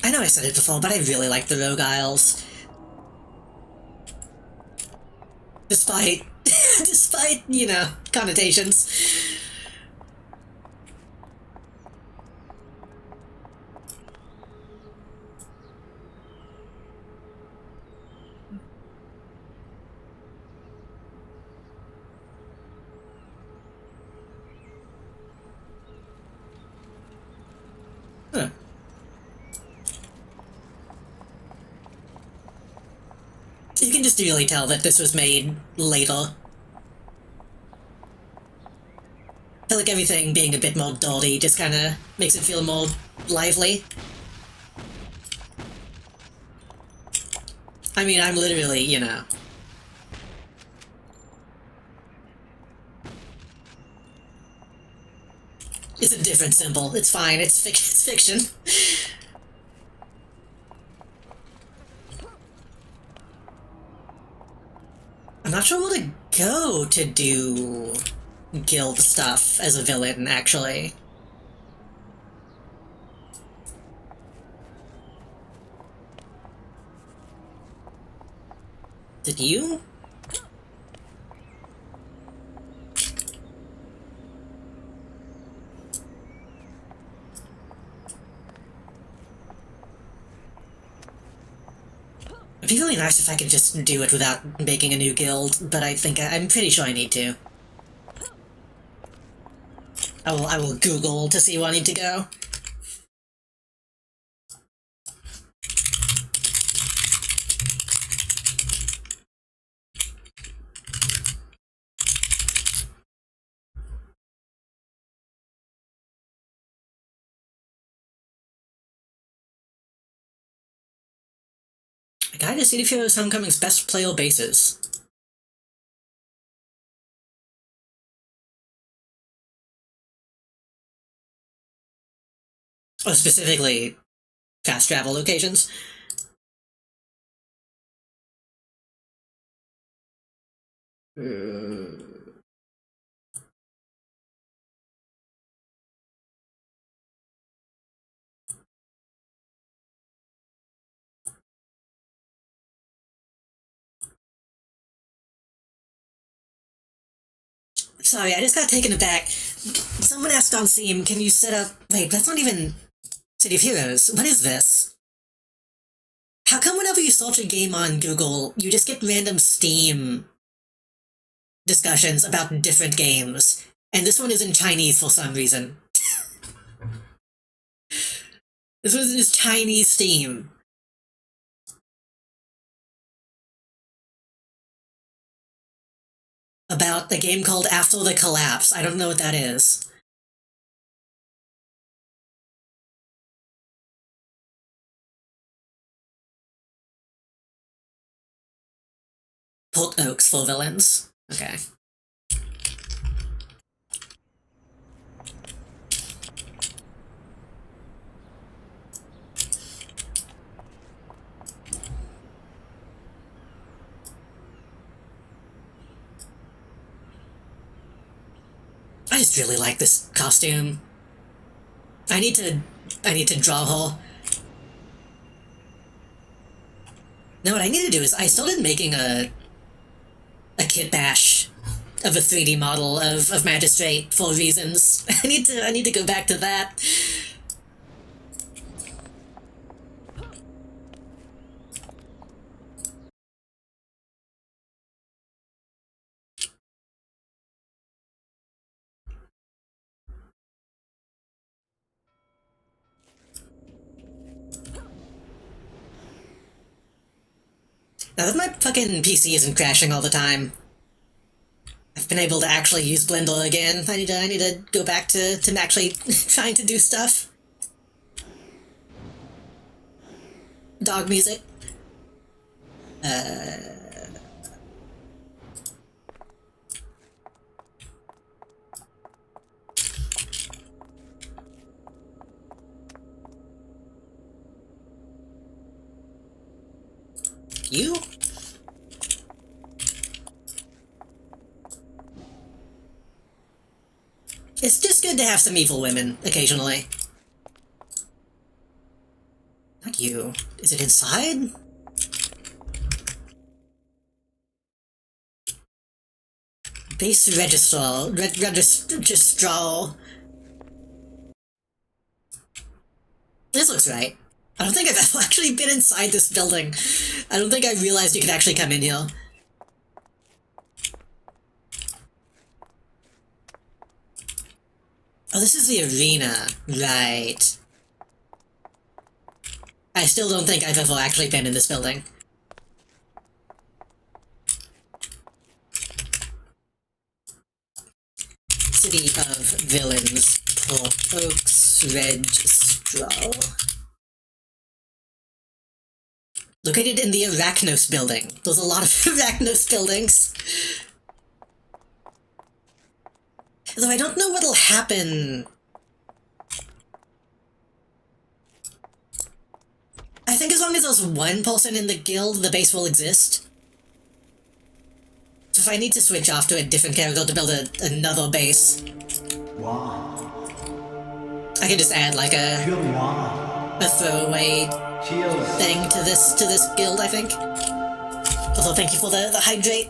I know I said it before, but I really like the Rogue Isles. Despite, despite, you know, connotations. Huh. You can just really tell that this was made later. I feel like everything being a bit more dirty just kind of makes it feel more lively. I mean, I'm literally, you know... It's a different symbol. It's fine. It's fiction. I'm not sure where to go to do guild stuff as a villain, actually. Did you? It'd be really nice if I could just do it without making a new guild, but I'm pretty sure I need to. I will Google to see where I need to go. A guide to City of Heroes Homecoming's best playable bases. Oh, specifically fast travel locations. Sorry, I just got taken aback. Someone asked on Steam, can you set up... Wait, that's not even City of Heroes. What is this? How come whenever you search a game on Google, you just get random Steam discussions about different games? And this one is in Chinese for some reason. This one is Chinese Steam. About a game called After the Collapse. I don't know what that is. Port Oaks for villains. Okay. I just really like this costume. I need to draw her. Now what I need to do is I started making a kit bash of a 3D model of Magistrate for reasons. I need to go back to that. Now that my fucking PC isn't crashing all the time, I've been able to actually use Blender again. I need to go back to actually trying to do stuff. Dog music. You? It's just good to have some evil women, occasionally. Not you. Is it inside? Base registrar. Registrar. This looks right. I don't think I've ever actually been inside this building. I don't think I realized you could actually come in here. Oh, this is the arena. Right. I still don't think I've ever actually been in this building. City of Villains, Port Oaks, Registrar. Located in the Arachnos building. There's a lot of Arachnos buildings. Though I don't know what'll happen. I think as long as there's one person in the guild, the base will exist. if I need to switch off to a different character to build another base, Wow. I can just add like a Feel the wah. throwaway Cheers. thing to this guild, I think. Also, thank you for the hydrate.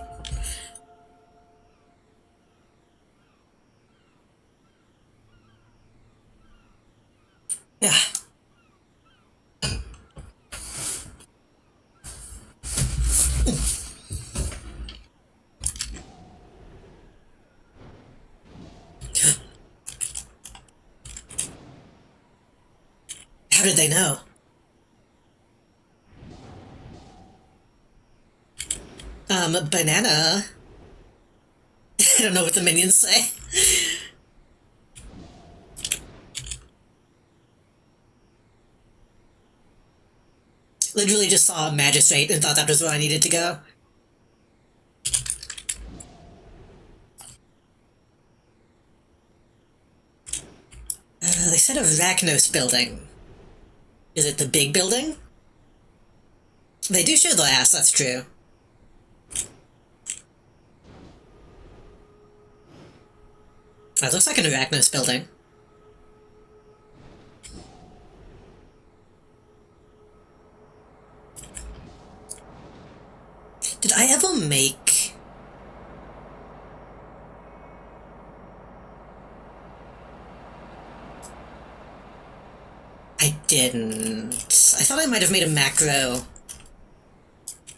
Yeah. How did they know? Banana. I don't know what the minions say. Literally just saw a magistrate and thought that was where I needed to go. They said Arachnos building. Is it the big building? They do show the ass, that's true. That looks like an Arachnos building. Did I ever make... I didn't. I thought I might have made a macro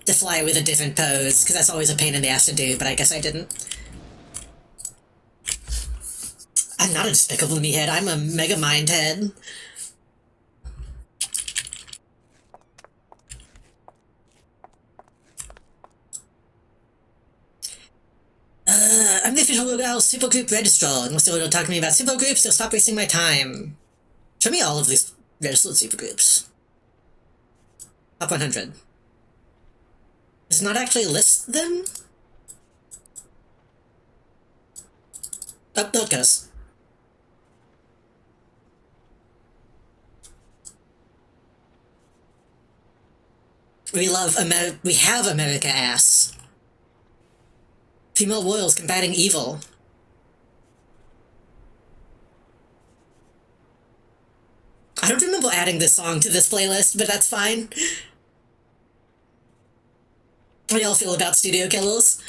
to fly with a different pose, because that's always a pain in the ass to do, but I guess I didn't. I'm not a Despicable Me head, I'm a Mega Mind head. I'm the official Lugao Supergroup Registrar. Unless you want to talk to me about supergroups, so stop wasting my time. Show me all of these registered supergroups. Top 100. Does it not actually list them? Oh, there it goes. We have America ass. Female royals combating evil. I don't remember adding this song to this playlist, but that's fine. How do y'all feel about Studio Killers?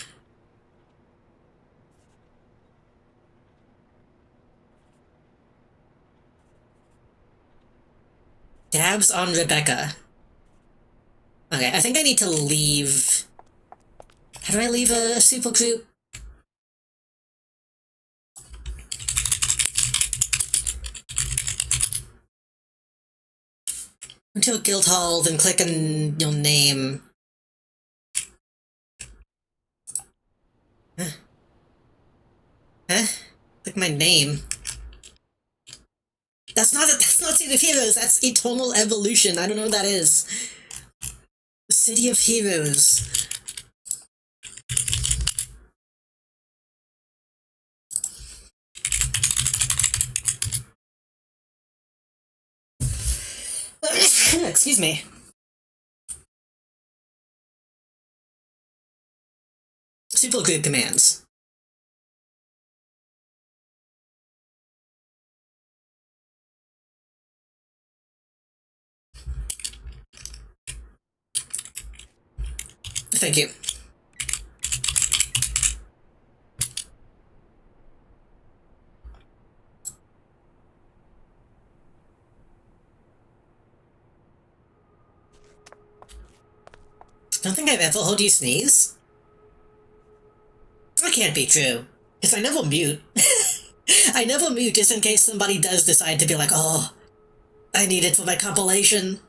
Dabs on Rebecca. Okay, I think I need to leave... How do I leave a supergroup? Into a guild hall, then click on your name. Huh? Click my name. That's not City of Heroes, that's Eternal Evolution. I don't know what that is. City of Heroes. Excuse me. Supergroup commands. Thank you. Don't think I've ever heard you sneeze. That can't be true, because I never mute. I never mute just in case somebody does decide to be like, oh, I need it for my compilation.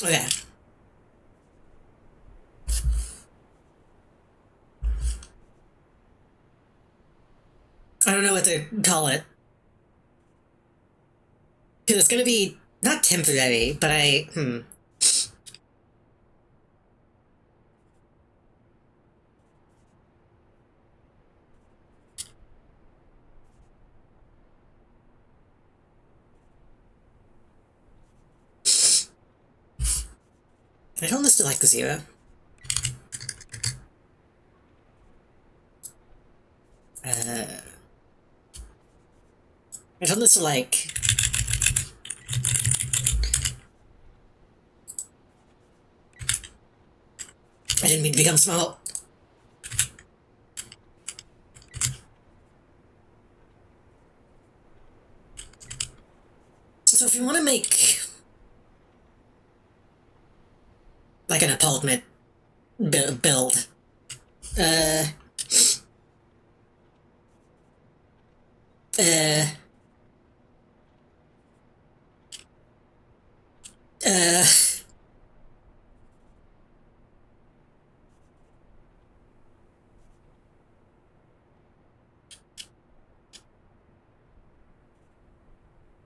Okay. I don't know what to call it. Because it's gonna be, not temporary, but Can I turn this to like 0? Can I turn this to like... I didn't mean to become small. So if you want to make like an apartment build, uh,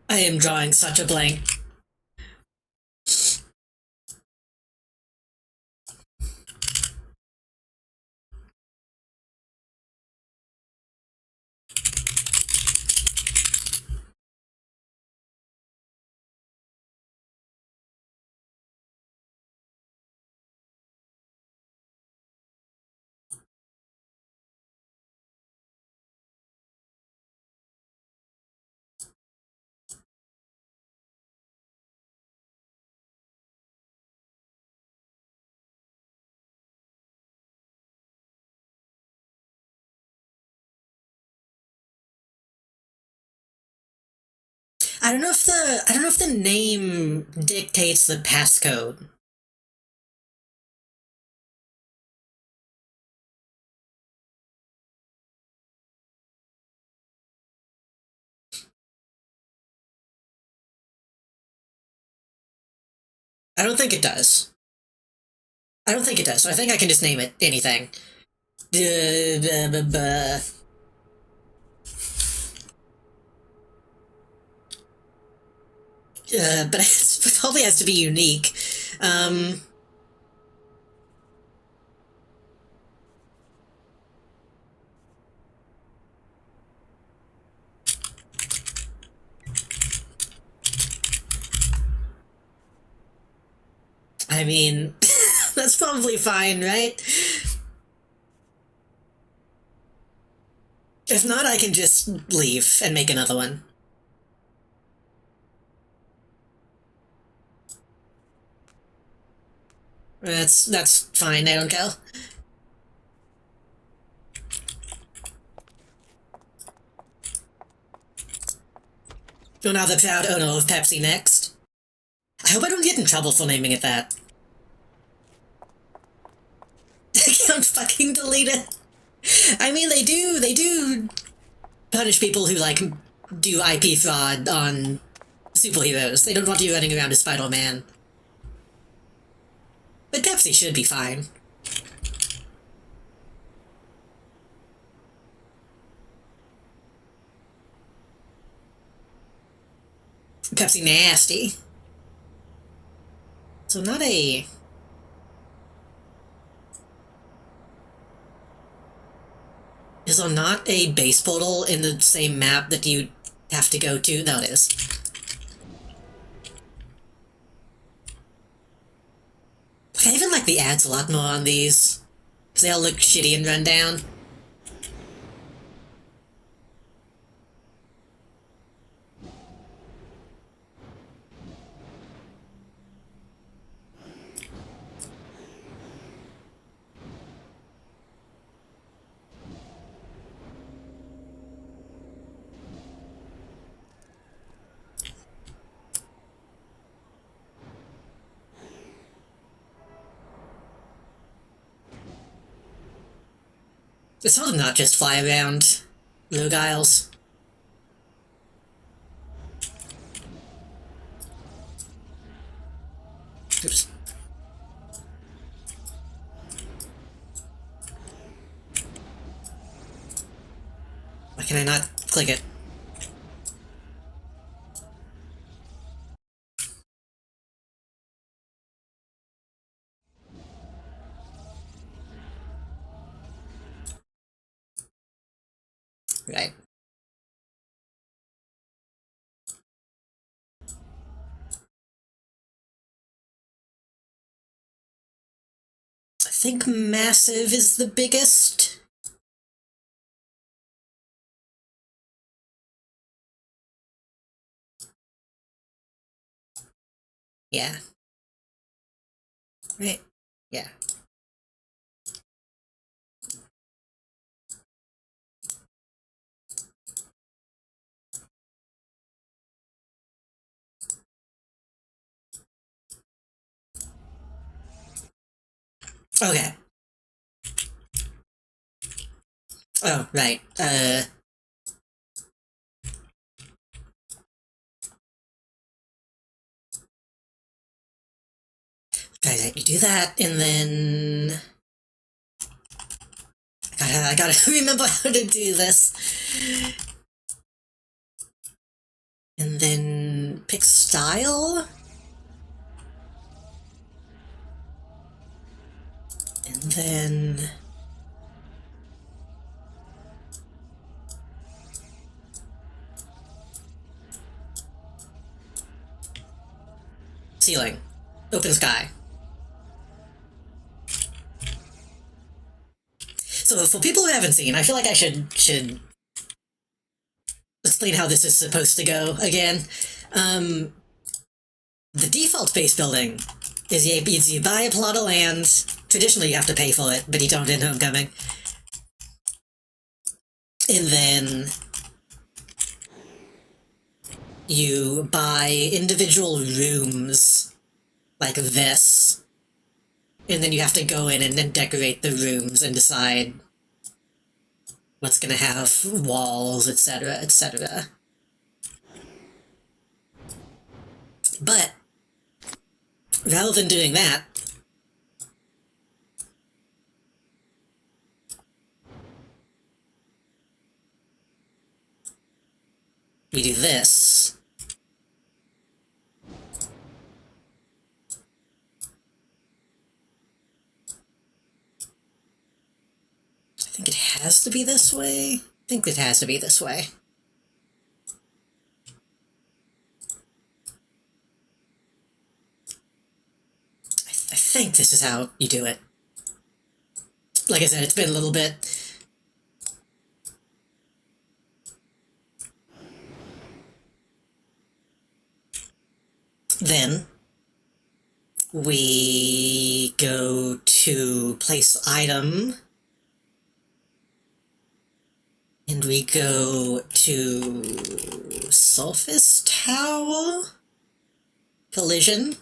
I am drawing such a blank. I don't know if the name dictates the passcode. I don't think it does. I don't think it does. So I think I can just name it anything. But it probably has to be unique. I mean, that's probably fine, right? If not, I can just leave and make another one. That's fine, I don't care. You're now the proud owner of Pepsi Next. I hope I don't get in trouble for naming it that. I can't fucking delete it. I mean, they do punish people who, like, do IP fraud on superheroes. They don't want you running around as Spider-Man. But Pepsi should be fine. Pepsi nasty. So not a... Is there not a base portal in the same map that you have to go to? No, it is. I even like the ads a lot more on these. Because they all look shitty and run down. Some of them not just fly around rogue aisles. Oops. Why can I not click it? Right. think massive is the biggest. Yeah. Right. Yeah. Okay. Oh, right. Right, you do that, and then... I gotta remember how to do this. And then pick style. And then... ceiling. Open sky. So for people who haven't seen, I feel like I should explain how this is supposed to go again. The default base building is you buy a plot of land. Traditionally you have to pay for it, but you don't in Homecoming. And then you buy individual rooms like this. And then you have to go in and then decorate the rooms and decide what's gonna have walls, etc., etc. But rather than doing that, we do this. I think it has to be this way. I think it has to be this way. I think this is how you do it. Like I said, it's been a little bit. Then we go to place item. And we go to Surface Tower, Collision.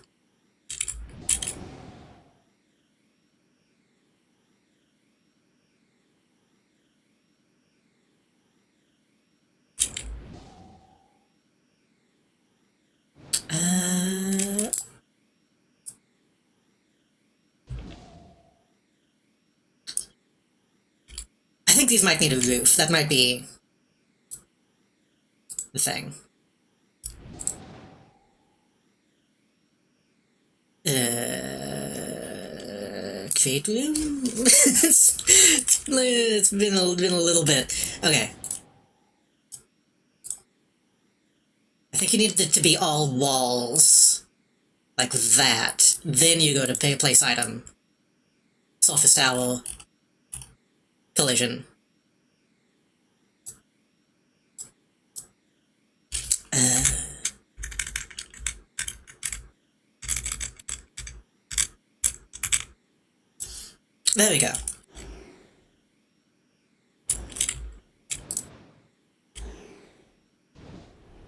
I think these might need a roof. That might be the thing. Create room? It's been a little bit. Okay. I think you need it to be all walls. Like that. Then you go to place item. Surface Tower. Collision. There we go.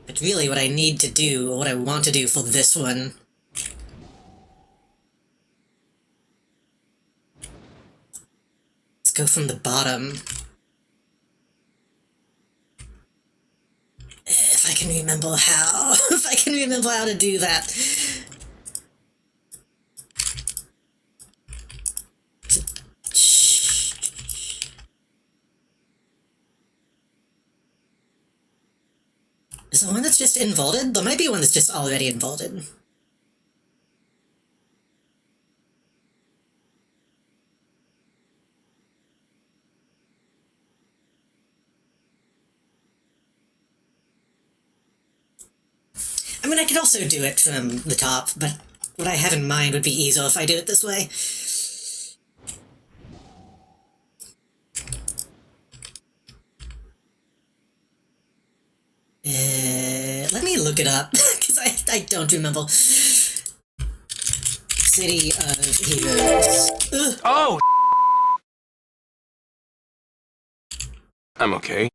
But really what I need to do, or what I want to do for this one, let's go from the bottom. If I can remember how, if I can remember how to do that. Is the one that's just involted? There might be one that's just already involted. I mean, I could also do it from the top, but what I have in mind would be easier if I do it this way. look it up because I don't remember. City of Heroes. Ugh. Oh! I'm okay.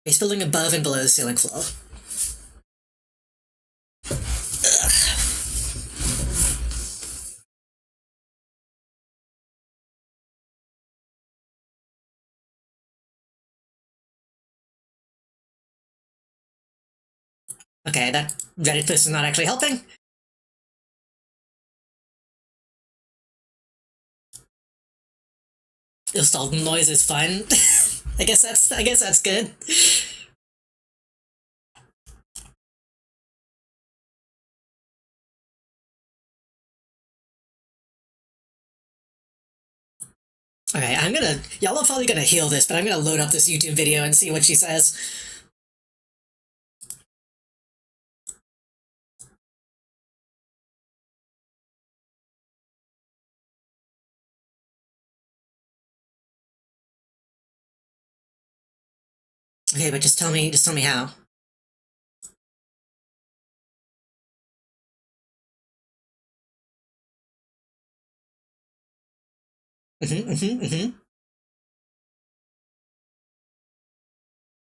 Base building above and below the ceiling floor. Okay, that Reddit post is not actually helping. Installed noise is fine. I guess that's good. Okay, y'all are probably gonna heal this, but I'm gonna load up this YouTube video and see what she says. Okay, but just tell me how. Mm-hmm, mm-hmm, mm-hmm.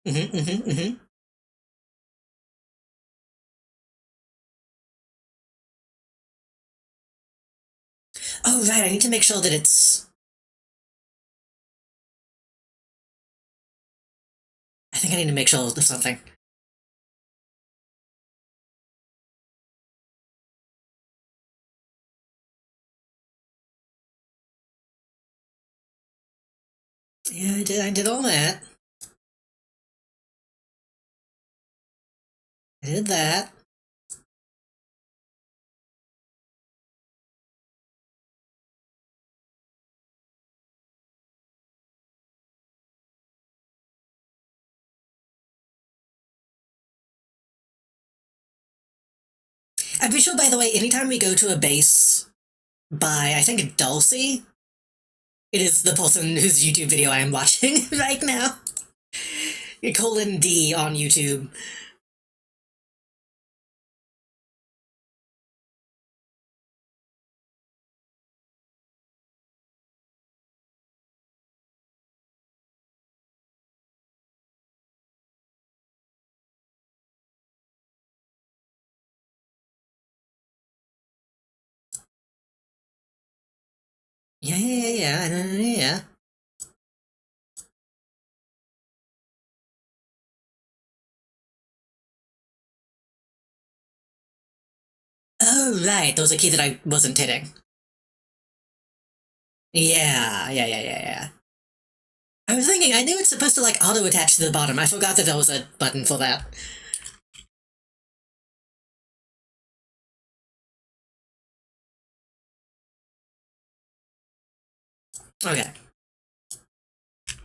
Mm-hmm, mm-hmm, mm-hmm. Oh, right, I need to make sure that it's... I think I need to make sure of something. Yeah, I did all that. I did that. I'm pretty sure, by the way, anytime we go to a base by, I think, Dulcie, it is the person whose YouTube video I am watching right now. :D on YouTube. Yeah. Oh, right, those are keys that I wasn't hitting. Yeah. I was thinking, I knew it's supposed to, like, auto-attach to the bottom. I forgot that there was a button for that. Okay.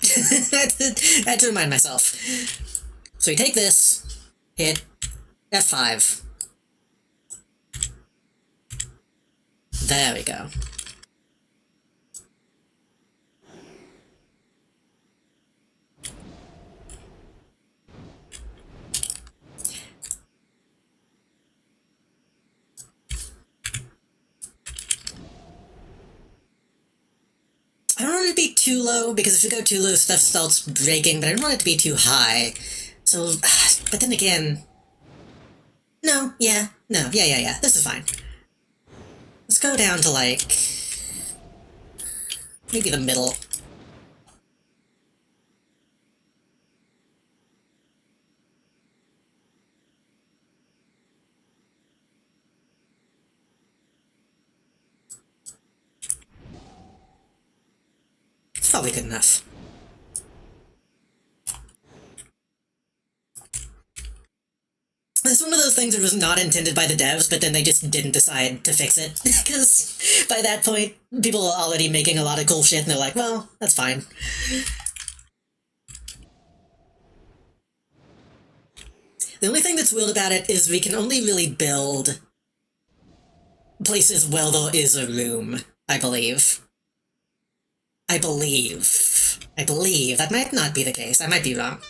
I had to remind myself. So you take this, hit F5. There we go. I don't want it to be too low, because if you go too low, stuff starts breaking, but I don't want it to be too high. So, but then again... No, yeah, this is fine. Let's go down to, like... maybe the middle. It's probably good enough. It's one of those things that was not intended by the devs, but then they just didn't decide to fix it. Because by that point, people are already making a lot of cool shit, and they're like, well, that's fine. The only thing that's weird about it is we can only really build places where there is a room, I believe. I believe. I believe. That might not be the case. I might be wrong.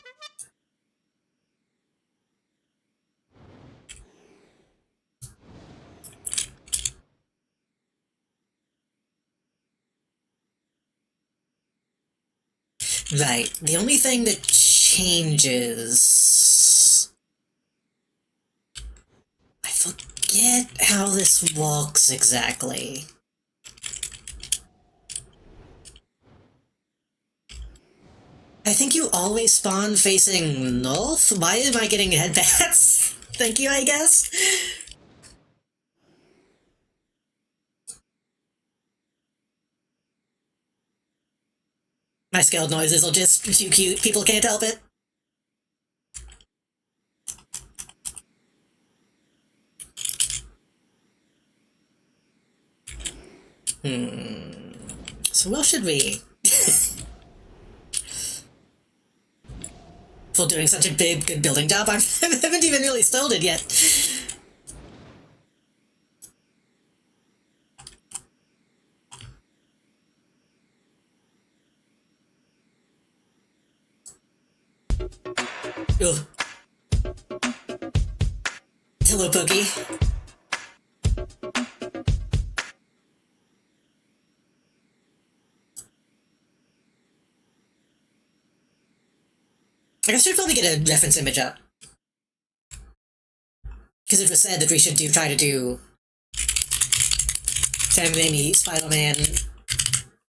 Right. The only thing that changes... I forget how this works exactly. I think you always spawn facing north? Why am I getting headbats? Thank you, I guess? My scaled noises are just too cute, people can't help it. So where should we? For doing such a big, good building job, I haven't even really started yet. Ugh. Hello, Pokey. I guess we should probably get a reference image up. Because it was said that we should try to do Sam Raimi Spider-Man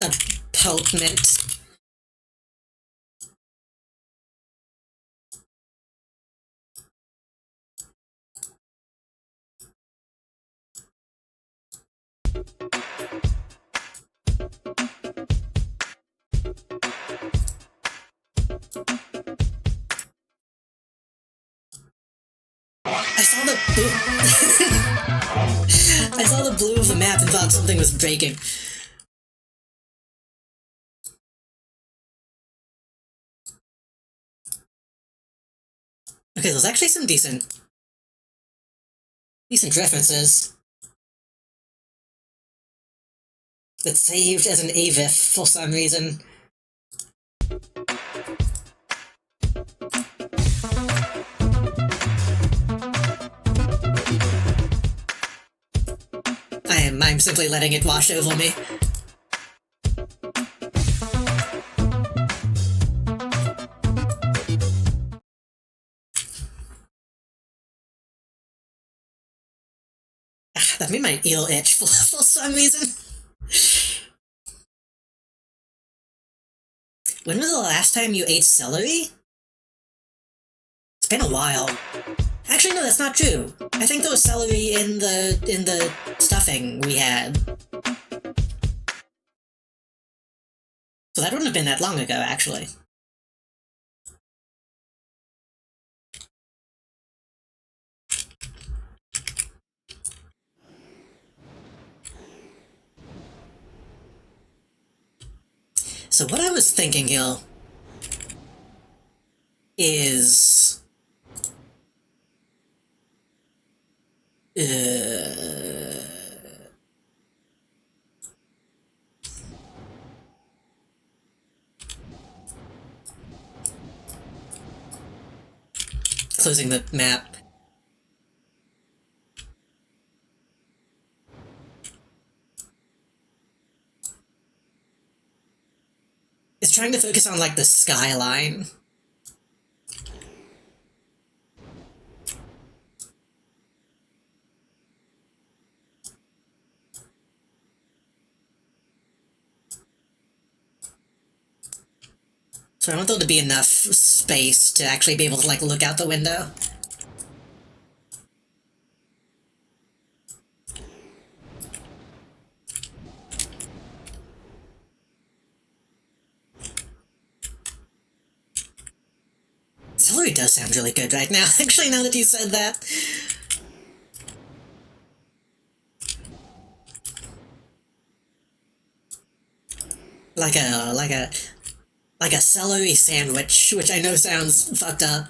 apartment. I saw the blue. I saw the blue of the map and thought something was breaking. Okay, there's actually some decent references. That's saved as an AVIF for some reason. I'm simply letting it wash over me. That made my eel itch for some reason. When was the last time you ate celery? It's been a while. Actually, no, that's not true. I think there was celery in the stuffing we had. So that wouldn't have been that long ago, actually. So what I was thinking here is... closing the map. It's trying to focus on, like, the skyline. So I want there to be enough space to actually be able to, like, look out the window. Celery does sound really good right now, actually, now that you said that. Like a celery sandwich, which I know sounds fucked up.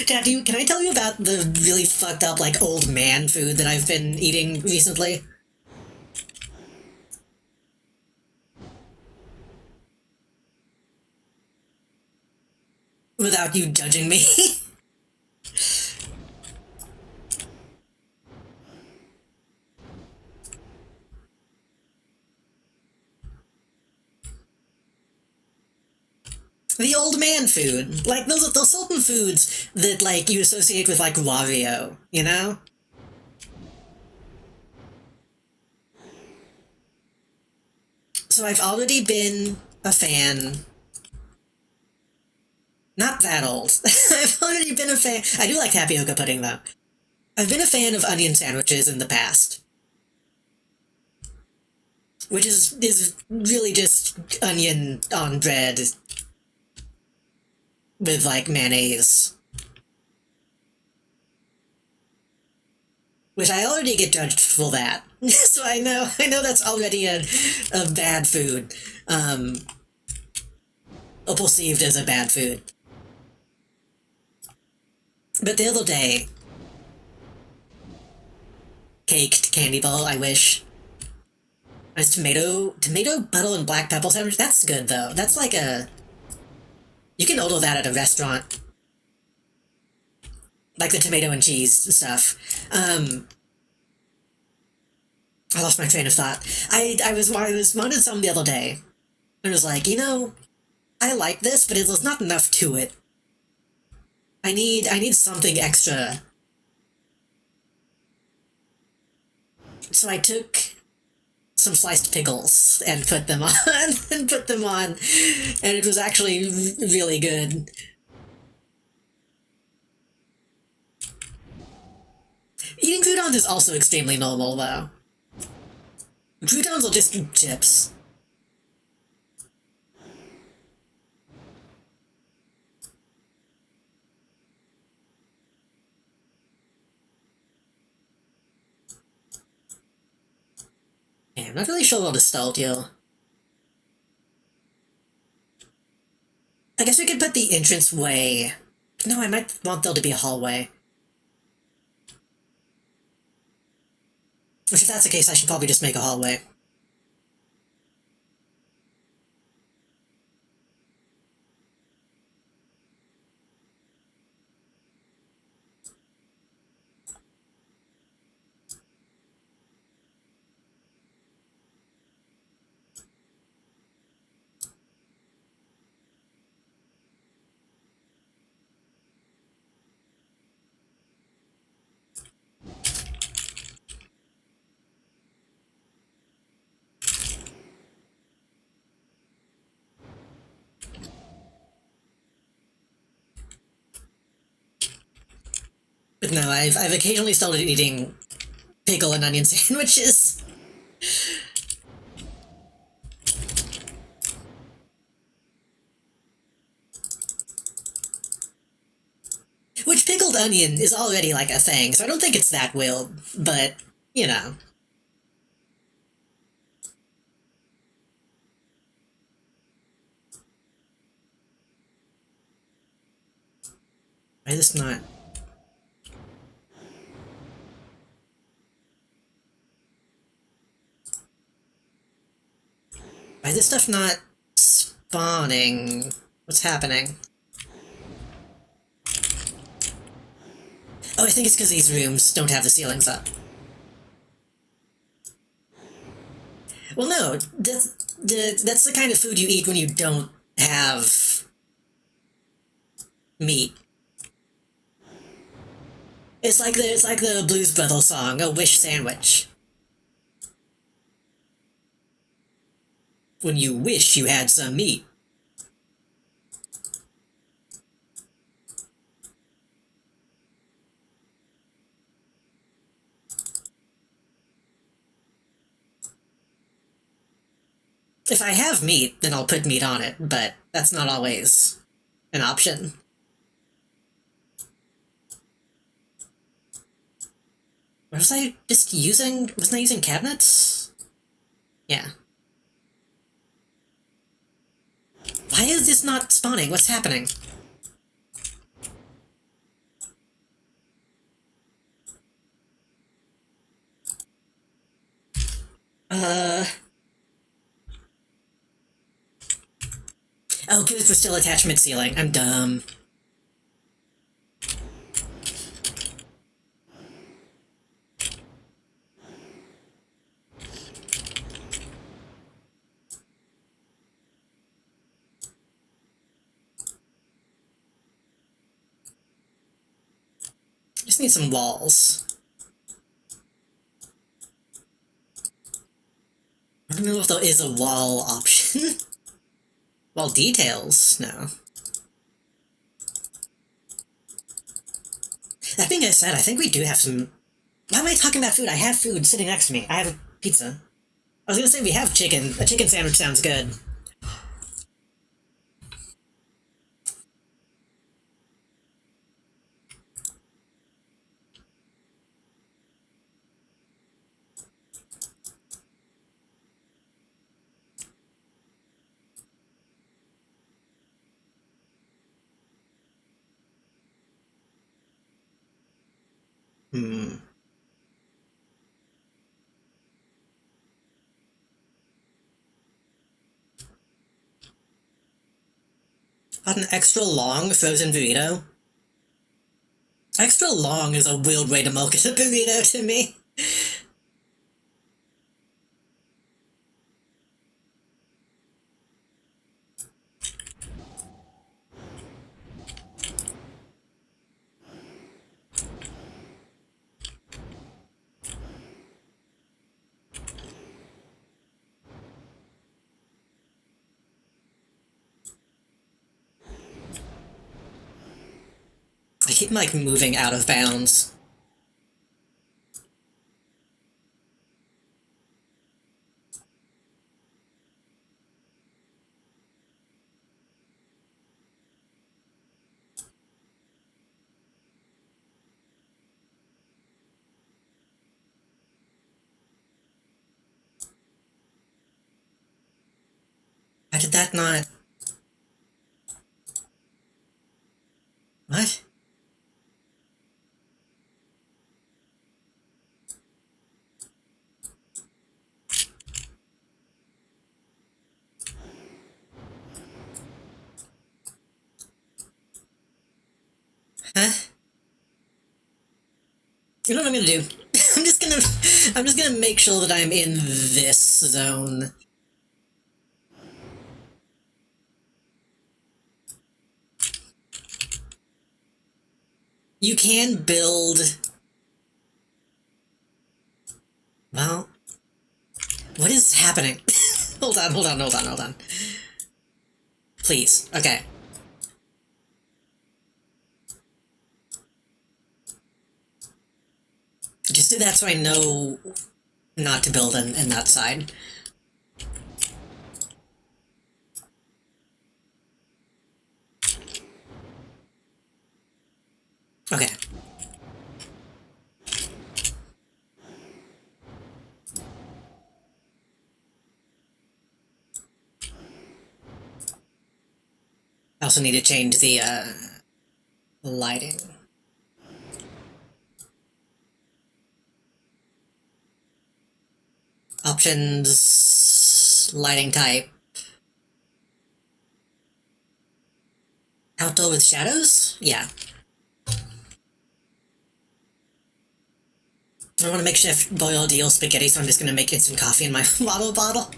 Dad, can I tell you about the really fucked up, like, old man food that I've been eating recently? without you judging me. The old man food. Like, those certain foods that, like, you associate with, like, Wario, you know? So I've already been a fan. Not that old. I've already been a fan. I do like tapioca pudding, though. I've been a fan of onion sandwiches in the past. Which is really just onion on bread with, like, mayonnaise. Which I already get judged for that. So I know that's already a bad food. Or perceived as a bad food. But the other day, caked candy bar, I wish. Nice tomato, butter, and black pepper sandwich. That's good, though. That's like a... You can order that at a restaurant. Like the tomato and cheese stuff. I lost my train of thought. I was wanted some the other day. And I was like, you know, I like this, but there's not enough to it. I need something extra. So I took some sliced pickles and put them on, and it was actually really good. Eating croutons is also extremely normal, though. Croutons are just chips. Yeah, I'm not really sure what to start here. I guess we could put the entranceway... No, I might want there to be a hallway. Which, if that's the case, I should probably just make a hallway. But no, I've occasionally started eating pickle and onion sandwiches. Which pickled onion is already like a thing, so I don't think it's that weird, but, you know. Why is this not... Why is this stuff not spawning? What's happening? Oh, I think it's because these rooms don't have the ceilings up. Well, no, that's the kind of food you eat when you don't have meat. It's like the Blues Brothers song, "A Wish Sandwich." When you wish you had some meat. If I have meat, then I'll put meat on it, but that's not always an option. Was I just using... Wasn't I using cabinets? Yeah. Why is this not spawning? What's happening? Oh, because we're still attachment ceiling. I'm dumb. need some walls. I don't know if there is a wall option. Wall details? No. That being said, I think we do have some... Why am I talking about food? I have food sitting next to me. I have a pizza. I was gonna say we have chicken. A chicken sandwich sounds good. Got an extra long frozen burrito? Extra long is a weird way to market a burrito to me. I keep, like, moving out of bounds. How did that not... What? Huh? You know what I'm gonna do? I'm just gonna make sure that I'm in this zone. You can build... Well... What is happening? Hold on. Please, okay. Just do that so I know not to build in that side. Okay. I also need to change the, lighting. Options, lighting type. Outdoor with shadows? Yeah. I want to make Chef Boyardee spaghetti, so I'm just gonna make instant coffee in my water bottle.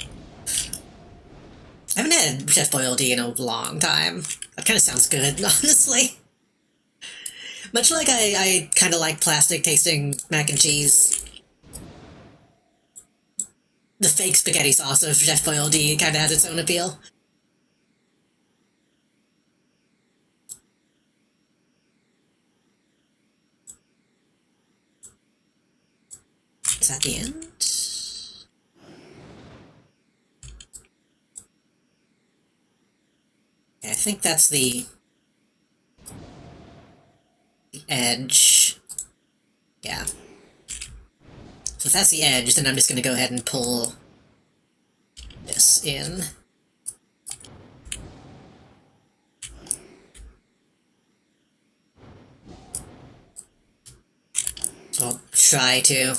I haven't had Chef Boyardee in a long time. That kind of sounds good, honestly. Much like I kind of like plastic tasting mac and cheese. The fake spaghetti sauce of Chef Boyardee kind of has its own appeal. Is that the end? I think that's the edge. Yeah. So if that's the edge, then I'm just going to go ahead and pull this in. So I'll try to.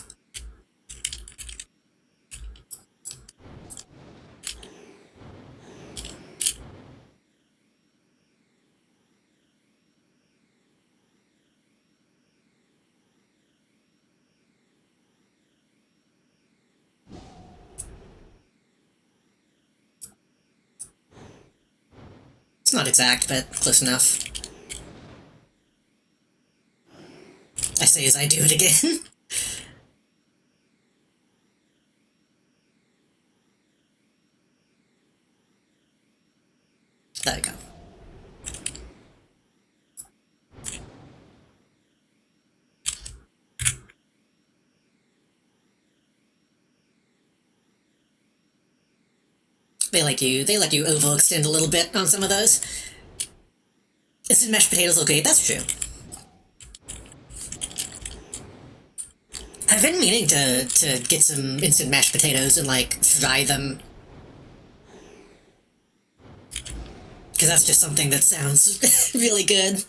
It's not exact, but close enough. I say is I do it again. There we go. They let you overextend a little bit on some of those. Instant mashed potatoes look great, that's true. I've been meaning to get some instant mashed potatoes and, like, fry them. Because that's just something that sounds really good.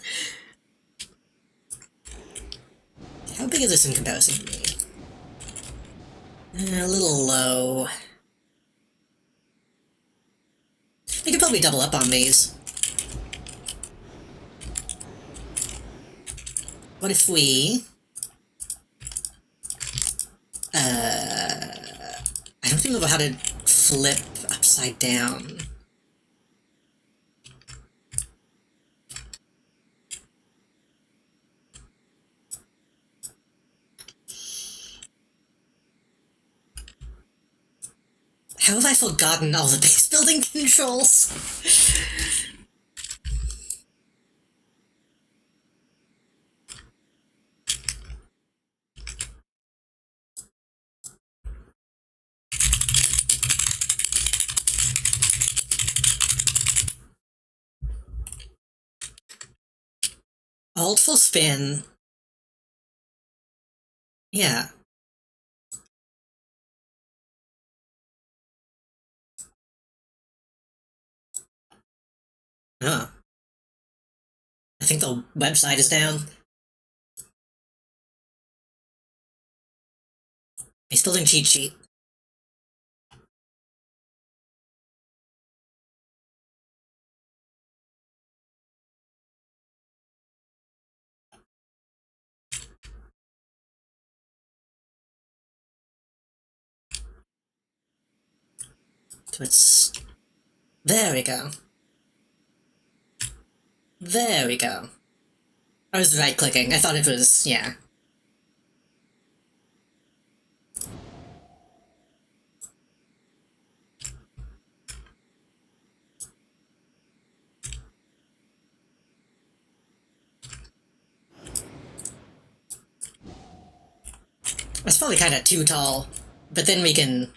How big is this in comparison to me? A little low. We could probably double up on these. What if we... I don't remember how to flip upside down. How have I forgotten all the base building controls? Alt for spin. Yeah. Huh. I think the website is down. Base building cheat sheet. So it's... There we go. There we go. I was right-clicking. I thought it was... yeah. That's probably kind of too tall, but then we can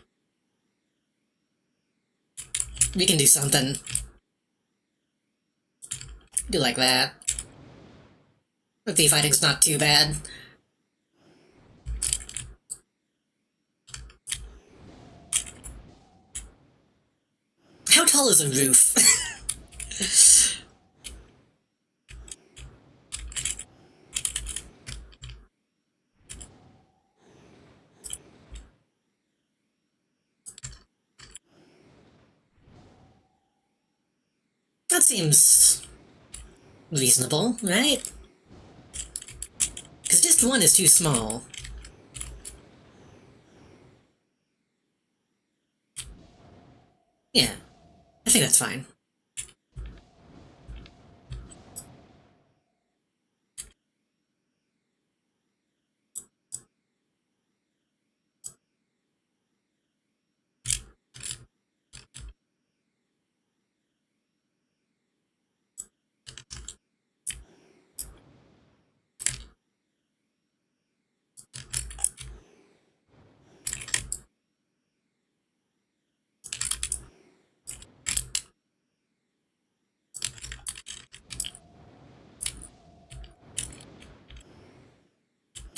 do something. Do like that. The fighting's not too bad. How tall is a roof? That seems reasonable, right? Because just one is too small. Yeah, I think that's fine.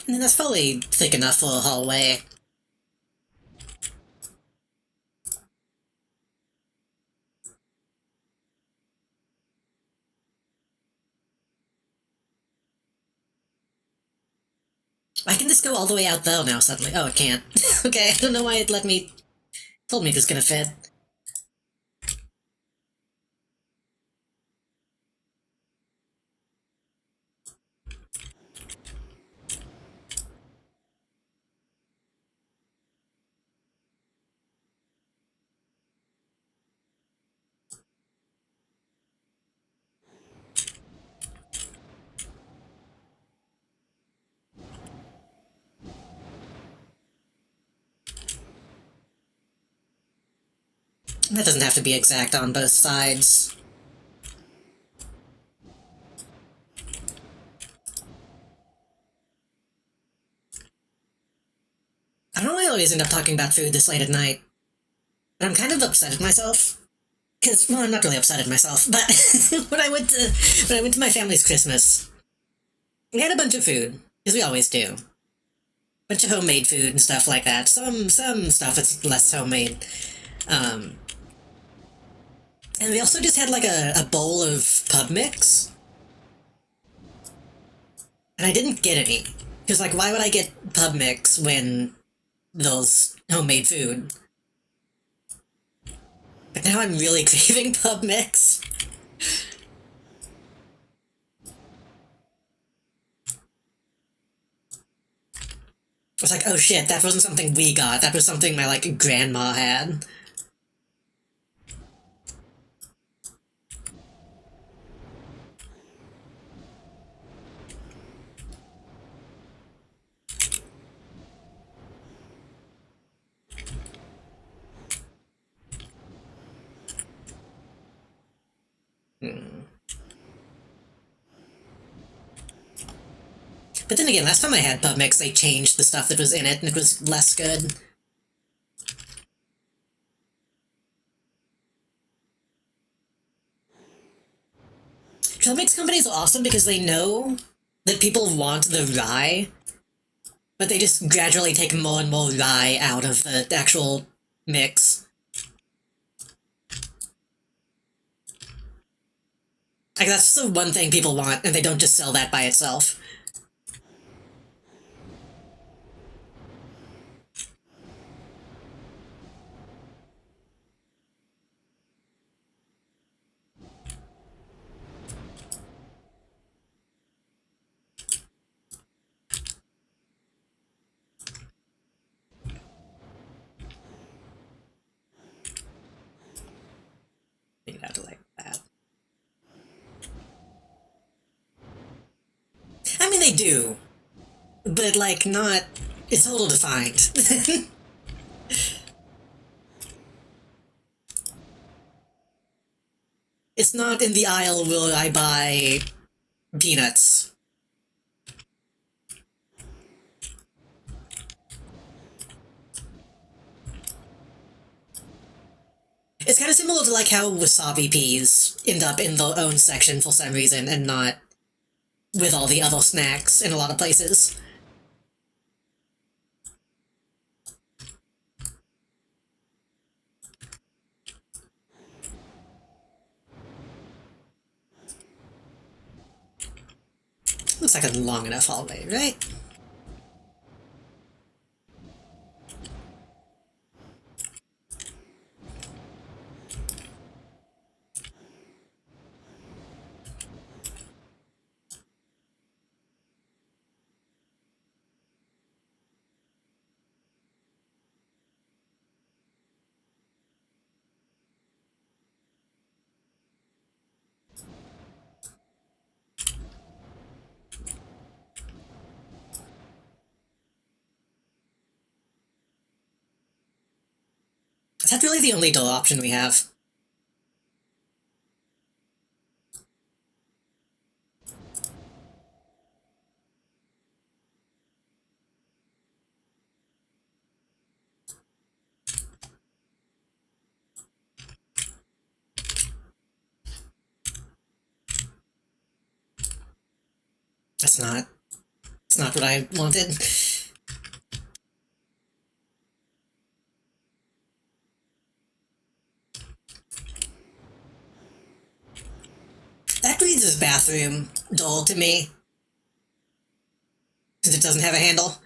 And that's probably thick enough for a hallway. I can just go all the way out there now suddenly. Oh, it can't. Okay, I don't know why it told me it was gonna fit. That doesn't have to be exact on both sides. I don't know why I always end up talking about food this late at night. But I'm kind of upset at myself. Because, well, I'm not really upset at myself, but when I went to my family's Christmas, we had a bunch of food, as we always do. Bunch of homemade food and stuff like that. Some stuff that's less homemade. And we also just had like a bowl of pub mix. And I didn't get any. Because, like, why would I get pub mix when there's homemade food? But now I'm really craving pub mix. I was like, oh shit, that wasn't something we got. That was something my, like, grandma had. But then again, last time I had pub mix, they changed the stuff that was in it, and it was less good. Trail mix companies are awesome because they know that people want the rye, but they just gradually take more and more rye out of the actual mix. Like, that's the one thing people want, and they don't just sell that by itself. Maybe I have to like that. I mean, they do. But, like, not... It's a little defined. It's not in the aisle will I buy peanuts. It's kind of similar to, like, how wasabi peas end up in their own section for some reason and not with all the other snacks in a lot of places. Looks like a long enough hallway, right? Is that really the only dull option we have? That's not... It's not what I wanted. That reads as bathroom dull to me. Because it doesn't have a handle.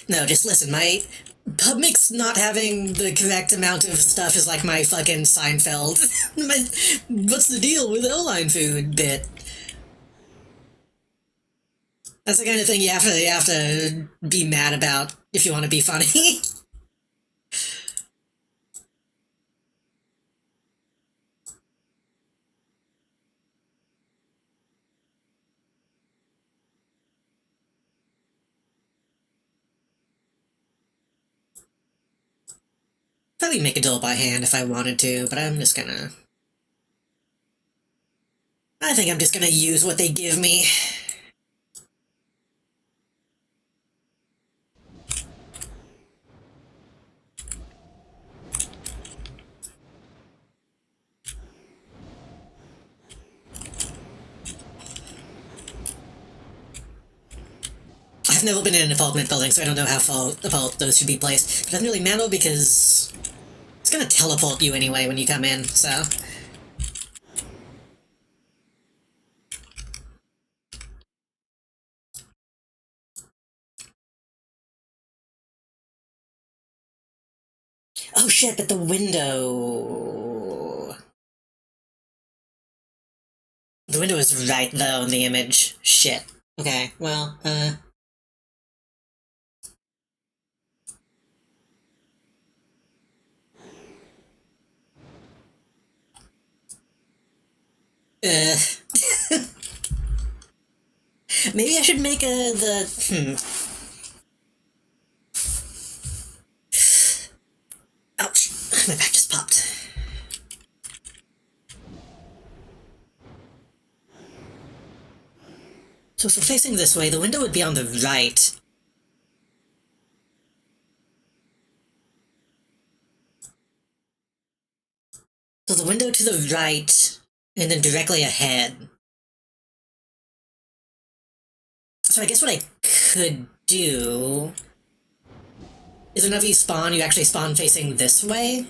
No, just listen, my PubMix not having the correct amount of stuff is like my fucking Seinfeld. What's the deal with O-line food bit? That's the kind of thing you have to be mad about if you want to be funny. probably make a door by hand if I wanted to, but I'm just gonna... I think I'm just gonna use what they give me. I've never been in an apartment building, so I don't know how far apart those should be placed. But it doesn't really matter because it's gonna teleport you anyway when you come in, so... Oh shit, but the window... The window is right though in the image. Shit. Okay, well, maybe I should make Ouch, my back just popped. So if we're facing this way, the window would be on the right. So the window to the right, and then directly ahead. So I guess what I could do is whenever you spawn, you actually spawn facing this way.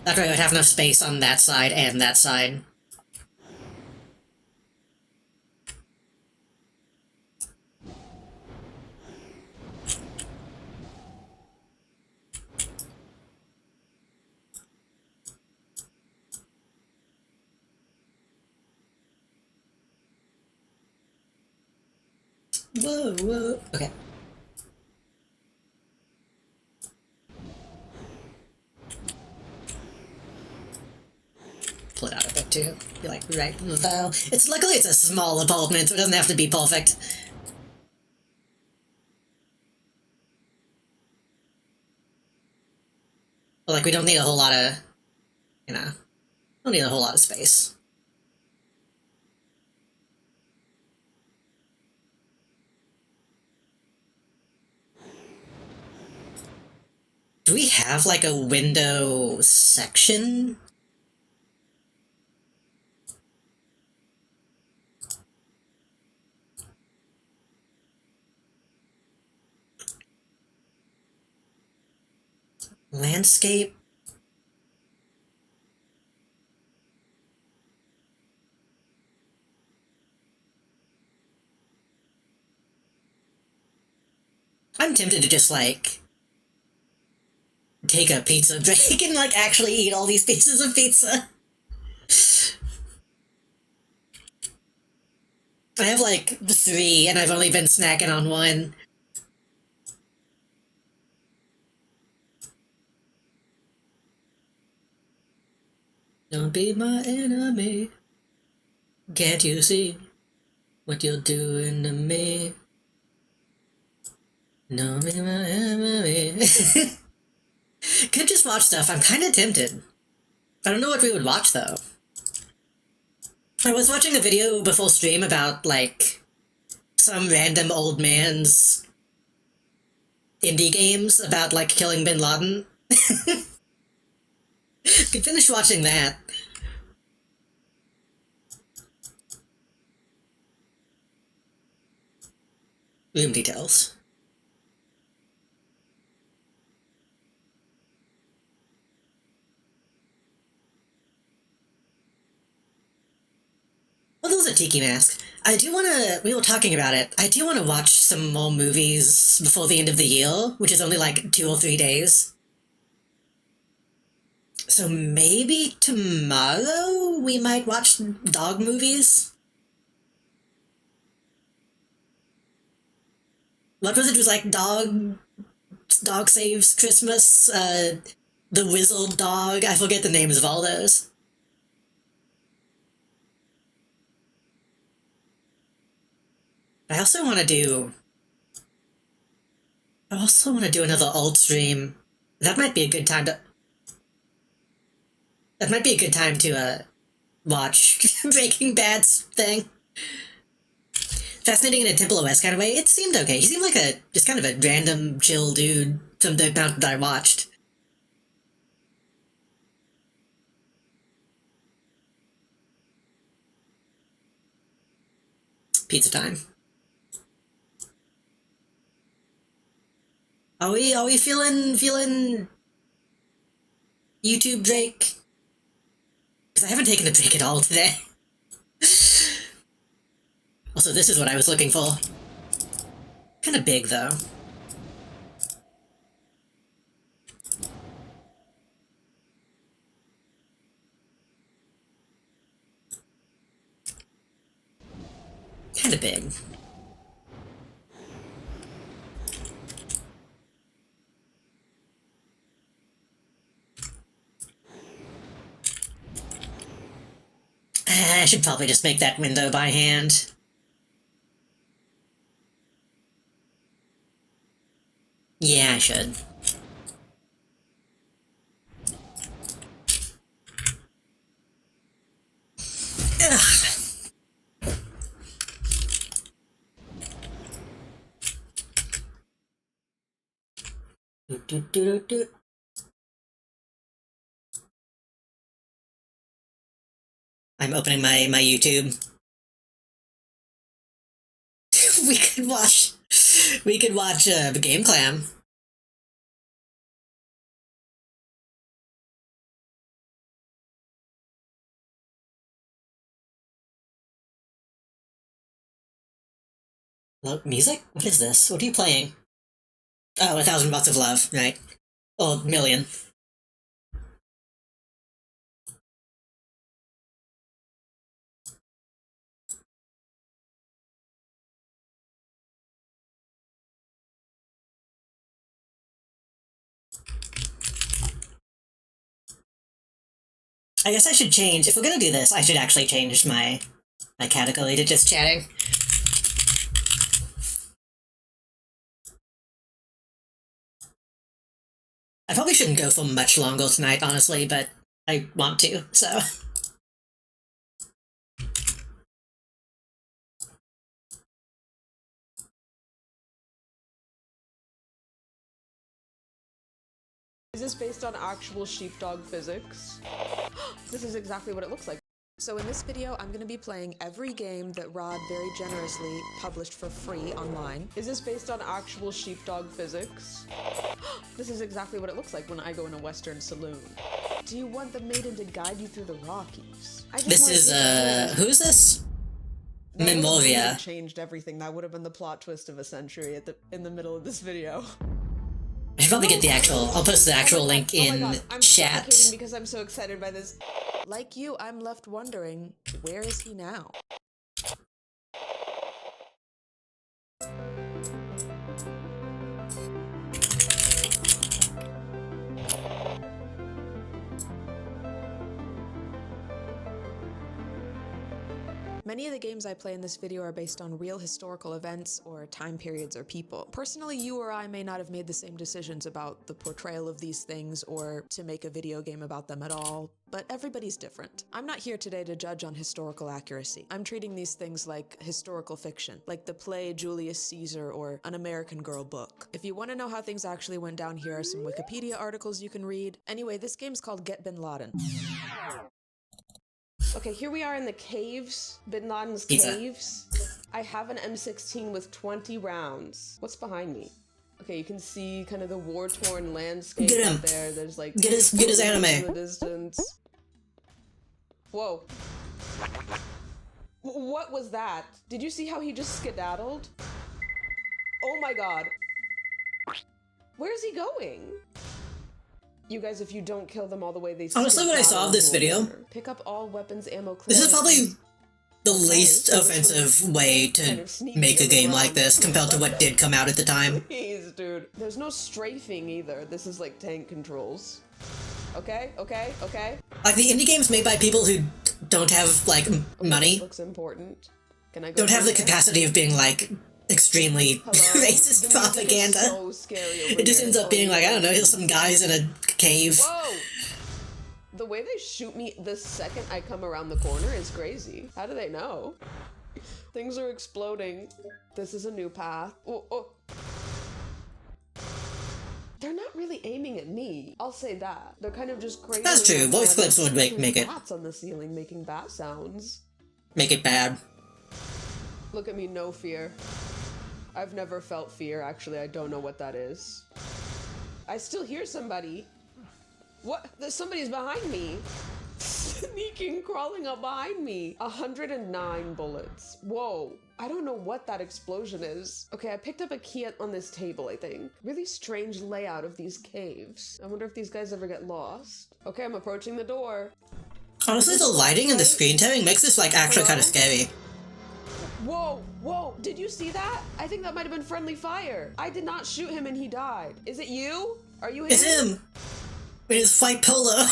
That way I would have enough space on that side and that side. Whoa, whoa. Okay. Pull it out a bit too. Be like, right though. It's luckily it's a small apartment, so it doesn't have to be perfect. But like, we don't need a whole lot of, you know, don't need a whole lot of space. Do we have, like, a window section? Landscape? I'm tempted to just, like, take a pizza break and, like, actually eat all these pieces of pizza. I have, like, 3, and I've only been snacking on 1. Don't be my enemy. Can't you see what you're doing to me? Don't be my enemy. Could just watch stuff. I'm kind of tempted. I don't know what we would watch, though. I was watching a video before stream about, like, some random old man's indie games about, like, killing Bin Laden. Could finish watching that. Room details. Well, there's a Tiki Mask. We were talking about it, I do wanna watch some more movies before the end of the year, which is only like 2 or 3 days. So maybe tomorrow we might watch dog movies? What was it? It was like Dog Saves Christmas, The Wizard Dog, I forget the names of all those. I also want to do another alt stream That might be a good time to... That might be a good time to, watch Breaking Bad's thing. Fascinating in a Temple OS kind of way. It seemed okay. He seemed like just kind of a random, chill dude from the amount that I watched. Pizza time. Are we feeling YouTube Drake? Because I haven't taken a break at all today. Also, this is what I was looking for. Kind of big, though. Kind of big. I should probably just make that window by hand. Yeah, I should. Ugh. Do. I'm opening my YouTube. we could watch the Game Clam. Hello, music? What is this? What are you playing? Oh, 1,000 Watts of Love, right. Oh, million. I guess I should change, if we're gonna do this, I should actually change my category to just chatting. I probably shouldn't go for much longer tonight, honestly, but I want to, so... Is this based on actual sheepdog physics? This is exactly what it looks like. So in this video, I'm gonna be playing every game that Rod very generously published for free online. Is this based on actual sheepdog physics? This is exactly what it looks like when I go in a Western saloon. Do you want the maiden to guide you through the Rockies? This is, who's this? Memoria. Changed everything. That would have been the plot twist of a century in the middle of this video. I should probably get the actual... I'll post the actual link in I'm chat. suffocating because I'm so excited by this. Like you, I'm left wondering, where is he now? Many of the games I play in this video are based on real historical events or time periods or people. Personally, you or I may not have made the same decisions about the portrayal of these things or to make a video game about them at all, but everybody's different. I'm not here today to judge on historical accuracy. I'm treating these things like historical fiction, like the play Julius Caesar or An American Girl book. If you want to know how things actually went down, here are some Wikipedia articles you can read. Anyway, this game's called Get Bin Laden. Okay, here we are in the caves, Bin Laden's caves. I have an M16 with 20 rounds. What's behind me? Okay, you can see kind of the war-torn landscape out there. There's like... Get his anime. In the distance. Whoa. What was that? Did you see how he just skedaddled? Oh my god. Where's he going? You guys, if you don't kill them all the way, they honestly, when I saw this video, pick up all weapons, ammo. This is probably the least offensive way to make a game like this compared to what did come out at the time. Please, dude. There's no strafing either. This is like tank controls. Okay, okay, okay. Like the indie games made by people who don't have like money. Looks important. Can I go? Don't have the capacity of being like extremely racist propaganda. So scary over It just here. ends up being like, I don't know, some guys in a cave. Whoa! The way they shoot me the second I come around the corner is crazy. How do they know? Things are exploding. This is a new path. Oh, oh. They're not really aiming at me. I'll say that. They're kind of just crazy. That's true. Voice clips would make it. Bats on the ceiling making bat sounds. Make it bad. Look at me, no fear. I've never felt fear, actually. I don't know what that is. I still hear somebody. What? Somebody's behind me. Sneaking, crawling up behind me. 109 bullets. Whoa. I don't know what that explosion is. Okay, I picked up a key on this table, I think. Really strange layout of these caves. I wonder if these guys ever get lost. Okay, I'm approaching the door. Honestly, the lighting and the screen tearing makes this, like, actually kind of scary. Whoa, whoa, did you see that? I think that might have been friendly fire. I did not shoot him and he died. Is it you? Are you him? It's him! With his white polo.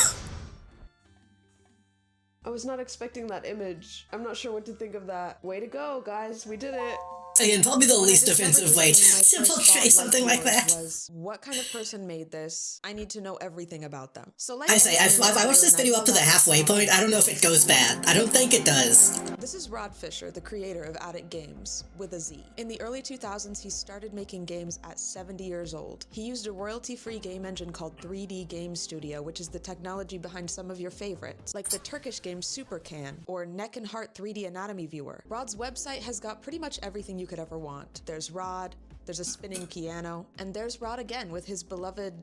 I was not expecting that image. I'm not sure what to think of that. Way to go, guys. We did it. Again, probably the least When I discovered offensive way this to game, my first portray thought, something like yours, that. was, what kind of person made this? I need to know everything about them. So like I say, if I watch this video up to the halfway point, I don't know if it goes bad. I don't think it does. This is Rod Fisher, the creator of Addict Games, with a Z. In the early 2000s, he started making games at 70 years old. He used a royalty-free game engine called 3D Game Studio, which is the technology behind some of your favorites, like the Turkish game SuperCan, or Neck and Heart 3D Anatomy Viewer. Rod's website has got pretty much everything you could ever want. There's Rod, there's a spinning piano, and there's Rod again with his beloved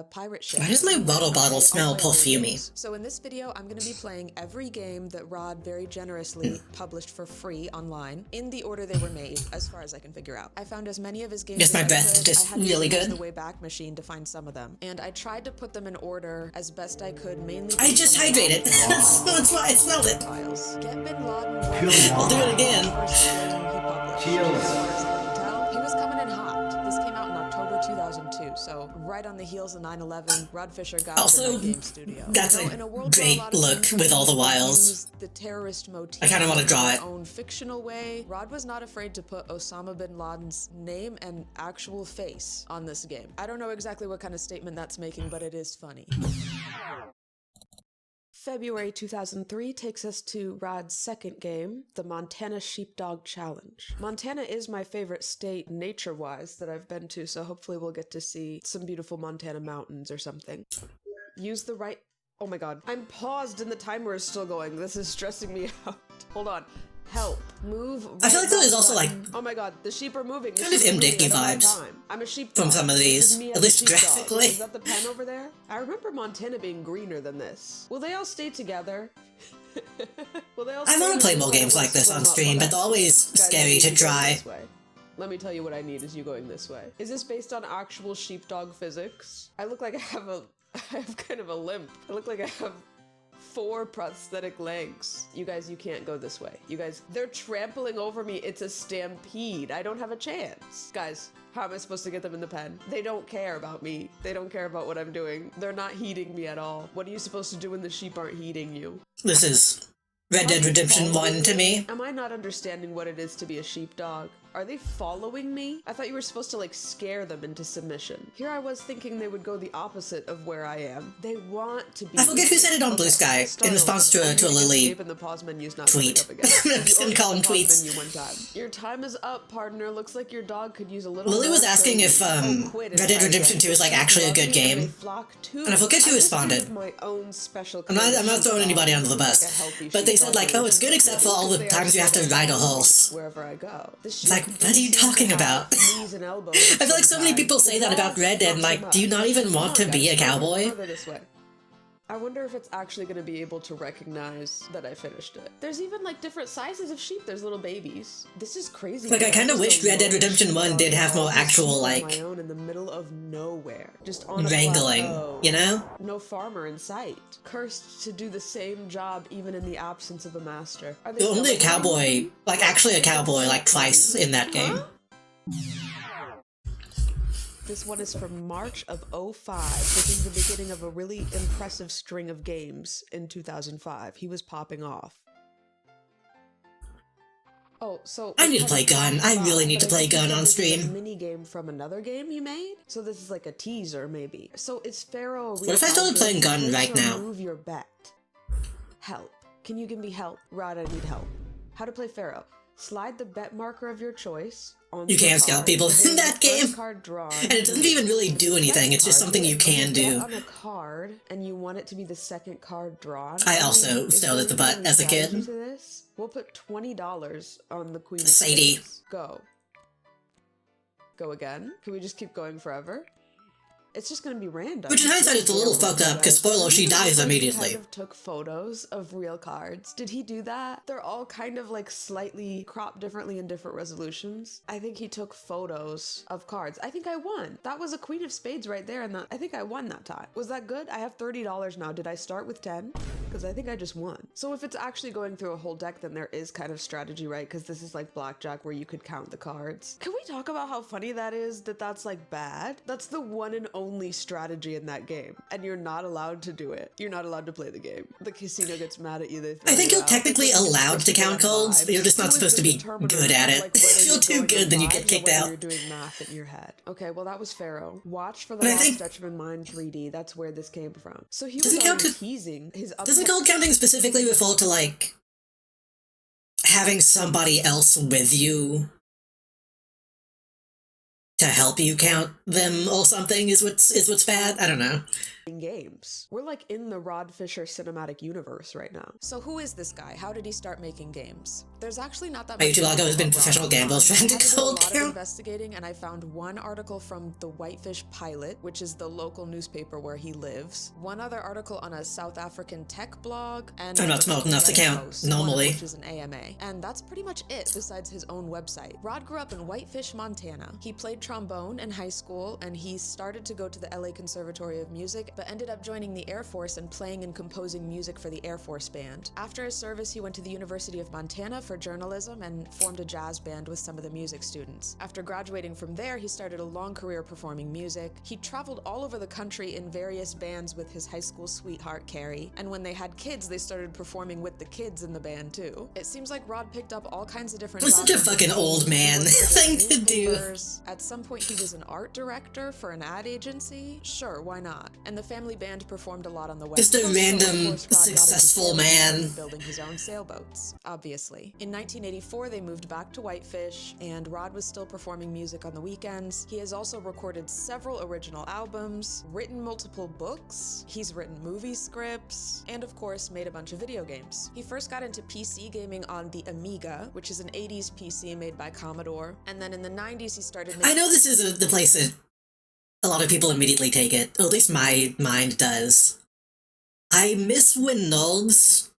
pirate ship. Why does my water bottle smell perfumey? So in this video, I'm going to be playing every game that Rod very generously published for free online, in the order they were made, as far as I can figure out. I found as many of his games Yes, my as I breath could. just I had to really use good. the Wayback Machine to find some of them, and I tried to put them in order as best I could, mainly. I just hydrated. That's why I smelled it. Files. Get Bin Laden. I'll do it again. Cheers. He was coming in hot. This came out in October 2002, so right on the heels of 9/11, Rod Fisher got Also, the game studio. that's You know, a in a world where great lot of look games with all the wiles. use the terrorist motif I kinda wanna draw in it. their own fictional way, Rod was not afraid to put Osama bin Laden's name and actual face on this game. I don't know exactly what kind of statement that's making, but it is funny. February 2003 takes us to Rod's second game, the Montana Sheepdog Challenge. Montana is my favorite state nature-wise that I've been to, so hopefully we'll get to see some beautiful Montana mountains or something. Use the right... Oh my god. I'm paused and the timer is still going. This is stressing me out. Hold on. Help. Move. I feel like there is also, like, Oh my god, the sheep are moving. The kind of sheep are moving. M-Dicky I don't have vibes time. I'm a sheep from dog. some of This these, is me at as a least sheepdog. graphically. Is that the pen over there? I remember Montana being greener than this. Will they all stay together? Will they all I stay want to play together? more games like this Swim on up stream, like but they're always Guys, I scary need to you going try. this way. Let me tell you what I need is you going this way. Is this based on actual sheepdog physics? I look like I have kind of a limp. I look like I have 4 prosthetic legs. You guys, you can't go this way. You guys, they're trampling over me. It's a stampede. I don't have a chance. Guys, how am I supposed to get them in the pen? They don't care about me. They don't care about what I'm doing. They're not heeding me at all. What are you supposed to do when the sheep aren't heeding you? This is Red Dead Redemption 1 to me. Am I not understanding what it is to be a sheepdog? Are they following me? I thought you were supposed to, like, scare them into submission. Here I was thinking they would go the opposite of where I am. They want to be... I forget who said it on Blue Sky in response to a Lily And the pause menu's not tweet. coming up again. I'm just gonna call them tweets. Menu one time. Your time is up, partner. Looks like your dog could use a little... Lily was more asking if training. Quit and Red Dead try Redemption again. 2 is like actually a good Love me and game. they flock to And I forget who me. responded. Just my own special I'm not kind of throwing anybody sheepdog. under the Like a bus, healthy but they said sheepdog like, oh, it's good except for all the They are times you have to so ride a horse. wherever I go. It's like, what are you talking about? Knees and elbows I feel like so many sometimes. people say that about Red Dead, like, do you not even want to be a cowboy? Further this way. I wonder if it's actually going to be able to recognize that I finished it. There's even like different sizes of sheep. There's little babies. This is crazy. Like, I kinda wish Red Dead Redemption 1 did have more actual, like, my own in the middle of nowhere, just on a wrangling, plateau. you know? No farmer in sight. Cursed to do the same job even in the absence of a master. Are they You're only a celebrating cowboy, me? like, actually a cowboy, like, twice in that game. This one is from March of 05. This is the beginning of a really impressive string of games in 2005. He was popping off. Oh, so I need to play Gun. I really need to play Gun on This is a stream. mini game from another game you made, so this is like a teaser, maybe. So is Pharaoh a real What if I started playing Gun Please right now? remove your bet. Help. Can you give me help? Rod, I need help. How to play Pharaoh. Slide the bet marker of your choice on You can't scout people in that game. Card drawn. And it doesn't even really do anything, it's just something you can do. On a card, and you want it to be the second card drawn. I also is failed there at the butt any as a kid. strategy to this? We'll put $20 on the Queen of Sadie. Spades. Go. Go again? Can we just keep going forever? It's just gonna be random. Which in hindsight is a little fucked up, because spoiler, she dies immediately. Kind of took photos of real cards. Did he do that? They're all kind of like slightly cropped differently in different resolutions. I think he took photos of cards. I think I won. That was a Queen of Spades right there, and I think I won that time. Was that good? I have $30 now. Did I start with 10? Because I think I just won. So if it's actually going through a whole deck, then there is kind of strategy, right? Because this is like blackjack where you could count the cards. Can we talk about how funny that is? That's like bad? That's the one and only strategy in that game, and you're not allowed to do it. You're not allowed to play the game. The casino gets mad at you. They throw I think you you're out. technically allowed to count cards, but you're just not supposed to be good at it. If you're too good, then you get kicked out. You're doing math in your head. Okay, well that was Pharaoh. Watch for the But I Lost think- Dutchman Mine 3D. That's where this came from. So he was Doesn't already count- teasing his. Doesn't card counting specifically refer to, like, having somebody else with you to help you count them or something is what's bad? I don't know. games. We're like in the Rod Fisher cinematic universe right now. So who is this guy? How did he start making games? There's actually not that much. Ayutthaya has been professional gamblers trying to I did a call lot of count. investigating, and I found one article from the Whitefish Pilot, which is the local newspaper where he lives. One other article on a South African tech blog, and I'm not smart enough to Reddit count, post, one of normally. which is an AMA. And that's pretty much it, besides his own website. Rod grew up in Whitefish, Montana. He played trombone in high school, and he started to go to the LA Conservatory of Music, but ended up joining the Air Force and playing and composing music for the Air Force Band. After his service, he went to the University of Montana for journalism and formed a jazz band with some of the music students. After graduating from there, he started a long career performing music. He traveled all over the country in various bands with his high school sweetheart, Carrie, and when they had kids, they started performing with the kids in the band too. It seems like Rod picked up all kinds of different It's such a jobs. fucking old man He worked for thing to do. newspapers. At some point, he was an art director for an ad agency. Sure, why not? And the family band performed a lot on the West Just a Coast, so of random course Rod got into successful sailing man. building his own sailboats, obviously. In 1984, they moved back to Whitefish, and Rod was still performing music on the weekends. He has also recorded several original albums, written multiple books, he's written movie scripts, and of course made a bunch of video games. He first got into PC gaming on the Amiga, which is an 80s PC made by Commodore, and then in the 90s he started making I know this is the place that a lot of people immediately take it, or at least my mind does. I miss when nerds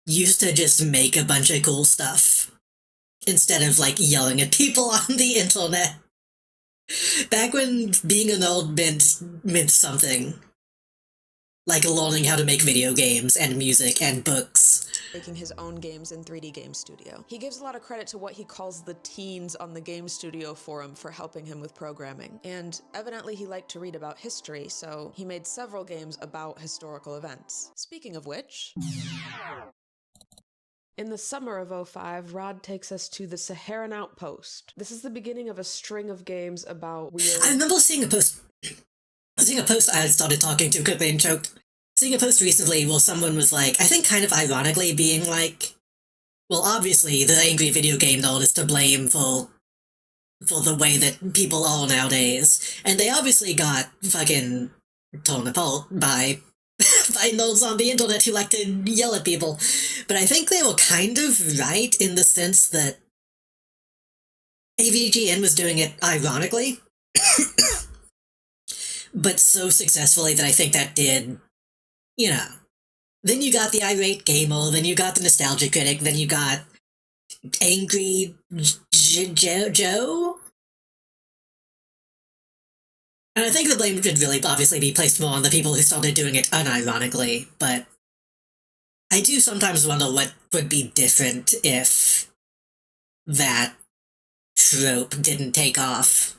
used to just make a bunch of cool stuff instead of, like, yelling at people on the internet. Back when being a nerd meant something. Like learning how to make video games and music and books. making his own games in 3D Game Studio. He gives a lot of credit to what he calls the teens on the Game Studio forum for helping him with programming. And evidently he liked to read about history, so he made several games about historical events. Speaking of which... In the summer of 2005, Rod takes us to the Saharan Outpost. This is the beginning of a string of games about weird... I remember seeing a post I started talking to quickly and choked. Seeing a post recently where someone was like, I think kind of ironically being like, well, obviously the angry video game nerd is to blame for the way that people are nowadays. And they obviously got fucking torn apart by nerds on the internet who like to yell at people. But I think they were kind of right in the sense that AVGN was doing it ironically, but so successfully that I think that did, you know. Then you got the irate gamer, then you got the nostalgia critic, then you got angry Joe? And I think the blame should really obviously be placed more on the people who started doing it unironically, but I do sometimes wonder what would be different if that trope didn't take off.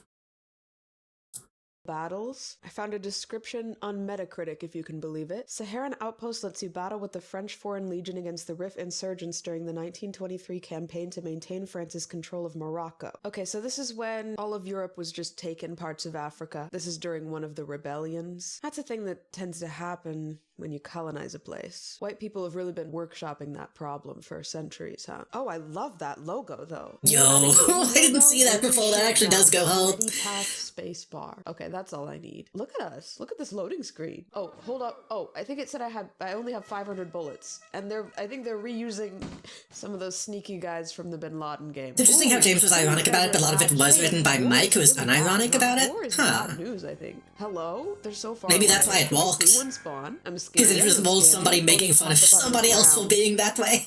battles. I found a description on Metacritic, if you can believe it. Saharan Outpost lets you battle with the French Foreign Legion against the Rif insurgents during the 1923 campaign to maintain France's control of Morocco. Okay, so this is when all of Europe was just taken parts of Africa. This is during one of the rebellions. That's a thing that tends to happen when you colonize a place. White people have really been workshopping that problem for centuries, huh? Oh, I love that logo, though. Yo, I didn't see that before. That actually does go hard. Spacebar. Okay, that's all I need. Look at us. Look at this loading screen. Oh, hold up. Oh, I think it said I only have 500 bullets. And I think they're reusing some of those sneaky guys from the Bin Laden game. It's interesting how James was ironic about it, but a lot of it was written by Mike, who was unironic about it. Huh. Bad news, I think. Hello? They're so far Maybe away. that's why it I see works. one spawn. I'm scared. Because it involves somebody making fun of somebody else for being that way.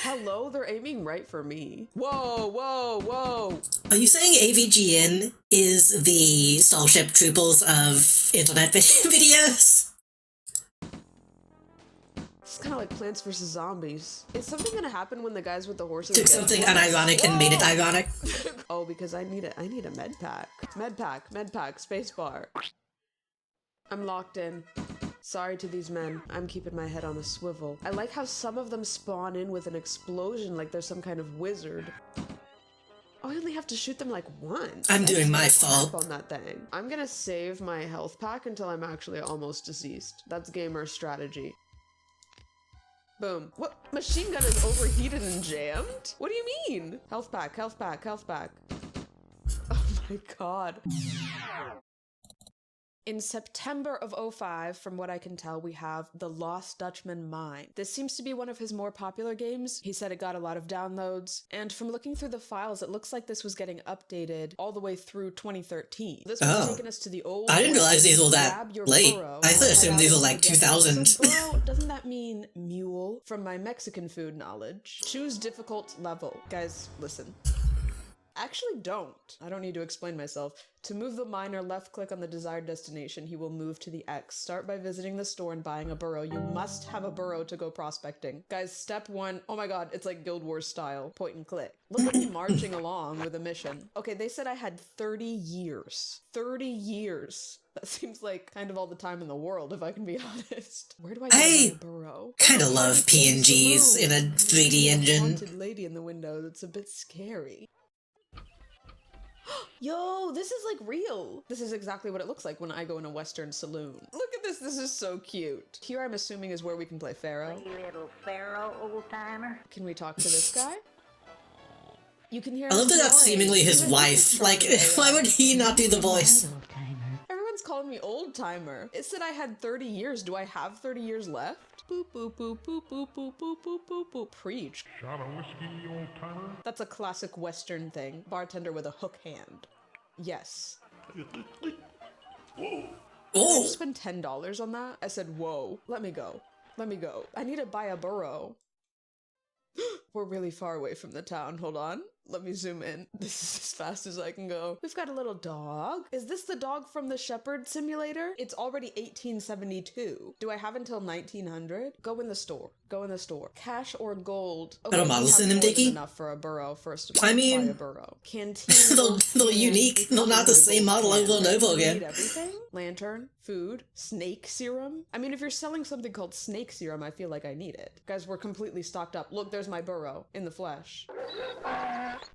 Hello? They're aiming right for me. Whoa, whoa, whoa. Are you saying AVGN is the Starship Troopers of internet videos? It's kind of like Plants vs. Zombies. Is something gonna happen when the guys with the horses Took get something one? unironic and made it Whoa! ironic. Oh, because I need a med pack. Med pack, spacebar. I'm locked in. Sorry to these men. I'm keeping my head on a swivel. I like how some of them spawn in with an explosion like they're some kind of wizard. Oh, I only have to shoot them like once. I'm doing my Tap fault. on that thing. I'm gonna save my health pack until I'm actually almost deceased. That's gamer strategy. Boom. What? Machine gun is overheated and jammed? What do you mean? Health pack, health pack, health pack. Oh my god. In September of 05, from what I can tell, we have The Lost Dutchman Mine. This seems to be one of his more popular games. He said it got a lot of downloads, and from looking through the files, it looks like this was getting updated all the way through 2013. This was taking us to the old... I didn't realize these were that Grab your late. burro, I assumed these were like 2000. So burro, doesn't that mean mule? From my Mexican food knowledge. Choose difficult level. Guys, listen. Actually, don't. I don't need to explain myself. To move the miner, left-click on the desired destination. He will move to the X. Start by visiting the store and buying a burro. You must have a burro to go prospecting. Guys, step 1. Oh my god, it's like Guild Wars style. Point and click. Look at me marching along with a mission. Okay, they said I had 30 years. 30 years. That seems like kind of all the time in the world, if I can be honest. Where do I get a burro? Kind of love PNGs in a 3D engine. Haunted lady in the window that's a bit scary. Yo, this is like real. This is exactly what it looks like when I go in a Western saloon. Look at this. This is so cute. Here, I'm assuming, is where we can play Pharaoh. You little Pharaoh, old-timer. Can we talk to this guy? You can hear I love that that's him seemingly his Even wife. he's Like, trying to why would he not do the voice? Everyone's calling me old-timer. It said I had 30 years. Do I have 30 years left? Boop, boop, boop, boop, boop, boop, boop, boop, boop, boop. Preach. Shot of whiskey, old-timer? That's a classic Western thing. Bartender with a hook hand. Yes. Whoa. Oh! I just spent $10 on that? I said, whoa. Let me go. Let me go. I need to buy a burro. We're really far away from the town. Hold on. Let me zoom in. This is as fast as I can go. We've got a little dog. Is this the dog from the Shepherd Simulator? It's already 1872. Do I have until 1900? Go in the store. Go in the store. Cash or gold? Okay, Better models in him, Dickie? enough for a burro. First of all, I mean, buy a burro. Canteen. they're unique. They're not the same model over and over again. Need everything? Lantern, food, snake serum. I mean, if you're selling something called snake serum, I feel like I need it. Guys, we're completely stocked up. Look, there's my burro in the flesh.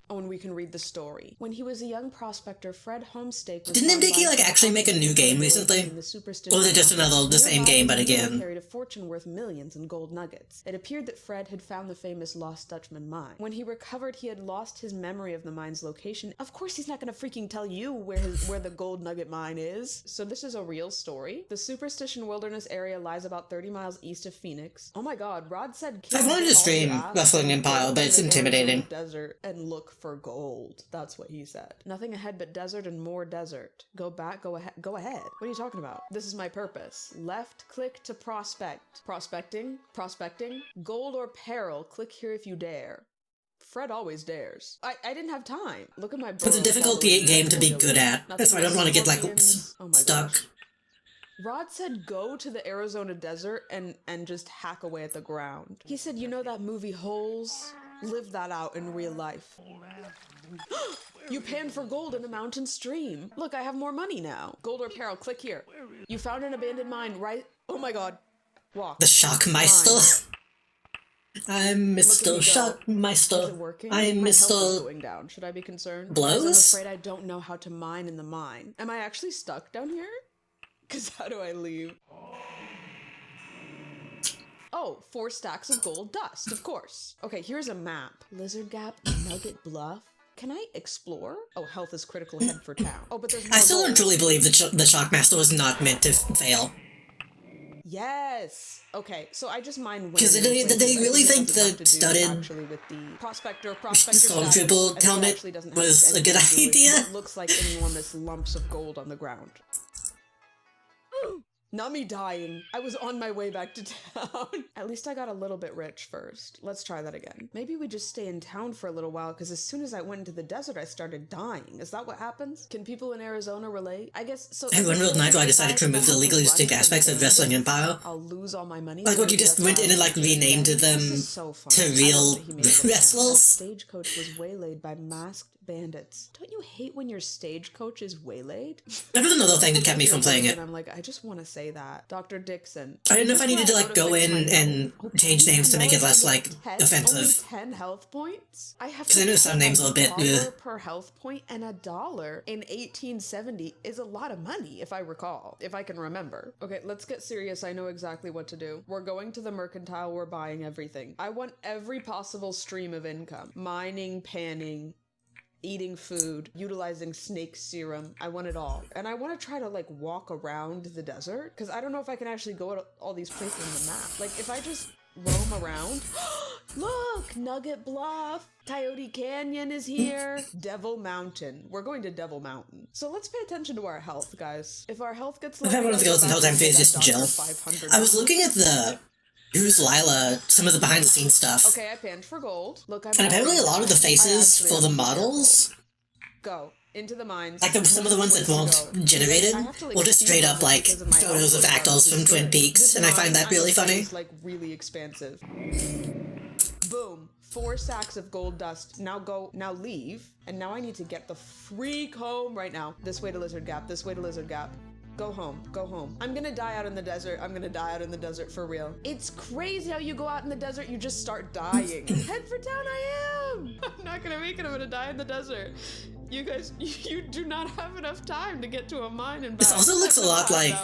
Oh, and we can read the story. When he was a young prospector, Fred Homestake was Didn't Dickie like actually make a new game recently? Or was it just another the same game but again? Carried a fortune worth millions in gold nuggets. It appeared that Fred had found the famous Lost Dutchman mine. When he recovered, he had lost his memory of the mine's location. Of course, he's not gonna freaking tell you where the gold nugget mine is. So this is a real story. The Superstition Wilderness area lies about 30 miles east of Phoenix. Oh my god, Rod said I wanted to stream Wrestling Empire, but it's intimidating. Desert and look for gold. That's what he said. Nothing ahead but desert and more desert. Go back, go ahead. Go ahead. What are you talking about? This is my purpose. Left click to prospect. Prospecting. Prospecting. Gold or peril. Click here if you dare. Fred always dares. I didn't have time. Look at my burro. It's a difficult game to be good at. That's why I don't want to get like stuck. Gosh. Rod said go to the Arizona desert and just hack away at the ground. He said, you know that movie Holes? live that out in real life. You panned for gold in a mountain stream. Look, I have more money now. Gold or peril, click here. You found an abandoned mine, right? Oh my god. Walk. The Shockmeister. I'm Mr. Is it Shockmeister. working? I'm My health is Mr. going down. Should I be concerned? Blows? I'm afraid I don't know how to mine in the mine. Am I actually stuck down here? Because how do I leave? Oh, 4 stacks of gold dust, of course. Okay, here's a map. Lizard Gap, Nugget Bluff. Can I explore? Oh, health is critical, head for town. Oh, but there's more I still don't gold. truly believe that the Shockmaster was not meant to fail. Yes. Okay, so I just mind Because did they really think the studded actually with the prospector Stormtrooper helmet was a good idea? It looks like enormous lumps of gold on the ground. Not me dying. I was on my way back to town. At least I got a little bit rich first. Let's try that again. Maybe we just stay in town for a little while, because as soon as I went into the desert, I started dying. Is that what happens? Can people in Arizona relate? I guess so. Hey, one real Nitro, I decided to remove the legally distinct aspects of Wrestling Empire. I'll lose all my money. Like what you just went in and like renamed them to real wrestlers. Stagecoach was waylaid by masked bandits. Don't you hate when your stagecoach is waylaid? That was another thing that kept me from playing it. And I'm like, I just want to say that. Dr. Dixon. I didn't know if I needed to like go in and change names to make it less like offensive. Only 10 health points? I have Because I know some names are a bit $1 per health point, and $1 in 1870 is a lot of money, if I recall, if I can remember. Okay, let's get serious. I know exactly what to do. We're going to the mercantile. We're buying everything. I want every possible stream of income. Mining, panning, eating food, utilizing snake serum. I want it all. And I want to try to like walk around the desert, because I don't know if I can actually go to all these places on the map. Like if I just roam around. Look, Nugget Bluff, Coyote Canyon is here. Devil Mountain. We're going to Devil Mountain. So let's pay attention to our health, guys. If our health gets low, Okay, one of the girls until time phase just Jill. I was looking at the Who's Lila, some of the behind the scenes stuff. Okay, I panned for gold. Look, I'm and apparently a lot of the faces for the models, go into the mines. like some of the ones that weren't generated, were just straight up like photos of actors from Twin Peaks, and I find that really funny. It's like really expansive. Boom. 4 sacks of gold dust. Now go, now leave. And now I need to get the freak home right now. This way to Lizard Gap, this way to Lizard Gap. Go home, go home. I'm gonna die out in the desert. I'm gonna die out in the desert for real. It's crazy how you go out in the desert, you just start dying. Head for town I am! I'm not gonna make it, I'm gonna die in the desert. You guys, you do not have enough time to get to a mine and back. This also looks a lot like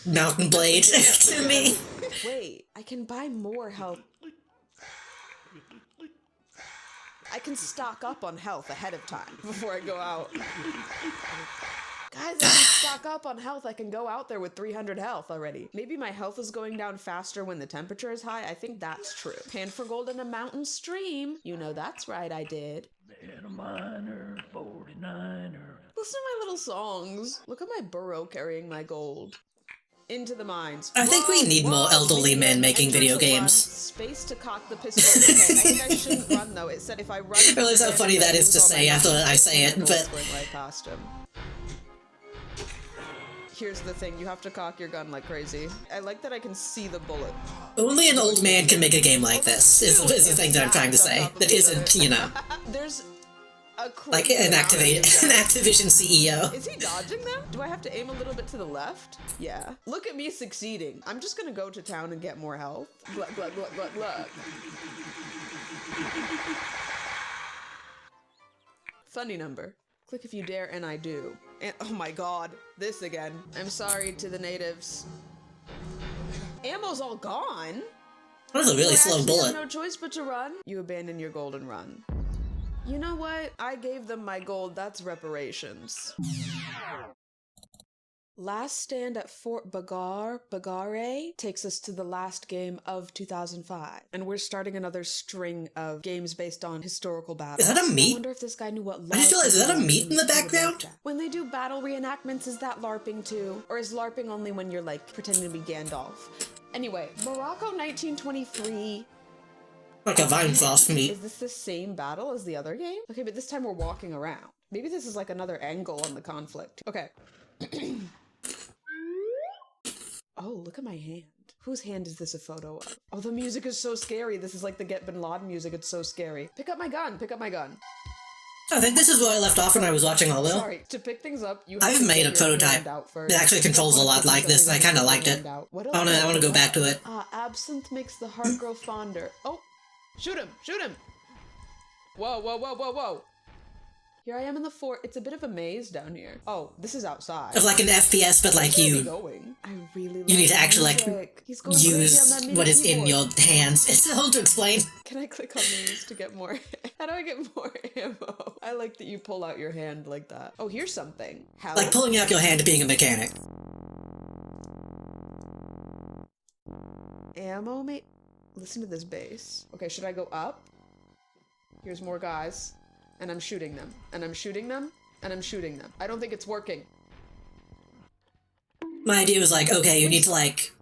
Mountain Blade to me. Wait, I can buy more health. I can stock up on health ahead of time before I go out. Guys, I can stock up on health. I can go out there with 300 health already. Maybe my health is going down faster when the temperature is high. I think that's true. Pan for gold in a mountain stream. You know that's right, I did. Been a miner, 49er. Listen to my little songs. Look at my burro carrying my gold. Into the mines. I think we need more elderly men making video games. Space to cock the pistol. Okay, I think I shouldn't run though. It said if I run. I realize how funny that is to say after I say it, but right past him. Here's the thing, you have to cock your gun like crazy. I like that I can see the bullet. Only an old man can make a game like this, is the thing that I'm trying to say. That isn't, you know, There's a like an Activision CEO. Is he dodging them? Do I have to aim a little bit to the left? Yeah. Look at me succeeding. I'm just gonna go to town and get more health. Gluck, gluck, gluck, gluck, gluck. Funny number. Click if you dare, and I do. And, oh my god, this again. I'm sorry to the natives. Ammo's all gone? That was a really slow bullet. No choice but to run. You abandon your gold and run. You know what? I gave them my gold. That's reparations. Last stand at Fort Bagare takes us to the last game of 2005. And we're starting another string of games based on historical battles. Is that a meat? I wonder if this guy knew what LARPing I just realized, is that a meat in the background? When they do battle reenactments, is that LARPing too? Or is LARPing only when you're like pretending to be Gandalf? Anyway, Morocco 1923. Like a vine floss meat. Is this the same battle as the other game? Okay, but this time we're walking around. Maybe this is like another angle on the conflict. Okay. Oh, look at my hand. Whose hand is this a photo of? Oh, the music is so scary. This is like the Get Bin Laden music. It's so scary. Pick up my gun. Pick up my gun. I think this is where I left off when I was watching Hollow. Sorry, to pick things up, you have I've to made get a your prototype. hand out first. It actually controls a lot like this, and I kind of liked it. I want to go back to it. Absinthe makes the heart grow fonder. Oh, shoot him! Shoot him! Whoa, whoa, whoa, whoa, whoa! Here I am in the fort. It's a bit of a maze down here. Oh, this is outside. It's like an FPS, but like you need to actually like use what is in your hands. It's hard to explain. Can I click on these to get more? How do I get more ammo? I like that you pull out your hand like that. Oh, here's something. How? Like pulling out your hand being a mechanic. Ammo, mate. Listen to this bass. Okay, should I go up? Here's more guys. And I'm shooting them. And I'm shooting them. And I'm shooting them. I don't think it's working. My idea was like, okay, you need to like...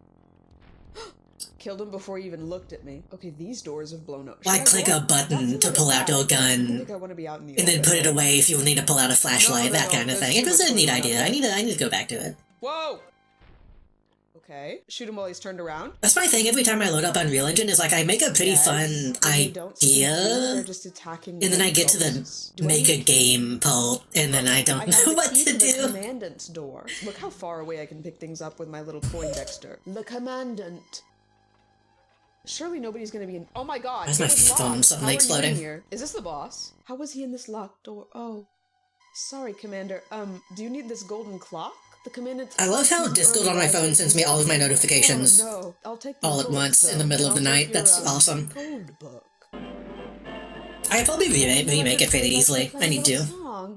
Killed him before he even looked at me. Okay, these doors have blown up. Like click a button to pull out your gun. I want to be out in the and then put it away if you need to pull out a flashlight, that kind of thing. It was a neat idea. I need to go back to it. Whoa! Okay. Shoot him while he's turned around. That's my thing every time I load up Unreal Engine is like I make a pretty fun idea, and then I get to the make a game part, and then I don't know what to do. The commandant's door. Look how far away I can pick things up with my little Poindexter. The commandant. Surely nobody's gonna be in. Oh my god! Why's my phone suddenly exploding? Here? Is this the boss? How was he in this locked door? Oh, sorry, Commander. Do you need this golden clock? The commandant. I love how Discord on my phone sends me all of my notifications I'll take all at once in the middle of the night. That's awesome. Code book. I could probably remake it pretty easily. I need to.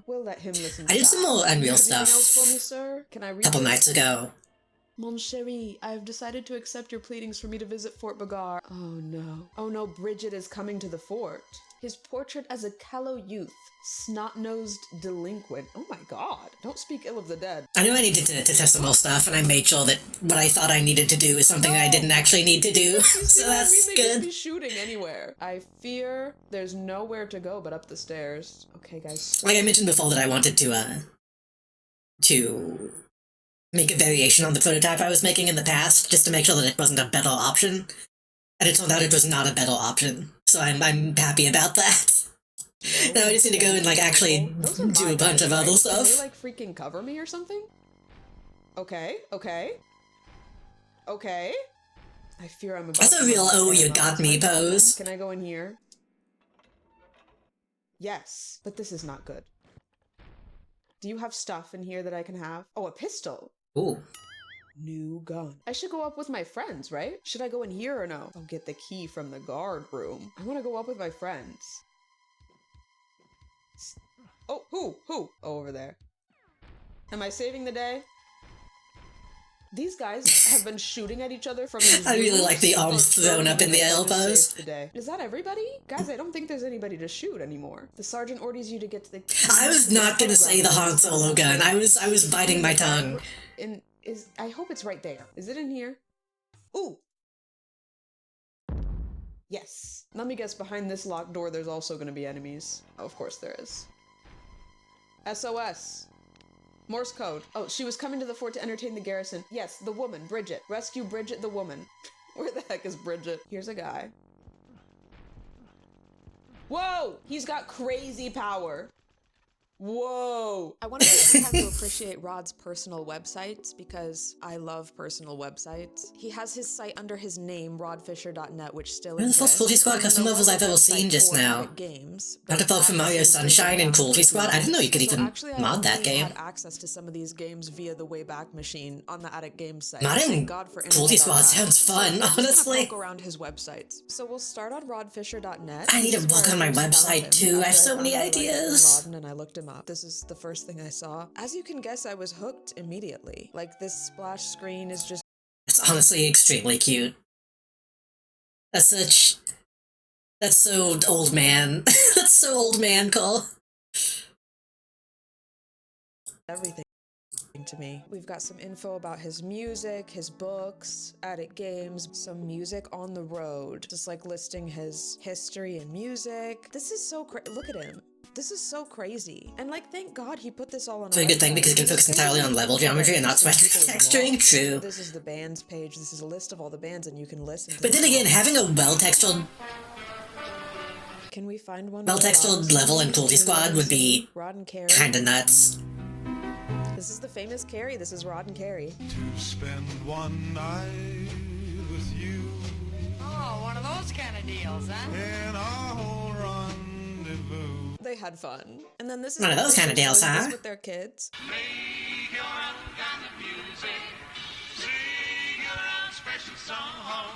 We'll let him listen. I did some more Unreal stuff a couple nights ago. Mon chéri, I have decided to accept your pleadings for me to visit Fort Bagar. Oh no. Oh no, Bridget is coming to the fort. His portrait as a callow youth. Snot-nosed delinquent. Oh my god. Don't speak ill of the dead. I knew I needed to test some more stuff, and I made sure that what I thought I needed to do is something that I didn't actually need to do. So that's we good. May be shooting anywhere. I fear there's nowhere to go but up the stairs. Okay, guys. Like I mentioned before that I wanted to make a variation on the prototype I was making in the past, just to make sure that it wasn't a better option. And it turned out it was not a better option. So I'm happy about that. Now I just need to go and like actually do a bunch of other stuff. Can they like freaking cover me or something? Okay, okay. Okay. I fear I'm about That's a real oh you got me pose. Can I go in here? Yes, but this is not good. Do you have stuff in here that I can have? Oh, a pistol. Ooh. New gun. I should go up with my friends, right? Should I go in here or no? I'll get the key from the guard room. I want to go up with my friends. Oh, who? Oh, over there. Am I saving the day? These guys have been shooting at each other from these I really like the arms thrown up in the elbows. Is that everybody? Guys, I don't think there's anybody to shoot anymore. The sergeant orders you to get to the... I was not gonna say the Han Solo gun. I was biting my tongue. I hope it's right there. Is it in here? Ooh! Yes. Let me guess, behind this locked door there's also gonna be enemies. Oh, of course there is. SOS. Morse code. Oh, she was coming to the fort to entertain the garrison. Yes, the woman, Bridget. Rescue Bridget the woman. Where the heck is Bridget? Here's a guy. Whoa! He's got crazy power. Whoa! I want to take some time to appreciate Rod's personal websites because I love personal websites. He has his site under his name, rodfisher.net, which still You're the first Cruelty Squad custom levels I've ever seen just now. Not apart from Mario Sunshine and Cruelty Squad, I didn't know you could even mod that game. I had access to some of these games via the Wayback Machine on the Attic Games site. Modding Cruelty Squad sounds fun, honestly. Poke around his websites. So we'll start on rodfisher.net. I need to work on my website too. I have so many ideas. And I looked him up. This is the first thing I saw. As you can guess, I was hooked immediately. Like, this splash screen is just... It's honestly extremely cute. That's so old man. That's so old man, Cole. Everything to me. We've got some info about his music, his books, Attic Games, some music on the road. Just like listing his history and music. This is so great. Look at him. This is so crazy. And like, thank God he put this all on. It's a good thing because you can focus entirely on level geometry and not symmetric texturing. True. This is the bands page. This is a list of all the bands, and you can listen to But then again, having a well-textured Can we find one? well-textured level in Cruelty Squad would be Rod and Carrie. kinda nuts. This is the famous Carrie. This is Rod and Carrie. To spend one night with you Oh, one of those kind of deals, huh? in our rendezvous. They had fun. And then this is One of those kind of deals, showing this huh? with their kids. Make your own kind of music. Sing your own special song home.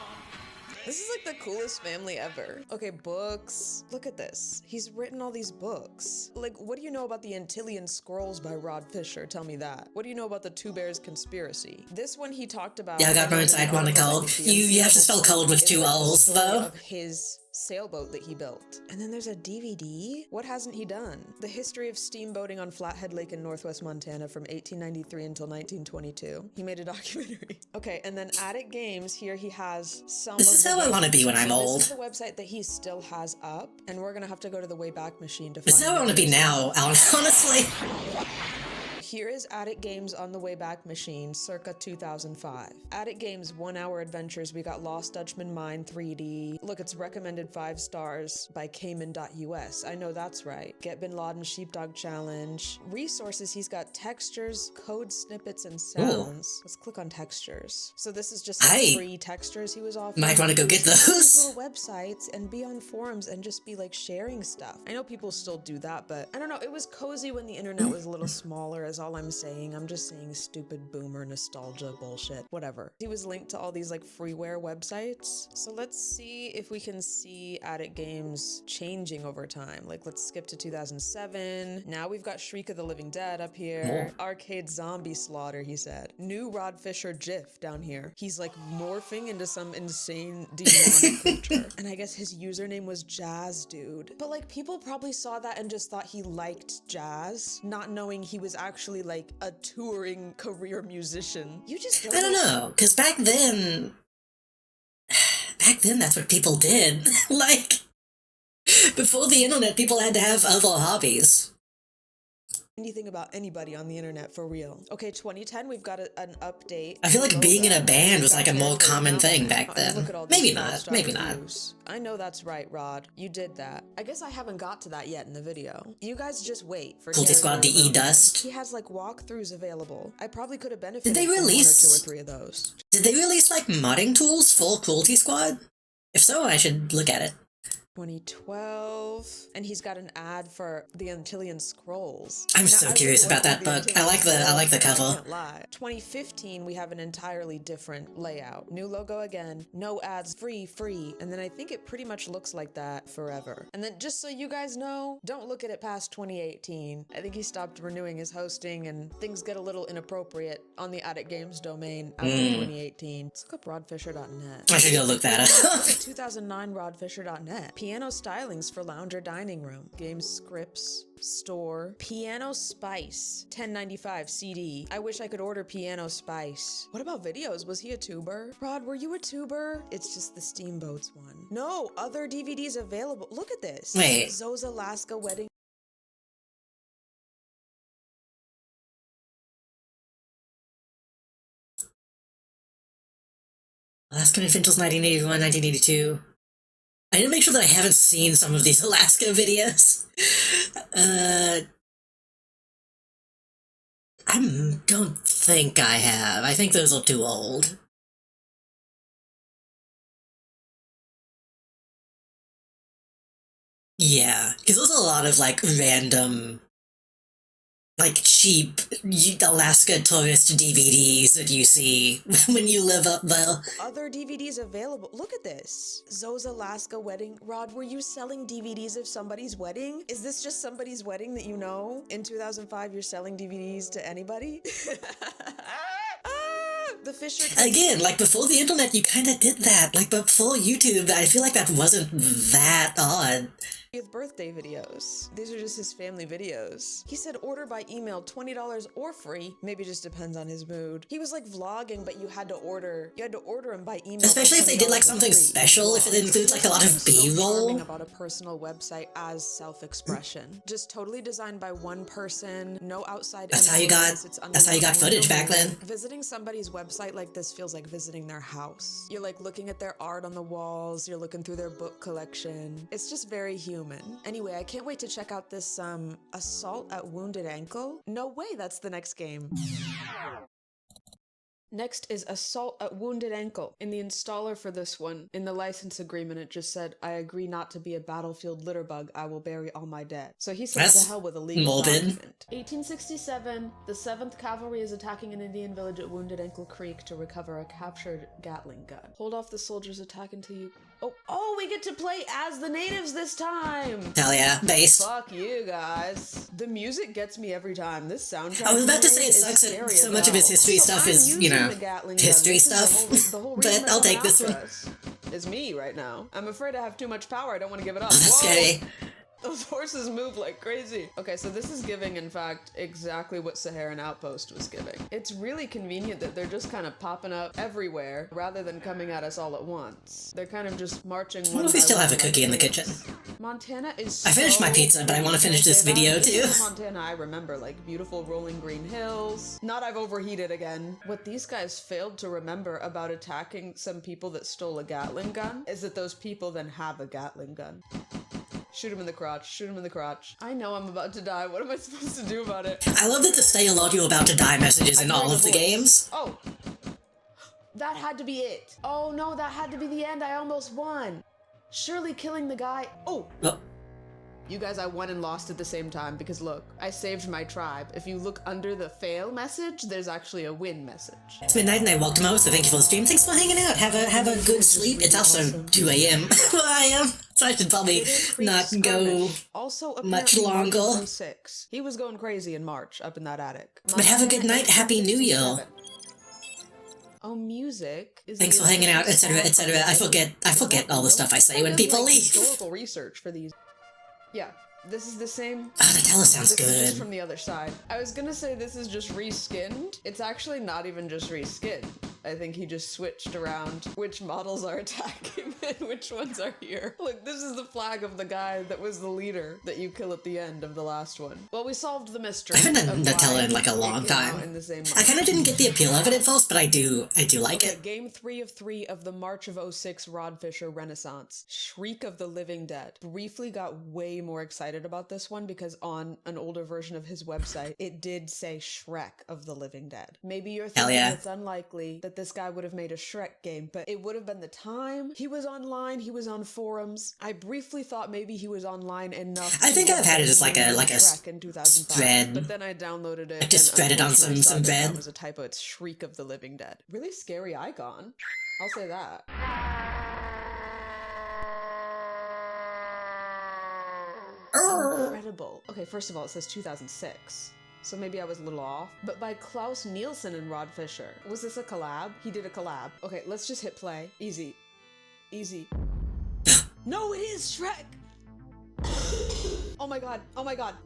This is like the coolest family ever. Okay, books. Look at this. He's written all these books. Like, what do you know about the Antillian Scrolls by Rod Fisher? Tell me that. What do you know about the Two Bears Conspiracy? This one he talked about. Yeah, I got no inside one cold. You have to spell cold with two L's, though. Of his sailboat that he built. And then there's a DVD? What hasn't he done? The history of steamboating on Flathead Lake in northwest Montana from 1893 until 1922. He made a documentary. Okay, and then Attic Games, here he has some This of is the how I want to be when I'm so old. This is the website that he still has up, and we're gonna have to go to the Wayback Machine to find This is how I want to be now, honestly. Here is Attic Games on the Wayback Machine, circa 2005. Attic Games 1 hour adventures. We got Lost Dutchman Mine 3D. Look, it's recommended 5 stars by Cayman.us. I know that's right. Get Bin Laden Sheepdog Challenge. Resources, he's got textures, code snippets, and sounds. Let's click on textures. So this is just like free textures he was offering. Might want to go get These those. little websites and be on forums and just be like sharing stuff. I know people still do that, but I don't know. It was cozy when the internet was a little smaller, is all I'm saying. I'm just saying stupid boomer nostalgia bullshit. Whatever. He was linked to all these like freeware websites. So let's see if we can see Attic Games changing over time. Like, let's skip to 2007. Now we've got Shriek of the Living Dead up here. Arcade Zombie Slaughter, he said. New Rod Fisher GIF down here. He's like morphing into some insane demonic creature. And I guess his username was Jazz Dude. But like, people probably saw that and just thought he liked jazz, not knowing he was actually like a touring career musician. You just I don't know, because back then that's what people did. Like, before the internet, people had to have other hobbies. anything about anybody on the internet for real. Okay, 2010, we've got an update. I feel like being in a band was like a more common thing back And look then. at all Maybe these not, five-star maybe not. reviews. I know that's right, Rod. You did that. I guess I haven't got to that yet in the video. You guys just wait for Cruelty Squad, the E-Dust. He has like walkthroughs available. I probably could have benefited Did they from release- 1 or 2 or 3 of those. Did they release like modding tools for Cruelty Squad? If so, I should look at it. 2012, and he's got an ad for the Antillian Scrolls. I'm Now, so I curious really about that the book. Antillian I like the Scrolls, cover. I can't lie. 2015, we have an entirely different layout. New logo again, no ads, free, and then I think it pretty much looks like that forever. And then just so you guys know, don't look at it past 2018. I think he stopped renewing his hosting, and things get a little inappropriate on the Attic Games domain after 2018. Let's look up rodfisher.net. I should go look that up. Look at 2009 rodfisher.net. Piano stylings for lounger dining room. Game scripts. Store. Piano Spice. $10.95 CD. I wish I could order Piano Spice. What about videos? Was he a tuber? Rod, were you a tuber? It's just the Steamboats one. No, other DVDs available. Look at this. Wait. Zoe's Alaska Wedding. Alaska Adventures 1981, 1982. I need to make sure that I haven't seen some of these Alaska videos. I don't think I have. I think those are too old. Yeah, because there's a lot of, like, random, like, cheap Alaska tourist DVDs that you see when you live up there. Other DVDs available. Look at this. Zoe's Alaska Wedding. Rod, were you selling DVDs of somebody's wedding? Is this just somebody's wedding that you know? In 2005, you're selling DVDs to anybody? The Fisher... Again, like, before the internet, you kind of did that. Like, before YouTube, I feel like that wasn't that odd. birthday videos. These are just his family videos. He said order by email, $20 or free. Maybe just depends on his mood. He was like vlogging, but you had to order him by email. Especially if they did like something special, if it includes like a lot of B-roll. About a personal website as self-expression. Just totally designed by one person, no outside That's how you got footage back then. Visiting somebody's website like this feels like visiting their house. You're like looking at their art on the walls, you're looking through their book collection. It's just very human. Anyway, I can't wait to check out this Assault at Wounded Ankle. No way, that's the next game. Next is Assault at Wounded Ankle. In the installer for this one, in the license agreement, it just said, I agree not to be a battlefield litterbug. I will bury all my dead. So he said to hell with a legal document. 1867, the 7th Cavalry is attacking an Indian village at Wounded Ankle Creek to recover a captured Gatling gun. Hold off the soldiers' attack until you... Oh, we get to play as the natives this time! Hell yeah, based. Fuck you guys. The music gets me every time. This soundtrack. I was about to say it sucks that so much of his history stuff is, you know, history stuff, but I'll take this one. It's me right now. I'm afraid I have too much power. I don't want to give it up. Oh, that's scary. Those horses move like crazy. Okay, so this is giving, in fact, exactly what Saharan Outpost was giving. It's really convenient that they're just kind of popping up everywhere rather than coming at us all at once. They're kind of just marching. I wonder if we still have a cookie in the kitchen. Montana is I finished my pizza, but I want to finish this video too. Montana, I remember, like, beautiful rolling green hills. Not I've overheated again. What these guys failed to remember about attacking some people that stole a Gatling gun is that those people then have a Gatling gun. Shoot him in the crotch. Shoot him in the crotch. I know I'm about to die. What am I supposed to do about it? I love that the stay alive you're about to die messages in all of the games. Oh. That had to be it. Oh no, that had to be the end. I almost won. Surely killing the guy. Oh. You guys, I won and lost at the same time because look, I saved my tribe. If you look under the fail message, there's actually a win message. It's midnight and I walked home, so thank you for the stream. Thanks for hanging out. Have a good sleep. It's also 2 a.m. where I am, so I should probably not go much longer. 6. He was going crazy in March up in that attic. But have a good night. Happy New Year. Oh, music. Thanks for hanging out, etc., etc. I forget all the stuff I say when people leave. Historical research for these. Yeah, this is the same. Oh, Nutella sounds good. This is from the other side. I was gonna say this is just reskinned. It's actually not even just reskinned. I think he just switched around which models are attacking and which ones are here. Look, this is the flag of the guy that was the leader that you kill at the end of the last one. Well, we solved the mystery. I haven't done Nutella in like a long time. I kind of didn't get the appeal of it at first, but I do like it. Game 3 of 3 of the March of 06 Rod Fisher Renaissance. Shriek of the Living Dead. Briefly got way more excited about this one because on an older version of his website, it did say Shrek of the Living Dead. Maybe you're thinking it's unlikely that this guy would have made a Shrek game, but it would have been the time. He was online, he was on forums. I briefly thought maybe he was online enough. I think I've had it as like a Shrek in 2005, thread. but then I downloaded it. I just threaded on some thread. It was a typo. It's Shriek of the Living Dead. Really scary icon. I'll say that. Incredible. Okay, first of all, it says 2006. So maybe I was a little off. But by Klaus Nielsen and Rod Fisher. Was this a collab? He did a collab. Okay, let's just hit play. Easy. Easy. No, it is Shrek! Oh my god,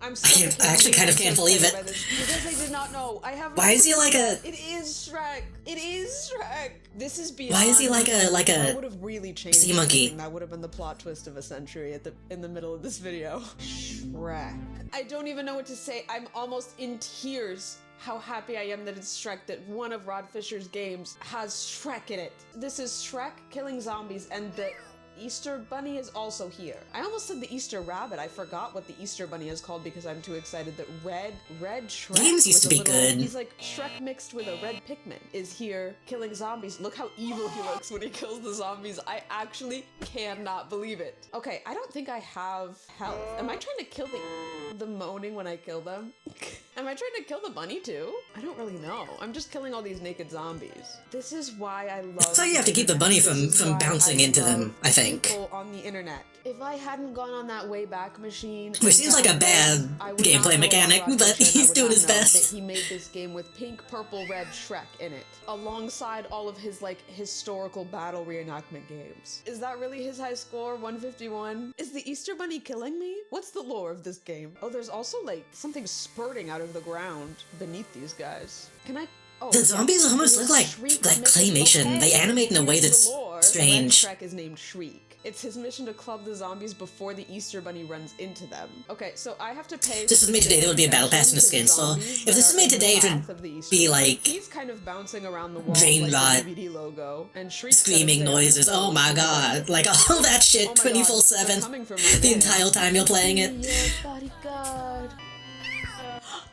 I'm so I actually kind of can't believe it. Because I did not know. Why is he like a... It is Shrek! It is Shrek! This is beyond... Why is he like a would have really changed sea monkey? That would have been the plot twist of a century in the middle of this video. Shrek. I don't even know what to say. I'm almost in tears. How happy I am that it's Shrek, that one of Rod Fisher's games has Shrek in it. This is Shrek killing zombies, and the Easter Bunny is also here. I almost said the Easter Rabbit. I forgot what the Easter Bunny is called because I'm too excited that Red Shrek. Games used to be good. He's like Shrek mixed with a red Pikmin is here killing zombies. Look how evil he looks when he kills the zombies. I actually cannot believe it. Okay, I don't think I have health. Am I trying to kill the moaning when I kill them? Am I trying to kill the bunny too? I don't really know. I'm just killing all these naked zombies. This is why I love. So you have to keep the bunny from bouncing into them, I think. People on the internet. If I hadn't gone on that Wayback Machine, Which seems like a bad gameplay mechanic, but he's doing his best. That he made this game with pink, purple, red Shrek in it, alongside all of his like historical battle reenactment games. Is that really his high score? 151? Is the Easter Bunny killing me? What's the lore of this game? Oh, there's also like something spurting out of the ground beneath these guys. Can I? Oh, The zombies yes. almost It look is like Shriek claymation. Okay, They animate in a way here's the that's lore. strange. Red Shrek is named Shriek. It's his mission to club the zombies before the Easter Bunny runs into them. Okay, so I have to pay. This was made today, there would be a battle pass in the skin store. If this is made today, it would be like He's kind of bouncing around the wall Drain like rot, the DVD logo, and Shriek screaming noises. Oh my god. Like all that shit 24/7. The entire time you're playing it. Bodyguard.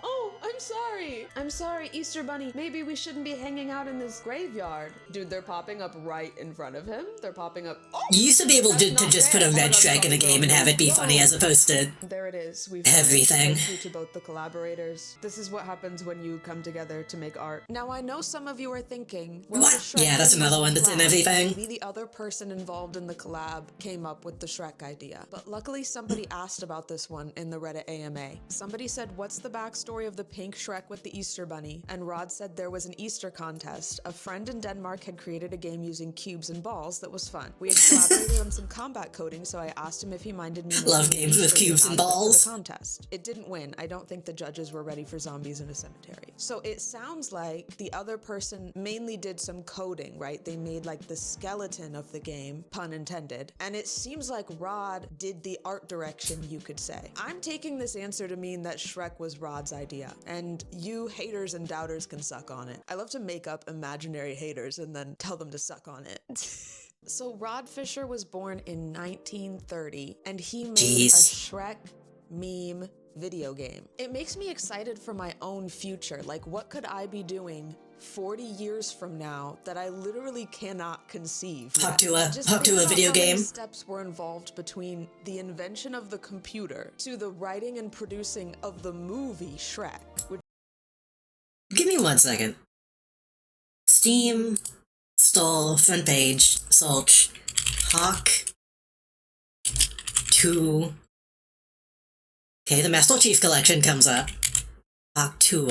Oh, I'm sorry. I'm sorry, Easter Bunny. Maybe we shouldn't be hanging out in this graveyard. Dude, they're popping up right in front of him. They're popping up. Oh, You used to be able to just put a red Shrek in a game and have it be funny as opposed to there it is. We've everything. Thank you to both the collaborators. This is what happens when you come together to make art. Now I know some of you are thinking, well, What? the Shrek Yeah, that's thing another was one that's in flat. everything. Maybe the other person involved in the collab came up with the Shrek idea. But luckily somebody asked about this one in the Reddit AMA. Somebody said, what's the backstory of the pink Shrek with the Easter Bunny? And Rod said there was an Easter contest. A friend in Denmark had created a game using cubes and balls that was fun. We had collaborated on some combat coding, so I asked him if he minded me Love making games with Easter cubes game and out of it for balls. the contest. It didn't win. I don't think the judges were ready for zombies in a cemetery. So it sounds like the other person mainly did some coding, right? They made like the skeleton of the game, pun intended. And it seems like Rod did the art direction, you could say. I'm taking this answer to mean that Shrek was Rod's idea, and you haters and doubters can suck on it. I love to make up imaginary haters and then tell them to suck on it. So Rod Fisher was born in 1930, and he made a Shrek meme video game. It makes me excited for my own future. Like, what could I be doing 40 years from now that I literally cannot conceive? Hop to a Just think about video how many game. steps were involved between the invention of the computer to the writing and producing of the movie Shrek. Give me 1 second. Steam, stall, front page, search, Hawk 2. Okay, the Master Chief Collection comes up. Hawk 2,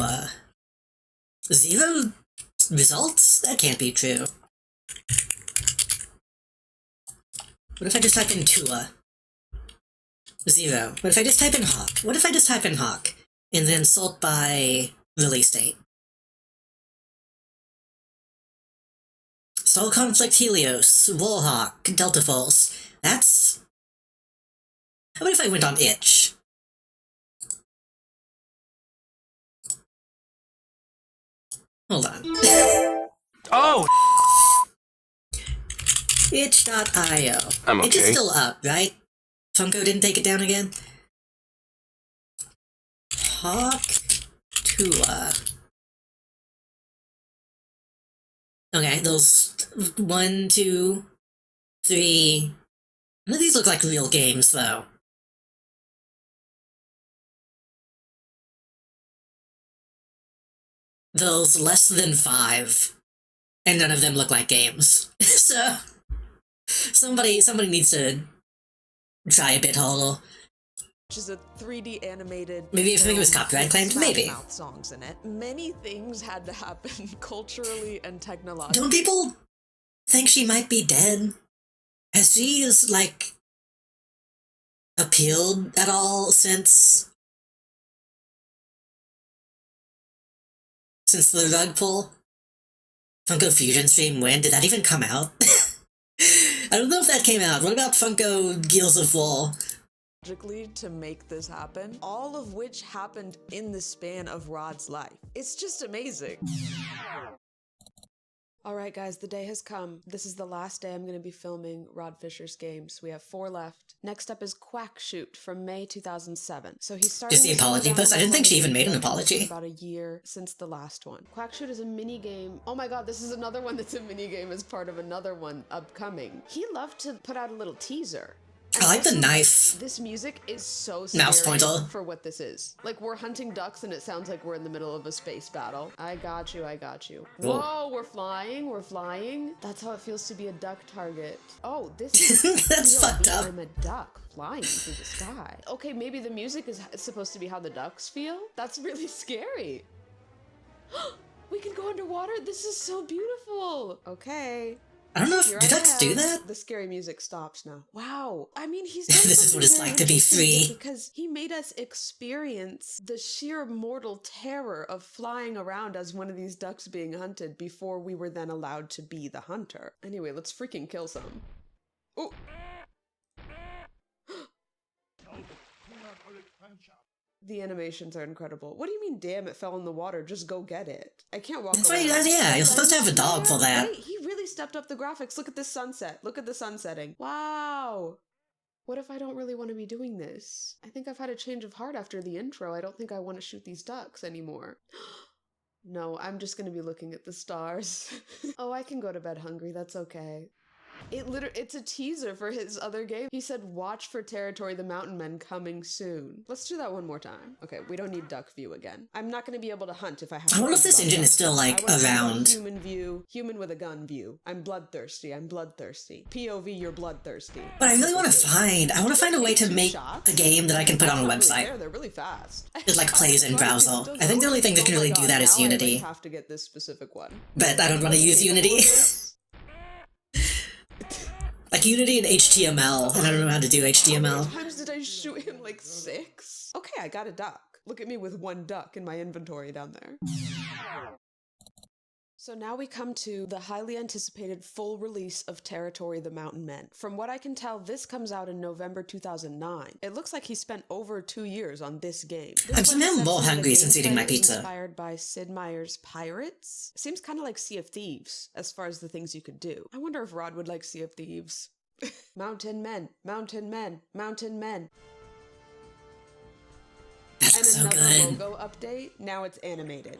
0 results? That can't be true. What if I just type in Tua? 0. What if I just type in Hawk? What if I just type in Hawk? And then sort by release date? Soul Conflict Helios, Warhawk, Delta Force. That's... What if I went on Itch? Hold on. Oh! Itch.io. I'm Itch is okay. still up, right? Funko didn't take it down again? Hawk Tua. Okay, those 1, 2, 3. None of these look like real games, though. Those less than 5. And none of them look like games. So, somebody needs to try a bit harder. Which is a 3D animated. Maybe if it was film copyright with claimed, Smash maybe. Mouth songs in it. Many things had to happen culturally and technologically. Don't people think she might be dead? Has she, like, appealed at all since the rug pull? Funko Fusion Stream, when? Did that even come out? I don't know if that came out. What about Funko Gears of War? To make this happen, all of which happened in the span of Rod's life. It's just amazing. Alright guys, the day has come. This is the last day I'm going to be filming Rod Fisher's games. We have 4 left. Next up is Quack Shoot from May 2007. So he started Just the apology post? I didn't think she even made an apology. About a year since the last one. Quack Shoot is a mini game. Oh my god, this is another one that's a mini game as part of another one upcoming. He loved to put out a little teaser. I like the knife. This music is so Mouse scary pointer. for what this is. Like, we're hunting ducks and it sounds like we're in the middle of a space battle. I got you, I got you. Whoa. Whoa, we're flying, we're flying. That's how it feels to be a duck target. Oh, this is That's POV. fucked up. I'm a duck flying through the sky. Okay, maybe the music is supposed to be how the ducks feel? That's really scary. We can go underwater? This is so beautiful. Okay. I don't know if Here do I ducks do am. that? The scary music stops now. Wow. I mean, he's done This is what it's something like very to be interesting here free. because he made us experience the sheer mortal terror of flying around as one of these ducks being hunted before we were then allowed to be the hunter. Anyway, let's freaking kill some. Oh. The animations are incredible. What do you mean, damn, it fell in the water? Just go get it. I can't walk That's away. right, yeah, you're supposed to have a dog for that. Right, he really stepped up the graphics. Look at this sunset. Look at the sun setting. Wow. What if I don't really want to be doing this? I think I've had a change of heart after the intro. I don't think I want to shoot these ducks anymore. No, I'm just going to be looking at the stars. Oh, I can go to bed hungry. That's okay. It's a teaser for his other game. He said, watch for Territory the Mountain Men coming soon. Let's do that one more time. Okay, we don't need duck view again. I'm not going to be able to hunt if I have I wonder if this engine is still, like, I wanna see around. Human view, human with a gun view. I'm bloodthirsty. I'm bloodthirsty. POV, you're bloodthirsty. But I really want to find a way to make a game that I can put on a website. They're really fast. It like plays in browser. I think the only thing that can really do that is Unity. I have to get this specific one. But I don't want to use Unity. Like Unity and HTML, and I don't know how to do How many HTML. times did I shoot him? Like 6? Okay, I got a duck. Look at me with one duck in my inventory down there. So now we come to the highly anticipated full release of Territory the Mountain Men. From what I can tell, this comes out in November 2009. It looks like he spent over 2 years on this game. This I'm one now says more that the hungry since eating my gameplay is pizza. Inspired by Sid Meier's Pirates. Seems kind of like Sea of Thieves, as far as the things you could do. I wonder if Rod would like Sea of Thieves. Mountain Men, Mountain Men, Mountain Men. That looks so And another good. logo update. Now it's animated.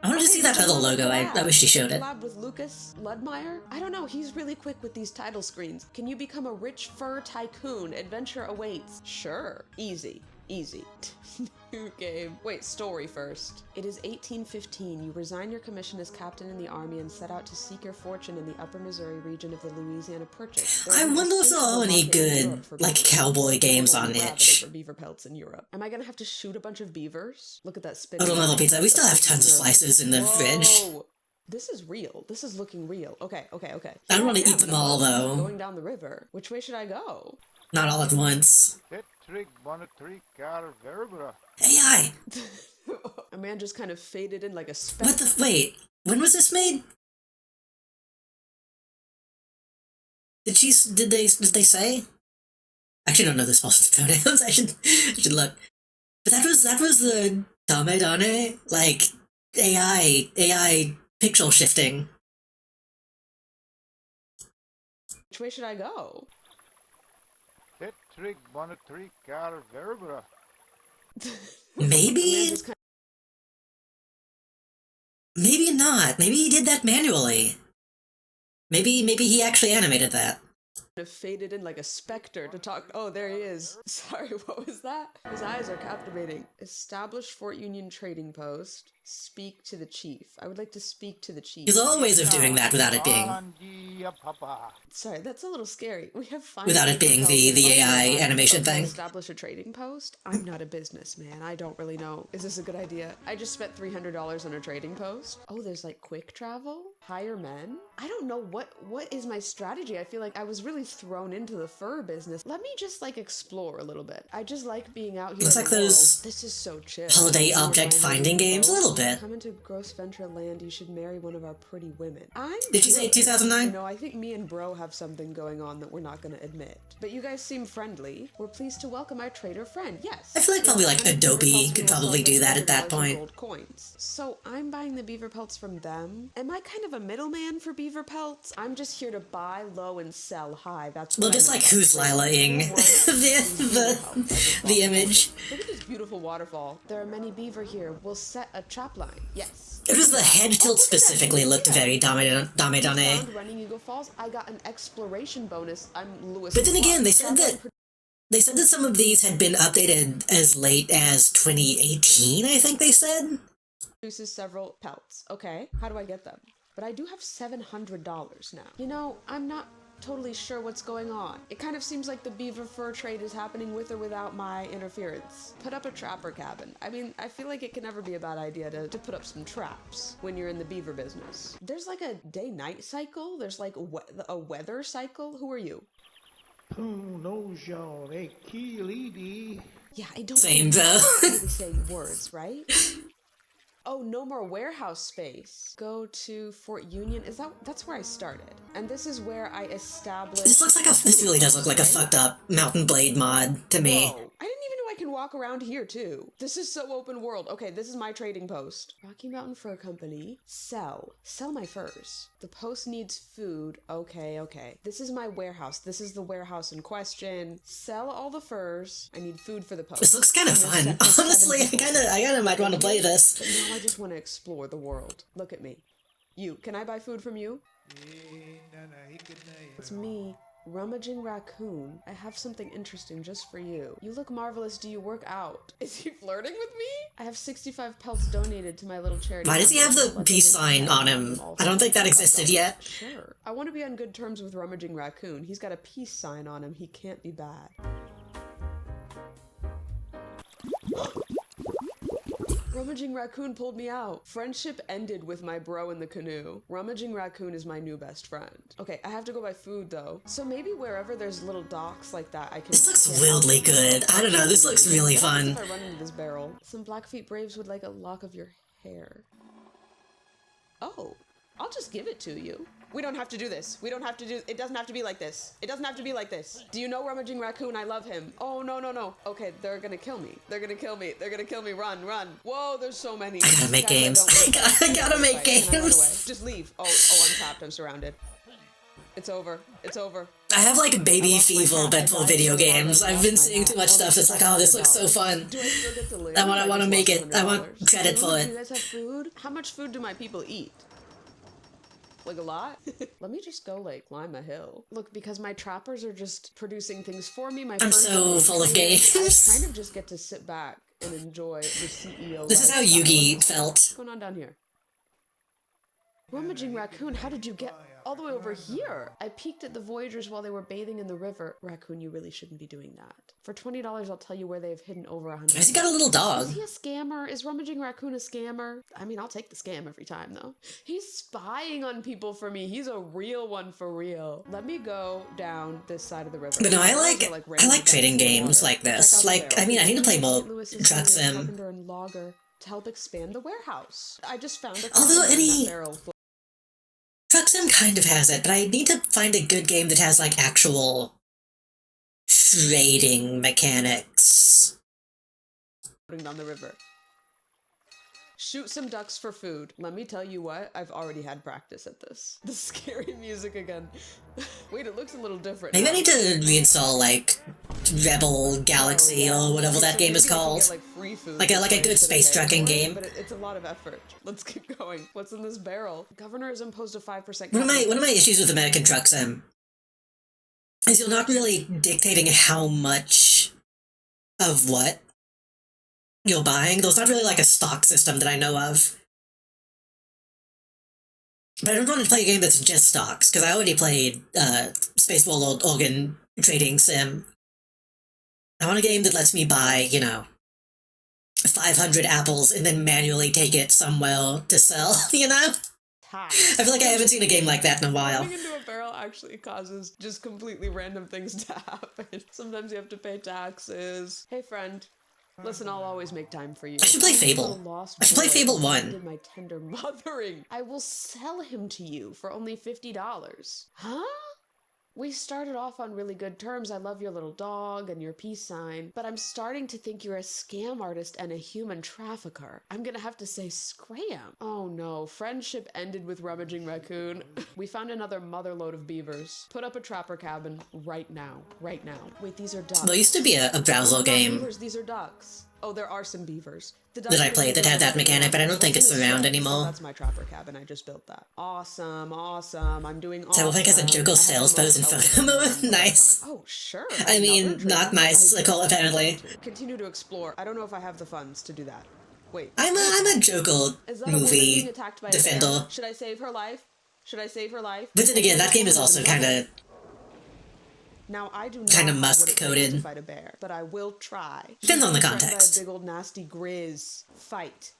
I want to see that other logo. I wish he showed it. Collab with Lucas Ludmeyer? I don't know, he's really quick with these title screens. Can you become a rich fur tycoon? Adventure awaits. Sure. Easy. Easy. New game. Wait, story first. It is 1815. You resign your commission as captain in the army and set out to seek your fortune in the upper Missouri region of the Louisiana Purchase. I wonder if there are any good, like, cowboy games on itch. For beaver pelts in Europe. Am I gonna have to shoot a bunch of beavers? Look at that spin. Little level pizza. We still have tons of slices in the fridge. Whoa. This is real. This is looking real. Okay. I don't want to Here eat them am, all, though. Going down the river. Which way should I go? Not all at once. AI! A man just kind of faded in like a speck. What the? Wait, when was this made? Did they say? I actually don't know this person's pronouns. I should look. But that was the Dame Dane, like AI pixel shifting. Which way should I go? Maybe not. Maybe he did that manually. Maybe he actually animated that. Faded in like a specter to talk. Oh, there he is. Sorry, what was that? His eyes are captivating. Establish Fort Union trading post. Speak to the chief. I would like to speak to the chief. There's all ways of doing that without it being Sorry, that's a little scary. We have without it being the AI animation thing. Establish a trading post? I'm not a businessman. I don't really know. Is this a good idea? I just spent $300 on a trading post. Oh, there's like quick travel? Hire men? I don't know what is my strategy. I feel like I was really thrown into the fur business. Let me just like explore a little bit. I just like being out here. Looks in like the world. those This is so chill. holiday object finding games a little bit. Come into Gross Venture Land, you should marry one of our pretty women. Did you say 2009? No, I think me and Bro have something going on that we're not going to admit. But you guys seem friendly. We're pleased to welcome our trader friend. Yes. I feel like probably like Adobe could probably do that at that point. Gold coins. So I'm buying the beaver pelts from them. Am I kind of a middleman for beaver pelts? I'm just here to buy low and sell high. That's Well, what just I like know. who's Lilaing the image. Look at this beautiful beautiful waterfall. There are many beaver here. We'll set a trap line. Yes. It was the head tilt specifically looked very Dame Found Running Eagle Falls. I got an exploration bonus. I'm Lewis. But then again, they said that some of these had been updated as late as 2018, I think they said. Produces several pelts. Okay, how do I get them? But I do have $700 now. You know, I'm not totally sure what's going on. It kind of seems like the beaver fur trade is happening with or without my interference. Put up a trapper cabin. I mean, I feel like it can never be a bad idea to put up some traps when you're in the beaver business. There's like a day-night cycle. There's like a weather cycle. Who are you? Who knows y'all? They kill Edie. Yeah, I don't Same though. really saying words, right? Oh, no more warehouse space. Go to Fort Union. That's where I started. And this is where I established... This really does look like a fucked up Mountain Blade mod to me. Whoa. I didn't even know I can walk around here too. This is so open world. Okay, this is my trading post. Rocky Mountain Fur Company. Sell. Sell my furs. The post needs food. Okay. This is my warehouse. This is the warehouse in question. Sell all the furs. I need food for the post. This looks kind of fun. Honestly, I kinda might want to play this. But now I just want to explore the world. Look at me. You. Can I buy food from you? It's me. Rummaging Raccoon. I have something interesting just for you. You look marvelous. Do you work out? Is he flirting with me? I have 65 pelts donated to my little charity. Why does he have the peace sign on him? I don't think that existed yet. Sure. I want to be on good terms with Rummaging Raccoon. He's got a peace sign on him. He can't be bad. Rummaging Raccoon pulled me out. Friendship ended with my bro in the canoe. Rummaging Raccoon is my new best friend. Okay, I have to go buy food though. So maybe wherever there's little docks like that, I can... This looks wildly good. I don't know, this looks really fun. If I run into this barrel. Some Blackfeet Braves would like a lock of your hair. Oh, I'll just give it to you. We don't have to do this. We don't have to do... It doesn't have to be like this. It doesn't have to be like this. Do you know Rummaging Raccoon? I love him. Oh, no. Okay, they're gonna kill me. They're gonna kill me. Run. Whoa, there's so many. I gotta make games. I gotta make games. Just leave. Oh, I'm trapped. I'm surrounded. It's over. I have like baby fever for video games. I've been seeing too much stuff that's like, oh, this looks so fun. Do I still get to live? I want to make it. I want credit for it. Do you guys have food? How much food do my people eat? Like a lot? Let me just go like climb a hill. Look, because my trappers are just producing things for me. I'm so full of games. I kind of just get to sit back and enjoy the CEO. This is how Yugi felt. What's going on down here? Rummaging Raccoon, how did you get all the way over here? I peeked at the Voyagers while they were bathing in the river. Raccoon, you really shouldn't be doing that. For $20, I'll tell you where they have hidden over 100. Has he got a little dog? Is he a scammer? Is Rummaging Raccoon a scammer? I mean, I'll take the scam every time, though. He's spying on people for me. He's a real one for real. Let me go down this side of the river. But no, I like trading games like this. Like, I mean, I need to play more Truck Sim. Carpenter and logger to help expand the warehouse. I just found a Although Truck Sim kind of has it, but I need to find a good game that has like actual trading mechanics. Down the river. Shoot some ducks for food. Let me tell you what, I've already had practice at this. The scary music again. Wait, it looks a little different. Maybe I need to reinstall like Rebel Galaxy or whatever that game is called. Like free food. Like a good space trucking game. But it's a lot of effort. Let's keep going. What's in this barrel? Governor has imposed a 5%. One of my issues with American Truck Sim is you're not really dictating how much of what you're buying. There's not really like a stock system that I know of. But I don't want to play a game that's just stocks, because I already played Space Warlord Organ Trading Sim. I want a game that lets me buy, 500 apples and then manually take it somewhere to sell, I feel like I haven't seen a game like that in a while. Running into a barrel actually causes just completely random things to happen. Sometimes you have to pay taxes. Hey friend. Listen, I'll always make time for you. I should play Fable. I should play Fable 1. Did my tender mothering. I will sell him to you for only $50. Huh? We started off on really good terms. I love your little dog and your peace sign, but I'm starting to think you're a scam artist and a human trafficker. I'm gonna have to say scram. Oh no, friendship ended with Rummaging Raccoon. We found another motherload of beavers. Put up a trapper cabin right now. Wait, these are ducks. There used to be a browser game. Beavers, these are ducks. Oh, there are some beavers. that I played that had that mechanic, but I don't think it's around anymore. That's my trapper cabin. I just built that. Awesome, awesome. I'm doing awesome. So I think has a juggle sales pose in photo mode. Nice. Oh, sure. I mean, not nice, Nicole, apparently. Continue to explore. I don't know if I have the funds to do that. Wait. I'm a juggle Is that a woman movie being attacked by a defender. bear? Should I save her life? Should I save her life? But then again, that game is also kind of Now I do not Kinda know what it takes Musk-coded. to fight a bear, but I will try. Depends on the She's threatened by context. a big old nasty grizz fight.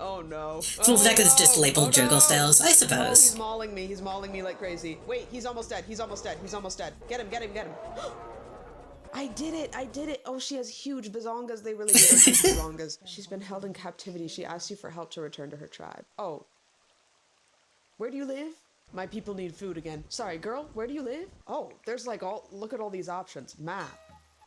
Oh no. Well, the fact that it's just labeled juggle no. styles, I Oh, suppose. he's mauling me. He's mauling me like crazy. Wait, he's almost dead. He's almost dead. He's almost dead. Get him, get him, get him. I did it. I did it. Oh, she has huge bazongas. They really do have huge bazongas. She's been held in captivity. She asked you for help to return to her tribe. Oh. Where do you live? My people need food again. Sorry, girl, where do you live? Oh, there's like look at all these options. Map.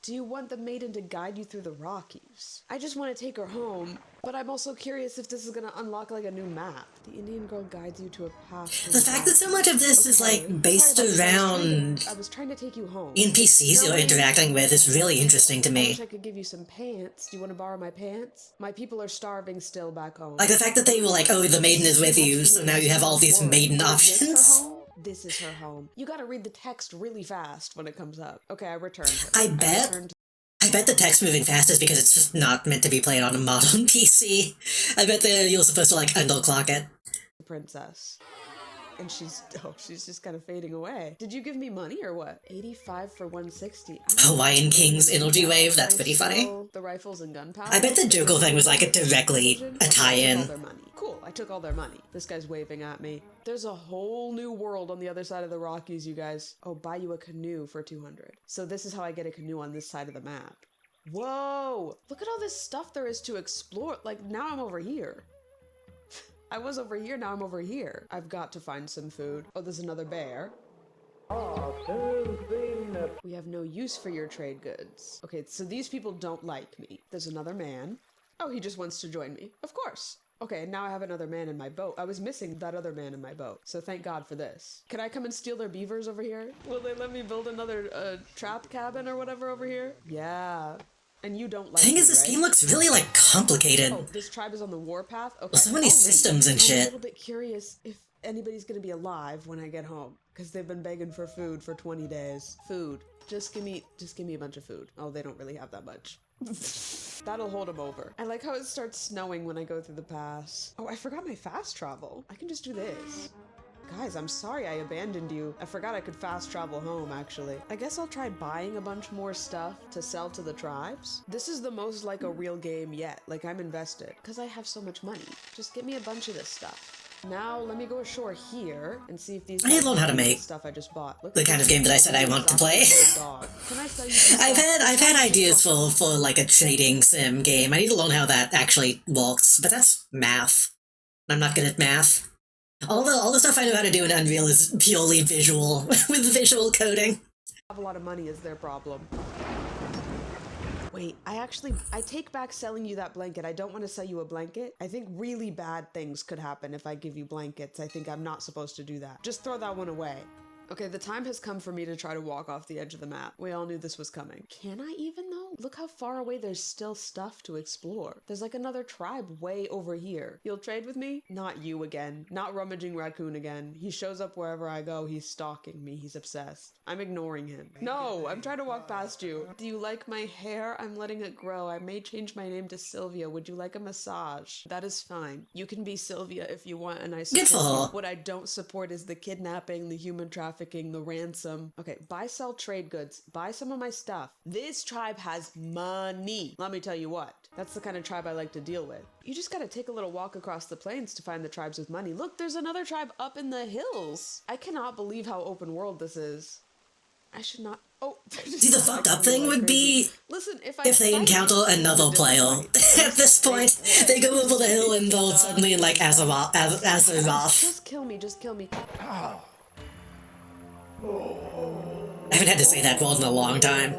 Do you want the maiden to guide you through the Rockies? I just want to take her home, but I'm also curious if this is gonna unlock like a new map. The Indian girl guides you to a path. The fact that so much of this is like based around I was trying to take you home. NPCs you're interacting with is really interesting to I me. wish I could give you some pants. Do you want to borrow my pants? My people are starving still back home. Like the fact that they were like, oh, the maiden is with you, so now you have all these maiden options. This is her home. You gotta read the text really fast when it comes up. Okay, I returned her. I bet the text moving fast is because it's just not meant to be played on a modern PC. I bet that you're supposed to like underclock it. The princess. And she's just kind of fading away. Did you give me money or what? 85 for 160. Hawaiian King's energy wave, that's pretty funny. The rifles and gunpowder. I bet the juggle thing was like a directly a tie-in. Cool, I took all their money. This guy's waving at me. There's a whole new world on the other side of the Rockies, you guys. Oh, buy you a canoe for 200. So this is how I get a canoe on this side of the map. Whoa! Look at all this stuff there is to explore. Like, now I'm over here. I was over here, now I'm over here. I've got to find some food. Oh, there's another bear. We have no use for your trade goods. Okay, so these people don't like me. There's another man. Oh, he just wants to join me. Of course. Okay, now I have another man in my boat. I was missing that other man in my boat, so thank God for this. Can I come and steal their beavers over here? Will they let me build another trap cabin or whatever over here? Yeah. And you don't like The thing me, is, this right? game looks really like complicated. Oh, this tribe is on the warpath? Okay. Well, so many I'll wait. systems and I'm shit. a little bit curious if anybody's gonna be alive when I get home, because they've been begging for food for 20 days. Food. Just give me a bunch of food. Oh, they don't really have that much. That'll hold them over. I like how it starts snowing when I go through the pass. Oh, I forgot my fast travel. I can just do this. Guys, I'm sorry I abandoned you. I forgot I could fast travel home, actually. I guess I'll try buying a bunch more stuff to sell to the tribes. This is the most like a real game yet. Like, I'm invested. Because I have so much money. Just get me a bunch of this stuff. Now, let me go ashore here and see if these I need to learn how to make stuff I just bought. Look the at kind of this game that I said I want to play. dog. Can I sell you some I've stuff? had ideas for like a trading sim game. I need to learn how that actually works, but that's math. I'm not good at math. All the stuff I know how to do in Unreal is purely visual, with visual coding. Have a lot of money is their problem. Wait, I take back selling you that blanket. I don't want to sell you a blanket. I think really bad things could happen if I give you blankets. I think I'm not supposed to do that. Just throw that one away. Okay, the time has come for me to try to walk off the edge of the map. We all knew this was coming. Can I even though? Look how far away there's still stuff to explore. There's like another tribe way over here. You'll trade with me? Not you again. Not Rummaging Raccoon again. He shows up wherever I go. He's stalking me. He's obsessed. I'm ignoring him. No, I'm trying to walk past you. Do you like my hair? I'm letting it grow. I may change my name to Sylvia. Would you like a massage? That is fine. You can be Sylvia if you want, and I support Good for you. her. What I don't support is the kidnapping, the human trafficking, the ransom. Okay, buy, sell, trade goods. Buy some of my stuff. This tribe has money. Let me tell you what. That's the kind of tribe I like to deal with. You just gotta take a little walk across the plains to find the tribes with money. Look, there's another tribe up in the hills. I cannot believe how open world this is. I should not. Oh, See, the fucked up thing would be listen, if they encounter another player. At this point, they go over the hill and they'll suddenly like Azeroth. Just kill me, just kill me. I haven't had to say that word in a long time.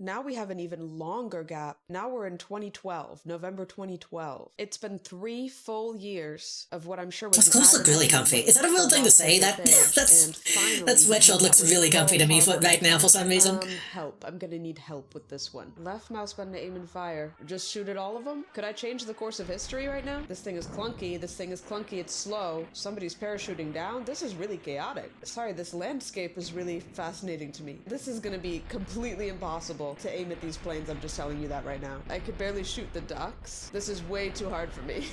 Now we have an even longer gap. Now we're in 2012, November 2012. It's been 3 full years of what I'm sure was. Those clothes look really comfy. Is that a real thing to say? That sweatshirt looks really comfy to me right now for some reason. Help. I'm gonna need help with this one. Left mouse button to aim and fire. Just shoot at all of them? Could I change the course of history right now? This thing is clunky. This thing is clunky. It's slow. Somebody's parachuting down. This is really chaotic. Sorry, this landscape is really fascinating to me. This is gonna be completely impossible to aim at these planes. I'm just telling you that right now. I could barely shoot the ducks. This is way too hard for me.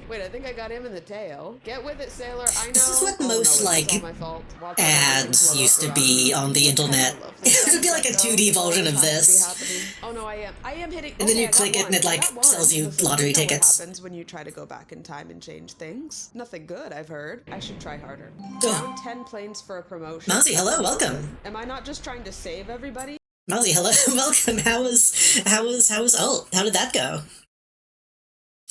Wait, I think I got him in the tail. Get with it, sailor. I know. This is what most ads used to be on the internet. It would be like a 2D version of this. Oh no, I am hitting. And then you click it and it like sells you lottery tickets. What happens when you try to go back in time and change things? Nothing good, I've heard. I should try harder. Down 10 planes for a promotion. Mousy, hello, welcome. Am I not just trying to save everybody? Mousy, hello, welcome. How was Ult? How did that go?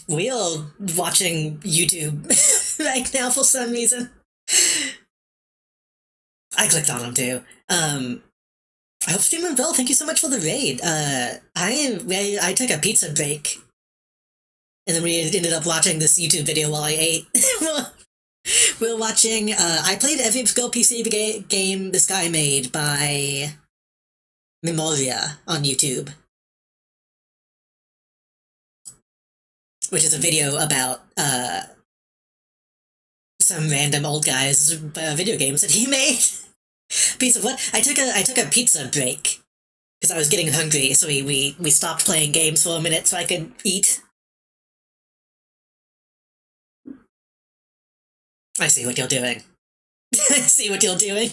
We are watching YouTube right now for some reason. I clicked on him too. I hope streaming well. Thank you so much for the raid. I took a pizza break, and then we ended up watching this YouTube video while I ate. We're watching. I played every single PC game this guy made by Memoria on YouTube, which is a video about some random old guy's video games that he made. Piece of what? I took a pizza break because I was getting hungry, so we stopped playing games for a minute so I could eat. I see what you're doing. I see what you're doing.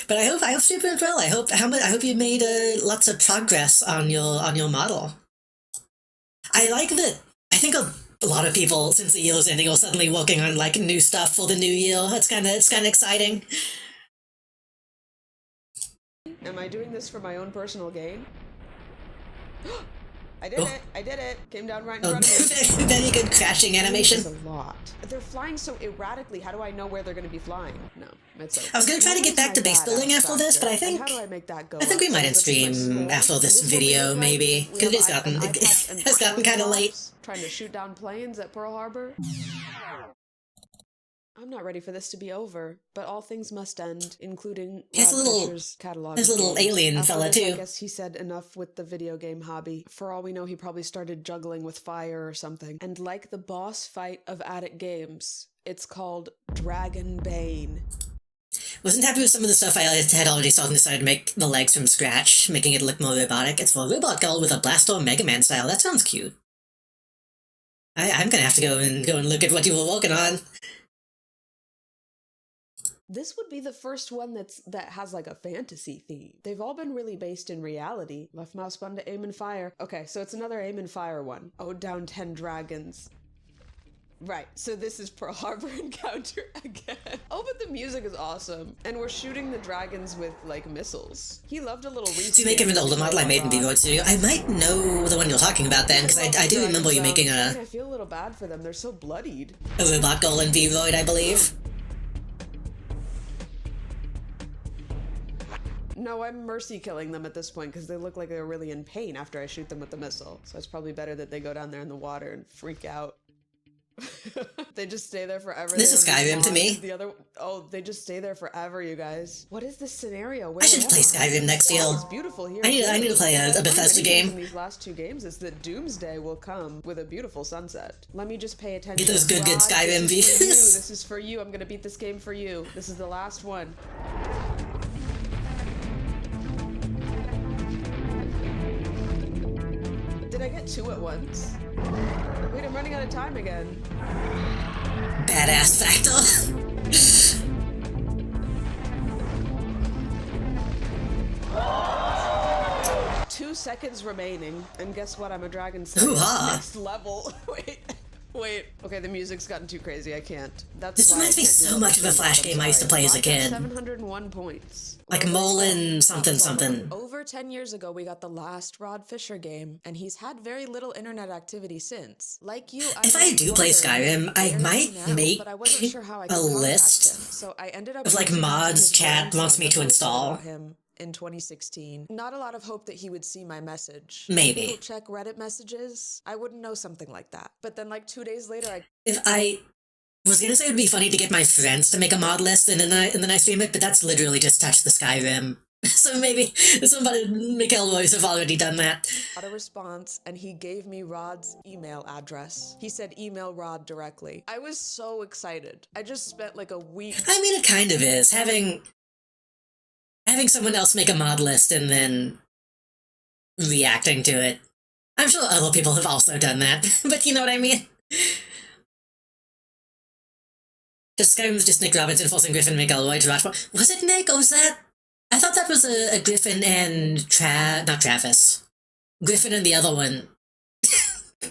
But I hope super well. I hope you made lots of progress on your model. I like that. I think a lot of people, since the year's ending, are suddenly working on like new stuff for the new year. It's kind of exciting. Am I doing this for my own personal gain? I did it! I did it! Came down right in front of me. Very good crashing animation. This is a lot. They're flying so erratically. How do I know where they're going to be flying? No, it's okay. I was going to try to get back to base building after this, but I think we might end stream after this video, maybe, because it has gotten kind of late. Trying to shoot down planes at Pearl Harbor. I'm not ready for this to be over, but all things must end, including Rod Fisher's catalog. There's a little alien fella too. I guess he said enough with the video game hobby. For all we know, he probably started juggling with fire or something. And like the boss fight of Attic Games, it's called Dragon Bane. Wasn't happy with some of the stuff I had already started to make the legs from scratch, making it look more robotic. It's for a robot girl with a Blaster Mega Man style. That sounds cute. I'm gonna have to go and look at what you were working on. This would be the first one that has like a fantasy theme. They've all been really based in reality. Left mouse button to aim and fire. Okay, so it's another aim and fire one. Oh, down 10 dragons. Right, so this is Pearl Harbor Encounter again. Oh, but the music is awesome. And we're shooting the dragons with, like, missiles. He loved a little reskin. Do you make him an older model I made in V-Roid Studio? I might know the one you're talking about then, because I do remember you making a... I feel a little bad for them. They're so bloodied. A robot girl in V-Roid, I believe. No, I'm mercy killing them at this point because they look like they're really in pain after I shoot them with the missile. So it's probably better that they go down there in the water and freak out. They just stay there forever. This is Skyrim to me. They just stay there forever, you guys. What is this scenario? I should play Skyrim next year. It's beautiful here. I need to play a Bethesda game. In these last 2 games is that Doomsday will come with a beautiful sunset. Let me just pay attention. Get those good Skyrim views. This is for you. I'm gonna beat this game for you. This is the last one. Did I get 2 at once? Wait, I'm running out of time again. Badass factor. 2 seconds remaining, and guess what? I'm a dragon. Next level. Wait. Okay, the music's gotten too crazy. I can't. This reminds me so much of a Flash game I used to play as a kid. 701 points. Like Molin something. Over 10 years ago, we got the last Rod Fisher game, and he's had very little internet activity since. Like you, if I do play Skyrim, I might make a list so I ended up of like mods chat wants me to install. in 2016. Not a lot of hope that he would see my message. Maybe. People check Reddit messages. I wouldn't know something like that. But then like 2 days later, If I was gonna say it would be funny to get my friends to make a mod list and then I stream it, but that's literally just touch the Skyrim. So maybe somebody, Mikael Royce, have already done that. got a response, and he gave me Rod's email address. He said email Rod directly. I was so excited. I just spent like a week. I mean, it kind of is. Having someone else make a mod list and then reacting to it. I'm sure other people have also done that, but you know what I mean? Just Skyrim's just Nick Robinson forcing Griffin McElroy to watch more. Was it Nick, or was that? I thought that was a Griffin and not Travis. Griffin and the other one.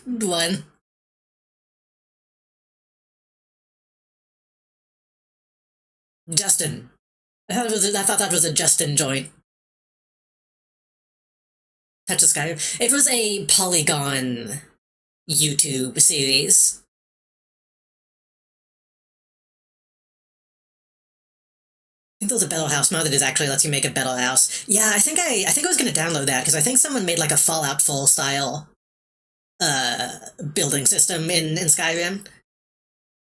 One. Justin. I thought that was a Justin joint. Touch the Skyrim. It was a Polygon YouTube series. I think there was a Battle House mod that actually lets you make a Battle House. Yeah, I think I was gonna download that because I think someone made like a Fallout 4 style building system in Skyrim.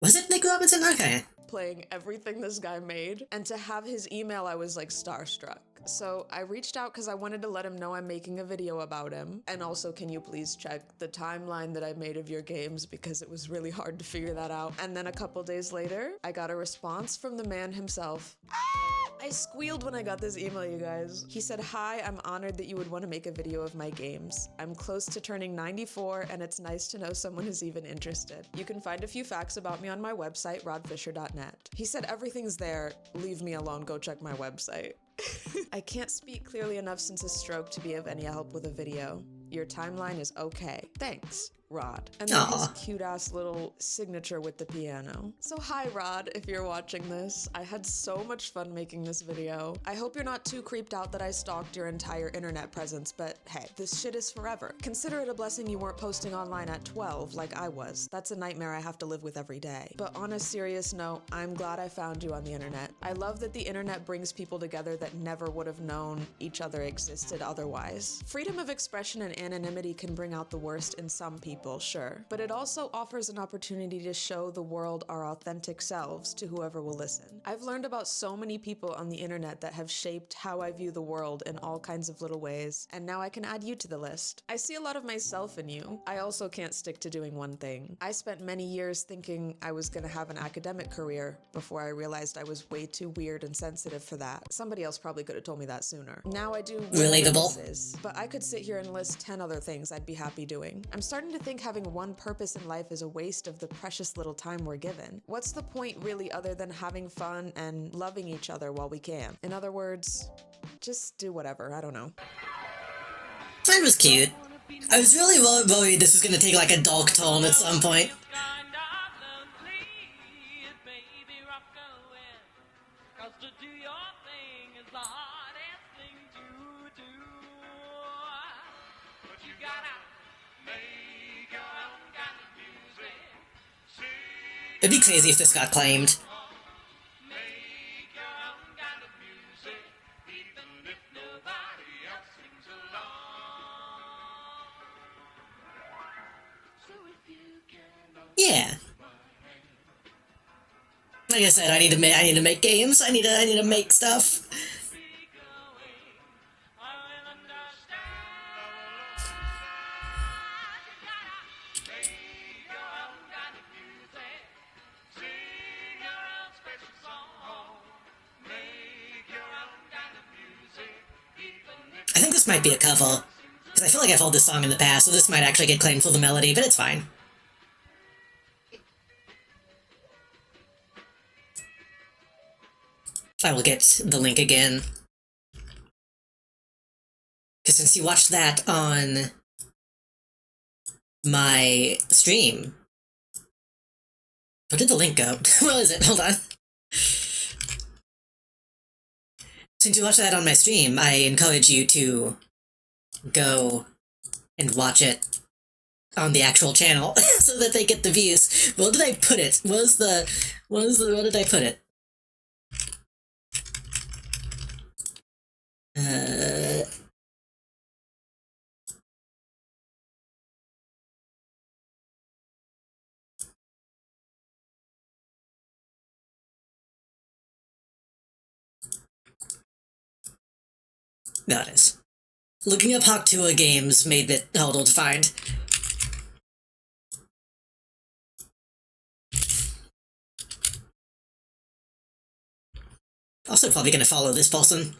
Was it Nick Robinson? Okay. Playing everything this guy made, and to have his email, I was like starstruck. So I reached out because I wanted to let him know I'm making a video about him, and also can you please check the timeline that I made of your games, because it was really hard to figure that out. And then a couple days later, I got a response from the man himself. I squealed when I got this email, you guys. He said, "Hi, I'm honored that you would want to make a video of my games. I'm close to turning 94, and it's nice to know someone is even interested. You can find a few facts about me on my website, rodfisher.net. He said, "Everything's there. Leave me alone. Go check my website." I can't speak clearly enough since a stroke to be of any help with a video. Your timeline is okay. Thanks, Rod. And then his cute-ass little signature with the piano. So hi, Rod, if you're watching this. I had so much fun making this video. I hope you're not too creeped out that I stalked your entire internet presence, but hey, this shit is forever. Consider it a blessing you weren't posting online at 12 like I was. That's a nightmare I have to live with every day. But on a serious note, I'm glad I found you on the internet. I love that the internet brings people together that never would have known each other existed otherwise. Freedom of expression and anonymity can bring out the worst in some people, sure, but it also offers an opportunity to show the world our authentic selves to whoever will listen. I've learned about so many people on the internet that have shaped how I view the world in all kinds of little ways, and now I can add you to the list. I see a lot of myself in you. I also can't stick to doing one thing. I spent many years thinking I was gonna have an academic career before I realized I was way too weird and sensitive for that. Somebody else probably could have told me that sooner. Now I do Relatable. but I could sit here and list 10 other things I'd be happy doing. I'm starting to think having one purpose in life is a waste of the precious little time we're given. What's the point really other than having fun and loving each other while we can? In other words, just do whatever, I don't know. That was cute. I was really worried this was gonna take like a dark tone at some point. It'd be crazy if this got claimed. Yeah. Like I said, I need to make games. I need to make stuff. I think this might be a cover, because I feel like I've heard this song in the past, so this might actually get claimed for the melody, but it's fine. I will get the link again. Because since you watched that on my stream, where did the link go? Where is it? Hold on. Since you watched that on my stream, I encourage you to go and watch it on the actual channel so that they get the views. Where did I put it? Where did I put it? No, it is. Looking up Hawk games made it harder to find. Also probably gonna follow this person.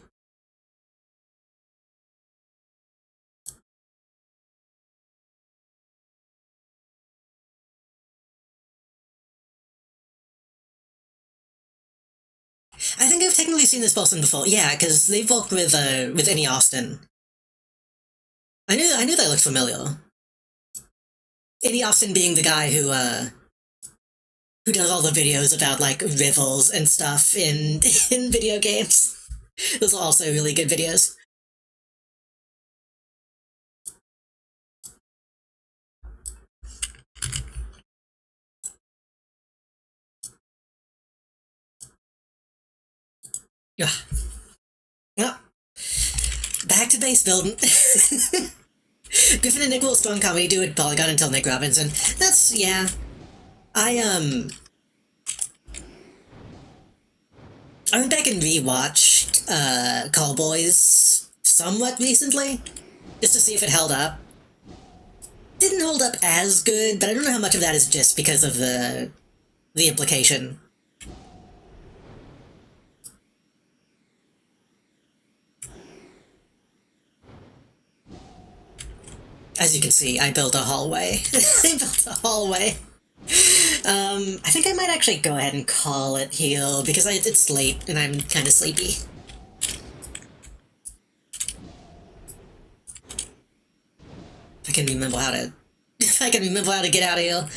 I think I've technically seen this person before. Yeah, because they've worked with Annie Austin. I knew they looked familiar. Annie Austin being the guy who does all the videos about like rivals and stuff in in video games. Those are also really good videos. Yeah. Well, back to base building. Griffin and Nick will strong comedy do it Polygon until Nick Robinson. That's, yeah. I went back and rewatched Callboys somewhat recently, just to see if it held up. Didn't hold up as good, but I don't know how much of that is just because of the implication. As you can see, I built a hallway. I built a hallway. I think I might actually go ahead and call it here, because it's late and I'm kind of sleepy. If I can remember how to... If I can remember how to get out of here.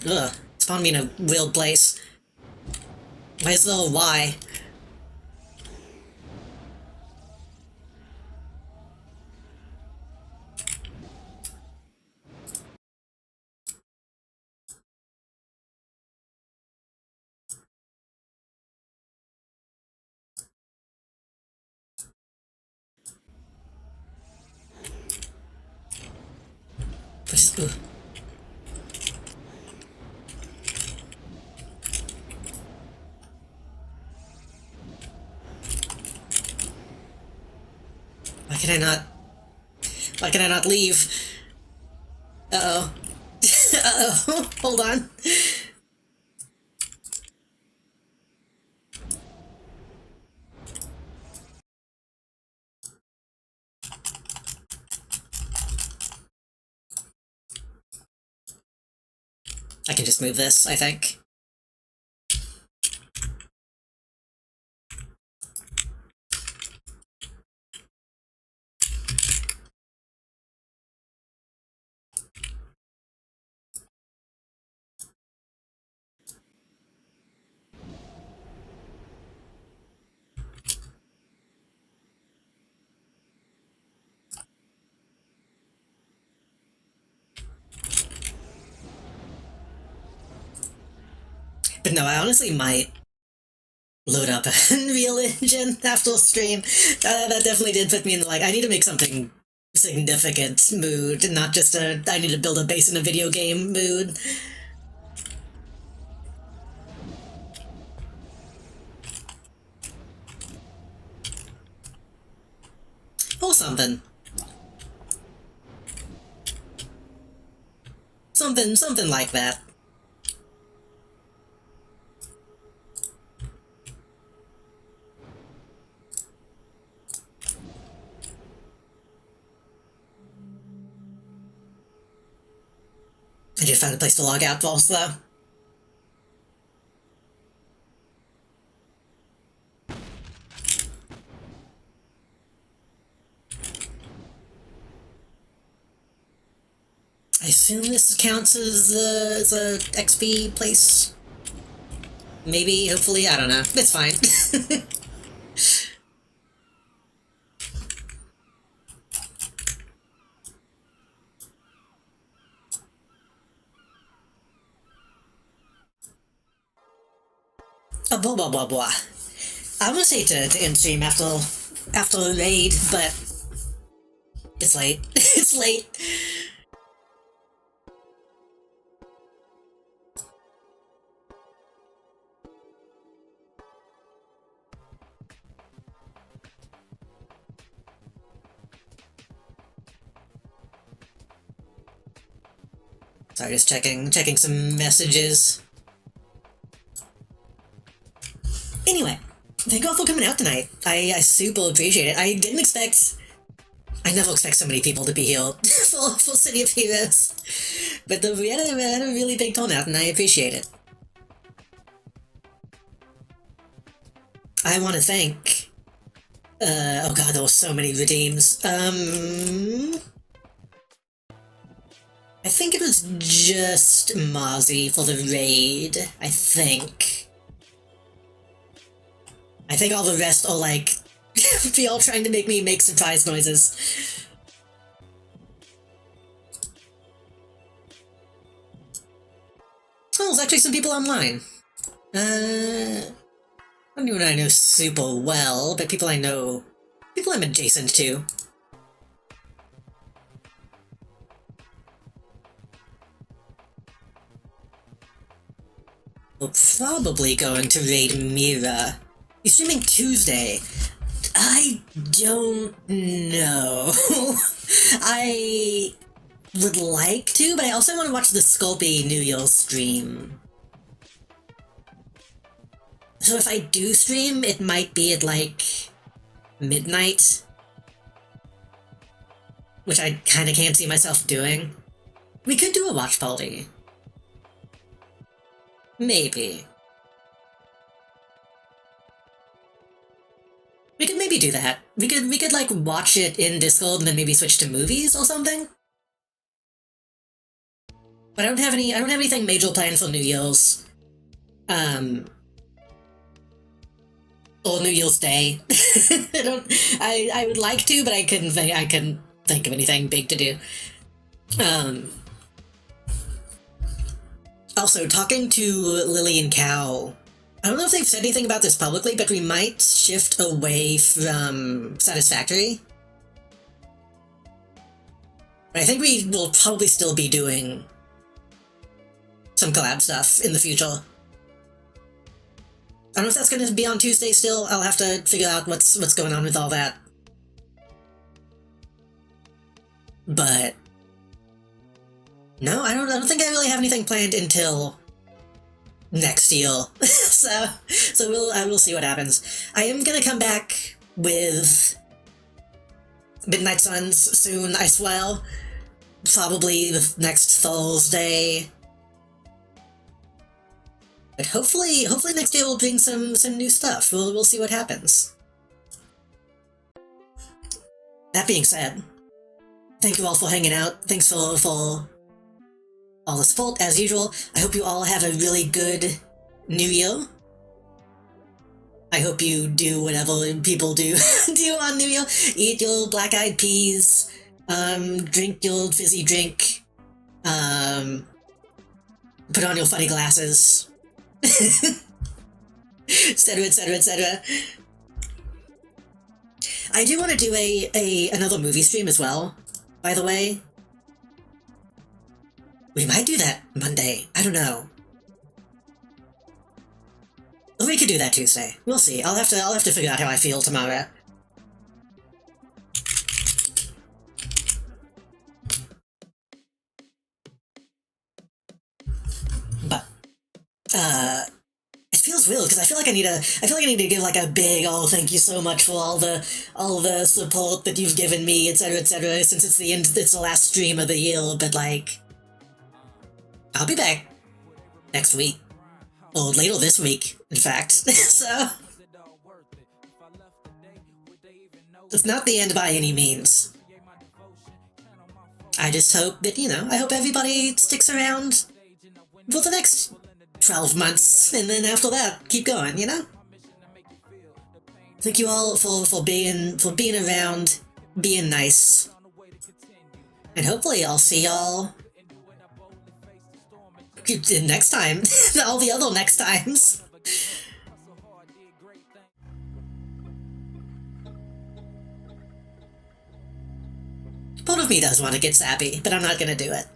Ugh, spawned me in a weird place. Why is there a Y? Ugh. Why can I not leave? Uh-oh. Uh-oh. Hold on. I can just move this, I think. But no, I honestly might load up Unreal Engine after stream. That definitely did put me in the, like, I need to make something significant mood, not just I need to build a base in a video game mood. Or something. Something like that. I just found a place to log out first, though. I assume this counts as a XP place? Maybe, hopefully, I don't know. It's fine. Blah blah blah blah. I would say to end stream after a raid, but it's late. It's late. Sorry, just checking some messages. Anyway, thank you all for coming out tonight. I super appreciate it. I never expect so many people to be here for City of Heroes. But we had a really big turnout, and I appreciate it. I want to thank... oh god, there were so many redeems. I think it was just Mozzie for the raid, I think. I think all the rest are like... be all trying to make me make surprise noises. Oh, there's actually some people online. Not anyone I know super well, but people I know... people I'm adjacent to. We're probably going to raid Mira. He's streaming Tuesday. I don't know. I would like to, but I also want to watch the Sculpey New Year's stream. So if I do stream, it might be at like midnight. Which I kinda can't see myself doing. We could do a watch party. Maybe. We could maybe do that. We could like watch it in Discord and then maybe switch to movies or something. But I don't have anything major planned for New Year's. Or New Year's Day. I would like to, but I couldn't think of anything big to do. Also, talking to Lily and Cow, I don't know if they've said anything about this publicly, but we might shift away from Satisfactory. I think we will probably still be doing some collab stuff in the future. I don't know if that's going to be on Tuesday still. I'll have to figure out what's going on with all that. But no, I don't think I really have anything planned until next year. so we'll see what happens. I am gonna come back with Midnight Suns soon, I swear. Probably the next Thursday. But hopefully next year we'll bring some new stuff. We'll see what happens. That being said, thank you all for hanging out. Thanks for all the support, as usual. I hope you all have a really good New Year. I hope you do whatever people do on New Year. Eat your black-eyed peas, drink your fizzy drink, put on your funny glasses, etc, etc, etc. I do want to do another movie stream as well, by the way. We might do that Monday. I don't know. Or we could do that Tuesday. We'll see. I'll have to figure out how I feel tomorrow. But it feels weird because I feel like I need to give like a big thank you so much for all the support that you've given me, etc, since it's the last stream of the year, but like I'll be back next week. Or later this week, in fact. So it's not the end by any means. I just hope that, I hope everybody sticks around for the next 12 months, and then after that, keep going, Thank you all for being around, being nice. And hopefully I'll see y'all next time. All the other next times. Part of me does want to get sappy, but I'm not gonna do it.